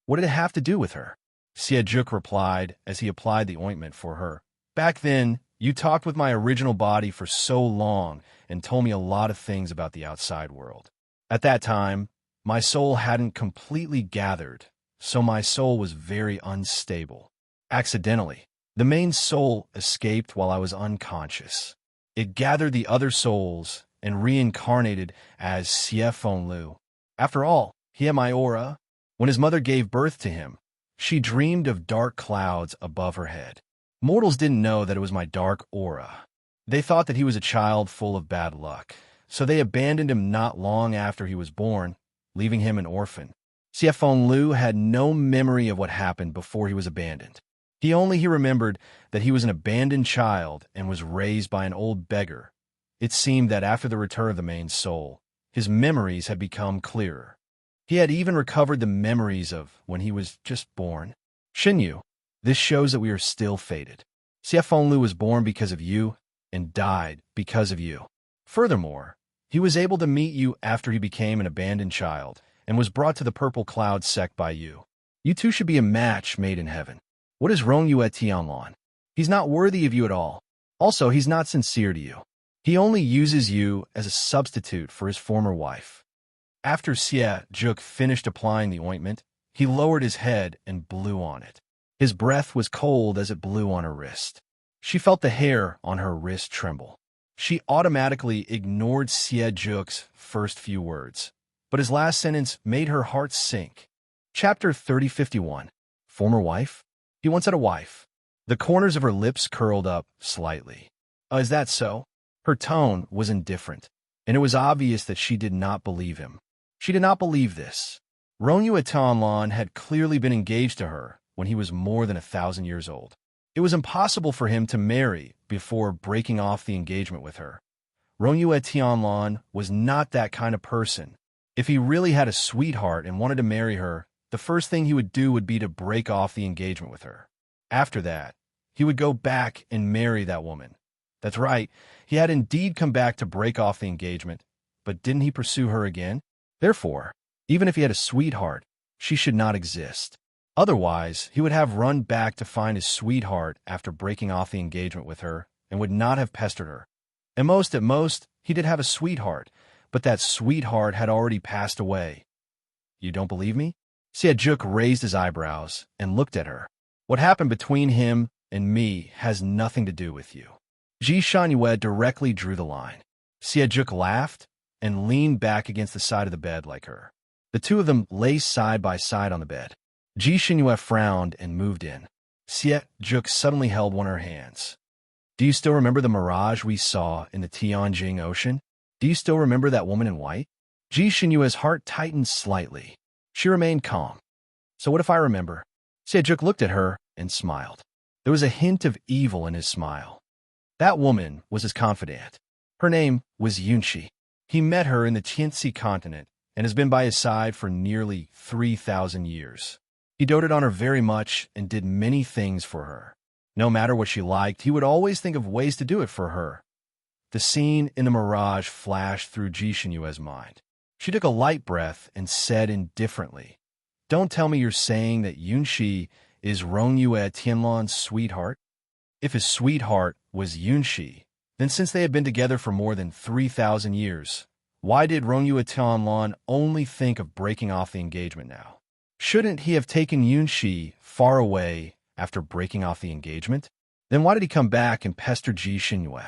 A: What did it have to do with her? Xie Zhuk replied as he applied the ointment for her. Back then, you talked with my original body for so long and told me a lot of things about the outside world. At that time, my soul hadn't completely gathered, so my soul was very unstable. Accidentally, the main soul escaped while I was unconscious. It gathered the other souls and reincarnated as Xie Fenglu. After all, he had my aura. When his mother gave birth to him, she dreamed of dark clouds above her head. Mortals didn't know that it was my dark aura. They thought that he was a child full of bad luck, so they abandoned him not long after he was born, leaving him an orphan. Xie Fenglu had no memory of what happened before he was abandoned. He remembered that he was an abandoned child and was raised by an old beggar. It seemed that after the return of the main soul, his memories had become clearer. He had even recovered the memories of when he was just born. Xinyu, this shows that we are still fated. Xie Fenglu was born because of you and died because of you. Furthermore, he was able to meet you after he became an abandoned child and was brought to the Purple Cloud sect by you. You two should be a match made in heaven. What is Rongyue Tianlan? He's not worthy of you at all. Also, he's not sincere to you. He only uses you as a substitute for his former wife. After Xie Zhuk finished applying the ointment, he lowered his head and blew on it. His breath was cold as it blew on her wrist. She felt the hair on her wrist tremble. She automatically ignored Xie Zhuk's first few words, but his last sentence made her heart sink. Chapter 3051. Former wife? He once had a wife. The corners of her lips curled up slightly. Is that so? Her tone was indifferent, and it was obvious that she did not believe him. She did not believe this. Rongyue Tianlan had clearly been engaged to her when he was more than 1,000 years old. It was impossible for him to marry before breaking off the engagement with her. Rongyue Tianlan was not that kind of person. If he really had a sweetheart and wanted to marry her, the first thing he would do would be to break off the engagement with her. After that, he would go back and marry that woman. That's right, he had indeed come back to break off the engagement, but didn't he pursue her again? Therefore, even if he had a sweetheart, she should not exist. Otherwise, he would have run back to find his sweetheart after breaking off the engagement with her and would not have pestered her. At most, he did have a sweetheart, but that sweetheart had already passed away. You don't believe me? Xie Zhuk raised his eyebrows and looked at her. What happened between him and me has nothing to do with you. Ji Xinhua directly drew the line. Xie Zhuk laughed and leaned back against the side of the bed like her. The two of them lay side by side on the bed. Ji Xinhua frowned and moved in. Xie Zhuk suddenly held one of her hands. Do you still remember the mirage we saw in the Tianjing Ocean? Do you still remember that woman in white? Ji Xinhua's heart tightened slightly. She remained calm. So what if I remember? Xie Zhuk looked at her and smiled. There was a hint of evil in his smile. That woman was his confidant. Her name was Yunxi. He met her in the Tianxi continent and has been by his side for nearly 3,000 years. He doted on her very much and did many things for her. No matter what she liked, he would always think of ways to do it for her. The scene in the mirage flashed through Ji Xinhua's mind. She took a light breath and said indifferently, Don't tell me you're saying that Yunxi is Rongyue Tianlan's sweetheart? If his sweetheart was Yunxi, then since they had been together for more than 3,000 years, why did Rongyue Tianlan only think of breaking off the engagement now? Shouldn't he have taken Yunxi far away after breaking off the engagement? Then why did he come back and pester Ji Xinhua?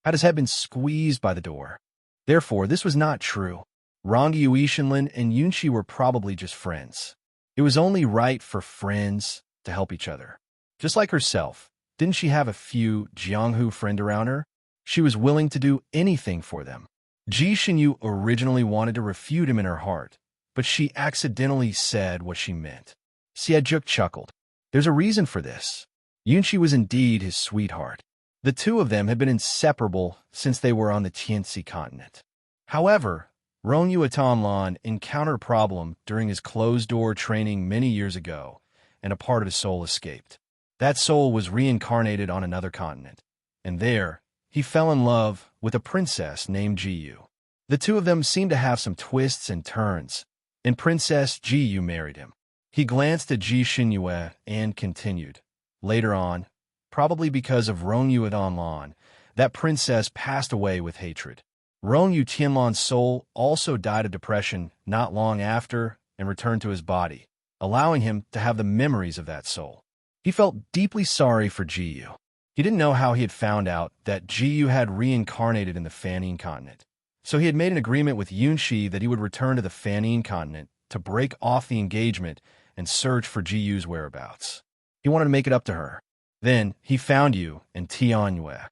A: Had his head been squeezed by the door? Therefore, this was not true. Rongyue Tianlan and Yunxi were probably just friends. It was only right for friends to help each other. Just like herself, didn't she have a few Jianghu friends around her? She was willing to do anything for them. Ji Xinyu originally wanted to refute him in her heart, but she accidentally said what she meant. Xie Zhuk chuckled. There's a reason for this. Yunxi was indeed his sweetheart. The two of them had been inseparable since they were on the Tianxi continent. However, Rongyue Tianlan encountered a problem during his closed-door training many years ago, and a part of his soul escaped. That soul was reincarnated on another continent, and there, he fell in love with a princess named Jiyu. The two of them seemed to have some twists and turns, and Princess Jiyu married him. He glanced at Ji Xinyue and continued. Later on, probably because of Rongyu Tianlan, that princess passed away with hatred. Rongyu Tianlan's soul also died of depression not long after and returned to his body, allowing him to have the memories of that soul. He felt deeply sorry for Jiyu. He didn't know how he had found out that Jiyu had reincarnated in the Fanine continent. So he had made an agreement with Yunxi that he would return to the Fanine continent to break off the engagement and search for Jiyu's whereabouts. He wanted to make it up to her. Then he found you in Tianyue.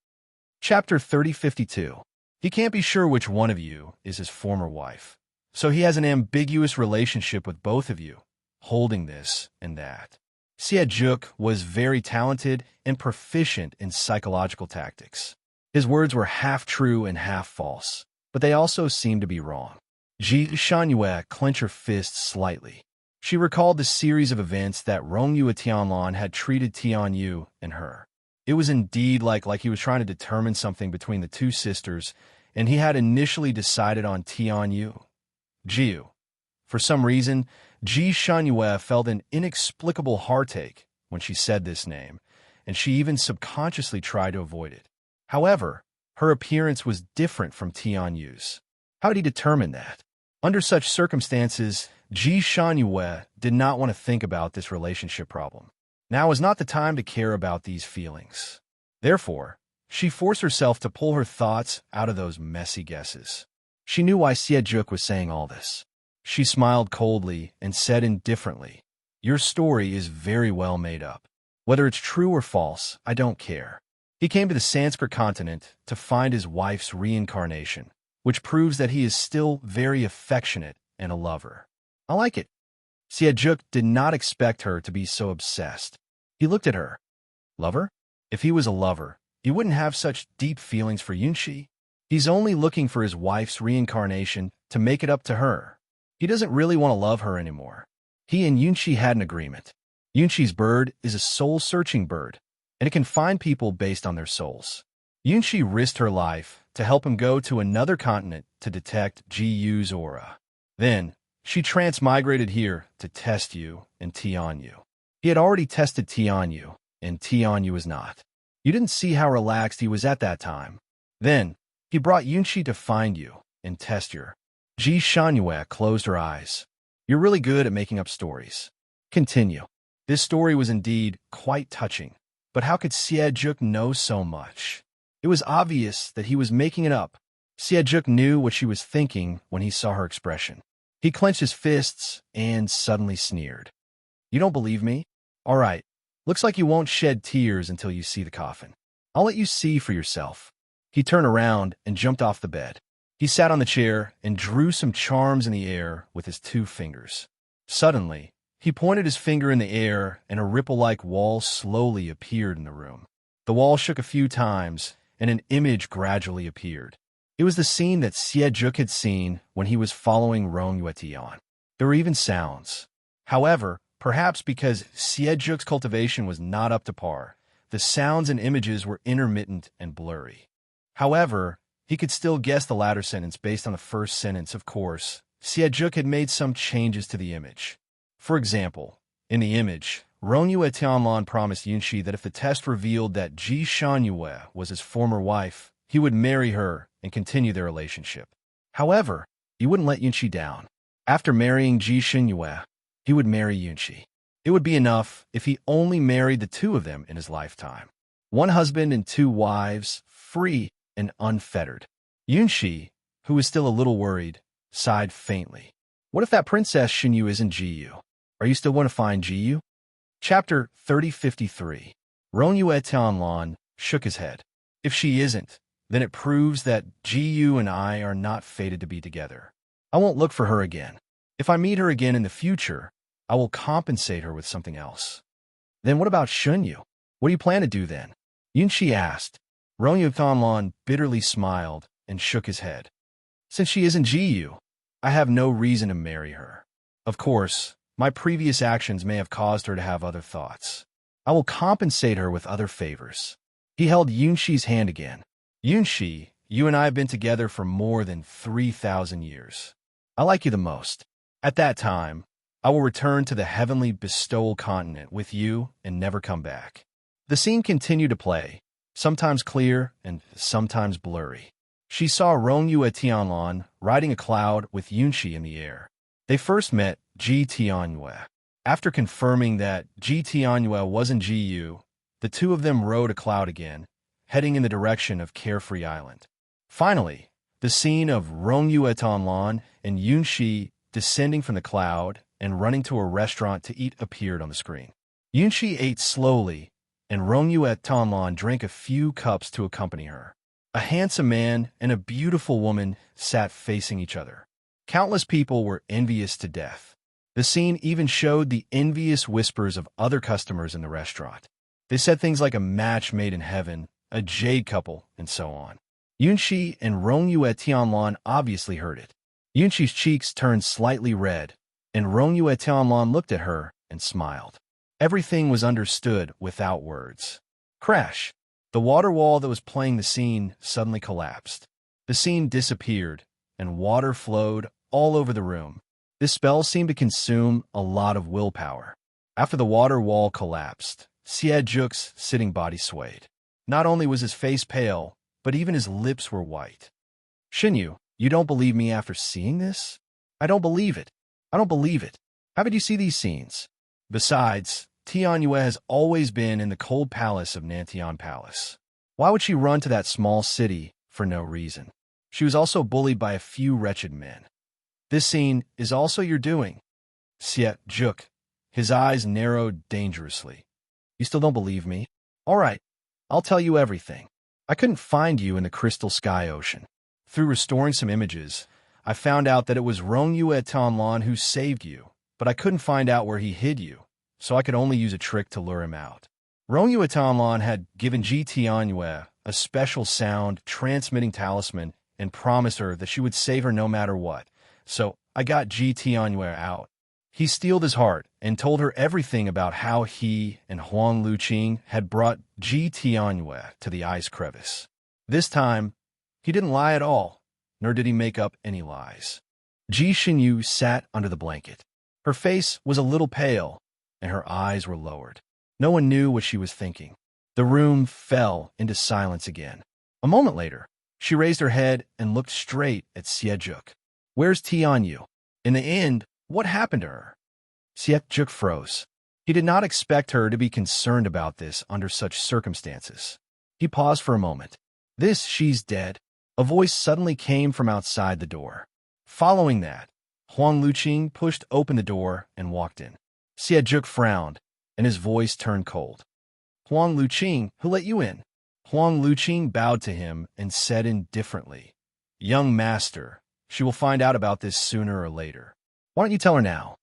A: Chapter 3052. He can't be sure which one of you is his former wife. So he has an ambiguous relationship with both of you, holding this and that. Xie was very talented and proficient in psychological tactics. His words were half true and half false, but they also seemed to be wrong. Ji Xinyue clenched her fists slightly. She recalled the series of events that Rongyu Tianlan had treated Tianyu and her. It was indeed like he was trying to determine something between the two sisters, and he had initially decided on Tianyu. Jiu. For some reason, Ji Xinyue felt an inexplicable heartache when she said this name, and she even subconsciously tried to avoid it. However, her appearance was different from Tianyu's. How did he determine that? Under such circumstances, Ji Xinyue did not want to think about this relationship problem. Now was not the time to care about these feelings. Therefore, she forced herself to pull her thoughts out of those messy guesses. She knew why Xie was saying all this. She smiled coldly and said indifferently, "Your story is very well made up. Whether it's true or false, I don't care." He came to the Sanskrit continent to find his wife's reincarnation, which proves that he is still very affectionate and a lover. I like it. Xie did not expect her to be so obsessed. He looked at her. Lover? If he was a lover, he wouldn't have such deep feelings for Yunxi. He's only looking for his wife's reincarnation to make it up to her. He doesn't really want to love her anymore. He and Yunxi had an agreement. Yunxi's bird is a soul-searching bird, and it can find people based on their souls. Yunxi risked her life to help him go to another continent to detect Jiyu's aura. Then, she transmigrated here to test you and Tianyu. He had already tested Tianyu, and Tianyu was not. You didn't see how relaxed he was at that time. Then, he brought Yunxi to find you and test you. Ji Xinyue closed her eyes. You're really good at making up stories. Continue. This story was indeed quite touching, but how could Xie know so much? It was obvious that he was making it up. Xie knew what she was thinking when he saw her expression. He clenched his fists and suddenly sneered. You don't believe me? All right. Looks like you won't shed tears until you see the coffin. I'll let you see for yourself. He turned around and jumped off the bed. He sat on the chair and drew some charms in the air with his 2 fingers. Suddenly, he pointed his finger in the air and a ripple-like wall slowly appeared in the room. The wall shook a few times and an image gradually appeared. It was the scene that Xie had seen when he was following Rongyu Tian. There were even sounds. However, perhaps because Xie's cultivation was not up to par, the sounds and images were intermittent and blurry. However, he could still guess the latter sentence based on the first sentence, of course. Xie had made some changes to the image. For example, in the image, Rongyu Tianlan promised Yunxi that if the test revealed that Ji Xinyue was his former wife, he would marry her and continue their relationship. However, he wouldn't let Yunxi down. After marrying Ji Xinyue, he would marry Yunxi. It would be enough if he only married the 2 of them in his lifetime. 1 husband and 2 wives, free and unfettered. Yunxi, who was still a little worried, sighed faintly. What if that Princess Xinyu isn't Jiyu? Are you still going to find Jiyu? Chapter 3053. Rongyu Tianlan shook his head. If she isn't, then it proves that Jiyu and I are not fated to be together. I won't look for her again. If I meet her again in the future, I will compensate her with something else. Then what about Xunyu? What do you plan to do then? Yunxi asked. Rongyu Tianlan bitterly smiled and shook his head. Since she isn't Jiyu, I have no reason to marry her. Of course, my previous actions may have caused her to have other thoughts. I will compensate her with other favors. He held Yunxi's hand again. Yunxi, you and I have been together for more than 3,000 years. I like you the most. At that time, I will return to the heavenly bestowal continent with you and never come back. The scene continued to play, sometimes clear and sometimes blurry. She saw Rongyue Tianlan riding a cloud with Yunxi in the air. They first met Ji Tianyue. After confirming that Ji Tianyue wasn't Ji, the two of them rode a cloud again, heading in the direction of Carefree Island. Finally, the scene of Rongyue Tianlan and Yunxi descending from the cloud and running to a restaurant to eat appeared on the screen. Yunxi ate slowly, and Rongyue Tianlan drank a few cups to accompany her. A handsome man and a beautiful woman sat facing each other. Countless people were envious to death. The scene even showed the envious whispers of other customers in the restaurant. They said things like a match made in heaven, a jade couple, and so on. Yunxi and Rongyue Tianlan obviously heard it. Yunxi's cheeks turned slightly red, and Rongyue Tianlan looked at her and smiled. Everything was understood without words. Crash! The water wall that was playing the scene suddenly collapsed. The scene disappeared, and water flowed all over the room. This spell seemed to consume a lot of willpower. After the water wall collapsed, Xie Zhuk's sitting body swayed. Not only was his face pale, but even his lips were white. Xinyu, you don't believe me after seeing this? I don't believe it. I don't believe it. How could you see these scenes? Besides, Tianyue has always been in the cold palace of Nantian Palace. Why would she run to that small city for no reason? She was also bullied by a few wretched men. This scene is also your doing. Xie Zhuk, his eyes narrowed dangerously. You still don't believe me? All right, I'll tell you everything. I couldn't find you in the crystal sky ocean. Through restoring some images, I found out that it was Rongyue Tianlan who saved you, but I couldn't find out where he hid you, so I could only use a trick to lure him out. Rongyue Tianlan had given Ji Tianyue a special sound transmitting talisman and promised her that she would save her no matter what, so I got Ji Tianyue out. He steeled his heart and told her everything about how he and Huang Luqing had brought Ji Tianyue to the ice crevice. This time, he didn't lie at all, nor did he make up any lies. Ji Xinyu sat under the blanket. Her face was a little pale, and her eyes were lowered. No one knew what she was thinking. The room fell into silence again. A moment later, she raised her head and looked straight at Xie Zhuk. Where's Tianyu? In the end, what happened to her? Xie Zhuk froze. He did not expect her to be concerned about this under such circumstances. He paused for a moment. She's dead. A voice suddenly came from outside the door. Following that, Huang Luqing pushed open the door and walked in. Xie Zhuk frowned, and his voice turned cold. Huang Luqing, who let you in? Huang Luqing bowed to him and said indifferently, Young master, she will find out about this sooner or later. Why don't you tell her now?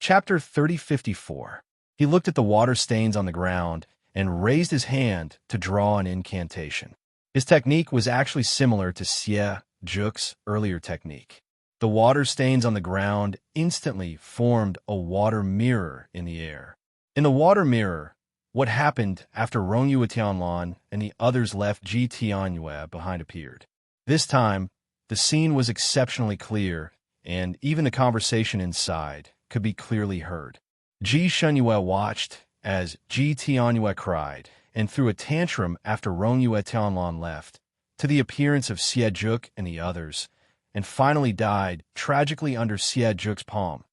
A: Chapter 3054. He looked at the water stains on the ground and raised his hand to draw an incantation. His technique was actually similar to Xie Zhuk's earlier technique. The water stains on the ground instantly formed a water mirror in the air. In the water mirror, what happened after Rongyue Tianlan and the others left Ji Tianyue behind appeared. This time, the scene was exceptionally clear, and even the conversation inside could be clearly heard. Ji Shenyue watched as Ji Tianyue cried and threw a tantrum after Rongyue Tianlan left, to the appearance of Xie Zhuk and the others, and finally died tragically under Xie Zhuk's palm.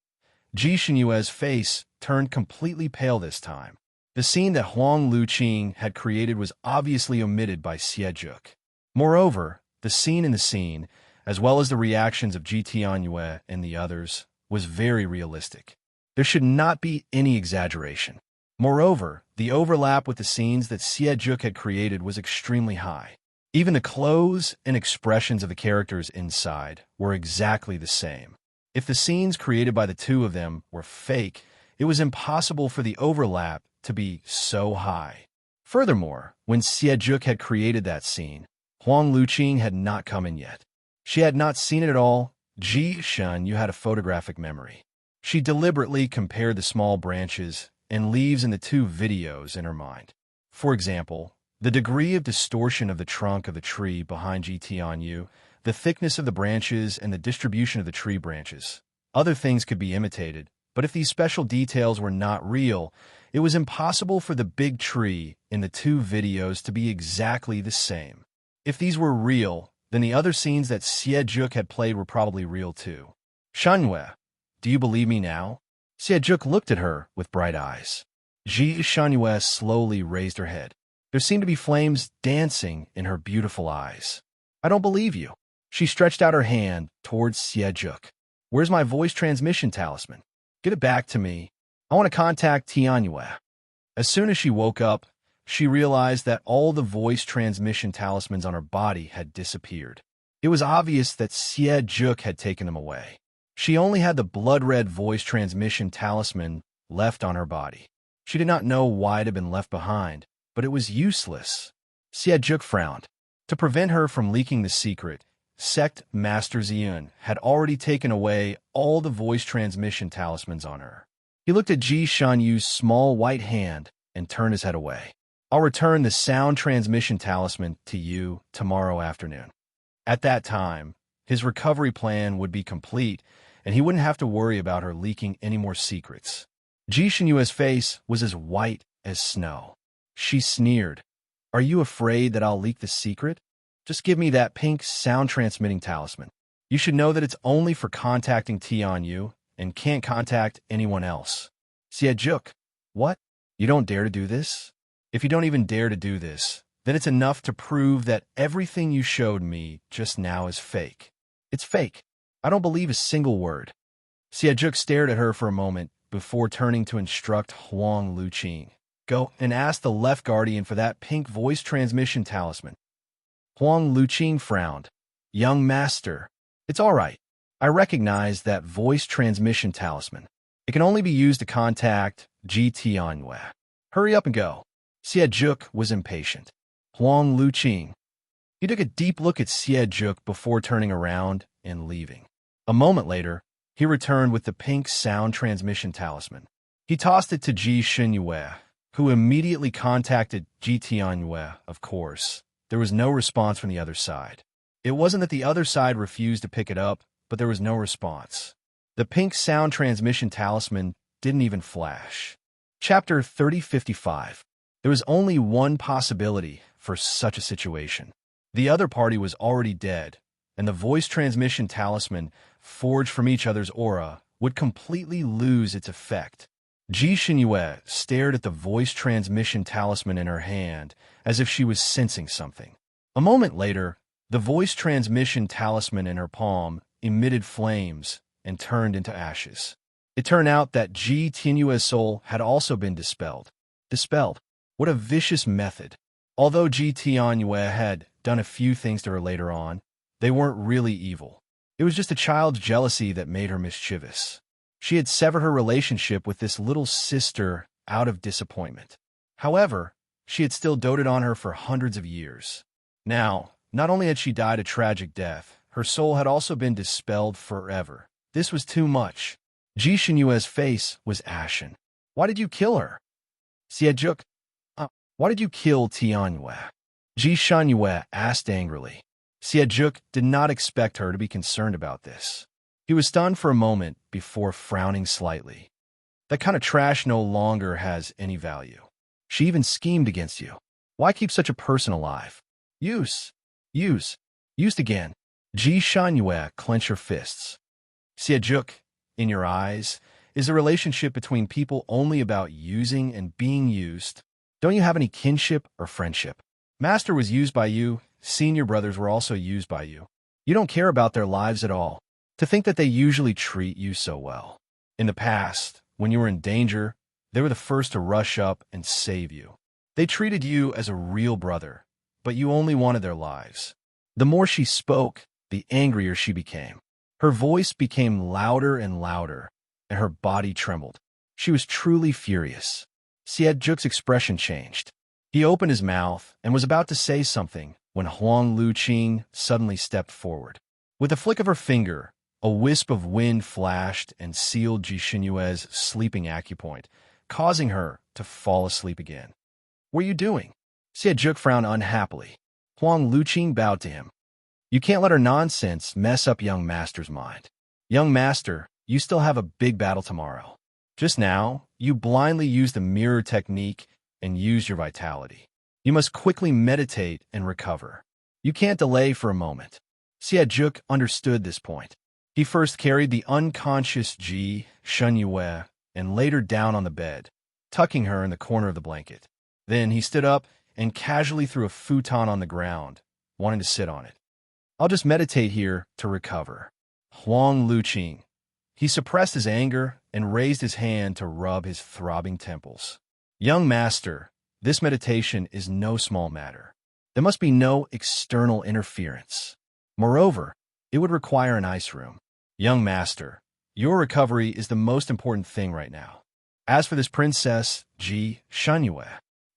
A: Ji Shenyue's face turned completely pale this time. The scene that Huang Luqing had created was obviously omitted by Xie Zhuk. Moreover, the scene in the scene, as well as the reactions of Ji Tianyue and the others, was very realistic. There should not be any exaggeration. Moreover, the overlap with the scenes that Xie Zhuk had created was extremely high. Even the clothes and expressions of the characters inside were exactly the same. If the scenes created by the two of them were fake, it was impossible for the overlap to be so high. Furthermore, when Xie Zhuk had created that scene, Huang Luqing had not come in yet. She had not seen it at all. Ji Shen, you had a photographic memory. She deliberately compared the small branches and leaves in the two videos in her mind. For example, The degree of distortion of the trunk of the tree behind GTNU, the thickness of the branches, and the distribution of the tree branches. Other things could be imitated, but if these special details were not real, it was impossible for the big tree in the two videos to be exactly the same. If these were real, then the other scenes that Sejok had played were probably real too. Shanhue, do you believe me now? Sejok looked at her with bright eyes. Ji Shanhue slowly raised her head. There seemed to be flames dancing in her beautiful eyes. I don't believe you. She stretched out her hand towards Sejok. Where's my voice transmission talisman? Get it back to me. I want to contact Tianhue. As soon as she woke up, she realized that all the voice transmission talismans on her body had disappeared. It was obvious that Sejok had taken them away. She only had the blood-red voice transmission talisman left on her body. She did not know why it had been left behind, but it was useless. Sejok frowned. To prevent her from leaking the secret, Sect Master Ziyun had already taken away all the voice transmission talismans on her. He looked at Ji Shanyu's small white hand and turned his head away. I'll return the sound transmission talisman to you tomorrow afternoon. At that time, his recovery plan would be complete, and he wouldn't have to worry about her leaking any more secrets. Ji Shanyu's face was as white as snow. She sneered. Are you afraid that I'll leak the secret? Just give me that pink sound-transmitting talisman. You should know that it's only for contacting Tianyu and can't contact anyone else. Sejok, what? You don't dare to do this? If you don't even dare to do this, then it's enough to prove that everything you showed me just now is fake. It's fake. I don't believe a single word. Sejok stared at her for a moment before turning to instruct Huang Luqing. Go and ask the left guardian for that pink voice transmission talisman. Huang Luqing frowned. Young master, it's all right. I recognize that voice transmission talisman. It can only be used to contact Ji Tianhue. Hurry up and go. Sejok was impatient. Huang Luqing. He took a deep look at Sejok before turning around and leaving. A moment later, he returned with the pink sound transmission talisman. He tossed it to Ji Shanhue, who immediately contacted Ji Tianhue, of course. There was no response from the other side. It wasn't that the other side refused to pick it up, but there was no response. The pink sound transmission talisman didn't even flash. Chapter 3055. There was only one possibility for such a situation. The other party was already dead, and the voice transmission talisman, forged from each other's aura, would completely lose its effect. Ji Shanhue stared at the voice transmission talisman in her hand as if she was sensing something. A moment later, the voice transmission talisman in her palm emitted flames and turned into ashes. It turned out that Ji Tianhue's soul had also been dispelled. Dispelled? What a vicious method. Although Ji Tianhue had done a few things to her later on, they weren't really evil. It was just a child's jealousy that made her mischievous. She had severed her relationship with this little sister out of disappointment. However, she had still doted on her for hundreds of years. Now, not only had she died a tragic death, her soul had also been dispelled forever. This was too much. Ji Shanhue's face was ashen. Why did you kill her? Sejok, why did you kill Tianhue? Ji Shanhue asked angrily. Sejok did not expect her to be concerned about this. He was stunned for a moment before frowning slightly. That kind of trash no longer has any value. She even schemed against you. Why keep such a person alive? Used again. Ji Shanhue clenched her fists. Sejok, in your eyes, is a relationship between people only about using and being used. Don't you have any kinship or friendship? Master was used by you. Senior brothers were also used by you. You don't care about their lives at all. To think that they usually treat you so well. In the past, when you were in danger, they were the first to rush up and save you. They treated you as a real brother, but you only wanted their lives. The more she spoke, the angrier she became. Her voice became louder and louder, and her body trembled. She was truly furious. Sejok's expression changed. He opened his mouth and was about to say something when Huang Luqing suddenly stepped forward. With a flick of her finger, a wisp of wind flashed and sealed Ji Shanhue's sleeping acupoint, causing her to fall asleep again. What are you doing? Juk frowned unhappily. Huang Luqing bowed to him. You can't let her nonsense mess up young master's mind. Young master, you still have a big battle tomorrow. Just now, you blindly used the mirror technique and used your vitality. You must quickly meditate and recover. You can't delay for a moment. Juk understood this point. He first carried the unconscious Ji Shunyue and laid her down on the bed, tucking her in the corner of the blanket. Then he stood up and casually threw a futon on the ground, wanting to sit on it. I'll just meditate here to recover. Huang Luqing. He suppressed his anger and raised his hand to rub his throbbing temples. Young master, this meditation is no small matter. There must be no external interference. Moreover, it would require an ice room. Young master, your recovery is the most important thing right now. As for this princess, Ji Shunyue,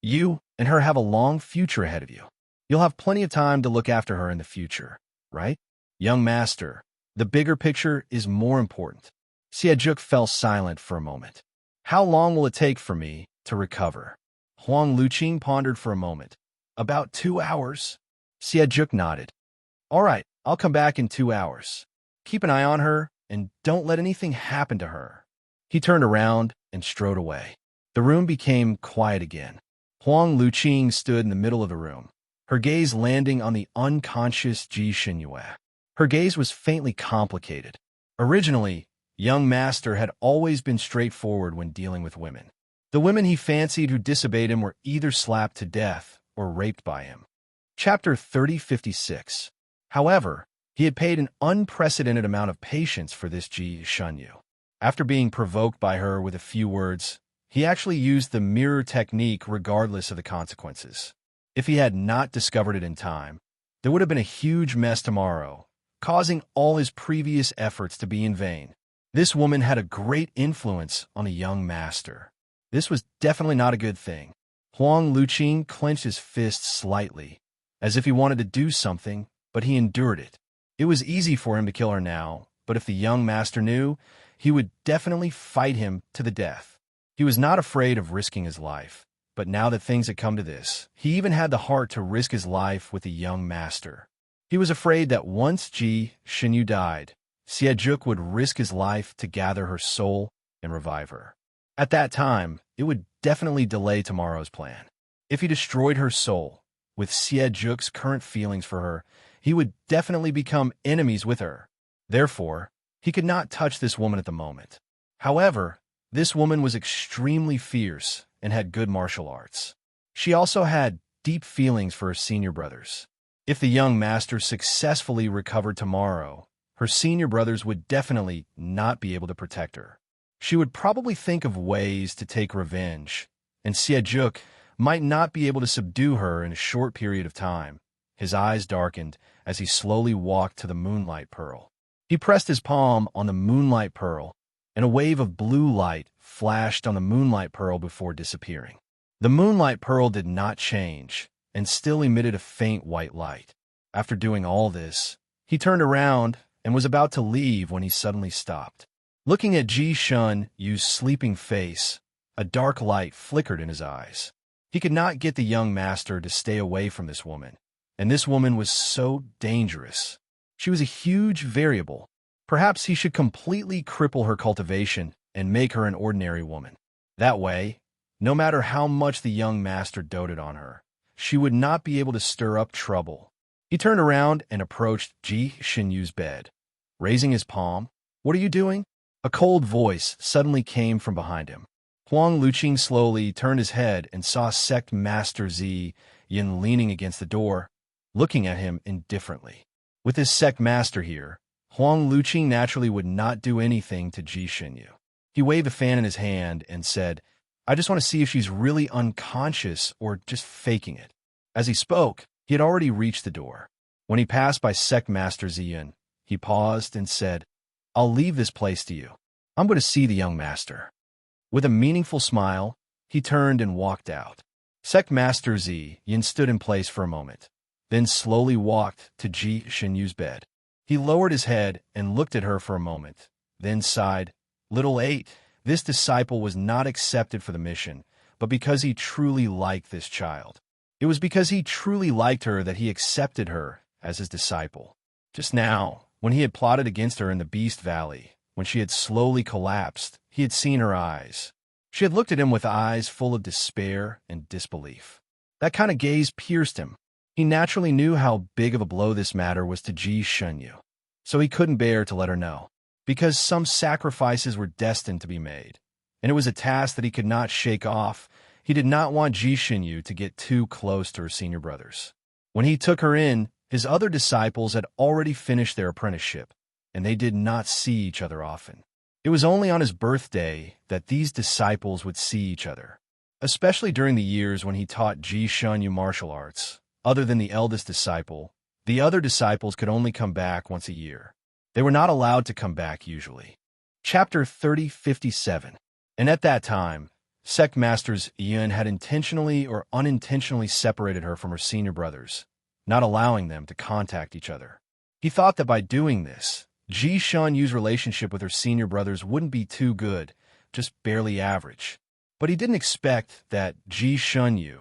A: you and her have a long future ahead of you. You'll have plenty of time to look after her in the future, right? Young master, the bigger picture is more important. Juk fell silent for a moment. How long will it take for me to recover? Huang Luqing pondered for a moment. About 2 hours. Juk nodded. All right, I'll come back in 2 hours. Keep an eye on her and don't let anything happen to her. He turned around and strode away. The room became quiet again. Huang Luqing stood in the middle of the room, her gaze landing on the unconscious Ji Shunyue. Her gaze was faintly complicated. Originally, young master had always been straightforward when dealing with women. The women he fancied who disobeyed him were either slapped to death or raped by him. Chapter 3056. However, he had paid an unprecedented amount of patience for this Ji Shunyue. After being provoked by her with a few words, he actually used the mirror technique regardless of the consequences. If he had not discovered it in time, there would have been a huge mess tomorrow, causing all his previous efforts to be in vain. This woman had a great influence on a young master. This was definitely not a good thing. Huang Luqing clenched his fists slightly, as if he wanted to do something, but he endured it. It was easy for him to kill her now, but if the young master knew, he would definitely fight him to the death. He was not afraid of risking his life, but now that things had come to this, he even had the heart to risk his life with the young master. He was afraid that once Ji Shunyue died, Juk would risk his life to gather her soul and revive her. At that time, it would definitely delay tomorrow's plan. If he destroyed her soul, with Juk's current feelings for her, he would definitely become enemies with her. Therefore, he could not touch this woman at the moment. However, this woman was extremely fierce and had good martial arts. She also had deep feelings for her senior brothers. If the young master successfully recovered tomorrow, her senior brothers would definitely not be able to protect her. She would probably think of ways to take revenge, and Juk might not be able to subdue her in a short period of time. His eyes darkened as he slowly walked to the Moonlight Pearl. He pressed his palm on the Moonlight Pearl, and a wave of blue light flashed on the Moonlight Pearl before disappearing. The Moonlight Pearl did not change, and still emitted a faint white light. After doing all this, he turned around and was about to leave when he suddenly stopped. Looking at Ji Shunyue's sleeping face, a dark light flickered in his eyes. He could not get the young master to stay away from this woman, and this woman was so dangerous. She was a huge variable. Perhaps he should completely cripple her cultivation and make her an ordinary woman. That way, no matter how much the young master doted on her, she would not be able to stir up trouble. He turned around and approached Ji Shunyue's bed. Raising his palm, "What are you doing?" A cold voice suddenly came from behind him. Huang Luqing slowly turned his head and saw Sect Master Zi Yin leaning against the door, looking at him indifferently. With his sect master here, Huang Luqing naturally would not do anything to Ji Shunyue. He waved a fan in his hand and said, "I just want to see if she's really unconscious or just faking it." As he spoke, he had already reached the door. When he passed by Sect Master Ziyin, he paused and said, "I'll leave this place to you. I'm going to see the young master." With a meaningful smile, he turned and walked out. Sect Master Ziyin stood in place for a moment, then slowly walked to Ji Shunyue's bed. He lowered his head and looked at her for a moment, then sighed. Little 8, this disciple was not accepted for the mission, but because he truly liked this child. It was because he truly liked her that he accepted her as his disciple. Just now, when he had plotted against her in the Beast Valley, when she had slowly collapsed, he had seen her eyes. She had looked at him with eyes full of despair and disbelief. That kind of gaze pierced him. He naturally knew how big of a blow this matter was to Ji Shunyu, so he couldn't bear to let her know, because some sacrifices were destined to be made, and it was a task that he could not shake off. He did not want Ji Shunyu to get too close to her senior brothers. When he took her in, his other disciples had already finished their apprenticeship, and they did not see each other often. It was only on his birthday that these disciples would see each other, especially during the years when he taught Ji Shunyu martial arts. Other than the eldest disciple, the other disciples could only come back once a year. They were not allowed to come back usually. Chapter 3057. And at that time, Sect Masters Yun had intentionally or unintentionally separated her from her senior brothers, not allowing them to contact each other. He thought that by doing this, Ji Shunyu's relationship with her senior brothers wouldn't be too good, just barely average. But he didn't expect that Ji Shunyu,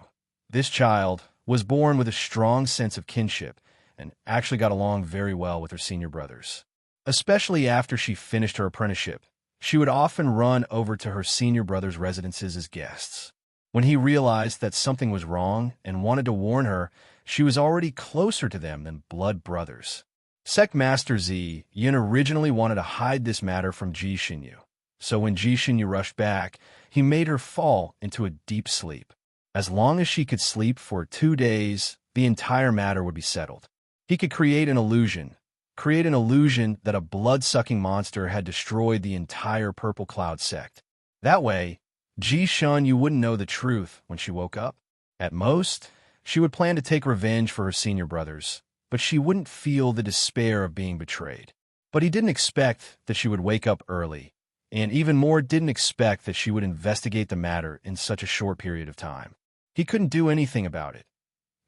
A: this child, was born with a strong sense of kinship and actually got along very well with her senior brothers. Especially after she finished her apprenticeship, she would often run over to her senior brothers' residences as guests. When he realized that something was wrong and wanted to warn her, she was already closer to them than blood brothers. Sect Master Z Yin originally wanted to hide this matter from Ji Shunyu, so when Ji Shunyu rushed back, he made her fall into a deep sleep. As long as she could sleep for 2 days, the entire matter would be settled. He could create an illusion that a blood-sucking monster had destroyed the entire Purple Cloud sect. That way, Ji Shunyu wouldn't know the truth when she woke up. At most, she would plan to take revenge for her senior brothers, but she wouldn't feel the despair of being betrayed. But he didn't expect that she would wake up early, and even more didn't expect that she would investigate the matter in such a short period of time. He couldn't do anything about it.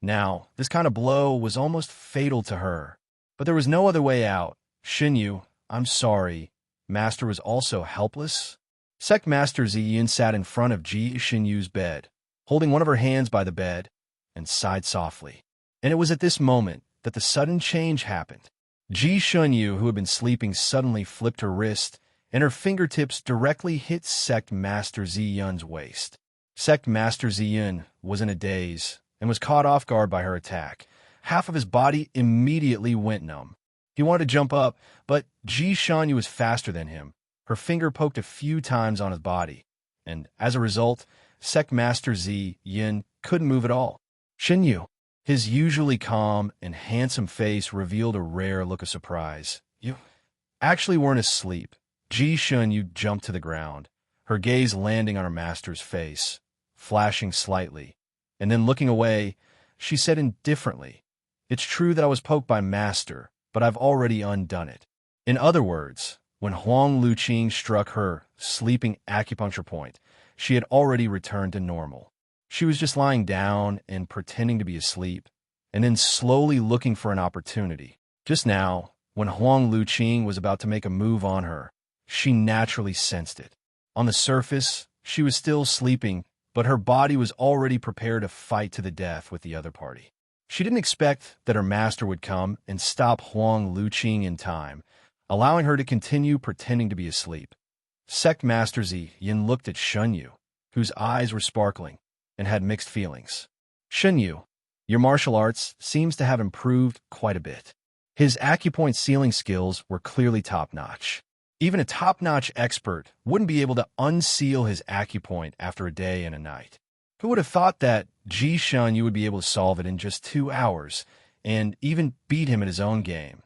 A: Now, this kind of blow was almost fatal to her. But there was no other way out. Shunyu, I'm sorry. Master was also helpless. Sect Master Ziyin sat in front of Ji Shunyu's bed, holding one of her hands by the bed, and sighed softly. And it was at this moment that the sudden change happened. Ji Shunyu, who had been sleeping, suddenly flipped her wrist, and her fingertips directly hit Sect Master Ziyun's waist. Sect Master Ziyun was in a daze and was caught off guard by her attack. Half of his body immediately went numb. He wanted to jump up, but Ji Shunyu was faster than him. Her finger poked a few times on his body, and as a result, Sect Master Z Yin couldn't move at all. Shunyu, his usually calm and handsome face revealed a rare look of surprise. You actually weren't asleep. Ji Shunyu jumped to the ground, her gaze landing on her master's face, flashing slightly, and then looking away, she said indifferently, "It's true that I was poked by Master, but I've already undone it." In other words, when Huang Luqing struck her sleeping acupuncture point, she had already returned to normal. She was just lying down and pretending to be asleep, and then slowly looking for an opportunity. Just now, when Huang Luqing was about to make a move on her, she naturally sensed it. On the surface, she was still sleeping, but her body was already prepared to fight to the death with the other party. She didn't expect that her master would come and stop Huang Luqing in time, allowing her to continue pretending to be asleep. Sect Master Z Yin looked at Shunyu, whose eyes were sparkling, and had mixed feelings. "Shunyu, your martial arts seems to have improved quite a bit." His acupoint sealing skills were clearly top-notch. Even a top-notch expert wouldn't be able to unseal his acupoint after a day and a night. Who would have thought that Ji Shunyu would be able to solve it in just 2 hours, and even beat him at his own game?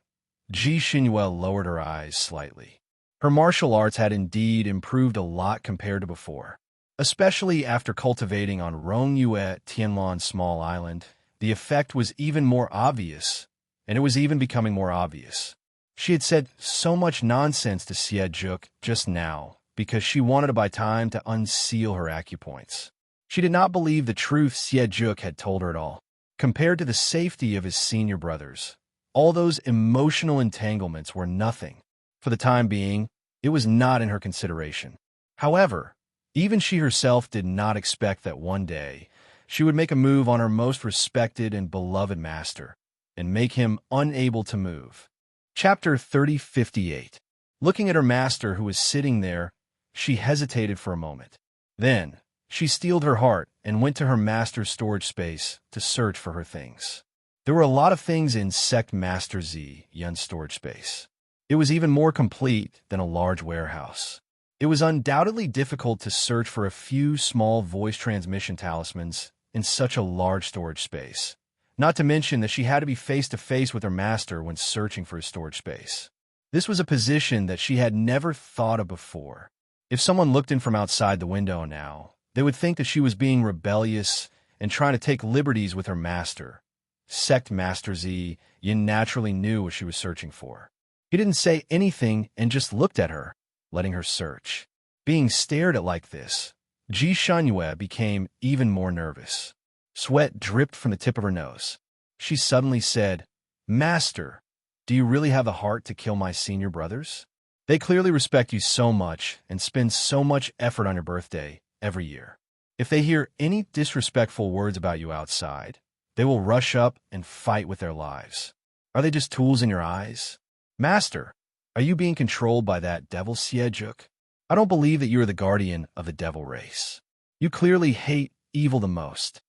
A: Ji Shunyu lowered her eyes slightly. Her martial arts had indeed improved a lot compared to before. Especially after cultivating on Rongyue Tianlan Small Island, the effect was even more obvious, and it was even becoming more obvious. She had said so much nonsense to Xie just now because she wanted to buy time to unseal her acupoints. She did not believe the truth Xie had told her at all. Compared to the safety of his senior brothers, all those emotional entanglements were nothing. For the time being, it was not in her consideration. However, even she herself did not expect that one day She would make a move on her most respected and beloved master, and make him unable to move. Chapter 3058. Looking at her master who was sitting there, she hesitated for a moment. Then, she steeled her heart and went to her master's storage space to search for her things. There were a lot of things in Sect Master Z Yun's storage space. It was even more complete than a large warehouse. It was undoubtedly difficult to search for a few small voice transmission talismans in such a large storage space, not to mention that she had to be face-to-face with her master when searching for his storage space. This was a position that she had never thought of before. If someone looked in from outside the window now, they would think that she was being rebellious and trying to take liberties with her master. Sect Master Z Yin naturally knew what she was searching for. He didn't say anything and just looked at her, letting her search. Being stared at like this, Ji Shunyue became even more nervous. Sweat dripped from the tip of her nose. She suddenly said, "Master, do you really have the heart to kill my senior brothers? They clearly respect you so much and spend so much effort on your birthday every year. If they hear any disrespectful words about you outside, they will rush up and fight with their lives. Are they just tools in your eyes? Master, are you being controlled by that devil Siejuk? I don't believe that you are the guardian of the devil race. You clearly hate evil the most."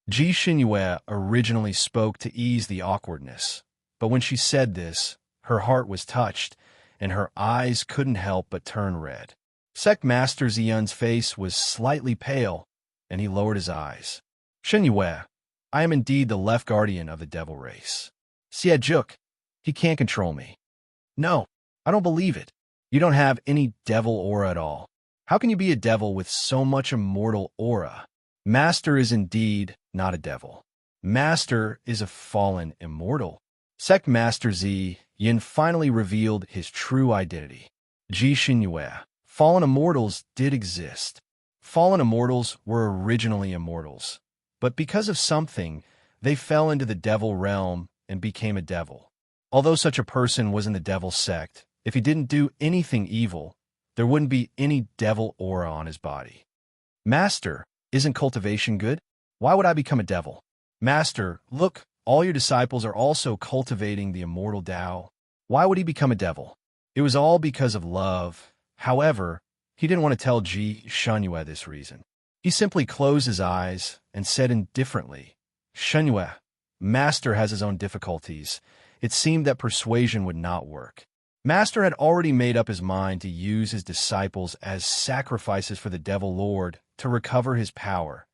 A: Ji Shunyue originally spoke to ease the awkwardness, but when she said this, her heart was touched, and her eyes couldn't help but turn red. Sect Master Ziyun's face was slightly pale, and he lowered his eyes. "Shunyue, I am indeed the left guardian of the devil race. Siejuk, he can't control me." "No, I don't believe it. You don't have any devil aura at all. How can you be a devil with so much immortal aura? Master is indeed not a devil. Master is a fallen immortal." Sect Master Z Yin finally revealed his true identity. Ji Shunyue, fallen immortals did exist. Fallen immortals were originally immortals, but because of something, they fell into the devil realm and became a devil. Although such a person was in the devil sect, if he didn't do anything evil, there wouldn't be any devil aura on his body. "Master, isn't cultivation good? Why would I become a devil?" "Master, look, all your disciples are also cultivating the immortal Tao. Why would he become a devil?" It was all because of love. However, he didn't want to tell Ji Shunyue this reason. He simply closed his eyes and said indifferently, "Shunyue, Master has his own difficulties." It seemed that persuasion would not work. Master had already made up his mind to use his disciples as sacrifices for the Devil Lord to recover his power.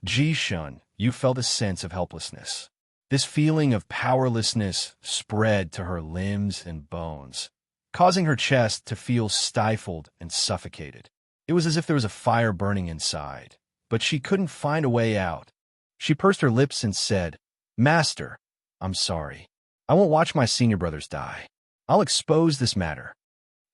A: Ji Shun, you felt a sense of helplessness. This feeling of powerlessness spread to her limbs and bones, causing her chest to feel stifled and suffocated. It was as if there was a fire burning inside, but she couldn't find a way out. She pursed her lips and said, "Master, I'm sorry. I won't watch my senior brothers die. I'll expose this matter."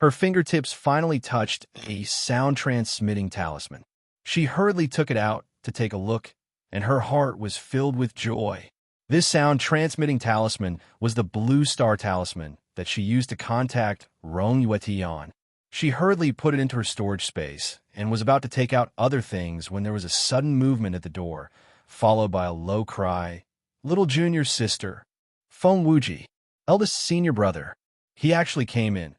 A: Her fingertips finally touched a sound-transmitting talisman. She hurriedly took it out to take a look, and her heart was filled with joy. This sound-transmitting talisman was the Blue Star Talisman that she used to contact Rong Yuetian. She hurriedly put it into her storage space and was about to take out other things when there was a sudden movement at the door, followed by a low cry. Little junior sister, Feng Wuji, eldest senior brother. He actually came in,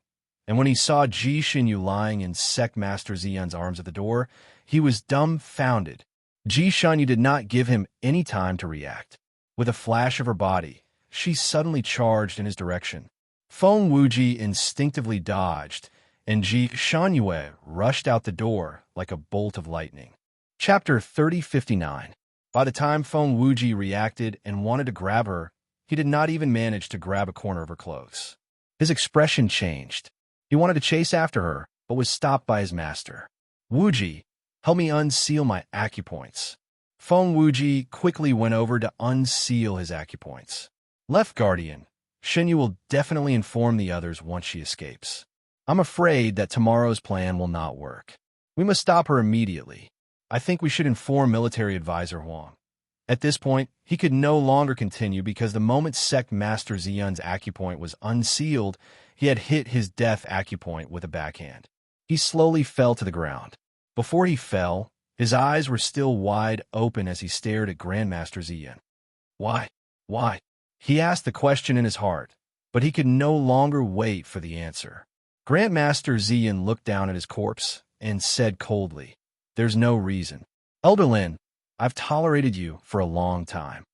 A: and when he saw Ji Shinyu lying in Sect Master Ziyun's arms at the door, he was dumbfounded. Ji Shinyu did not give him any time to react. With a flash of her body, she suddenly charged in his direction. Feng Wuji instinctively dodged, and Ji Shunyue rushed out the door like a bolt of lightning. Chapter 3059. By the time Feng Wuji reacted and wanted to grab her, he did not even manage to grab a corner of her clothes. His expression changed. He wanted to chase after her, but was stopped by his master. "Wuji, help me unseal my acupoints." Feng Wuji quickly went over to unseal his acupoints. "Left Guardian, Shinyu will definitely inform the others once she escapes. I'm afraid that tomorrow's plan will not work. We must stop her immediately. I think we should inform Military Advisor Huang." At this point, he could no longer continue because the moment Sect Master Ziyun's acupoint was unsealed, he had hit his death acupoint with a backhand. He slowly fell to the ground. Before he fell, His eyes were still wide open as he stared at Grandmaster Ziyan. Why? Why? He asked the question in his heart, but he could no longer wait for the answer. Grandmaster Ziyan looked down at his corpse and said coldly, "There's no reason. Elder Lin, I've tolerated you for a long time."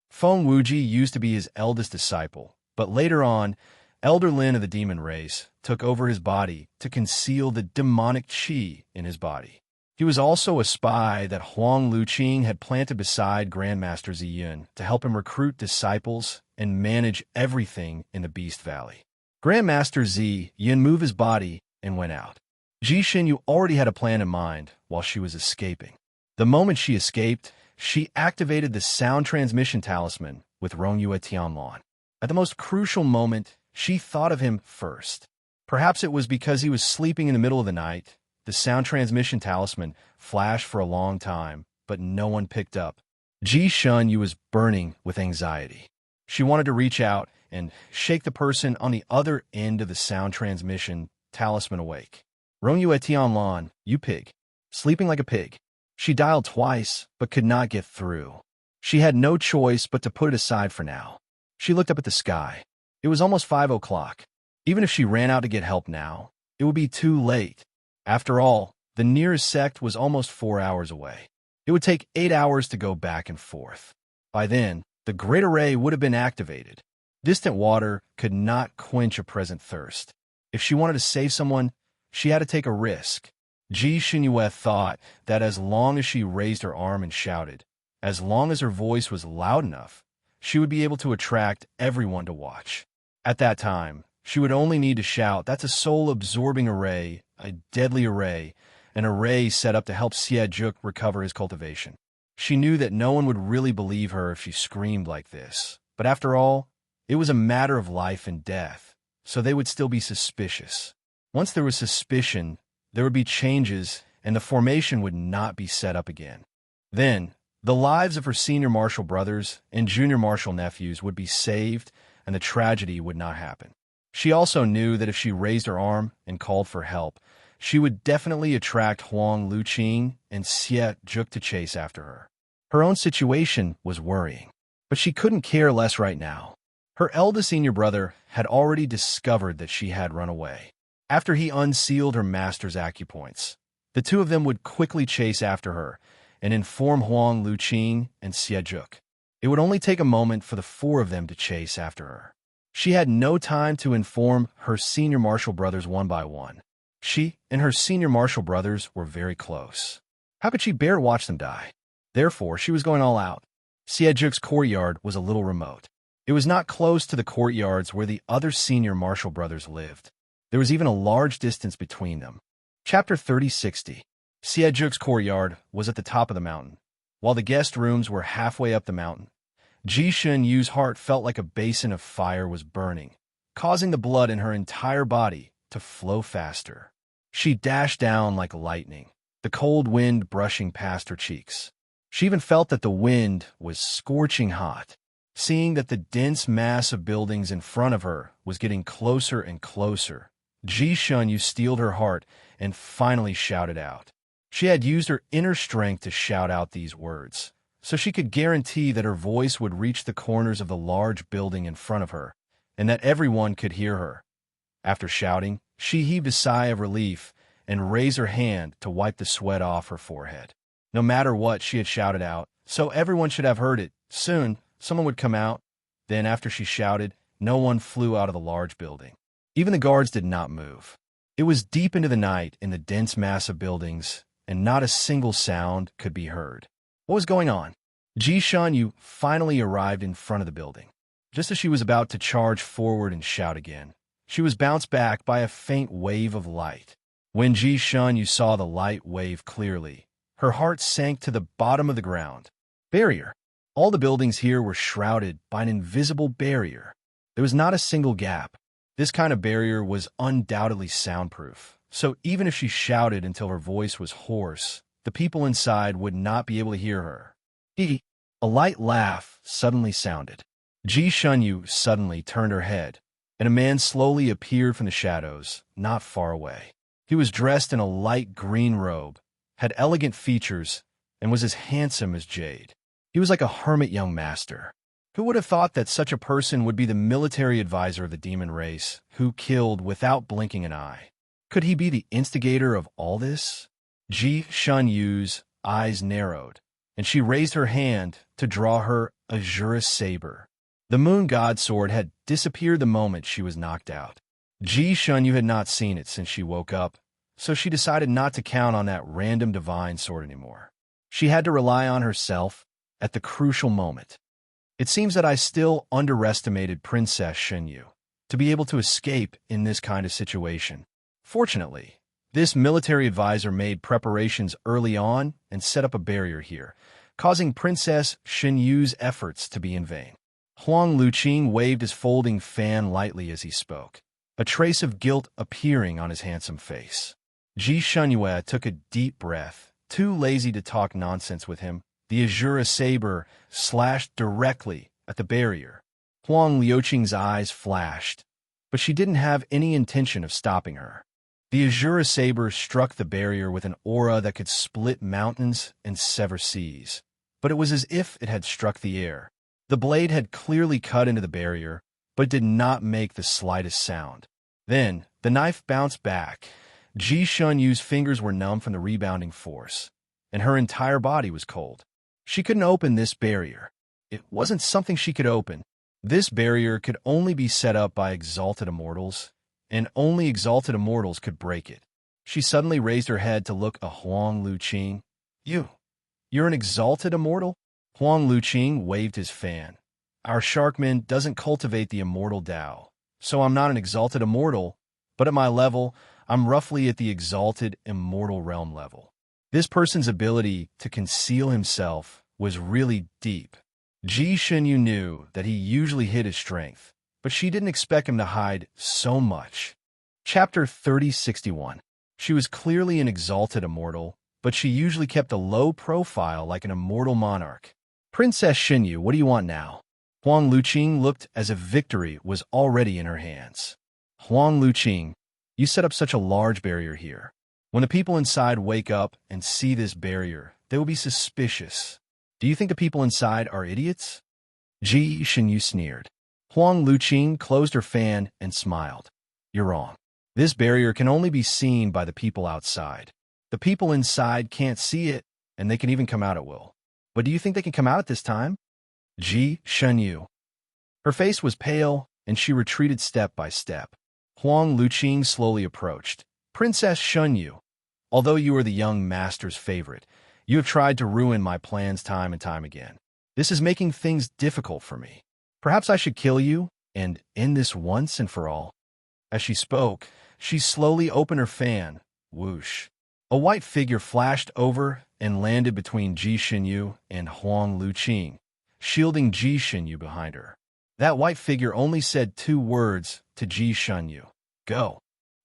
A: Feng Wuji used to be his eldest disciple, but later on, Elder Lin of the demon race took over his body to conceal the demonic qi in his body. He was also a spy that Huang Luqing had planted beside Grandmaster Ziyun to help him recruit disciples and manage everything in the Beast Valley. Grandmaster Ziyun moved his body and went out. Ji Xinyu already had a plan in mind while she was escaping. The moment she escaped, she activated the sound transmission talisman with Rongyue Tianlan. At the most crucial moment, she thought of him first. Perhaps it was because he was sleeping in the middle of the night. The sound transmission talisman flashed for a long time, but no one picked up. Ji Xinyu was burning with anxiety. She wanted to reach out and shake the person on the other end of the sound transmission talisman awake. Rongyue Tianlan, you pig. Sleeping like a pig. She dialed twice, but could not get through. She had no choice but to put it aside for now. She looked up at the sky. It was almost 5 o'clock. Even if she ran out to get help now, it would be too late. After all, the nearest sect was almost 4 hours away. It would take 8 hours to go back and forth. By then, the Great Array would have been activated. Distant water could not quench a present thirst. If she wanted to save someone, she had to take a risk. Ji Xinyu thought that as long as she raised her arm and shouted, as long as her voice was loud enough, she would be able to attract everyone to watch. At that time, she would only need to shout, "That's a soul-absorbing array, a deadly array, an array set up to help Xie Juk recover his cultivation." She knew that no one would really believe her if she screamed like this. But after all, it was a matter of life and death, so they would still be suspicious. Once there was suspicion, there would be changes, and the formation would not be set up again. Then, the lives of her senior martial brothers and junior martial nephews would be saved, and the tragedy would not happen. She also knew that if she raised her arm and called for help, she would definitely attract Huang Luqing and Xie Juk to chase after her. Her own situation was worrying, but she couldn't care less right now. Her eldest senior brother had already discovered that she had run away. After he unsealed her master's acupoints, the two of them would quickly chase after her and inform Huang Luqing and Xie Juk. It would only take a moment for the four of them to chase after her. She had no time to inform her senior martial brothers one by one. She and her senior martial brothers were very close. How could she bear to watch them die? Therefore, she was going all out. Xie Juk's courtyard was a little remote. It was not close to the courtyards where the other senior martial brothers lived. There was even a large distance between them. Chapter 3060. Xie Juk's courtyard was at the top of the mountain, while the guest rooms were halfway up the mountain. Ji Xunyu's heart felt like a basin of fire was burning, causing the blood in her entire body to flow faster. She dashed down like lightning, the cold wind brushing past her cheeks. She even felt that the wind was scorching hot. Seeing that the dense mass of buildings in front of her was getting closer and closer, Ji Xunyu steeled her heart and finally shouted out. She had used her inner strength to shout out these words, so she could guarantee that her voice would reach the corners of the large building in front of her, and that everyone could hear her. After shouting, she heaved a sigh of relief and raised her hand to wipe the sweat off her forehead. No matter what she had shouted out, so everyone should have heard it. Soon, someone would come out. Then, after she shouted, no one flew out of the large building. Even the guards did not move. It was deep into the night in the dense mass of buildings, and not a single sound could be heard. What was going on? Ji Shanyu finally arrived in front of the building. Just as she was about to charge forward and shout again, she was bounced back by a faint wave of light. When Ji Shanyu saw the light wave clearly, her heart sank to the bottom of the ground. Barrier. All the buildings here were shrouded by an invisible barrier. There was not a single gap. This kind of barrier was undoubtedly soundproof, so even if she shouted until her voice was hoarse, the people inside would not be able to hear her. A light laugh suddenly sounded. Ji Shunyu suddenly turned her head, and a man slowly appeared from the shadows, not far away. He was dressed in a light green robe, had elegant features, and was as handsome as jade. He was like a hermit young master. Who would have thought that such a person would be the military advisor of the demon race, who killed without blinking an eye? Could he be the instigator of all this? Ji Shun Yu's eyes narrowed, and she raised her hand to draw her azure saber. The moon god sword had disappeared the moment she was knocked out. Ji Shun Yu had not seen it since she woke up, so she decided not to count on that random divine sword anymore. She had to rely on herself at the crucial moment. It seems that I still underestimated Princess Shenyu to be able to escape in this kind of situation. Fortunately, this military advisor made preparations early on and set up a barrier here, causing Princess Shenyu's efforts to be in vain. Huang Luqing waved his folding fan lightly as he spoke, a trace of guilt appearing on his handsome face. Ji Shunyue took a deep breath, too lazy to talk nonsense with him. The azure saber slashed directly at the barrier. Huang Liuqing's eyes flashed, but she didn't have any intention of stopping her. The azure saber struck the barrier with an aura that could split mountains and sever seas, but it was as if it had struck the air. The blade had clearly cut into the barrier, but did not make the slightest sound. Then, the knife bounced back. Ji Shun Yu's fingers were numb from the rebounding force, and her entire body was cold. She couldn't open this barrier. It wasn't something she could open. This barrier could only be set up by exalted immortals, and only exalted immortals could break it. She suddenly raised her head to look at Huang Luqing. You're an exalted immortal? Huang Luqing waved his fan. Our Sharkman doesn't cultivate the immortal Tao, so I'm not an exalted immortal, but at my level, I'm roughly at the exalted immortal realm level. This person's ability to conceal himself was really deep. Ji Shenyu knew that he usually hid his strength, but she didn't expect him to hide so much. Chapter 3061. She was clearly an exalted immortal, but she usually kept a low profile like an immortal monarch. Princess Shenyu, what do you want now? Huang Luqing looked as if victory was already in her hands. Huang Luqing, you set up such a large barrier here. When the people inside wake up and see this barrier, they will be suspicious. Do you think the people inside are idiots? Ji Shenyu sneered. Huang Luqing closed her fan and smiled. You're wrong. This barrier can only be seen by the people outside. The people inside can't see it, and they can even come out at will. But do you think they can come out at this time? Ji Shenyu. Her face was pale, and she retreated step by step. Huang Luqing slowly approached. Princess Shenyu, although you are the young master's favorite, you have tried to ruin my plans time and time again. This is making things difficult for me. Perhaps I should kill you and end this once and for all. As she spoke, she slowly opened her fan. Whoosh. A white figure flashed over and landed between Ji Shenyu and Huang Luqing, shielding Ji Shenyu behind her. That white figure only said 2 words to Ji Shenyu. Go.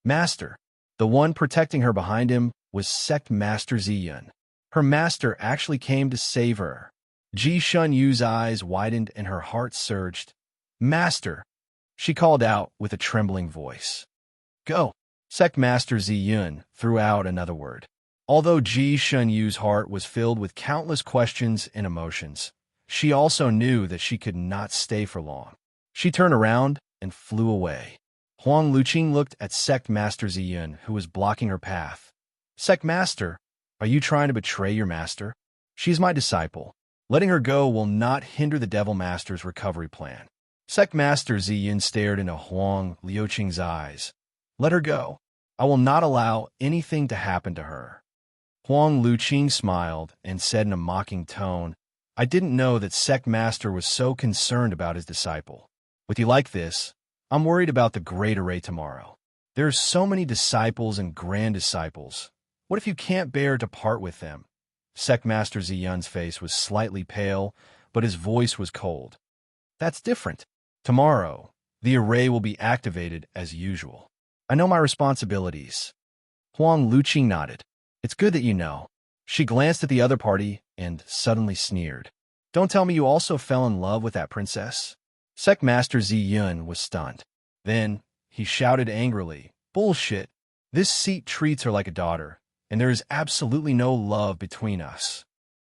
A: Master. The one protecting her behind him was Sect Master Ziyun. Her master actually came to save her. Ji Shun Yu's eyes widened and her heart surged. Master, she called out with a trembling voice. Go. Sect Master Ziyun threw out another word. Although Ji Shun Yu's heart was filled with countless questions and emotions, she also knew that she could not stay for long. She turned around and flew away. Huang Luqing looked at Sect Master Ziyun, who was blocking her path. Sect Master, are you trying to betray your master? She is my disciple. Letting her go will not hinder the Devil Master's recovery plan. Sect Master Ziyun stared into Huang Liuqing's eyes. Let her go. I will not allow anything to happen to her. Huang Luqing smiled and said in a mocking tone, I didn't know that Sect Master was so concerned about his disciple. With you like this, I'm worried about the Great Array tomorrow. There are so many disciples and grand disciples. What if you can't bear to part with them? Sect Master Ziyun's face was slightly pale, but his voice was cold. That's different. Tomorrow, the array will be activated as usual. I know my responsibilities. Huang Luqing nodded. It's good that you know. She glanced at the other party and suddenly sneered. Don't tell me you also fell in love with that princess. Sect Master Ziyun was stunned. Then, he shouted angrily, Bullshit! This seat treats her like a daughter, and there is absolutely no love between us.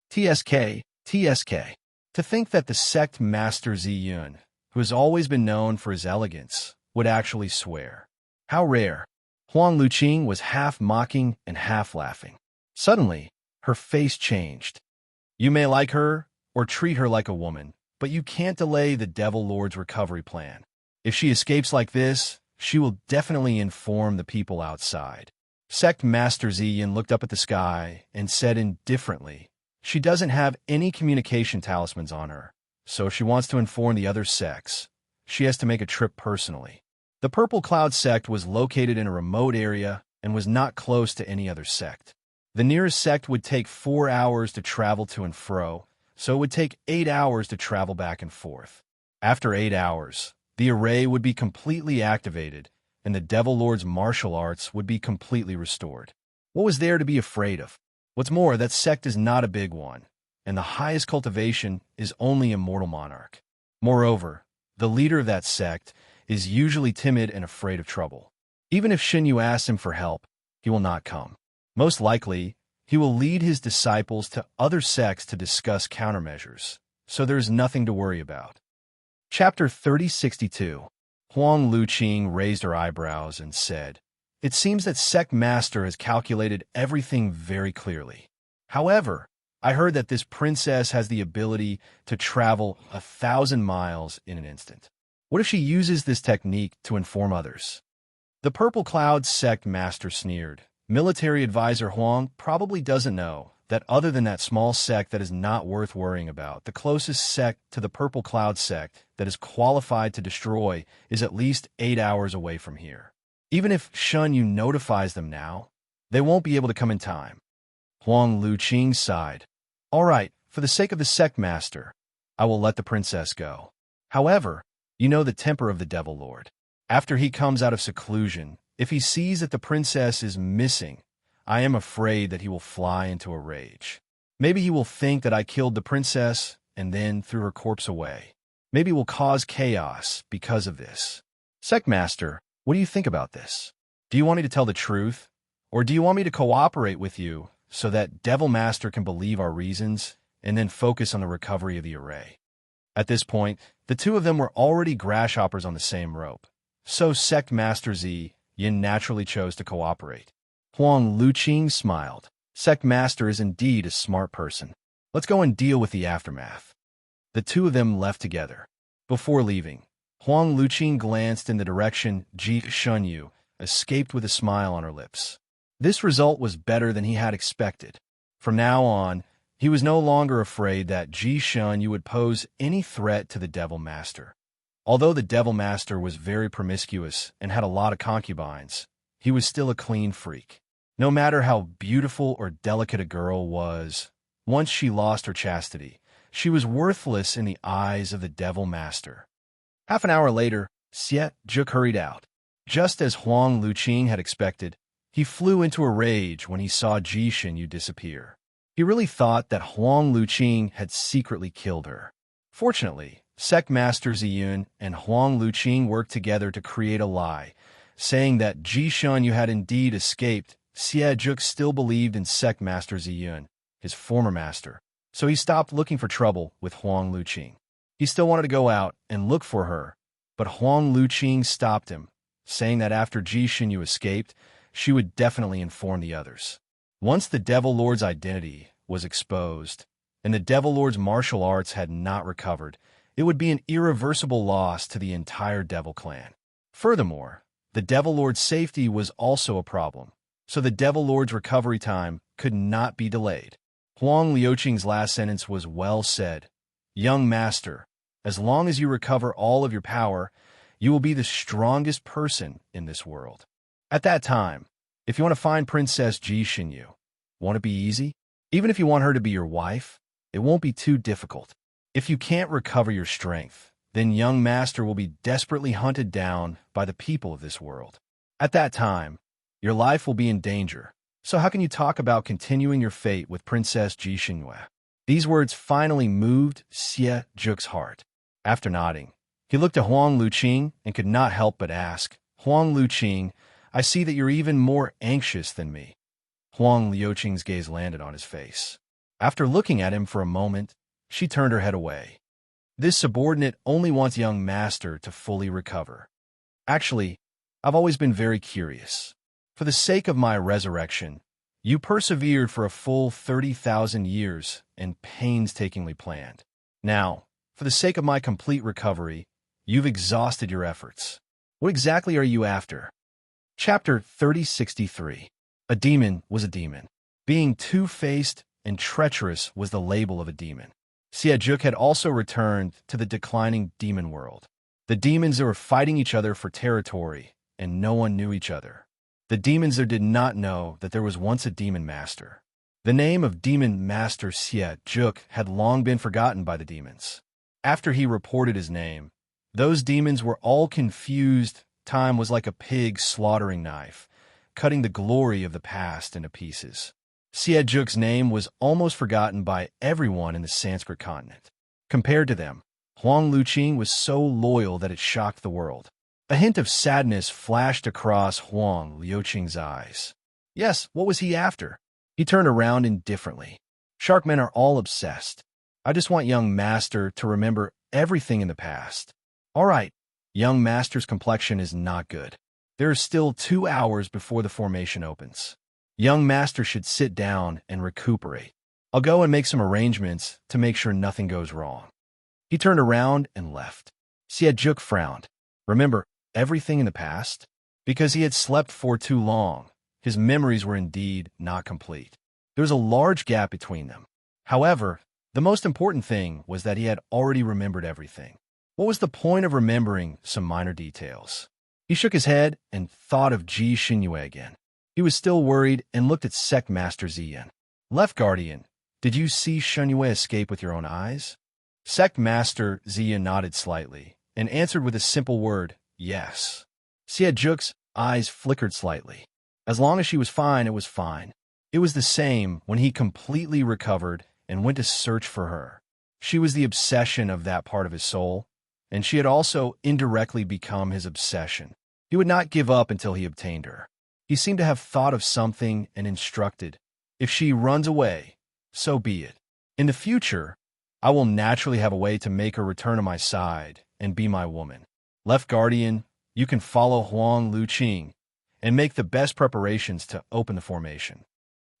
A: TSK, TSK. To think that the sect master Ziyun, who has always been known for his elegance, would actually swear. How rare. Huang Luqing was half mocking and half laughing. Suddenly, her face changed. You may like her or treat her like a woman, but you can't delay the Devil Lord's recovery plan. If she escapes like this, she will definitely inform the people outside. Sect Master Ziyun looked up at the sky and said indifferently, she doesn't have any communication talismans on her, so if she wants to inform the other sects, she has to make a trip personally. The Purple Cloud sect was located in a remote area and was not close to any other sect. The nearest sect would take 4 hours to travel to and fro, so it would take 8 hours to travel back and forth. After 8 hours, the array would be completely activated, and the Devil Lord's martial arts would be completely restored. What was there to be afraid of? What's more, that sect is not a big one, and the highest cultivation is only a mortal monarch. Moreover, the leader of that sect is usually timid and afraid of trouble. Even if Xinyu asks him for help, he will not come. Most likely, he will lead his disciples to other sects to discuss countermeasures, so there is nothing to worry about. Chapter 3062. Huang Luqing raised her eyebrows and said, it seems that Sect Master has calculated everything very clearly. However, I heard that this princess has the ability to travel 1,000 miles in an instant. What if she uses this technique to inform others? The Purple Cloud Sect Master sneered. Military advisor Huang probably doesn't know that other than that small sect that is not worth worrying about, the closest sect to the Purple Cloud sect that is qualified to destroy is at least 8 hours away from here. Even if Xinyu notifies them now, they won't be able to come in time. Huang Luqing sighed. All right, for the sake of the sect master, I will let the princess go. However, you know the temper of the Devil Lord. After he comes out of seclusion, if he sees that the princess is missing, I am afraid that he will fly into a rage. Maybe he will think that I killed the princess and then threw her corpse away. Maybe will cause chaos because of this. Sect master, what do you think about this? Do you want me to tell the truth? Or do you want me to cooperate with you so that Devil Master can believe our reasons and then focus on the recovery of the array? At this point, the two of them were already grasshoppers on the same rope. So Sect Master Yin naturally chose to cooperate. Huang Luqing smiled. Sect Master is indeed a smart person. Let's go and deal with the aftermath. The two of them left together. Before leaving, Huang Luqing glanced in the direction Ji Xinyu escaped with a smile on her lips. This result was better than he had expected. From now on, he was no longer afraid that Ji Xinyu would pose any threat to the Devil Master. Although the Devil Master was very promiscuous and had a lot of concubines, he was still a clean freak. No matter how beautiful or delicate a girl was, once she lost her chastity, she was worthless in the eyes of the Devil Master. Half an hour later, Xie Juk hurried out. Just as Huang Luqing had expected, he flew into a rage when he saw Ji Xinyu disappear. He really thought that Huang Luqing had secretly killed her. Fortunately, Sect Master Ziyun and Huang Luqing worked together to create a lie, saying that Ji Xinyu had indeed escaped. Xie Juk still believed in Sect Master Ziyun, his former master, so he stopped looking for trouble with Huang Luqing. He still wanted to go out and look for her, but Huang Luqing stopped him, saying that after Ji Xinyu escaped, she would definitely inform the others. Once the Devil Lord's identity was exposed, and the Devil Lord's martial arts had not recovered, it would be an irreversible loss to the entire Devil clan. Furthermore, the Devil Lord's safety was also a problem, so the Devil Lord's recovery time could not be delayed. Huang Luqing's last sentence was well said. Young master, as long as you recover all of your power, you will be the strongest person in this world. At that time, if you want to find Princess Ji Xinyu, won't it be easy? Even if you want her to be your wife, it won't be too difficult. If you can't recover your strength, then young master will be desperately hunted down by the people of this world. At that time, your life will be in danger. So how can you talk about continuing your fate with Princess Ji Xinyu? These words finally moved Xie Juk's heart. After nodding, he looked at Huang Luqing and could not help but ask, Huang Luqing, I see that you're even more anxious than me. Huang Liuqing's gaze landed on his face. After looking at him for a moment, she turned her head away. This subordinate only wants young master to fully recover. Actually, I've always been very curious. For the sake of my resurrection, you persevered for a full 30,000 years and painstakingly planned. Now, for the sake of my complete recovery, you've exhausted your efforts. What exactly are you after? Chapter 3063. A demon was a demon. Being two-faced and treacherous was the label of a demon. Xie had also returned to the declining demon world. The demons were fighting each other for territory, and no one knew each other. The demons there did not know that there was once a demon master. The name of demon master Xie had long been forgotten by the demons. After he reported his name, those demons were all confused. Time was like a pig slaughtering knife, cutting the glory of the past into pieces. Xie name was almost forgotten by everyone in the Sanskrit continent. Compared to them, Huang Liuqing was so loyal that it shocked the world. A hint of sadness flashed across Huang Liuqing's eyes. Yes, what was he after? He turned around indifferently. Shark men are all obsessed. I just want young master to remember everything in the past. All right, young master's complexion is not good. There are still 2 hours before the formation opens. Young master should sit down and recuperate. I'll go and make some arrangements to make sure nothing goes wrong. He turned around and left. Xie frowned. Remember everything in the past? Because he had slept for too long, his memories were indeed not complete. There was a large gap between them. However, the most important thing was that he had already remembered everything. What was the point of remembering some minor details? He shook his head and thought of Ji Xinyue again. He was still worried and looked at Sect Master Ziyan. Left Guardian, did you see Xinyue escape with your own eyes? Sect Master Ziyan nodded slightly and answered with a simple word, yes. Xie eyes flickered slightly. As long as she was fine, it was fine. It was the same when he completely recovered and went to search for her. She was the obsession of that part of his soul, and she had also indirectly become his obsession. He would not give up until he obtained her. He seemed to have thought of something and instructed, if she runs away, so be it. In the future, I will naturally have a way to make her return to my side and be my woman. Left Guardian, you can follow Huang Liuqing and make the best preparations to open the formation.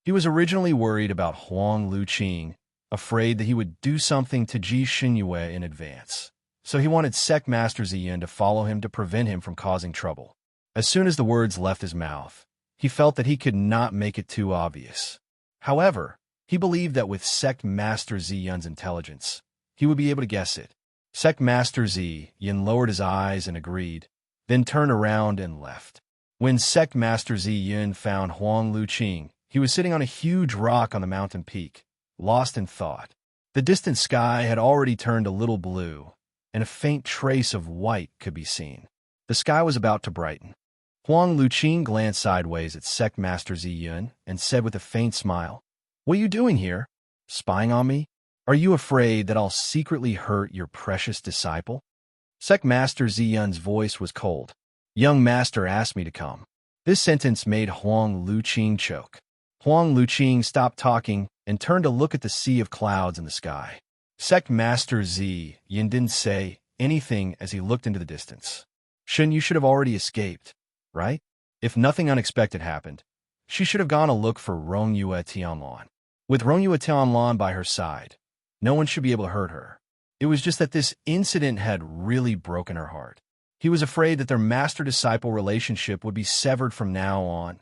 A: He was originally worried about Huang Liuqing, afraid that he would do something to Ji Xinyue in advance. So he wanted Sect Master Ziyan to follow him to prevent him from causing trouble. As soon as the words left his mouth, he felt that he could not make it too obvious. However, he believed that with Sect Master Ziyan's intelligence, he would be able to guess it. Sect Master Ziyan lowered his eyes and agreed, then turned around and left. When Sect Master Ziyan found Huang Liuqing, he was sitting on a huge rock on the mountain peak, lost in thought. The distant sky had already turned a little blue, and a faint trace of white could be seen. The sky was about to brighten. Huang Liuqing glanced sideways at Sect Master Ziyan and said with a faint smile, "What are you doing here? Spying on me? Are you afraid that I'll secretly hurt your precious disciple?" Sect Master Ziyan's voice was cold. "Young master asked me to come." This sentence made Huang Liuqing choke. Huang Liuqing stopped talking and turned to look at the sea of clouds in the sky. Sect Master Ziyan didn't say anything as he looked into the distance. You should have already escaped, right? If nothing unexpected happened, she should have gone to look for Rongyue Tianlan. With Rongyue Tianlan by her side, no one should be able to hurt her. It was just that this incident had really broken her heart. He was afraid that their master-disciple relationship would be severed from now on.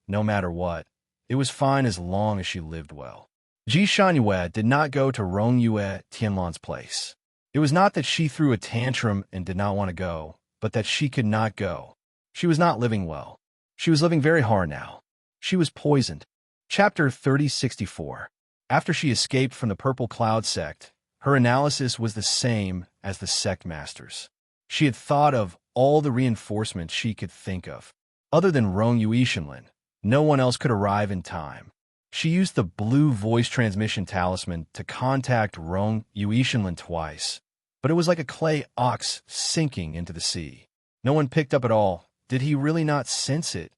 A: No matter what, it was fine as long as she lived well. Ji Xinyue did not go to Rongyue Tianlan's place. It was not that she threw a tantrum and did not want to go, but that she could not go. She was not living well. She was living very hard now. She was poisoned. Chapter 3064. After she escaped from the Purple Cloud sect, her analysis was the same as the sect masters. She had thought of all the reinforcements she could think of. Other than Rongyue Tianlan, no one else could arrive in time. She used the blue voice transmission talisman to contact Rongyue Tianlan twice, but it was like a clay ox sinking into the sea. No one picked up at all. Did he really not sense it?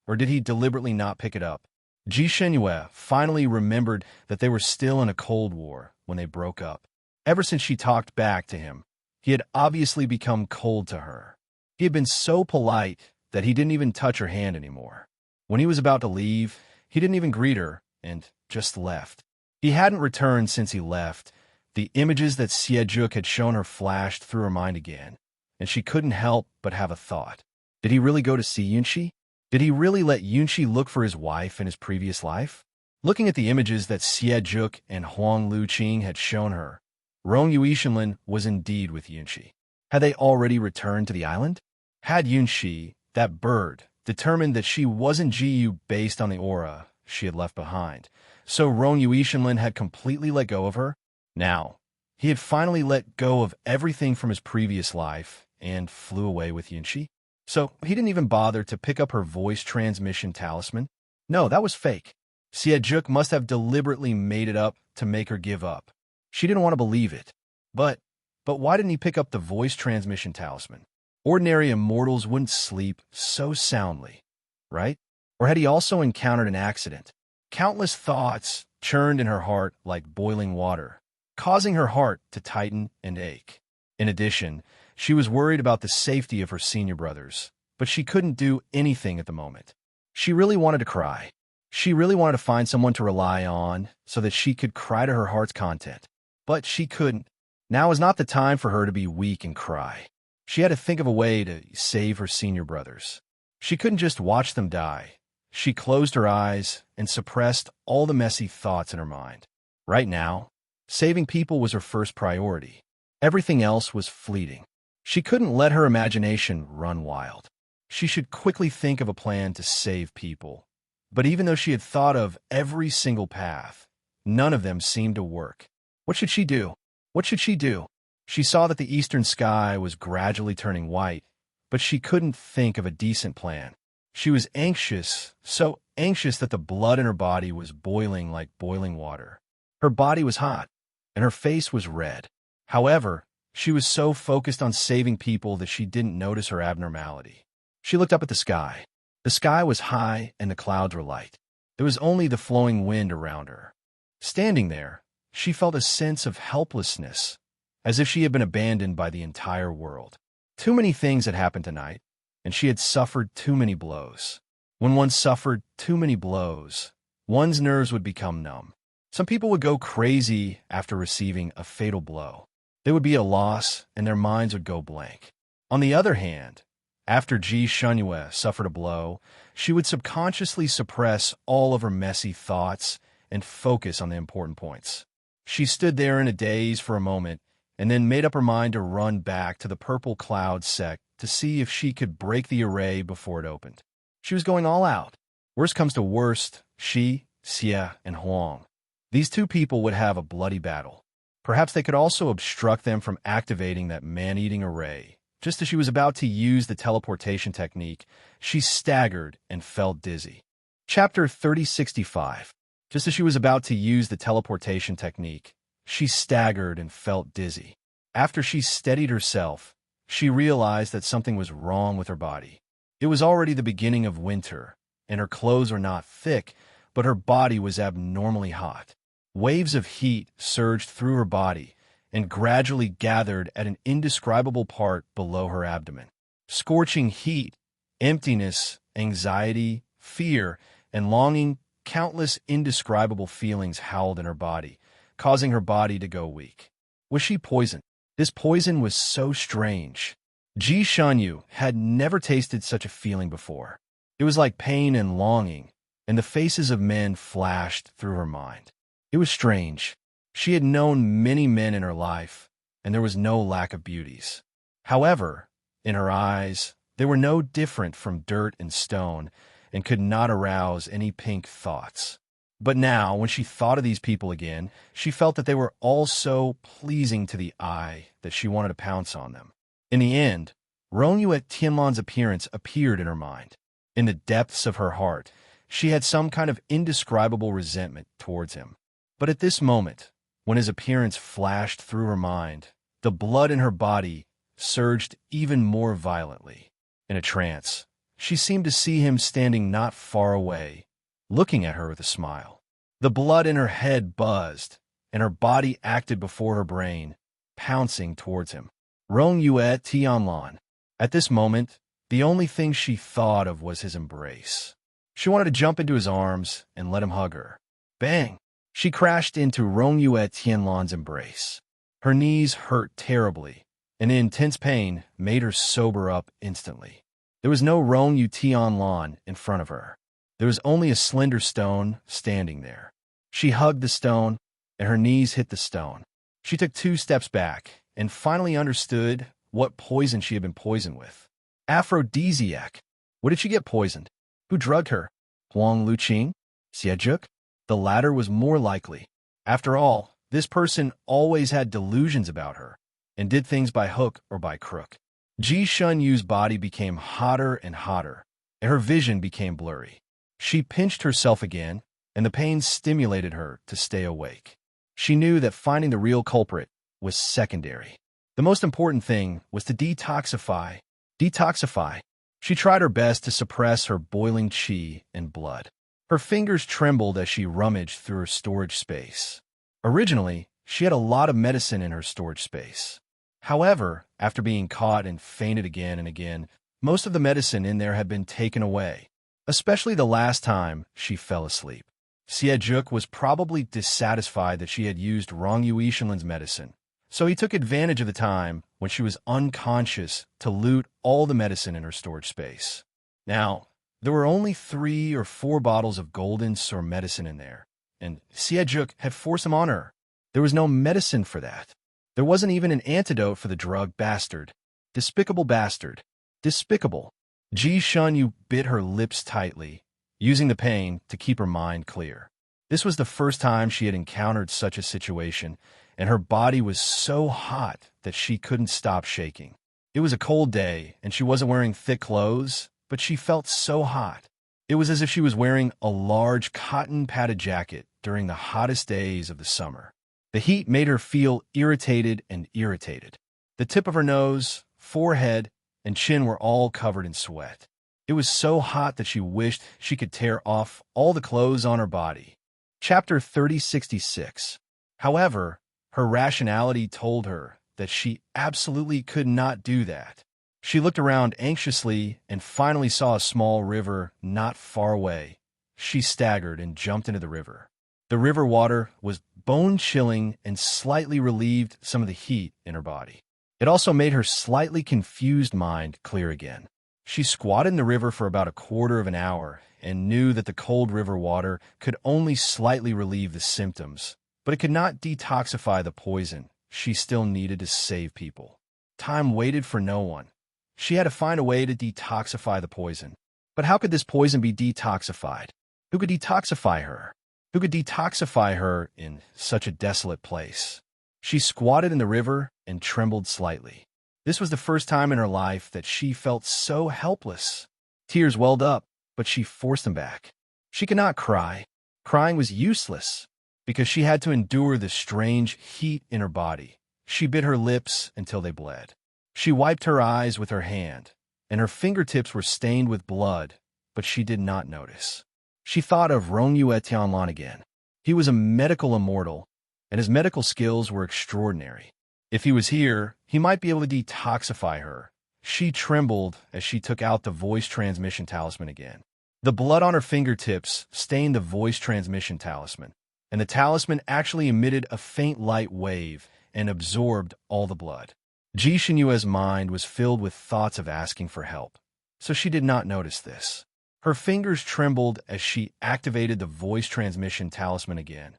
A: Or did he deliberately not pick it up? Ji Shenyue finally remembered that they were still in a Cold War when they broke up. Ever since she talked back to him, he had obviously become cold to her. He had been so polite that he didn't even touch her hand anymore. When he was about to leave, he didn't even greet her and just left. He hadn't returned since he left. The images that Siejuk had shown her flashed through her mind again, and she couldn't help but have a thought. Did he really go to see Yunxi? Did he really let Yunxi look for his wife in his previous life? Looking at the images that Siejuk and Huang Luqing had shown her, Rong Yuishenlin was indeed with Yunxi. Had they already returned to the island? Had Yunxi, that bird, determined that she wasn't Jiyu based on the aura she had left behind, so Rong Yuishenlin had completely let go of her? Now, he had finally let go of everything from his previous life and flew away with Yunxi. So he didn't even bother to pick up her voice transmission talisman. No, that was fake. Siejuk must have deliberately made it up to make her give up. She didn't want to believe it. But why didn't he pick up the voice transmission talisman? Ordinary immortals wouldn't sleep so soundly, right? Or had he also encountered an accident? Countless thoughts churned in her heart like boiling water, causing her heart to tighten and ache. In addition, she was worried about the safety of her senior brothers, but she couldn't do anything at the moment. She really wanted to cry. She really wanted to find someone to rely on so that she could cry to her heart's content. But she couldn't. Now was not the time for her to be weak and cry. She had to think of a way to save her senior brothers. She couldn't just watch them die. She closed her eyes and suppressed all the messy thoughts in her mind. Right now, saving people was her first priority. Everything else was fleeting. She couldn't let her imagination run wild. She should quickly think of a plan to save people. But even though she had thought of every single path, none of them seemed to work. What should she do? What should she do? She saw that the eastern sky was gradually turning white, but she couldn't think of a decent plan. She was anxious, so anxious that the blood in her body was boiling like boiling water. Her body was hot, and her face was red. However, she was so focused on saving people that she didn't notice her abnormality. She looked up at the sky. The sky was high and the clouds were light. There was only the flowing wind around her. Standing there, she felt a sense of helplessness, as if she had been abandoned by the entire world. Too many things had happened tonight, and she had suffered too many blows. When one suffered too many blows, one's nerves would become numb. Some people would go crazy after receiving a fatal blow. There would be a loss, and their minds would go blank. On the other hand, after Ji Shenyue suffered a blow, she would subconsciously suppress all of her messy thoughts and focus on the important points. She stood there in a daze for a moment, and then made up her mind to run back to the purple cloud sect to see if she could break the array before it opened. She was going all out. Worst comes to worst, she, Xie, and Huang. These two people would have a bloody battle. Perhaps they could also obstruct them from activating that man-eating array. Just as she was about to use the teleportation technique, she staggered and felt dizzy. Chapter 3065. Just as she was about to use the teleportation technique, she staggered and felt dizzy. After she steadied herself, she realized that something was wrong with her body. It was already the beginning of winter, and her clothes were not thick, but her body was abnormally hot. Waves of heat surged through her body and gradually gathered at an indescribable part below her abdomen. Scorching heat, emptiness, anxiety, fear, and longing, countless indescribable feelings howled in her body, causing her body to go weak. Was she poisoned? This poison was so strange. Ji Shanyu had never tasted such a feeling before. It was like pain and longing, and the faces of men flashed through her mind. It was strange. She had known many men in her life, and there was no lack of beauties. However, in her eyes, they were no different from dirt and stone, and could not arouse any pink thoughts. But now, when she thought of these people again, she felt that they were all so pleasing to the eye that she wanted to pounce on them. In the end, Rongyu Tianlan's appearance appeared in her mind. In the depths of her heart, she had some kind of indescribable resentment towards him. But at this moment, when his appearance flashed through her mind, the blood in her body surged even more violently. In a trance, she seemed to see him standing not far away, looking at her with a smile. The blood in her head buzzed, and her body acted before her brain, pouncing towards him. Rong Yue Tianlan. At this moment, the only thing she thought of was his embrace. She wanted to jump into his arms and let him hug her. Bang! She crashed into Rong Yue Tianlan's embrace. Her knees hurt terribly, and the intense pain made her sober up instantly. There was no Rong Yue Tianlan in front of her. There was only a slender stone standing there. She hugged the stone, and her knees hit the stone. She took 2 steps back and finally understood what poison she had been poisoned with. Aphrodisiac. What did she get poisoned? Who drugged her? Huang Luqing? Xiejuk? The latter was more likely. After all, this person always had delusions about her and did things by hook or by crook. Ji Shunyu's body became hotter and hotter, and her vision became blurry. She pinched herself again, and the pain stimulated her to stay awake. She knew that finding the real culprit was secondary. The most important thing was to detoxify. Detoxify. She tried her best to suppress her boiling qi and blood. Her fingers trembled as she rummaged through her storage space. Originally, she had a lot of medicine in her storage space. However, after being caught and fainted again and again, most of the medicine in there had been taken away, especially the last time she fell asleep. Xiejuk was probably dissatisfied that she had used Rong Yue Ishinlin's medicine, so he took advantage of the time when she was unconscious to loot all the medicine in her storage space. Now, there were only 3 or 4 bottles of golden sur medicine in there, and Xiejuk had forced them on her. There was no medicine for that. There wasn't even an antidote for the drug bastard. Despicable bastard. Despicable. Ji Shunyu bit her lips tightly, using the pain to keep her mind clear. This was the first time she had encountered such a situation, and her body was so hot that she couldn't stop shaking. It was a cold day, and she wasn't wearing thick clothes, but she felt so hot. It was as if she was wearing a large cotton padded jacket during the hottest days of the summer. The heat made her feel irritated and irritated. The tip of her nose, forehead, and chin were all covered in sweat. It was so hot that she wished she could tear off all the clothes on her body. Chapter 3066. However, her rationality told her that she absolutely could not do that. She looked around anxiously and finally saw a small river not far away. She staggered and jumped into the river. The river water was bone-chilling and slightly relieved some of the heat in her body. It also made her slightly confused mind clear again. She squatted in the river for about a quarter of an hour and knew that the cold river water could only slightly relieve the symptoms, but it could not detoxify the poison. She still needed to save people. Time waited for no one. She had to find a way to detoxify the poison. But how could this poison be detoxified? Who could detoxify her? Who could detoxify her in such a desolate place? She squatted in the river and trembled slightly. This was the first time in her life that she felt so helpless. Tears welled up, but she forced them back. She could not cry. Crying was useless, because she had to endure the strange heat in her body. She bit her lips until they bled. She wiped her eyes with her hand, and her fingertips were stained with blood, but she did not notice. She thought of Rong Yue Tianlan again. He was a medical immortal, and his medical skills were extraordinary. If he was here, he might be able to detoxify her. She trembled as she took out the voice transmission talisman again. The blood on her fingertips stained the voice transmission talisman, and the talisman actually emitted a faint light wave and absorbed all the blood. Ji Shinyue's mind was filled with thoughts of asking for help, so she did not notice this. Her fingers trembled as she activated the voice transmission talisman again.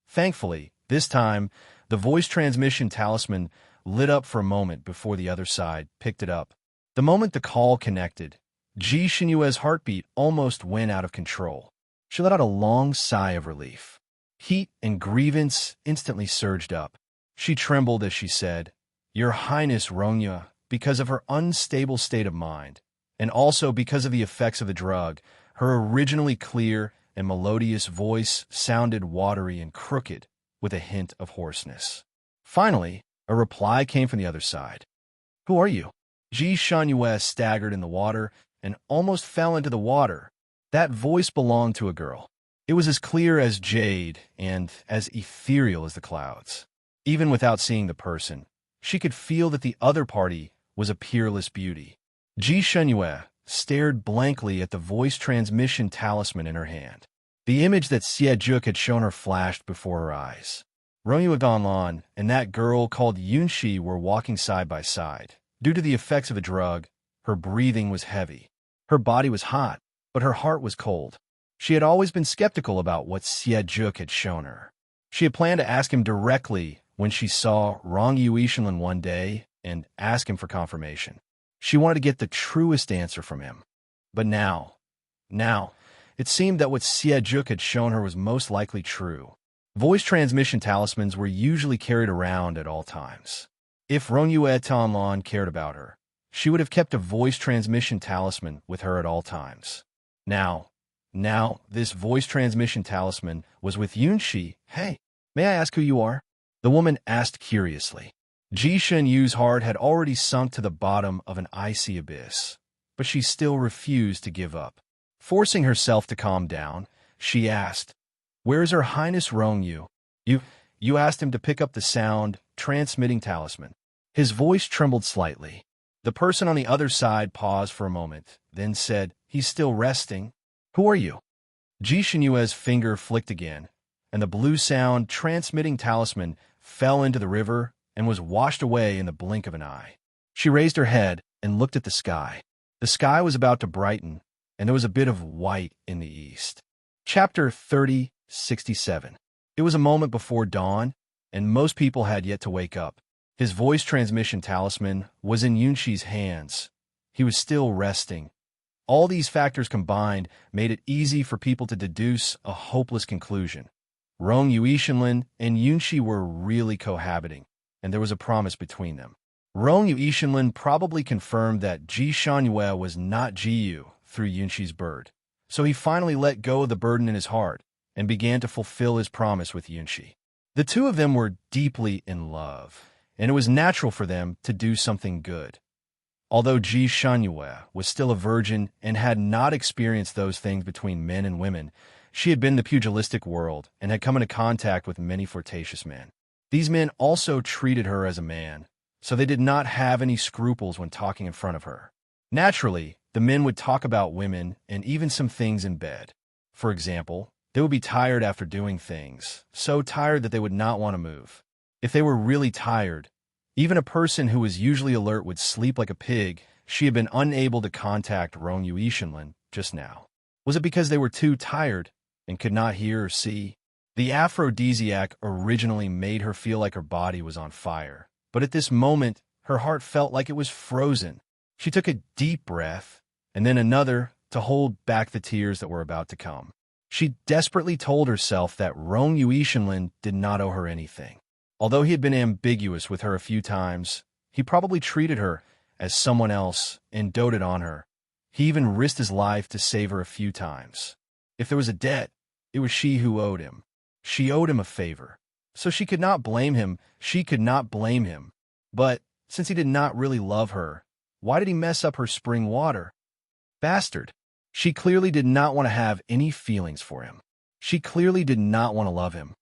A: Thankfully, this time, the voice transmission talisman lit up for a moment before the other side picked it up. The moment the call connected, Ji Shinyue's heartbeat almost went out of control. She let out a long sigh of relief. Heat and grievance instantly surged up. She trembled as she said, "Your Highness Ronya," because of her unstable state of mind, and also because of the effects of the drug, her originally clear and melodious voice sounded watery and crooked, with a hint of hoarseness. Finally, a reply came from the other side. "Who are you?" Ji Shanyue staggered in the water and almost fell into the water. That voice belonged to a girl. It was as clear as jade and as ethereal as the clouds. Even without seeing the person, she could feel that the other party was a peerless beauty. Ji Shenyue stared blankly at the voice transmission talisman in her hand. The image that Xie Zhuk had shown her flashed before her eyes. Rongyu Ganlan and that girl called Yunxi were walking side by side. Due to the effects of a drug, her breathing was heavy. Her body was hot, but her heart was cold. She had always been skeptical about what Xie Zhuk had shown her. She had planned to ask him directly when she saw Rongyu Ishinlin one day and ask him for confirmation. She wanted to get the truest answer from him. But now, it seemed that what Xie Zhuk had shown her was most likely true. Voice transmission talismans were usually carried around at all times. If Rongyu Tanlan cared about her, she would have kept a voice transmission talisman with her at all times. Now, this voice transmission talisman was with Yunxi. Hey, may I ask who you are? The woman asked curiously. Ji Shenyu's heart had already sunk to the bottom of an icy abyss, but she still refused to give up. Forcing herself to calm down, she asked, "Where is Her Highness Rongyu?" You asked him to pick up the sound transmitting talisman. His voice trembled slightly. The person on the other side paused for a moment, then said, "He's still resting." "Who are you?" Ji Shenyue's finger flicked again, and the blue sound transmitting talisman fell into the river and was washed away in the blink of an eye. She raised her head and looked at the sky. The sky was about to brighten, and there was a bit of white in the east. Chapter 30:67. It was a moment before dawn, and most people had yet to wake up. His voice transmission talisman was in Yunxi's hands. He was still resting. All these factors combined made it easy for people to deduce a hopeless conclusion. Rongyu Ishinlin and Yunxi were really cohabiting, and there was a promise between them. Rongyu Ishinlin probably confirmed that Ji Shenyue was not Jiyu through Yunxi's bird, so he finally let go of the burden in his heart and began to fulfill his promise with Yunxi. The two of them were deeply in love, and it was natural for them to do something good. Although Ji Shenyue was still a virgin and had not experienced those things between men and women, she had been in the pugilistic world and had come into contact with many flirtatious men. These men also treated her as a man, so they did not have any scruples when talking in front of her. Naturally, the men would talk about women and even some things in bed. For example, they would be tired after doing things, so tired that they would not want to move. If they were really tired, even a person who was usually alert would sleep like a pig. She had been unable to contact Rongyu Ishinlin just now. Was it because they were too tired and could not hear or see? The aphrodisiac originally made her feel like her body was on fire, but at this moment, her heart felt like it was frozen. She took a deep breath, and then another to hold back the tears that were about to come. She desperately told herself that Rongyu Ishinlin did not owe her anything. Although he had been ambiguous with her a few times, he probably treated her as someone else and doted on her. He even risked his life to save her a few times. If there was a debt, it was she who owed him. She owed him a favor. So she could not blame him. But since he did not really love her, why did he mess up her spring water? Bastard. She clearly did not want to have any feelings for him. She clearly did not want to love him.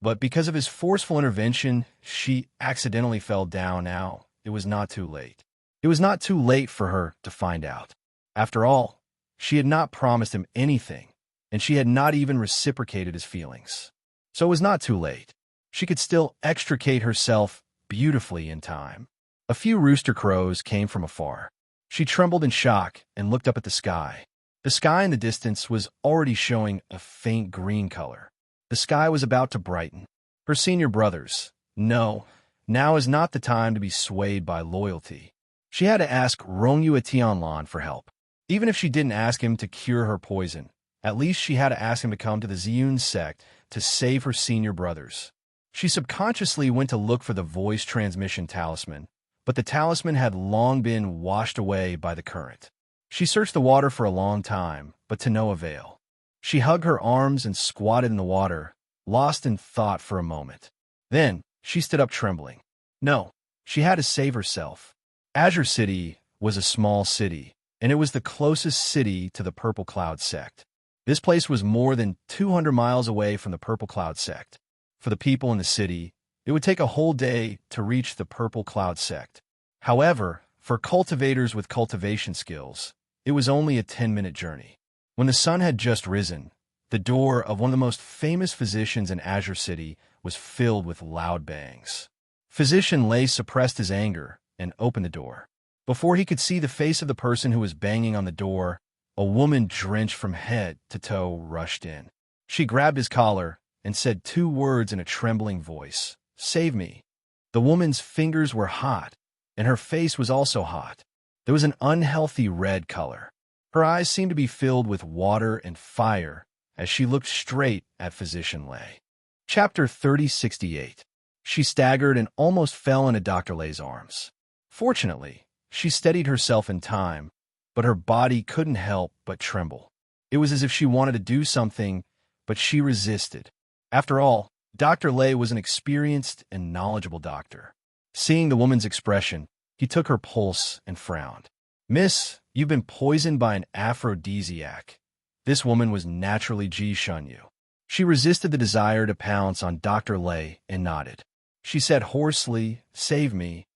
A: But because of his forceful intervention, she accidentally fell down. Now, it was not too late. It was not too late for her to find out. After all, she had not promised him anything, and she had not even reciprocated his feelings. So it was not too late. She could still extricate herself beautifully in time. A few rooster crows came from afar. She trembled in shock and looked up at the sky. The sky in the distance was already showing a faint green color. The sky was about to brighten. Her senior brothers. No, now is not the time to be swayed by loyalty. She had to ask Rongyu Tianlan for help. Even if she didn't ask him to cure her poison, at least she had to ask him to come to the Ziyun sect to save her senior brothers. She subconsciously went to look for the voice transmission talisman, but the talisman had long been washed away by the current. She searched the water for a long time, but to no avail. She hugged her arms and squatted in the water, lost in thought for a moment. Then, she stood up trembling. No, she had to save herself. Azure City was a small city, and it was the closest city to the Purple Cloud sect. This place was more than 200 miles away from the Purple Cloud sect. For the people in the city, it would take a whole day to reach the Purple Cloud sect. However, for cultivators with cultivation skills, it was only a 10-minute journey. When the sun had just risen, the door of one of the most famous physicians in Azure City was filled with loud bangs. Physician Lei suppressed his anger and opened the door. Before he could see the face of the person who was banging on the door, a woman drenched from head to toe rushed in. She grabbed his collar and said 2 words in a trembling voice, "Save me." The woman's fingers were hot, and her face was also hot. There was an unhealthy red color. Her eyes seemed to be filled with water and fire as she looked straight at Physician Lei. Chapter 3068. She staggered and almost fell into Dr. Lei's arms. Fortunately, she steadied herself in time, but her body couldn't help but tremble. It was as if she wanted to do something, but she resisted. After all, Dr. Lei was an experienced and knowledgeable doctor. Seeing the woman's expression, he took her pulse and frowned. "Miss, you've been poisoned by an aphrodisiac." This woman was naturally Ji Shunyu. She resisted the desire to pounce on Dr. Lei and nodded. She said hoarsely, "Save me."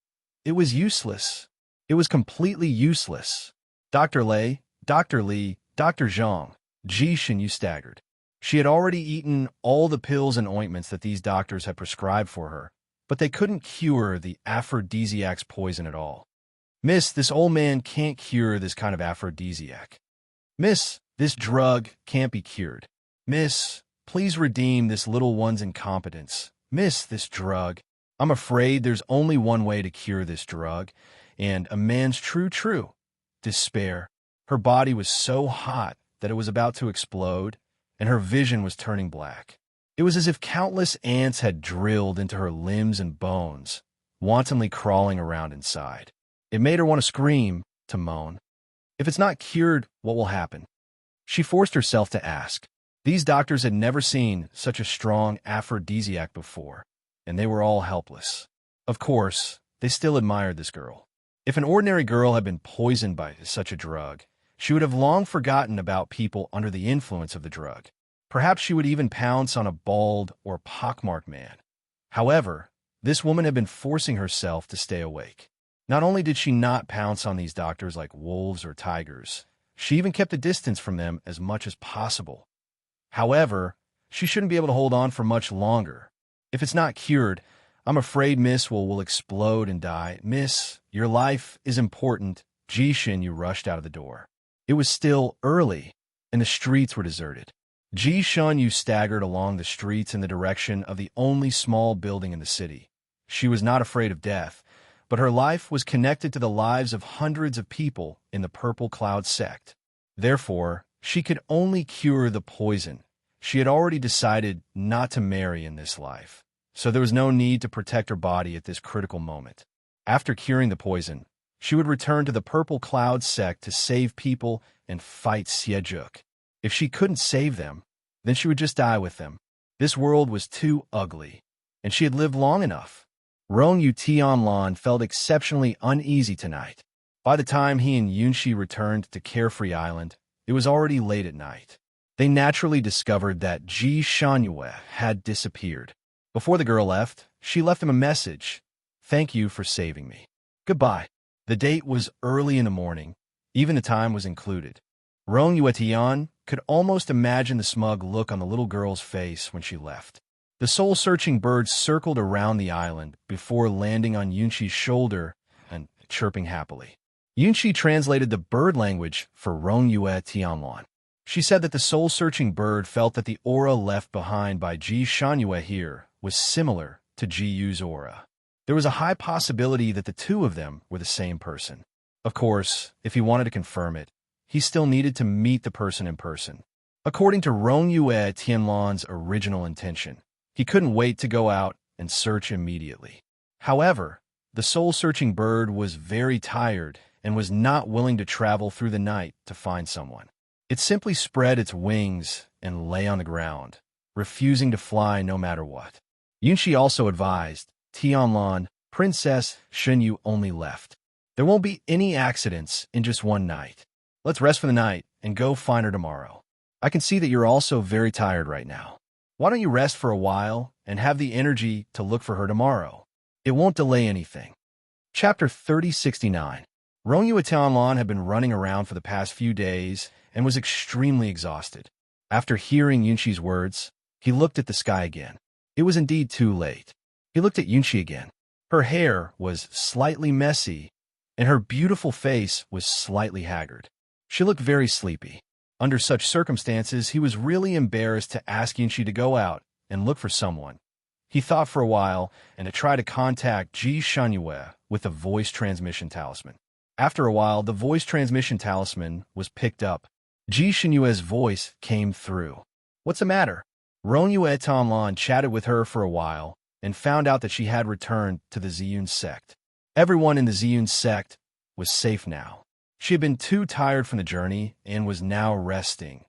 A: It was useless. It was completely useless. Dr. Lei, Dr. Li, Dr. Zhang, Ji Shunyu staggered. She had already eaten all the pills and ointments that these doctors had prescribed for her, but they couldn't cure the aphrodisiac's poison at all. "Miss, this old man can't cure this kind of aphrodisiac." "Miss, this drug can't be cured." "Miss, please redeem this little one's incompetence." "Miss, this drug. I'm afraid there's only one way to cure this drug, and a man's true despair." Her body was so hot that it was about to explode, and her vision was turning black. It was as if countless ants had drilled into her limbs and bones, wantonly crawling around inside. It made her want to scream, to moan. If it's not cured, what will happen? She forced herself to ask. These doctors had never seen such a strong aphrodisiac before, and they were all helpless. Of course, they still admired this girl. If an ordinary girl had been poisoned by such a drug, she would have long forgotten about people under the influence of the drug. Perhaps she would even pounce on a bald or pockmarked man. However, this woman had been forcing herself to stay awake. Not only did she not pounce on these doctors like wolves or tigers, she even kept a distance from them as much as possible. However, she shouldn't be able to hold on for much longer. "If it's not cured, I'm afraid Miss will explode and die." "Miss, your life is important." Ji Shunyu rushed out of the door. It was still early, and the streets were deserted. Ji Shunyu staggered along the streets in the direction of the only small building in the city. She was not afraid of death, but her life was connected to the lives of hundreds of people in the Purple Cloud sect. Therefore, she could only cure the poison. She had already decided not to marry in this life, so there was no need to protect her body at this critical moment. After curing the poison, she would return to the Purple Cloud sect to save people and fight Xiejuk. If she couldn't save them, then she would just die with them. This world was too ugly, and she had lived long enough. Rongyu Tianlan felt exceptionally uneasy tonight. By the time he and Yunxi returned to Carefree Island, it was already late at night. They naturally discovered that Ji Shunyu had disappeared. Before the girl left, she left him a message. "Thank you for saving me. Goodbye." The date was early in the morning. Even the time was included. Rongyu Tian could almost imagine the smug look on the little girl's face when she left. The soul-searching bird circled around the island before landing on Yunxi's shoulder and chirping happily. Yunxi translated the bird language for Rongyu Tianlan. She said that the soul-searching bird felt that the aura left behind by Ji Shunyu here was similar to Ji Yu's aura. There was a high possibility that the two of them were the same person. Of course, if he wanted to confirm it, he still needed to meet the person in person. According to Rongyu Tianlan's original intention, he couldn't wait to go out and search immediately. However, the soul-searching bird was very tired and was not willing to travel through the night to find someone. It simply spread its wings and lay on the ground, refusing to fly no matter what. Yunxi also advised, Tianlan, Princess Shunyu only left. There won't be any accidents in just one night. Let's rest for the night and go find her tomorrow. I can see that you're also very tired right now. Why don't you rest for a while and have the energy to look for her tomorrow? It won't delay anything. Chapter 3069. Rong Yuetianlan had been running around for the past few days and was extremely exhausted. After hearing Yunqi's words, he looked at the sky again. It was indeed too late. He looked at Yunqi again. Her hair was slightly messy, and her beautiful face was slightly haggard. She looked very sleepy. Under such circumstances, he was really embarrassed to ask Yunqi to go out and look for someone. He thought for a while and to try to contact Ji Shunyue with the voice transmission talisman. After a while, the voice transmission talisman was picked up. Ji Shunyue's voice came through. "What's the matter?" Rong Yuetianlan chatted with her for a while and found out that she had returned to the Ziyun sect. Everyone in the Ziyun sect was safe now. She had been too tired from the journey and was now resting.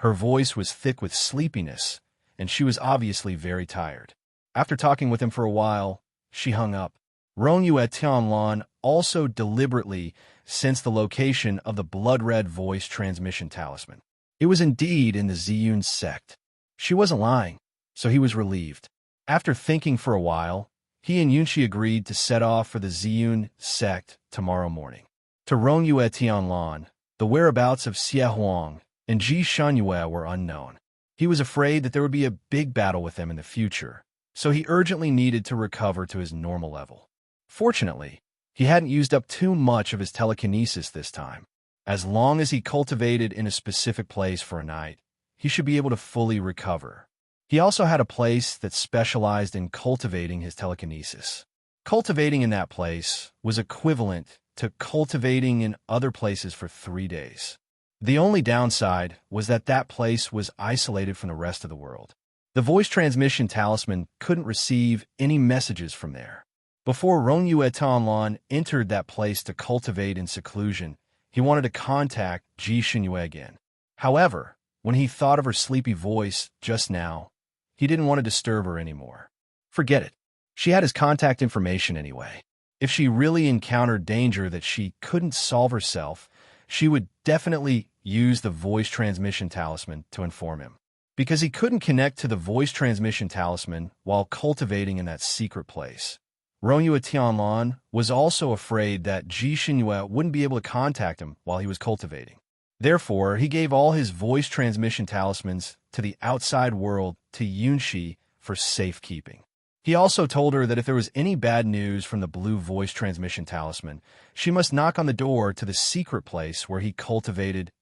A: Her voice was thick with sleepiness, and she was obviously very tired. After talking with him for a while, she hung up. Rong Yuetianlan also deliberately sensed the location of the blood-red voice transmission talisman. It was indeed in the Ziyun sect. She wasn't lying, so he was relieved. After thinking for a while, he and Yunqi agreed to set off for the Ziyun sect tomorrow morning. To Rong Yuetianlan, the whereabouts of Xie Huang and Ji Shunyue were unknown. He was afraid that there would be a big battle with them in the future, so he urgently needed to recover to his normal level. Fortunately, he hadn't used up too much of his telekinesis this time. As long as he cultivated in a specific place for a night, he should be able to fully recover. He also had a place that specialized in cultivating his telekinesis. Cultivating in that place was equivalent to cultivating in other places for 3 days. The only downside was that that place was isolated from the rest of the world. The voice transmission talisman couldn't receive any messages from there. Before Rong Yuetianlan entered that place to cultivate in seclusion, he wanted to contact Ji Shunyue again. However, when he thought of her sleepy voice just now, he didn't want to disturb her anymore. Forget it. She had his contact information anyway. If she really encountered danger that she couldn't solve herself, she would definitely use the voice transmission talisman to inform him. Because he couldn't connect to the voice transmission talisman while cultivating in that secret place. Rong Yuetianlan was also afraid that Ji Shunyue wouldn't be able to contact him while he was cultivating. Therefore, he gave all his voice transmission talismans to the outside world to Yunqi for safekeeping. He also told her that if there was any bad news from the blue voice transmission talisman, she must knock on the door to the secret place where he cultivated.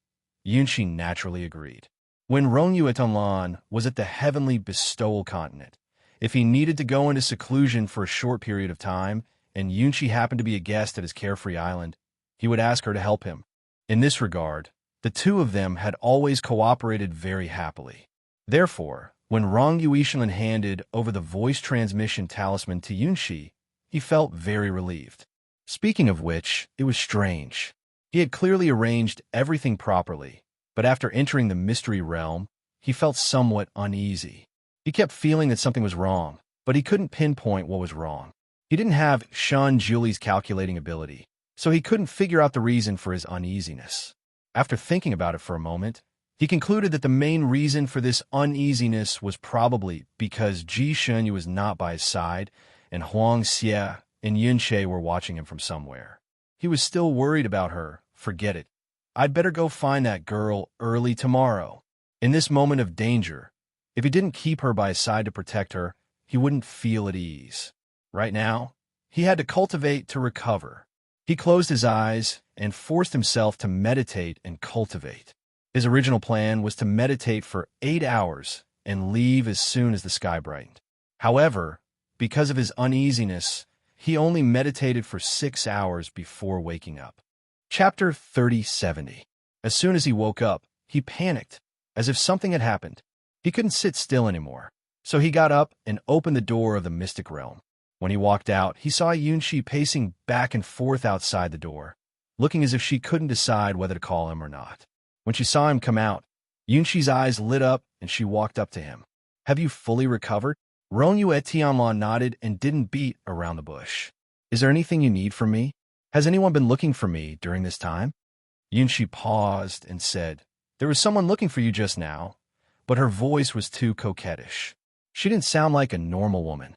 A: Yunqi naturally agreed. When Rong Yuetianlan was at the heavenly bestowal continent, if he needed to go into seclusion for a short period of time, and Yunqi happened to be a guest at his carefree island, he would ask her to help him. In this regard, the two of them had always cooperated very happily. Therefore, when Rong Yuetianlan handed over the voice transmission talisman to Yunqi, he felt very relieved. Speaking of which, it was strange. He had clearly arranged everything properly, but after entering the mystery realm, he felt somewhat uneasy. He kept feeling that something was wrong, but he couldn't pinpoint what was wrong. He didn't have Shun Julie's calculating ability, so he couldn't figure out the reason for his uneasiness. After thinking about it for a moment, he concluded that the main reason for this uneasiness was probably because Ji Shunyue was not by his side, and Huang Xie and Yunqi were watching him from somewhere. He was still worried about her. Forget it. I'd better go find that girl early tomorrow. In this moment of danger, if he didn't keep her by his side to protect her, he wouldn't feel at ease. Right now, he had to cultivate to recover. He closed his eyes and forced himself to meditate and cultivate. His original plan was to meditate for 8 hours and leave as soon as the sky brightened. However, because of his uneasiness, he only meditated for 6 hours before waking up. Chapter 3070. As soon as he woke up, he panicked, as if something had happened. He couldn't sit still anymore, so he got up and opened the door of the mystic realm. When he walked out, he saw Yunqi pacing back and forth outside the door, looking as if she couldn't decide whether to call him or not. When she saw him come out, Yunqi's eyes lit up and she walked up to him. "Have you fully recovered?" Rong Yuetianlan nodded and didn't beat around the bush. "Is there anything you need from me? Has anyone been looking for me during this time?" Yunqi paused and said, There was someone looking for you just now, but her voice was too coquettish. She didn't sound like a normal woman.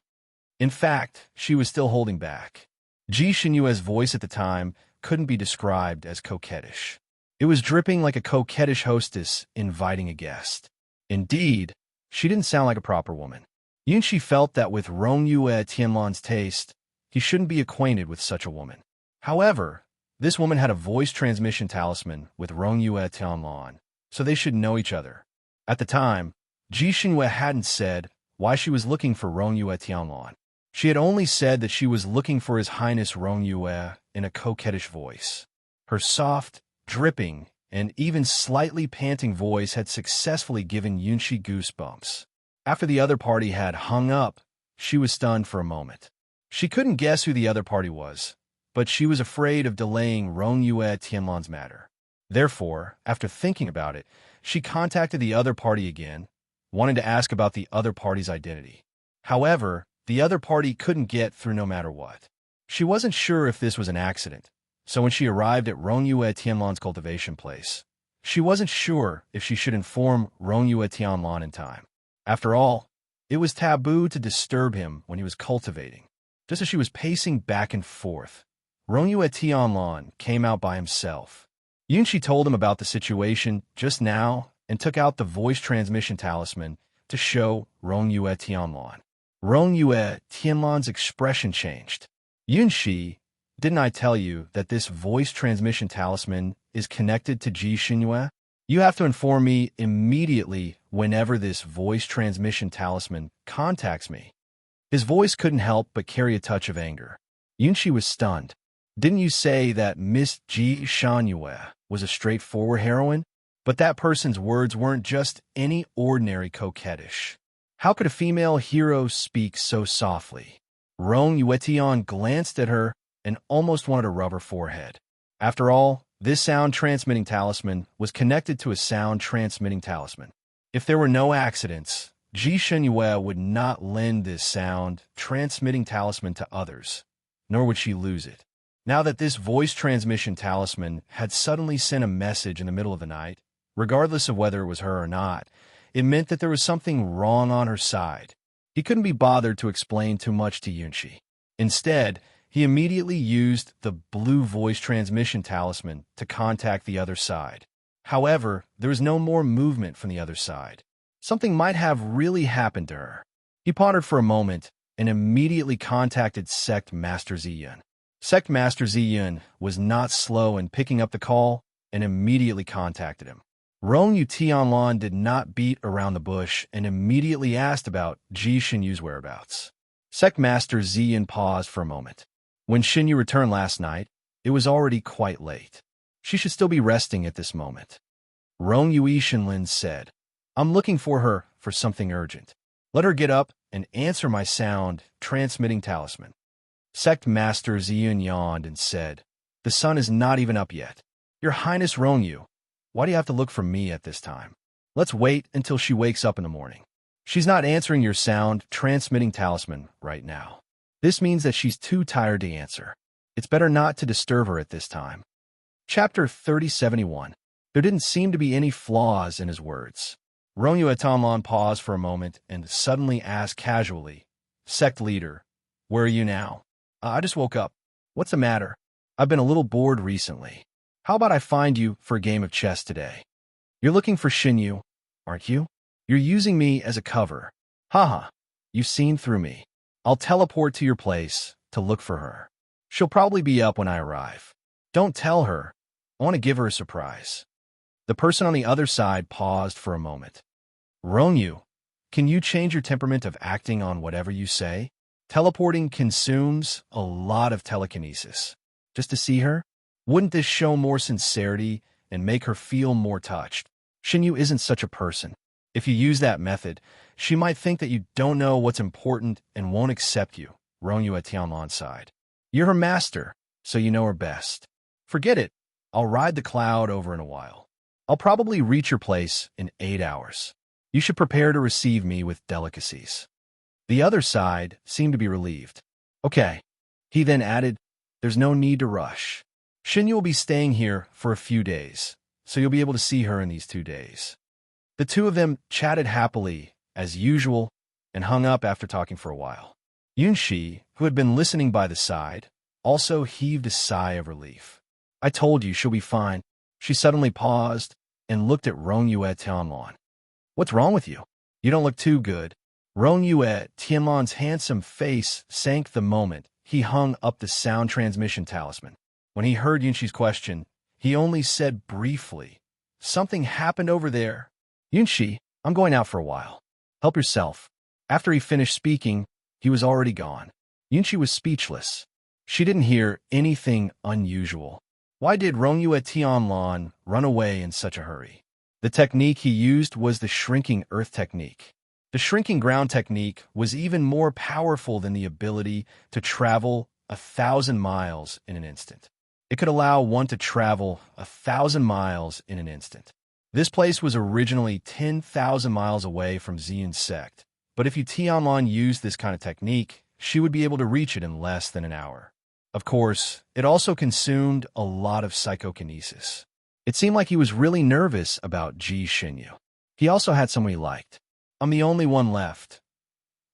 A: In fact, she was still holding back. Ji Xinyue's voice at the time couldn't be described as coquettish. It was dripping like a coquettish hostess inviting a guest. Indeed, she didn't sound like a proper woman. Yunxi felt that with Rongyue Tianlan's taste, he shouldn't be acquainted with such a woman. However, this woman had a voice transmission talisman with Rongyue Tianlan, so they should know each other. At the time, Ji Xinyue hadn't said why she was looking for Rongyue Tianlan. She had only said that she was looking for His Highness Rongyue in a coquettish voice. Her soft, dripping, and even slightly panting voice had successfully given Yunxi goosebumps. After the other party had hung up, she was stunned for a moment. She couldn't guess who the other party was, but she was afraid of delaying Rongyue Tianlan's matter. Therefore, after thinking about it, she contacted the other party again, wanting to ask about the other party's identity. However, the other party couldn't get through no matter what. She wasn't sure if this was an accident, so when she arrived at Rongyue Tianlan's cultivation place, she wasn't sure if she should inform Rongyue Tianlan in time. After all, it was taboo to disturb him when he was cultivating. Just as she was pacing back and forth, Rongyue Tianlan came out by himself. Yunxi told him about the situation just now and took out the voice transmission talisman to show Rongyue Tianlan. Rongyue Tianlan's expression changed. Yunxi, didn't I tell you that this voice transmission talisman is connected to Ji Xinyue? You have to inform me immediately whenever this voice transmission talisman contacts me. His voice couldn't help but carry a touch of anger. Yunxi was stunned. Didn't you say that Miss Ji Xinyue was a straightforward heroine? But that person's words weren't just any ordinary coquettish. How could a female hero speak so softly? Rongyue Tian glanced at her and almost wanted to rub her forehead. After all, this sound-transmitting talisman was connected to a sound-transmitting talisman. If there were no accidents, Ji Xinyue would not lend this sound-transmitting talisman to others, nor would she lose it. Now that this voice transmission talisman had suddenly sent a message in the middle of the night, regardless of whether it was her or not, it meant that there was something wrong on her side. He couldn't be bothered to explain too much to Yunxi. Instead, he immediately used the blue voice transmission talisman to contact the other side. However, there was no more movement from the other side. Something might have really happened to her. He pondered for a moment and immediately contacted Sect Master Ziyun. Sect Master Ziyun was not slow in picking up the call and immediately contacted him. Rongyue Tianlan did not beat around the bush and immediately asked about Ji Xinyue's whereabouts. Sect Master Ziyun paused for a moment. When Xinyu returned last night, it was already quite late. She should still be resting at this moment. Rongyue Shenlin said, I'm looking for her for something urgent. Let her get up and answer my sound-transmitting talisman. Sect Master Ziyun yawned and said, The sun is not even up yet. Your Highness Rongyue, why do you have to look for me at this time? Let's wait until she wakes up in the morning. She's not answering your sound-transmitting talisman right now. This means that she's too tired to answer. It's better not to disturb her at this time. Chapter 3071. There didn't seem to be any flaws in his words. Rongyue Tianlan paused for a moment and suddenly asked casually, Sect leader, where are you now? I just woke up. What's the matter? I've been a little bored recently. How about I find you for a game of chess today? You're looking for Xinyu, aren't you? You're using me as a cover. Haha, you've seen through me. I'll teleport to your place to look for her. She'll probably be up when I arrive. Don't tell her. I want to give her a surprise. The person on the other side paused for a moment. Rongyue, can you change your temperament of acting on whatever you say? Teleporting consumes a lot of telekinesis. Just to see her? Wouldn't this show more sincerity and make her feel more touched? Xinyu isn't such a person. If you use that method, she might think that you don't know what's important and won't accept you, Rongyue Tianlan sighed. You're her master, so you know her best. Forget it. I'll ride the cloud over in a while. I'll probably reach your place in 8 hours. You should prepare to receive me with delicacies. The other side seemed to be relieved. Okay. He then added, there's no need to rush. Xinyu will be staying here for a few days, so you'll be able to see her in these 2 days. The two of them chatted happily, as usual, and hung up after talking for a while. Yunxi, who had been listening by the side, also heaved a sigh of relief. I told you she'll be fine. She suddenly paused and looked at Rongyue Tianlan. What's wrong with you? You don't look too good. Rongyue Tianlan's handsome face sank the moment he hung up the sound transmission talisman. When he heard Yunxi's question, he only said briefly, "Something happened over there." "Yunxi, I'm going out for a while. Help yourself." After he finished speaking, he was already gone. Yunxi was speechless. She didn't hear anything unusual. Why did Rongyue Tianlan run away in such a hurry? The technique he used was the shrinking earth technique. The shrinking ground technique was even more powerful than the ability to travel 1,000 miles in an instant. It could allow one to travel 1,000 miles in an instant. This place was originally 10,000 miles away from Ziyun's sect, but if Tianlan used this kind of technique, she would be able to reach it in less than an hour. Of course, it also consumed a lot of psychokinesis. It seemed like he was really nervous about Ji Xinyu. He also had someone he liked. I'm the only one left.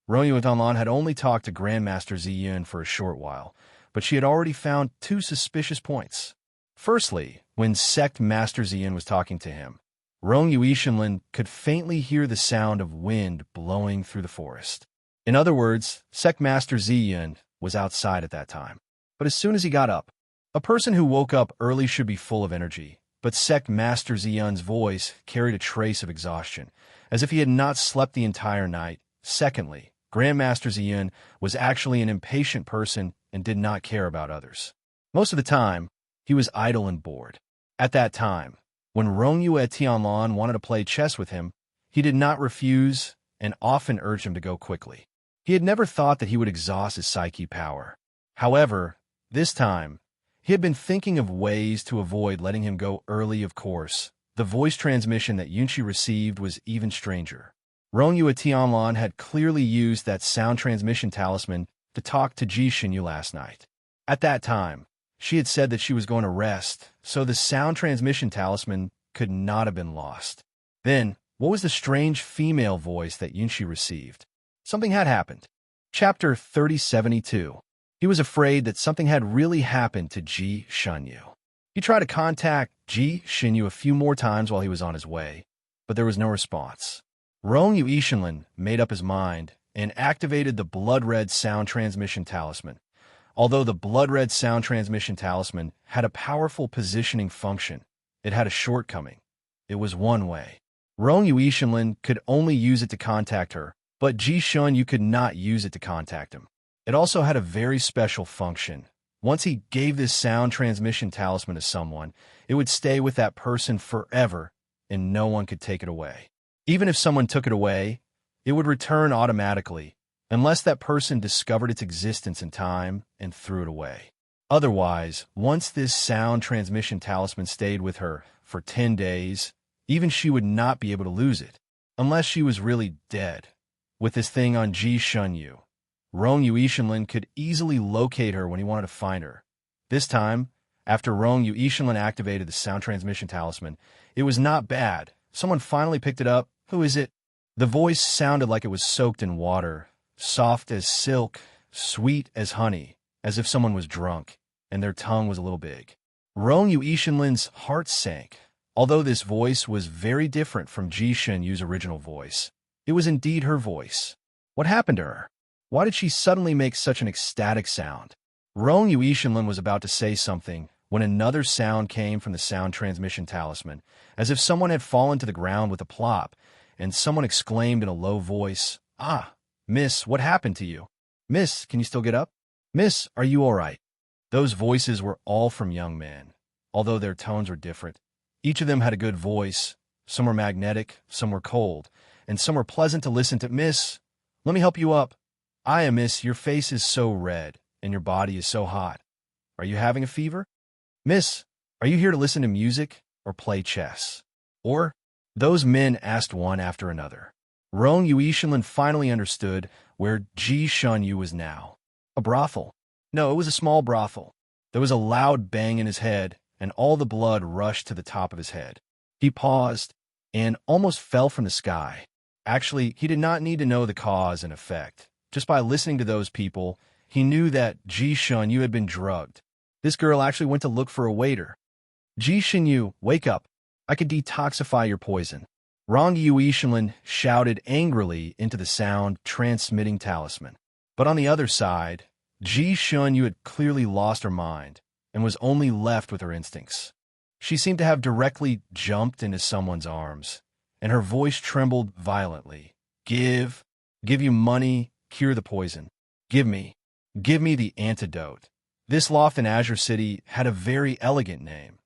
A: Rongyue Tianlan had only talked to Grandmaster Ziyun for a short while, but she had already found 2 suspicious points. Firstly, when Sect Master Ziyun was talking to him, Rongyue Tianlan could faintly hear the sound of wind blowing through the forest. In other words, Sect Master Ziyun was outside at that time. But as soon as he got up, a person who woke up early should be full of energy, but Sect Master Ziyun's voice carried a trace of exhaustion, as if he had not slept the entire night. Secondly, Grandmaster Ziyun was actually an impatient person and did not care about others. Most of the time, he was idle and bored. At that time, when Rongyue Tianlan wanted to play chess with him, he did not refuse and often urged him to go quickly. He had never thought that he would exhaust his psyche power. However, this time, he had been thinking of ways to avoid letting him go early. Of course, the voice transmission that Yunxi received was even stranger. Rongyue Tianlan had clearly used that sound transmission talisman to talk to Ji Xinyu last night. At that time, she had said that she was going to rest, so the sound transmission talisman could not have been lost. Then, what was the strange female voice that Yunxi received? Something had happened. Chapter 3072. He was afraid that something had really happened to Ji Xinyu. He tried to contact Ji Xinyu a few more times while he was on his way, but there was no response. Rongyue Tianlan made up his mind and activated the blood-red sound transmission talisman. Although the blood-red sound transmission talisman had a powerful positioning function, it had a shortcoming. It was one way. Rongyue Tianlan could only use it to contact her, but Ji Xinyu could not use it to contact him. It also had a very special function. Once he gave this sound transmission talisman to someone, it would stay with that person forever, and no one could take it away. Even if someone took it away, it would return automatically, unless that person discovered its existence in time and threw it away. Otherwise, once this sound transmission talisman stayed with her for 10 days, even she would not be able to lose it, unless she was really dead. With this thing on Ji Xinyu, Rongyue Tianlan could easily locate her when he wanted to find her. This time, after Rongyue Tianlan activated the sound transmission talisman, it was not bad. Someone finally picked it up. Who is it? The voice sounded like it was soaked in water, soft as silk, sweet as honey, as if someone was drunk, and their tongue was a little big. Rongyue Tianlan's heart sank. Although this voice was very different from Ji Xinyu's original voice, it was indeed her voice. What happened to her? Why did she suddenly make such an ecstatic sound? Rongyue Tianlan was about to say something when another sound came from the sound transmission talisman, as if someone had fallen to the ground with a plop, and someone exclaimed in a low voice, "Ah, miss, what happened to you? Miss, can you still get up? Miss, are you all right?" Those voices were all from young men, although their tones were different. Each of them had a good voice. Some were magnetic, some were cold, and some were pleasant to listen to. "Miss, let me help you up." Miss, your face is so red, and your body is so hot. Are you having a fever? Miss, are you here to listen to music or play chess? Or? Those men asked one after another. Rongyue Tianlan finally understood where Ji Xinyu was now. A brothel. No, it was a small brothel. There was a loud bang in his head, and all the blood rushed to the top of his head. He paused and almost fell from the sky. Actually, he did not need to know the cause and effect. Just by listening to those people, he knew that Ji Shun Yu had been drugged. This girl actually went to look for a waiter. Ji Shun Yu, wake up. I could detoxify your poison. Rong Yuishinlin shouted angrily into the sound-transmitting talisman. But on the other side, Ji Shun Yu had clearly lost her mind and was only left with her instincts. She seemed to have directly jumped into someone's arms, and her voice trembled violently. Give you money, cure the poison. Give me the antidote. This loft in Azure City had a very elegant name,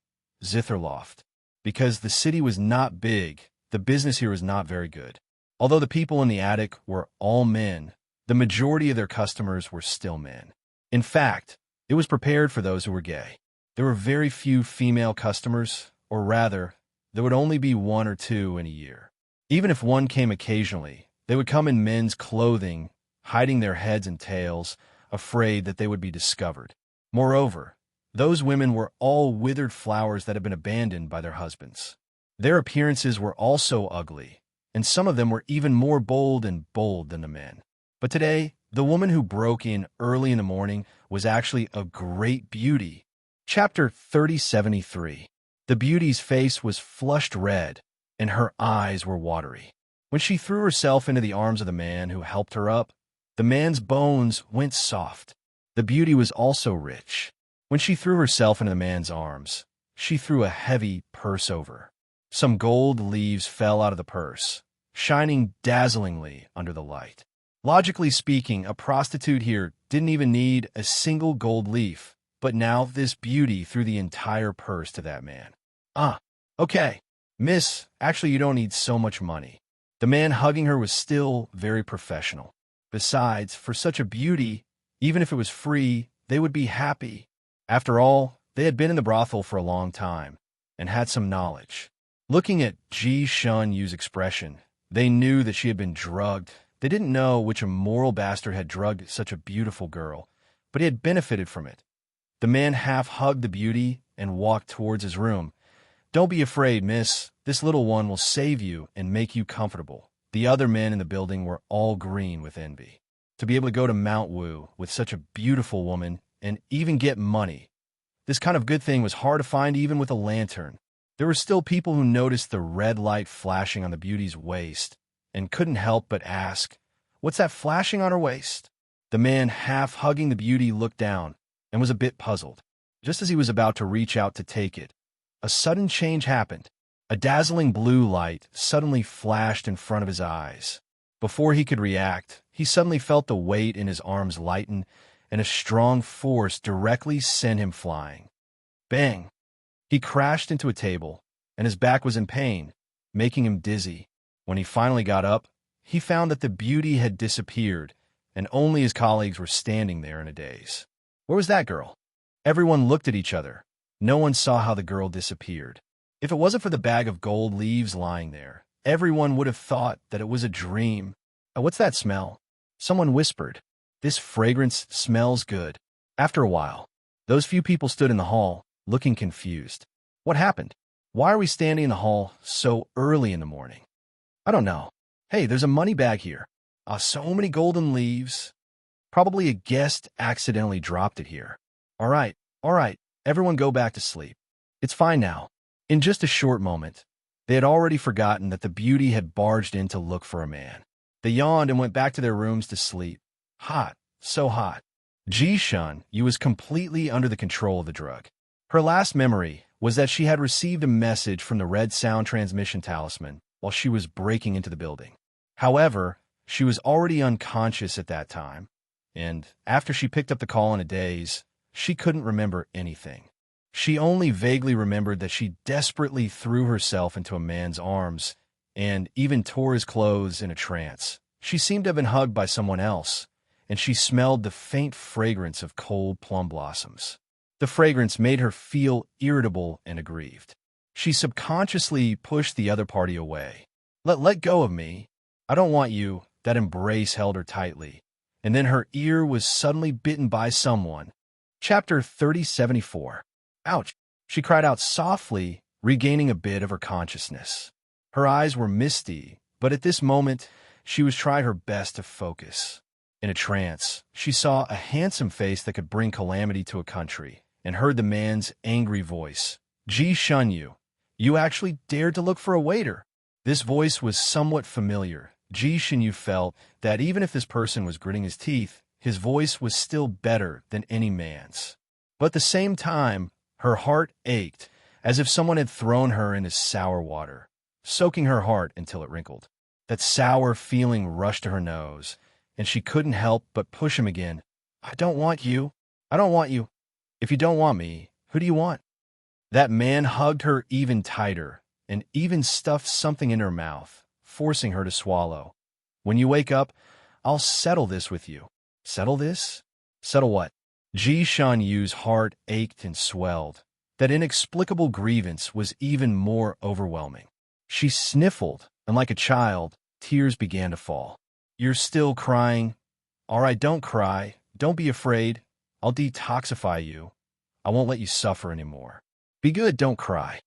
A: Zither Loft. Because the city was not big, the business here was not very good. Although the people in the attic were all men, the majority of their customers were still men. In fact, it was prepared for those who were gay. There were very few female customers, or rather, there would only be one or two in a year. Even if one came occasionally, they would come in men's clothing, hiding their heads and tails, afraid that they would be discovered. Moreover, those women were all withered flowers that had been abandoned by their husbands. Their appearances were also ugly, and some of them were even more bold than the men. But today, the woman who broke in early in the morning was actually a great beauty. Chapter 3073. The beauty's face was flushed red, and her eyes were watery. When she threw herself into the arms of the man who helped her up, the man's bones went soft. The beauty was also rich. When she threw herself into the man's arms, she threw a heavy purse over. Some gold leaves fell out of the purse, shining dazzlingly under the light. Logically speaking, a prostitute here didn't even need a single gold leaf. But now this beauty threw the entire purse to that man. Okay. Miss, actually you don't need so much money. The man hugging her was still very professional. Besides, for such a beauty, even if it was free, they would be happy. After all, they had been in the brothel for a long time, and had some knowledge. Looking at Ji Shun Yu's expression, they knew that she had been drugged. They didn't know which immoral bastard had drugged such a beautiful girl, but he had benefited from it. The man half-hugged the beauty and walked towards his room. Don't be afraid, miss. This little one will save you and make you comfortable. The other men in the building were all green with envy. To be able to go to Mount Wu with such a beautiful woman and even get money. This kind of good thing was hard to find even with a lantern. There were still people who noticed the red light flashing on the beauty's waist and couldn't help but ask, "What's that flashing on her waist?" The man half-hugging the beauty looked down and was a bit puzzled. Just as he was about to reach out to take it, a sudden change happened. A dazzling blue light suddenly flashed in front of his eyes. Before he could react, he suddenly felt the weight in his arms lighten, and a strong force directly sent him flying. Bang! He crashed into a table, and his back was in pain, making him dizzy. When he finally got up, he found that the beauty had disappeared, and only his colleagues were standing there in a daze. Where was that girl? Everyone looked at each other. No one saw how the girl disappeared. If it wasn't for the bag of gold leaves lying there, everyone would have thought that it was a dream. What's that smell? Someone whispered. This fragrance smells good. After a while, those few people stood in the hall, looking confused. What happened? Why are we standing in the hall so early in the morning? I don't know. Hey, there's a money bag here. So many golden leaves. Probably a guest accidentally dropped it here. All right, everyone go back to sleep. It's fine now. In just a short moment, they had already forgotten that the beauty had barged in to look for a man. They yawned and went back to their rooms to sleep. Hot, so hot. Ji Shun Yu was completely under the control of the drug. Her last memory was that she had received a message from the red sound transmission talisman while she was breaking into the building. However, she was already unconscious at that time, and after she picked up the call in a daze, she couldn't remember anything. She only vaguely remembered that she desperately threw herself into a man's arms and even tore his clothes in a trance. She seemed to have been hugged by someone else, and she smelled the faint fragrance of cold plum blossoms. The fragrance made her feel irritable and aggrieved. She subconsciously pushed the other party away. Let go of me. I don't want you." That embrace held her tightly, and then her ear was suddenly bitten by someone. Chapter 3074. Ouch! She cried out softly, regaining a bit of her consciousness. Her eyes were misty, but at this moment, she was trying her best to focus. In a trance, she saw a handsome face that could bring calamity to a country, and heard the man's angry voice. "Ji Shun Yu, you actually dared to look for a waiter." This voice was somewhat familiar. Ji Shun Yu felt that even if this person was gritting his teeth, his voice was still better than any man's. But at the same time, her heart ached, as if someone had thrown her into sour water, soaking her heart until it wrinkled. That sour feeling rushed to her nose, and she couldn't help but push him again. "I don't want you. I don't want you. If you don't want me, who do you want?" That man hugged her even tighter, and even stuffed something in her mouth, forcing her to swallow. "When you wake up, I'll settle this with you." "Settle this? Settle what?" Ji Shun Yu's heart ached and swelled. That inexplicable grievance was even more overwhelming. She sniffled, and like a child, tears began to fall. "You're still crying? All right, don't cry. Don't be afraid. I'll detoxify you. I won't let you suffer anymore. Be good, don't cry."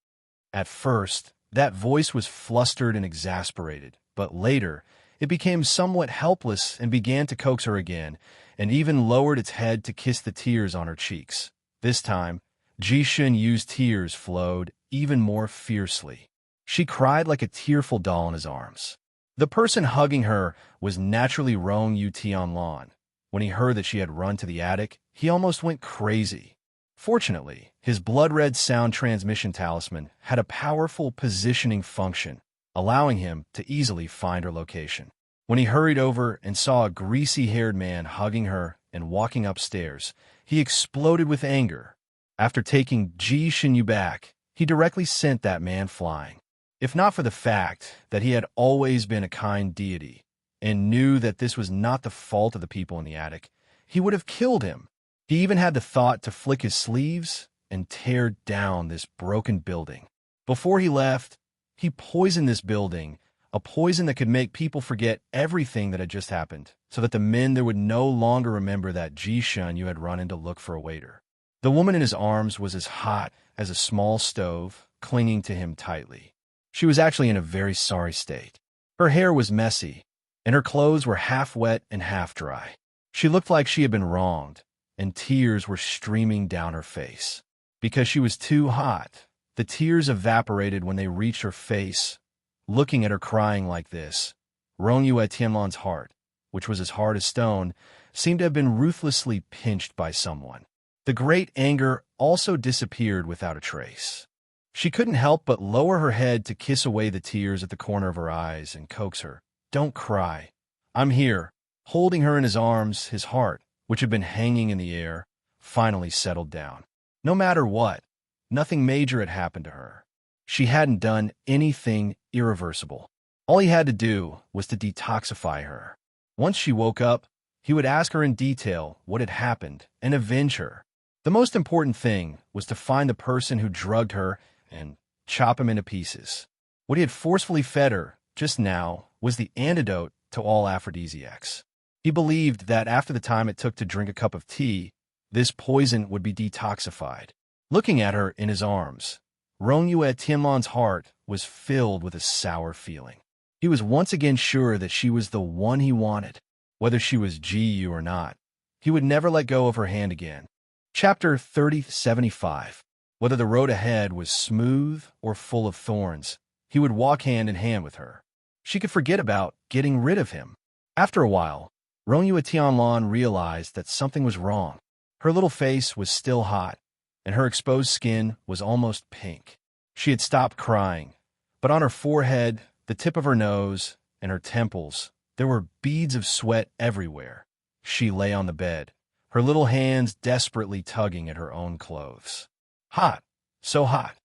A: At first, that voice was flustered and exasperated, but later, it became somewhat helpless and began to coax her again, and even lowered its head to kiss the tears on her cheeks. This time, Ji Shun Yu's tears flowed even more fiercely. She cried like a tearful doll in his arms. The person hugging her was naturally Rong Yu Tianlan. When he heard that she had run to the attic, he almost went crazy. Fortunately, his blood-red sound transmission talisman had a powerful positioning function, allowing him to easily find her location. When he hurried over and saw a greasy-haired man hugging her and walking upstairs, he exploded with anger. After taking Ji Shun Yu back, he directly sent that man flying. If not for the fact that he had always been a kind deity and knew that this was not the fault of the people in the attic, he would have killed him. He even had the thought to flick his sleeves and tear down this broken building. Before he left, he poisoned this building, a poison that could make people forget everything that had just happened, so that the men there would no longer remember that Ji Shun Yu had run in to look for a waiter. The woman in his arms was as hot as a small stove, clinging to him tightly. She was actually in a very sorry state. Her hair was messy, and her clothes were half wet and half dry. She looked like she had been wronged, and tears were streaming down her face. Because she was too hot, the tears evaporated when they reached her face. Looking at her crying like this, Rong Yu Tianlan's heart, which was as hard as stone, seemed to have been ruthlessly pinched by someone. The great anger also disappeared without a trace. She couldn't help but lower her head to kiss away the tears at the corner of her eyes and coax her. "Don't cry. I'm here." Holding her in his arms, his heart, which had been hanging in the air, finally settled down. No matter what, nothing major had happened to her. She hadn't done anything irreversible. All he had to do was to detoxify her. Once she woke up, he would ask her in detail what had happened and avenge her. The most important thing was to find the person who drugged her and chop him into pieces. What he had forcefully fed her just now was the antidote to all aphrodisiacs. He believed that after the time it took to drink a cup of tea, this poison would be detoxified. Looking at her in his arms, Rong Yu Tianlan's heart was filled with a sour feeling. He was once again sure that she was the one he wanted. Whether she was Ji Yu or not, he would never let go of her hand again. Chapter 3075. Whether the road ahead was smooth or full of thorns, he would walk hand in hand with her. She could forget about getting rid of him. After a while, Rong Yu Tianlan realized that something was wrong. Her little face was still hot, and her exposed skin was almost pink. She had stopped crying, but on her forehead, the tip of her nose, and her temples, there were beads of sweat everywhere. She lay on the bed, her little hands desperately tugging at her own clothes. Hot, so hot.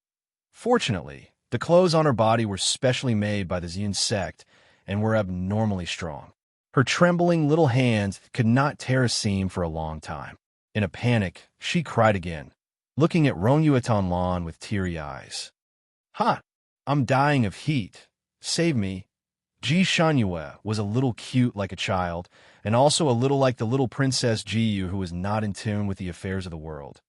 A: Fortunately, the clothes on her body were specially made by the Xian sect and were abnormally strong. Her trembling little hands could not tear a seam for a long time. In a panic, she cried again, looking at Rong Yu Tianlan with teary eyes. "Hot! I'm dying of heat. Save me." Ji Shun Yu was a little cute like a child, and also a little like the little Princess Ji Yu who was not in tune with the affairs of the world.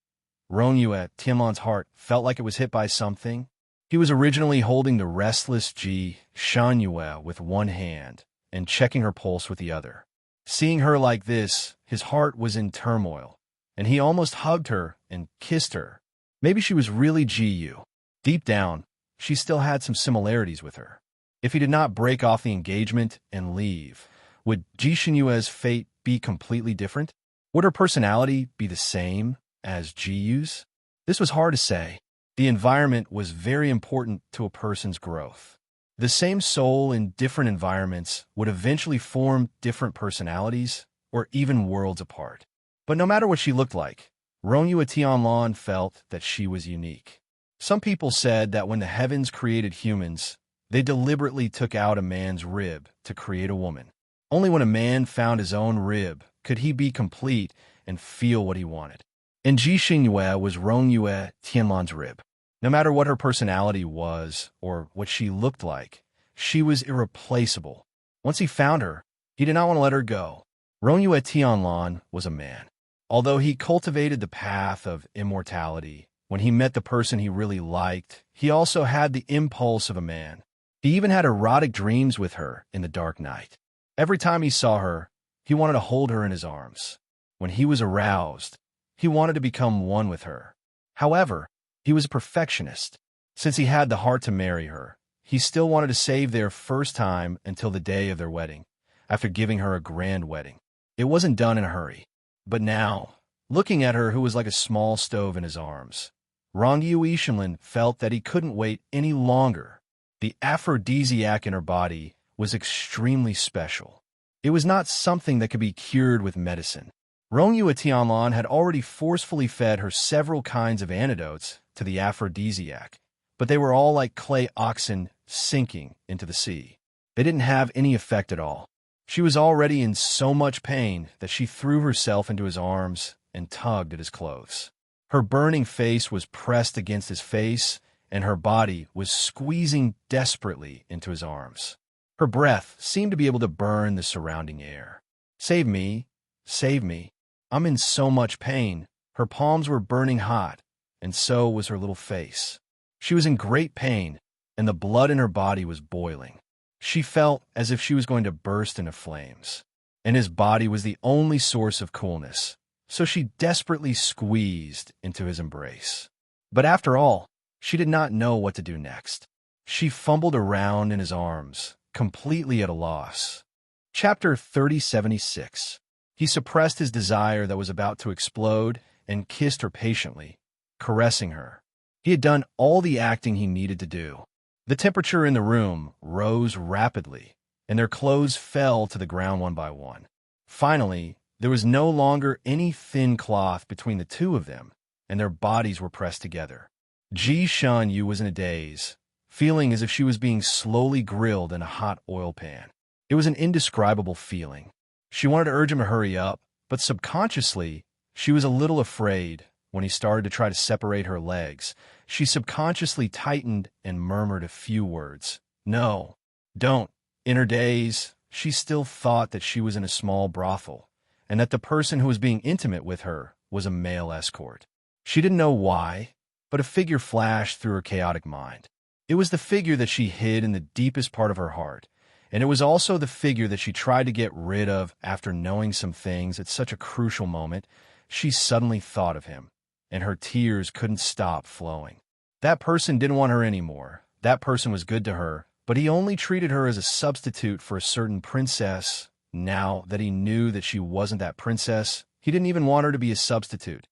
A: Rongyue, Tianlan's heart, felt like it was hit by something. He was originally holding the restless Ji Shanyue with one hand and checking her pulse with the other. Seeing her like this, his heart was in turmoil, and he almost hugged her and kissed her. Maybe she was really Ji Yu. Deep down, she still had some similarities with her. If he did not break off the engagement and leave, would Ji Shinyue's fate be completely different? Would her personality be the same as Ji Yu's? This was hard to say. The environment was very important to a person's growth. The same soul in different environments would eventually form different personalities or even worlds apart. But no matter what she looked like, Rongyue Tianlan felt that she was unique. Some people said that when the heavens created humans, they deliberately took out a man's rib to create a woman. Only when a man found his own rib could he be complete and feel what he wanted. And Ji Xinyue was Rongyue Tianlan's rib. No matter what her personality was or what she looked like, she was irreplaceable. Once he found her, he did not want to let her go. Rongyue Tianlan was a man. Although he cultivated the path of immortality, when he met the person he really liked, he also had the impulse of a man. He even had erotic dreams with her in the dark night. Every time he saw her, he wanted to hold her in his arms. When he was aroused, he wanted to become one with her. However, he was a perfectionist. Since he had the heart to marry her, he still wanted to save their first time until the day of their wedding, after giving her a grand wedding. It wasn't done in a hurry. But now, looking at her who was like a small stove in his arms, Rongyue Tianlan felt that he couldn't wait any longer. The aphrodisiac in her body was extremely special. It was not something that could be cured with medicine. Rongyue Tianlan had already forcefully fed her several kinds of antidotes to the aphrodisiac, but they were all like clay oxen sinking into the sea. They didn't have any effect at all. She was already in so much pain that she threw herself into his arms and tugged at his clothes. Her burning face was pressed against his face, and her body was squeezing desperately into his arms. Her breath seemed to be able to burn the surrounding air. "Save me, save me. I'm in so much pain." Her palms were burning hot, and so was her little face. She was in great pain, and the blood in her body was boiling. She felt as if she was going to burst into flames, and his body was the only source of coolness, so she desperately squeezed into his embrace. But after all, she did not know what to do next. She fumbled around in his arms, completely at a loss. Chapter 3076. He suppressed his desire that was about to explode and kissed her patiently, caressing her. He had done all the acting he needed to do. The temperature in the room rose rapidly, and their clothes fell to the ground one by one. Finally, there was no longer any thin cloth between the two of them, and their bodies were pressed together. Ji Shanyu was in a daze, feeling as if she was being slowly grilled in a hot oil pan. It was an indescribable feeling. She wanted to urge him to hurry up, but subconsciously, she was a little afraid. When he started to try to separate her legs, she subconsciously tightened and murmured a few words. "No, don't." In her daze, she still thought that she was in a small brothel, and that the person who was being intimate with her was a male escort. She didn't know why, but a figure flashed through her chaotic mind. It was the figure that she hid in the deepest part of her heart, and it was also the figure that she tried to get rid of after knowing some things at such a crucial moment. She suddenly thought of him, and her tears couldn't stop flowing. That person didn't want her anymore. That person was good to her, but he only treated her as a substitute for a certain princess. Now that he knew that she wasn't that princess, he didn't even want her to be a substitute.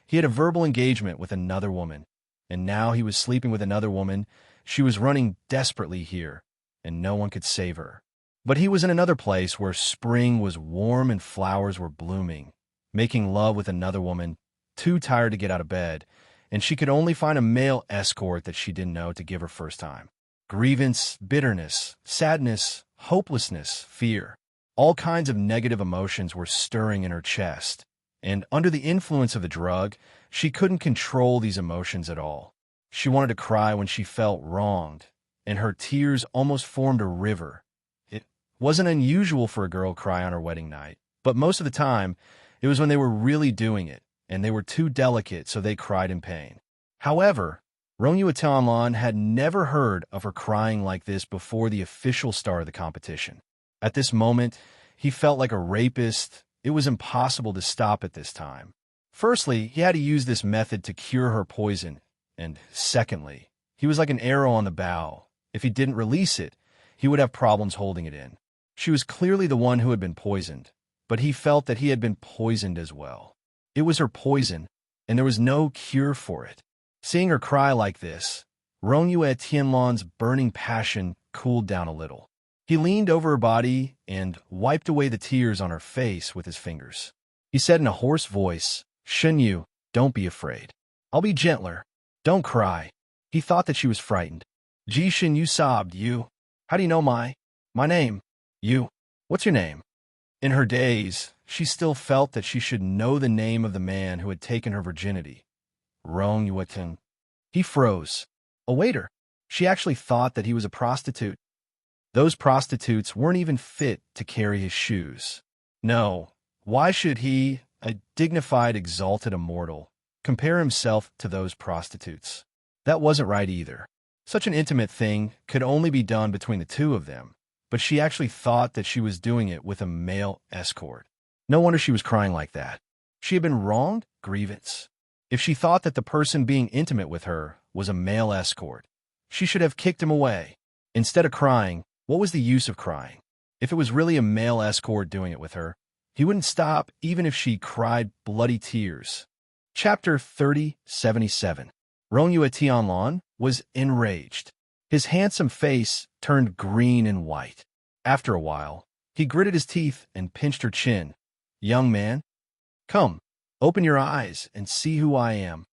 A: He had a verbal engagement with another woman, and now he was sleeping with another woman. She was running desperately here, and no one could save her. But he was in another place where spring was warm and flowers were blooming, making love with another woman, too tired to get out of bed, and she could only find a male escort that she didn't know to give her first time. Grievance, bitterness, sadness, hopelessness, fear. All kinds of negative emotions were stirring in her chest, and under the influence of the drug, she couldn't control these emotions at all. She wanted to cry when she felt wronged, and her tears almost formed a river. It wasn't unusual for a girl to cry on her wedding night, but most of the time, it was when they were really doing it, and they were too delicate, so they cried in pain. However, Rongyue Tianlan had never heard of her crying like this before the official start of the competition. At this moment, he felt like a rapist. It was impossible to stop at this time. Firstly, he had to use this method to cure her poison, and secondly, he was like an arrow on the bow. If he didn't release it, he would have problems holding it in. She was clearly the one who had been poisoned, but he felt that he had been poisoned as well. It was her poison, and there was no cure for it. Seeing her cry like this, Rongyue Tianlan's burning passion cooled down a little. He leaned over her body and wiped away the tears on her face with his fingers. He said in a hoarse voice, "Shenyu, don't be afraid. I'll be gentler. Don't cry." He thought that she was frightened. "Ji Shenyu sobbed, you. How do you know my name? You. What's your name?" In her daze, she still felt that she should know the name of the man who had taken her virginity. Rongyue. He froze. A waiter. She actually thought that he was a prostitute. Those prostitutes weren't even fit to carry his shoes. No, why should he, a dignified, exalted immortal, compare himself to those prostitutes? That wasn't right either. Such an intimate thing could only be done between the two of them, but she actually thought that she was doing it with a male escort. No wonder she was crying like that. She had been wronged? Grievance. If she thought that the person being intimate with her was a male escort, she should have kicked him away. Instead of crying, what was the use of crying? If it was really a male escort doing it with her, he wouldn't stop even if she cried bloody tears. Chapter 3077. Rongyue Tianlan was enraged. His handsome face turned green and white. After a while, he gritted his teeth and pinched her chin. "Young man, come, open your eyes and see who I am."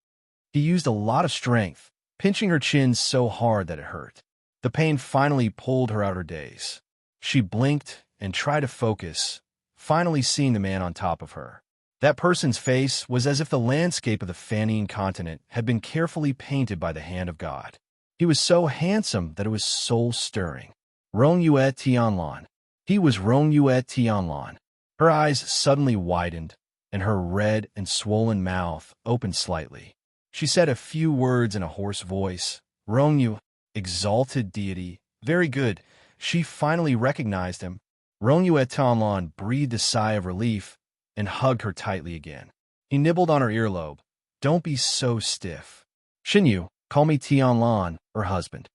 A: He used a lot of strength, pinching her chin so hard that it hurt. The pain finally pulled her out of her daze. She blinked and tried to focus, finally seeing the man on top of her. That person's face was as if the landscape of the Fanian continent had been carefully painted by the hand of God. He was so handsome that it was soul-stirring. Rongyue Tianlan. He was Rongyue Tianlan. Her eyes suddenly widened, and her red and swollen mouth opened slightly. She said a few words in a hoarse voice. "Rongyue, exalted deity, very good." She finally recognized him. Rongyue Tianlan breathed a sigh of relief and hugged her tightly again. He nibbled on her earlobe. "Don't be so stiff. Shenyu, call me Tianlan, her husband."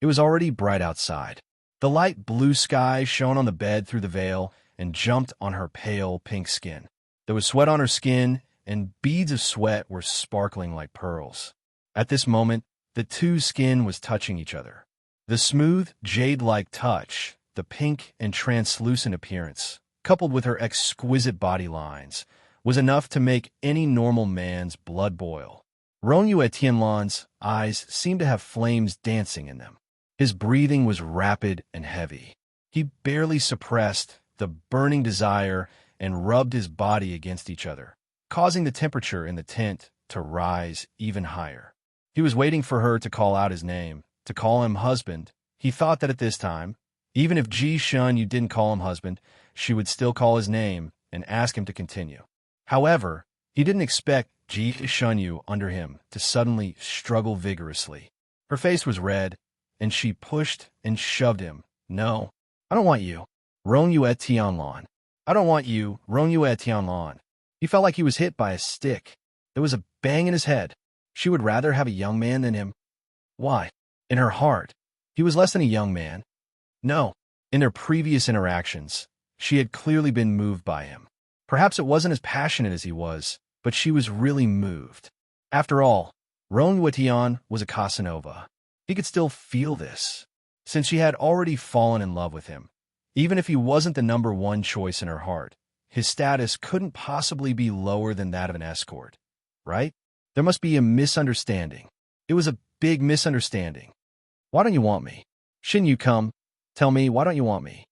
A: It was already bright outside. The light blue sky shone on the bed through the veil and jumped on her pale pink skin. There was sweat on her skin, and beads of sweat were sparkling like pearls. At this moment, the two skin was touching each other. The smooth, jade-like touch, the pink and translucent appearance, coupled with her exquisite body lines, was enough to make any normal man's blood boil. Rongyue Tianlan's eyes seemed to have flames dancing in them. His breathing was rapid and heavy. He barely suppressed the burning desire and rubbed his body against each other, causing the temperature in the tent to rise even higher. He was waiting for her to call out his name, to call him husband. He thought that at this time, even if Ji Shenyu didn't call him husband, she would still call his name and ask him to continue. However, he didn't expect Ji Shenyu under him to suddenly struggle vigorously. Her face was red, and she pushed and shoved him. "No, I don't want you, Rongyue Tianlan. I don't want you, Rongyue Tianlan." He felt like he was hit by a stick. There was a bang in his head. She would rather have a young man than him. Why? In her heart, he was less than a young man. No, in their previous interactions, she had clearly been moved by him. Perhaps it wasn't as passionate as he was, but she was really moved. After all, Rongyue Tian was a Casanova. He could still feel this, since she had already fallen in love with him. Even if he wasn't the number one choice in her heart, his status couldn't possibly be lower than that of an escort, right? There must be a misunderstanding. It was a big misunderstanding. "Why don't you want me? Shenyu, come. Tell me, why don't you want me?"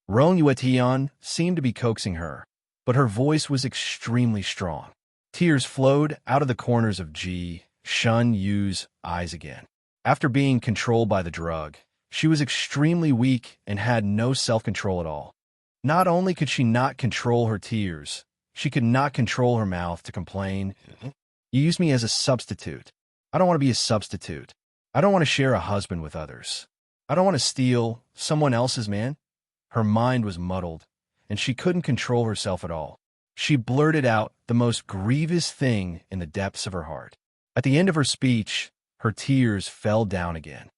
A: Rongyue Tian seemed to be coaxing her, but her voice was extremely strong. Tears flowed out of the corners of Ji Shenyu's eyes again. After being controlled by the drug, she was extremely weak and had no self-control at all. Not only could she not control her tears, She could not control her mouth to complain. You use me as a substitute. I don't want to be a substitute. I don't want to share a husband with others. I don't want to steal someone else's man. Her mind was muddled, and she couldn't control herself at all. She blurted out the most grievous thing in the depths of her heart. At the end of her speech, her tears fell down again.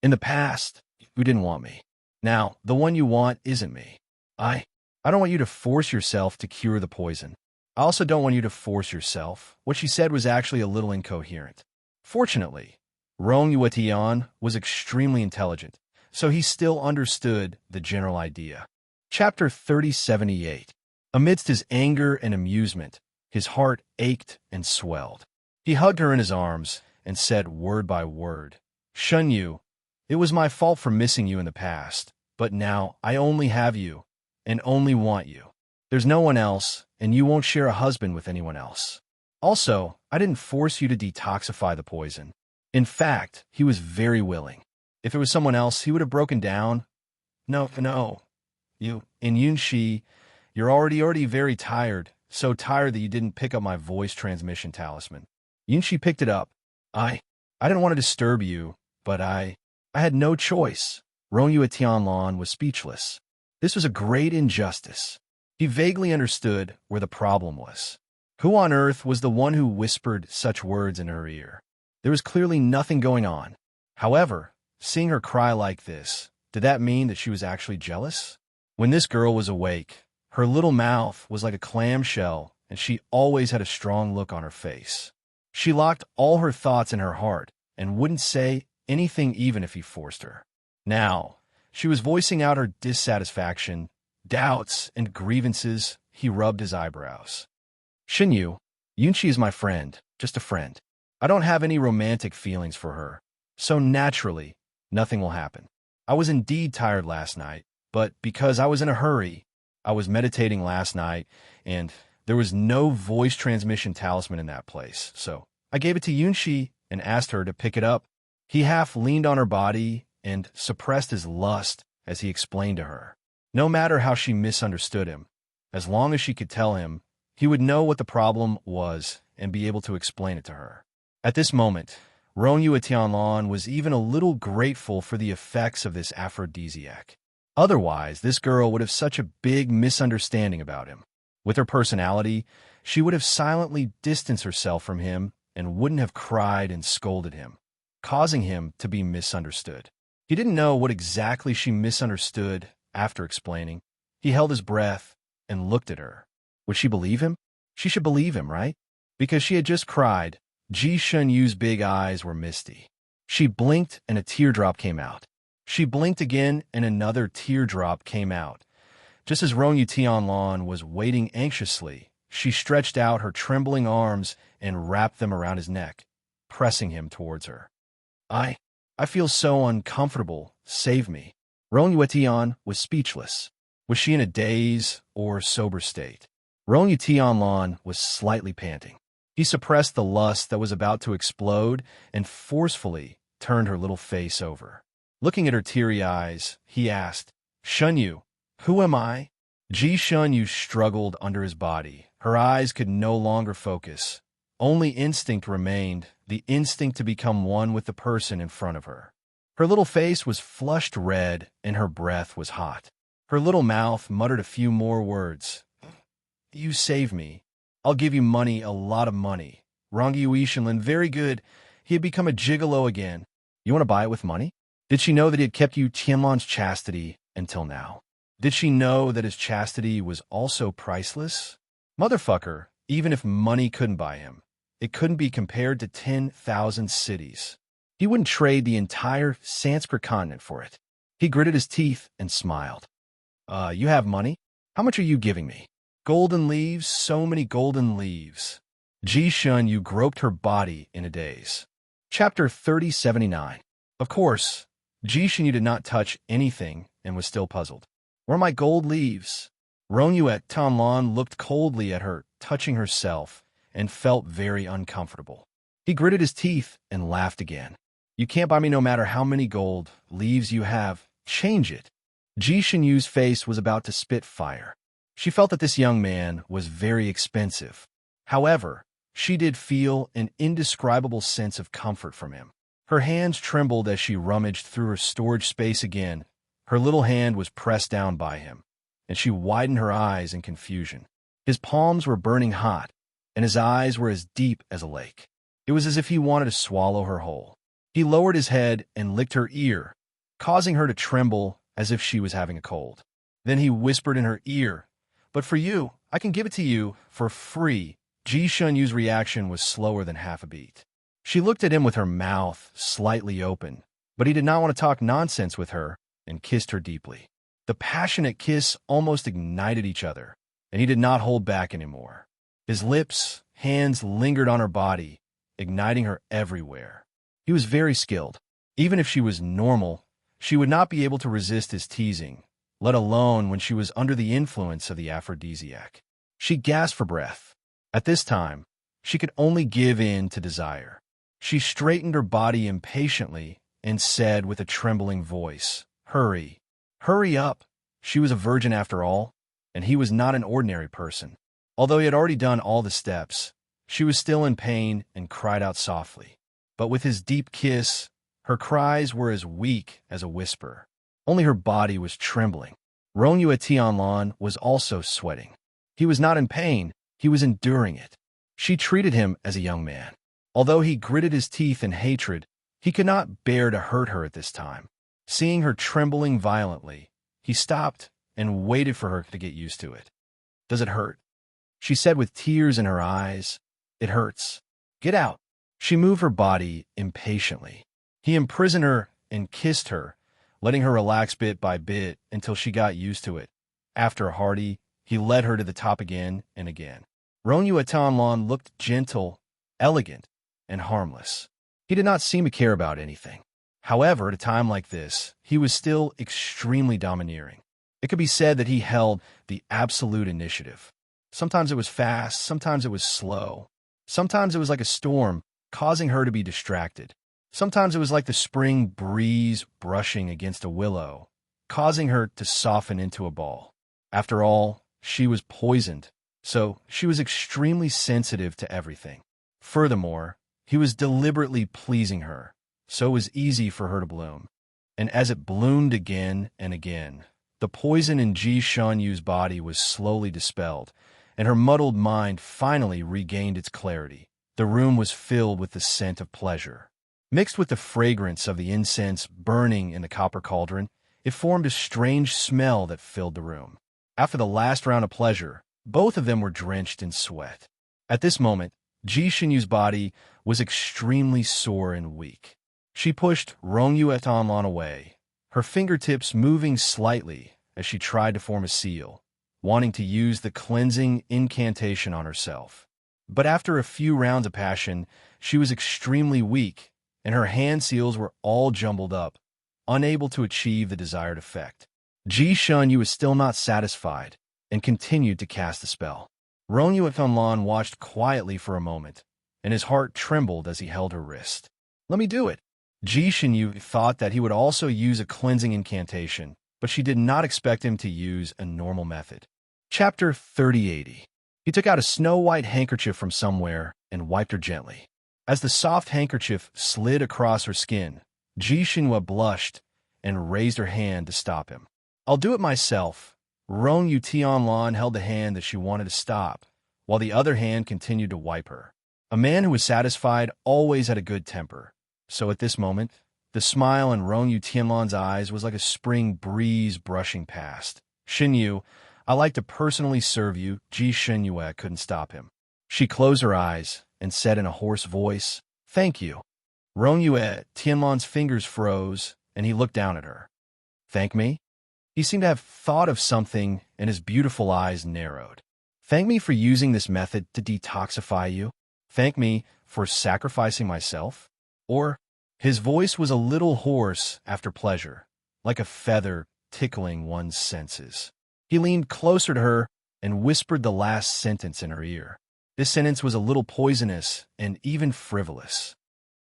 A: In the past, you didn't want me. Now, the one you want isn't me. I don't want you to force yourself to cure the poison. I also don't want you to force yourself. What she said was actually a little incoherent. Fortunately, Rong Yuetian was extremely intelligent, so he still understood the general idea. Chapter 3078. Amidst his anger and amusement, his heart ached and swelled. He hugged her in his arms and said word by word, "Shun Yu, it was my fault for missing you in the past, but now I only have you and only want you. There's no one else, and you won't share a husband with anyone else. Also, I didn't force you to detoxify the poison. In fact, he was very willing. If it was someone else, he would have broken down. No. You, in Yunxi, you're already very tired, so tired that you didn't pick up my voice transmission talisman." Yunxi picked it up. I didn't want to disturb you, but I had no choice." Rong Yue Tianlan was speechless. This was a great injustice. He vaguely understood where the problem was. Who on earth was the one who whispered such words in her ear? There was clearly nothing going on. However, seeing her cry like this, did that mean that she was actually jealous? When this girl was awake, her little mouth was like a clamshell, and she always had a strong look on her face. She locked all her thoughts in her heart and wouldn't say anything even if he forced her. Now, she was voicing out her dissatisfaction, doubts, and grievances. He rubbed his eyebrows. "Xinyu, Yunqi is my friend, just a friend. I don't have any romantic feelings for her, so naturally, nothing will happen. I was indeed tired last night, but because I was in a hurry, I was meditating last night, and there was no voice transmission talisman in that place, so I gave it to Yunqi and asked her to pick it up." He half leaned on her body and suppressed his lust as he explained to her. No matter how she misunderstood him, as long as she could tell him, he would know what the problem was and be able to explain it to her. At this moment, Rong Yue Tianlan was even a little grateful for the effects of this aphrodisiac. Otherwise, this girl would have such a big misunderstanding about him. With her personality, she would have silently distanced herself from him and wouldn't have cried and scolded him, causing him to be misunderstood. He didn't know what exactly she misunderstood. After explaining, he held his breath and looked at her. Would she believe him? She should believe him, right? Because she had just cried. Ji Shunyu's big eyes were misty. She blinked and a teardrop came out. She blinked again and another teardrop came out. Just as Rong Yu Tianlan was waiting anxiously, she stretched out her trembling arms and wrapped them around his neck, pressing him towards her. I feel so uncomfortable. Save me." Rong Yuetian was speechless. Was she in a daze or sober state? Rong Yu Tianlan was slightly panting. He suppressed the lust that was about to explode and forcefully turned her little face over. Looking at her teary eyes, he asked, "Shunyu, who am I?" Ji Shunyu struggled under his body. Her eyes could no longer focus. Only instinct remained, the instinct to become one with the person in front of her. Her little face was flushed red and her breath was hot. Her little mouth muttered a few more words. "You save me. I'll give you money, a lot of money." Rong Yuishinlin, very good. He had become a gigolo again. You want to buy it with money? Did she know that he had kept Yu Tianlan's chastity until now? Did she know that his chastity was also priceless? Motherfucker, even if money couldn't buy him, it couldn't be compared to 10,000 cities. He wouldn't trade the entire Sanskrit continent for it. He gritted his teeth and smiled. You have money? How much are you giving me?" "Golden leaves, so many golden leaves." Ji Shun Yu groped her body in a daze. Chapter 3079. Of course, Ji Shun Yu did not touch anything and was still puzzled. "Where are my gold leaves?" Rong Yue Tianlan looked coldly at her, touching herself, and felt very uncomfortable. He gritted his teeth and laughed again. "You can't buy me no matter how many gold leaves you have. Change it." Ji Shunyu's face was about to spit fire. She felt that this young man was very expensive. However, she did feel an indescribable sense of comfort from him. Her hands trembled as she rummaged through her storage space again. Her little hand was pressed down by him, and she widened her eyes in confusion. His palms were burning hot, and his eyes were as deep as a lake. It was as if he wanted to swallow her whole. He lowered his head and licked her ear, causing her to tremble as if she was having a cold. Then he whispered in her ear, "But for you, I can give it to you for free." Ji Shunyu's reaction was slower than half a beat. She looked at him with her mouth slightly open, but he did not want to talk nonsense with her and kissed her deeply. The passionate kiss almost ignited each other, and he did not hold back anymore. His lips, hands lingered on her body, igniting her everywhere. He was very skilled. Even if she was normal, she would not be able to resist his teasing, let alone when she was under the influence of the aphrodisiac. She gasped for breath. At this time, she could only give in to desire. She straightened her body impatiently and said with a trembling voice, "Hurry, hurry up." She was a virgin after all, and he was not an ordinary person. Although he had already done all the steps, she was still in pain and cried out softly. But with his deep kiss, her cries were as weak as a whisper. Only her body was trembling. Rong-Yue Tianlan was also sweating. He was not in pain, he was enduring it. She treated him as a young man. Although he gritted his teeth in hatred, he could not bear to hurt her at this time. Seeing her trembling violently, he stopped and waited for her to get used to it. "Does it hurt?" she said with tears in her eyes. "It hurts. Get out." She moved her body impatiently. He imprisoned her and kissed her, letting her relax bit by bit until she got used to it. After a hearty, he led her to the top again and again. Rong-Yue Tianlan looked gentle, elegant, and harmless. He did not seem to care about anything. However, at a time like this, he was still extremely domineering. It could be said that he held the absolute initiative. Sometimes it was fast, sometimes it was slow. Sometimes it was like a storm, causing her to be distracted. Sometimes it was like the spring breeze brushing against a willow, causing her to soften into a ball. After all, she was poisoned, so she was extremely sensitive to everything. Furthermore, he was deliberately pleasing her, so it was easy for her to bloom. And as it bloomed again and again, the poison in Ji Shunyu's body was slowly dispelled, and her muddled mind finally regained its clarity. The room was filled with the scent of pleasure. Mixed with the fragrance of the incense burning in the copper cauldron, it formed a strange smell that filled the room. After the last round of pleasure, both of them were drenched in sweat. At this moment, Ji Shunyu's body was extremely sore and weak. She pushed Rong-Yue Tianlan away, her fingertips moving slightly as she tried to form a seal, wanting to use the cleansing incantation on herself. But after a few rounds of passion, she was extremely weak, and her hand seals were all jumbled up, unable to achieve the desired effect. Ji Shunyu was still not satisfied and continued to cast the spell. Rong-Yue Tianlan watched quietly for a moment, and his heart trembled as he held her wrist. "Let me do it." Ji Shunya thought that he would also use a cleansing incantation, but she did not expect him to use a normal method. Chapter 3080. He took out a snow-white handkerchief from somewhere and wiped her gently. As the soft handkerchief slid across her skin, Ji Shunya blushed and raised her hand to stop him. "I'll do it myself." Rong-Yue Tianlan held the hand that she wanted to stop, while the other hand continued to wipe her. A man who was satisfied always had a good temper, so at this moment, the smile in Rong-Yue Tianlan's eyes was like a spring breeze brushing past. "Shinyu, I like to personally serve you." Ji Shunya couldn't stop him. She closed her eyes and said in a hoarse voice, "Thank you." Rong-Yue Tianlan's fingers froze, and he looked down at her. "Thank me?" He seemed to have thought of something, and his beautiful eyes narrowed. "Thank me for using this method to detoxify you? Thank me for sacrificing myself? Or..." His voice was a little hoarse after pleasure, like a feather tickling one's senses. He leaned closer to her and whispered the last sentence in her ear. This sentence was a little poisonous and even frivolous.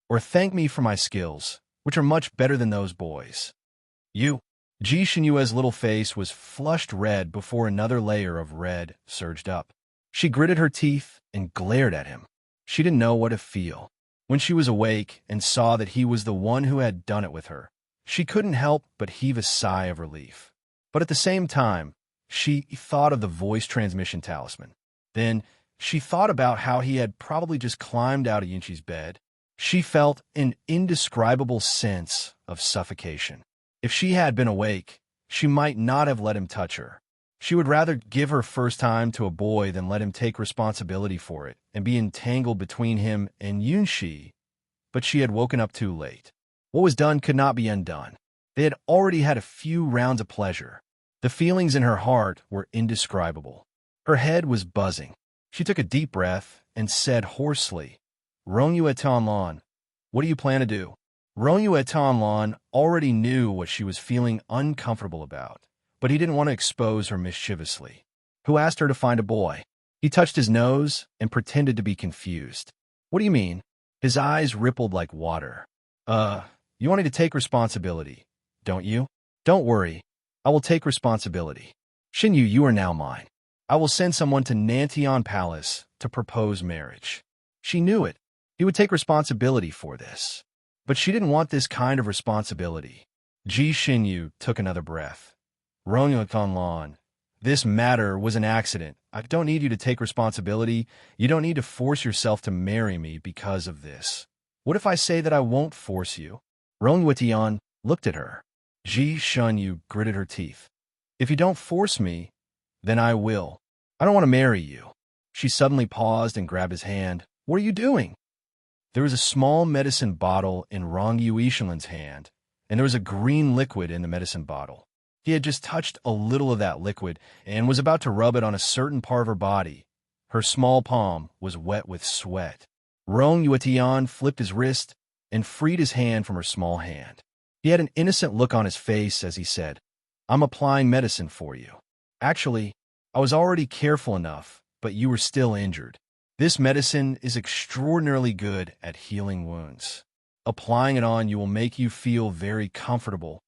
A: "Or thank me for my skills, which are much better than those boys." "You." Ji Xinyue's little face was flushed red before another layer of red surged up. She gritted her teeth and glared at him. She didn't know what to feel. When she was awake and saw that he was the one who had done it with her, she couldn't help but heave a sigh of relief. But at the same time, she thought of the voice transmission talisman. Then she thought about how he had probably just climbed out of Yunqi's bed. She felt an indescribable sense of suffocation. If she had been awake, she might not have let him touch her. She would rather give her first time to a boy than let him take responsibility for it and be entangled between him and Yunqi, but she had woken up too late. What was done could not be undone. They had already had a few rounds of pleasure. The feelings in her heart were indescribable. Her head was buzzing. She took a deep breath and said hoarsely, "Rongyue Tanlan, what do you plan to do?" Rongyue Tanlan already knew what she was feeling uncomfortable about, but he didn't want to expose her mischievously. Who asked her to find a boy? He touched his nose and pretended to be confused. What do you mean? His eyes rippled like water. You want me to take responsibility, don't you? Don't worry. I will take responsibility. Xinyu, you are now mine. I will send someone to Nantian Palace to propose marriage. She knew it. He would take responsibility for this. But she didn't want this kind of responsibility. Ji Xinyu took another breath. Rongyue Tanlan, this matter was an accident. I don't need you to take responsibility. You don't need to force yourself to marry me because of this. What if I say that I won't force you? Rongyue Tian looked at her. Ji Xinyu gritted her teeth. If you don't force me, then I will. I don't want to marry you. She suddenly paused and grabbed his hand. What are you doing? There was a small medicine bottle in Rongyue Ishilin's hand, and there was a green liquid in the medicine bottle. He had just touched a little of that liquid and was about to rub it on a certain part of her body. Her small palm was wet with sweat. Rongyue Tian flipped his wrist and freed his hand from her small hand. He had an innocent look on his face as he said, "I'm applying medicine for you. Actually, I was already careful enough, but you were still injured. This medicine is extraordinarily good at healing wounds. Applying it on you will make you feel very comfortable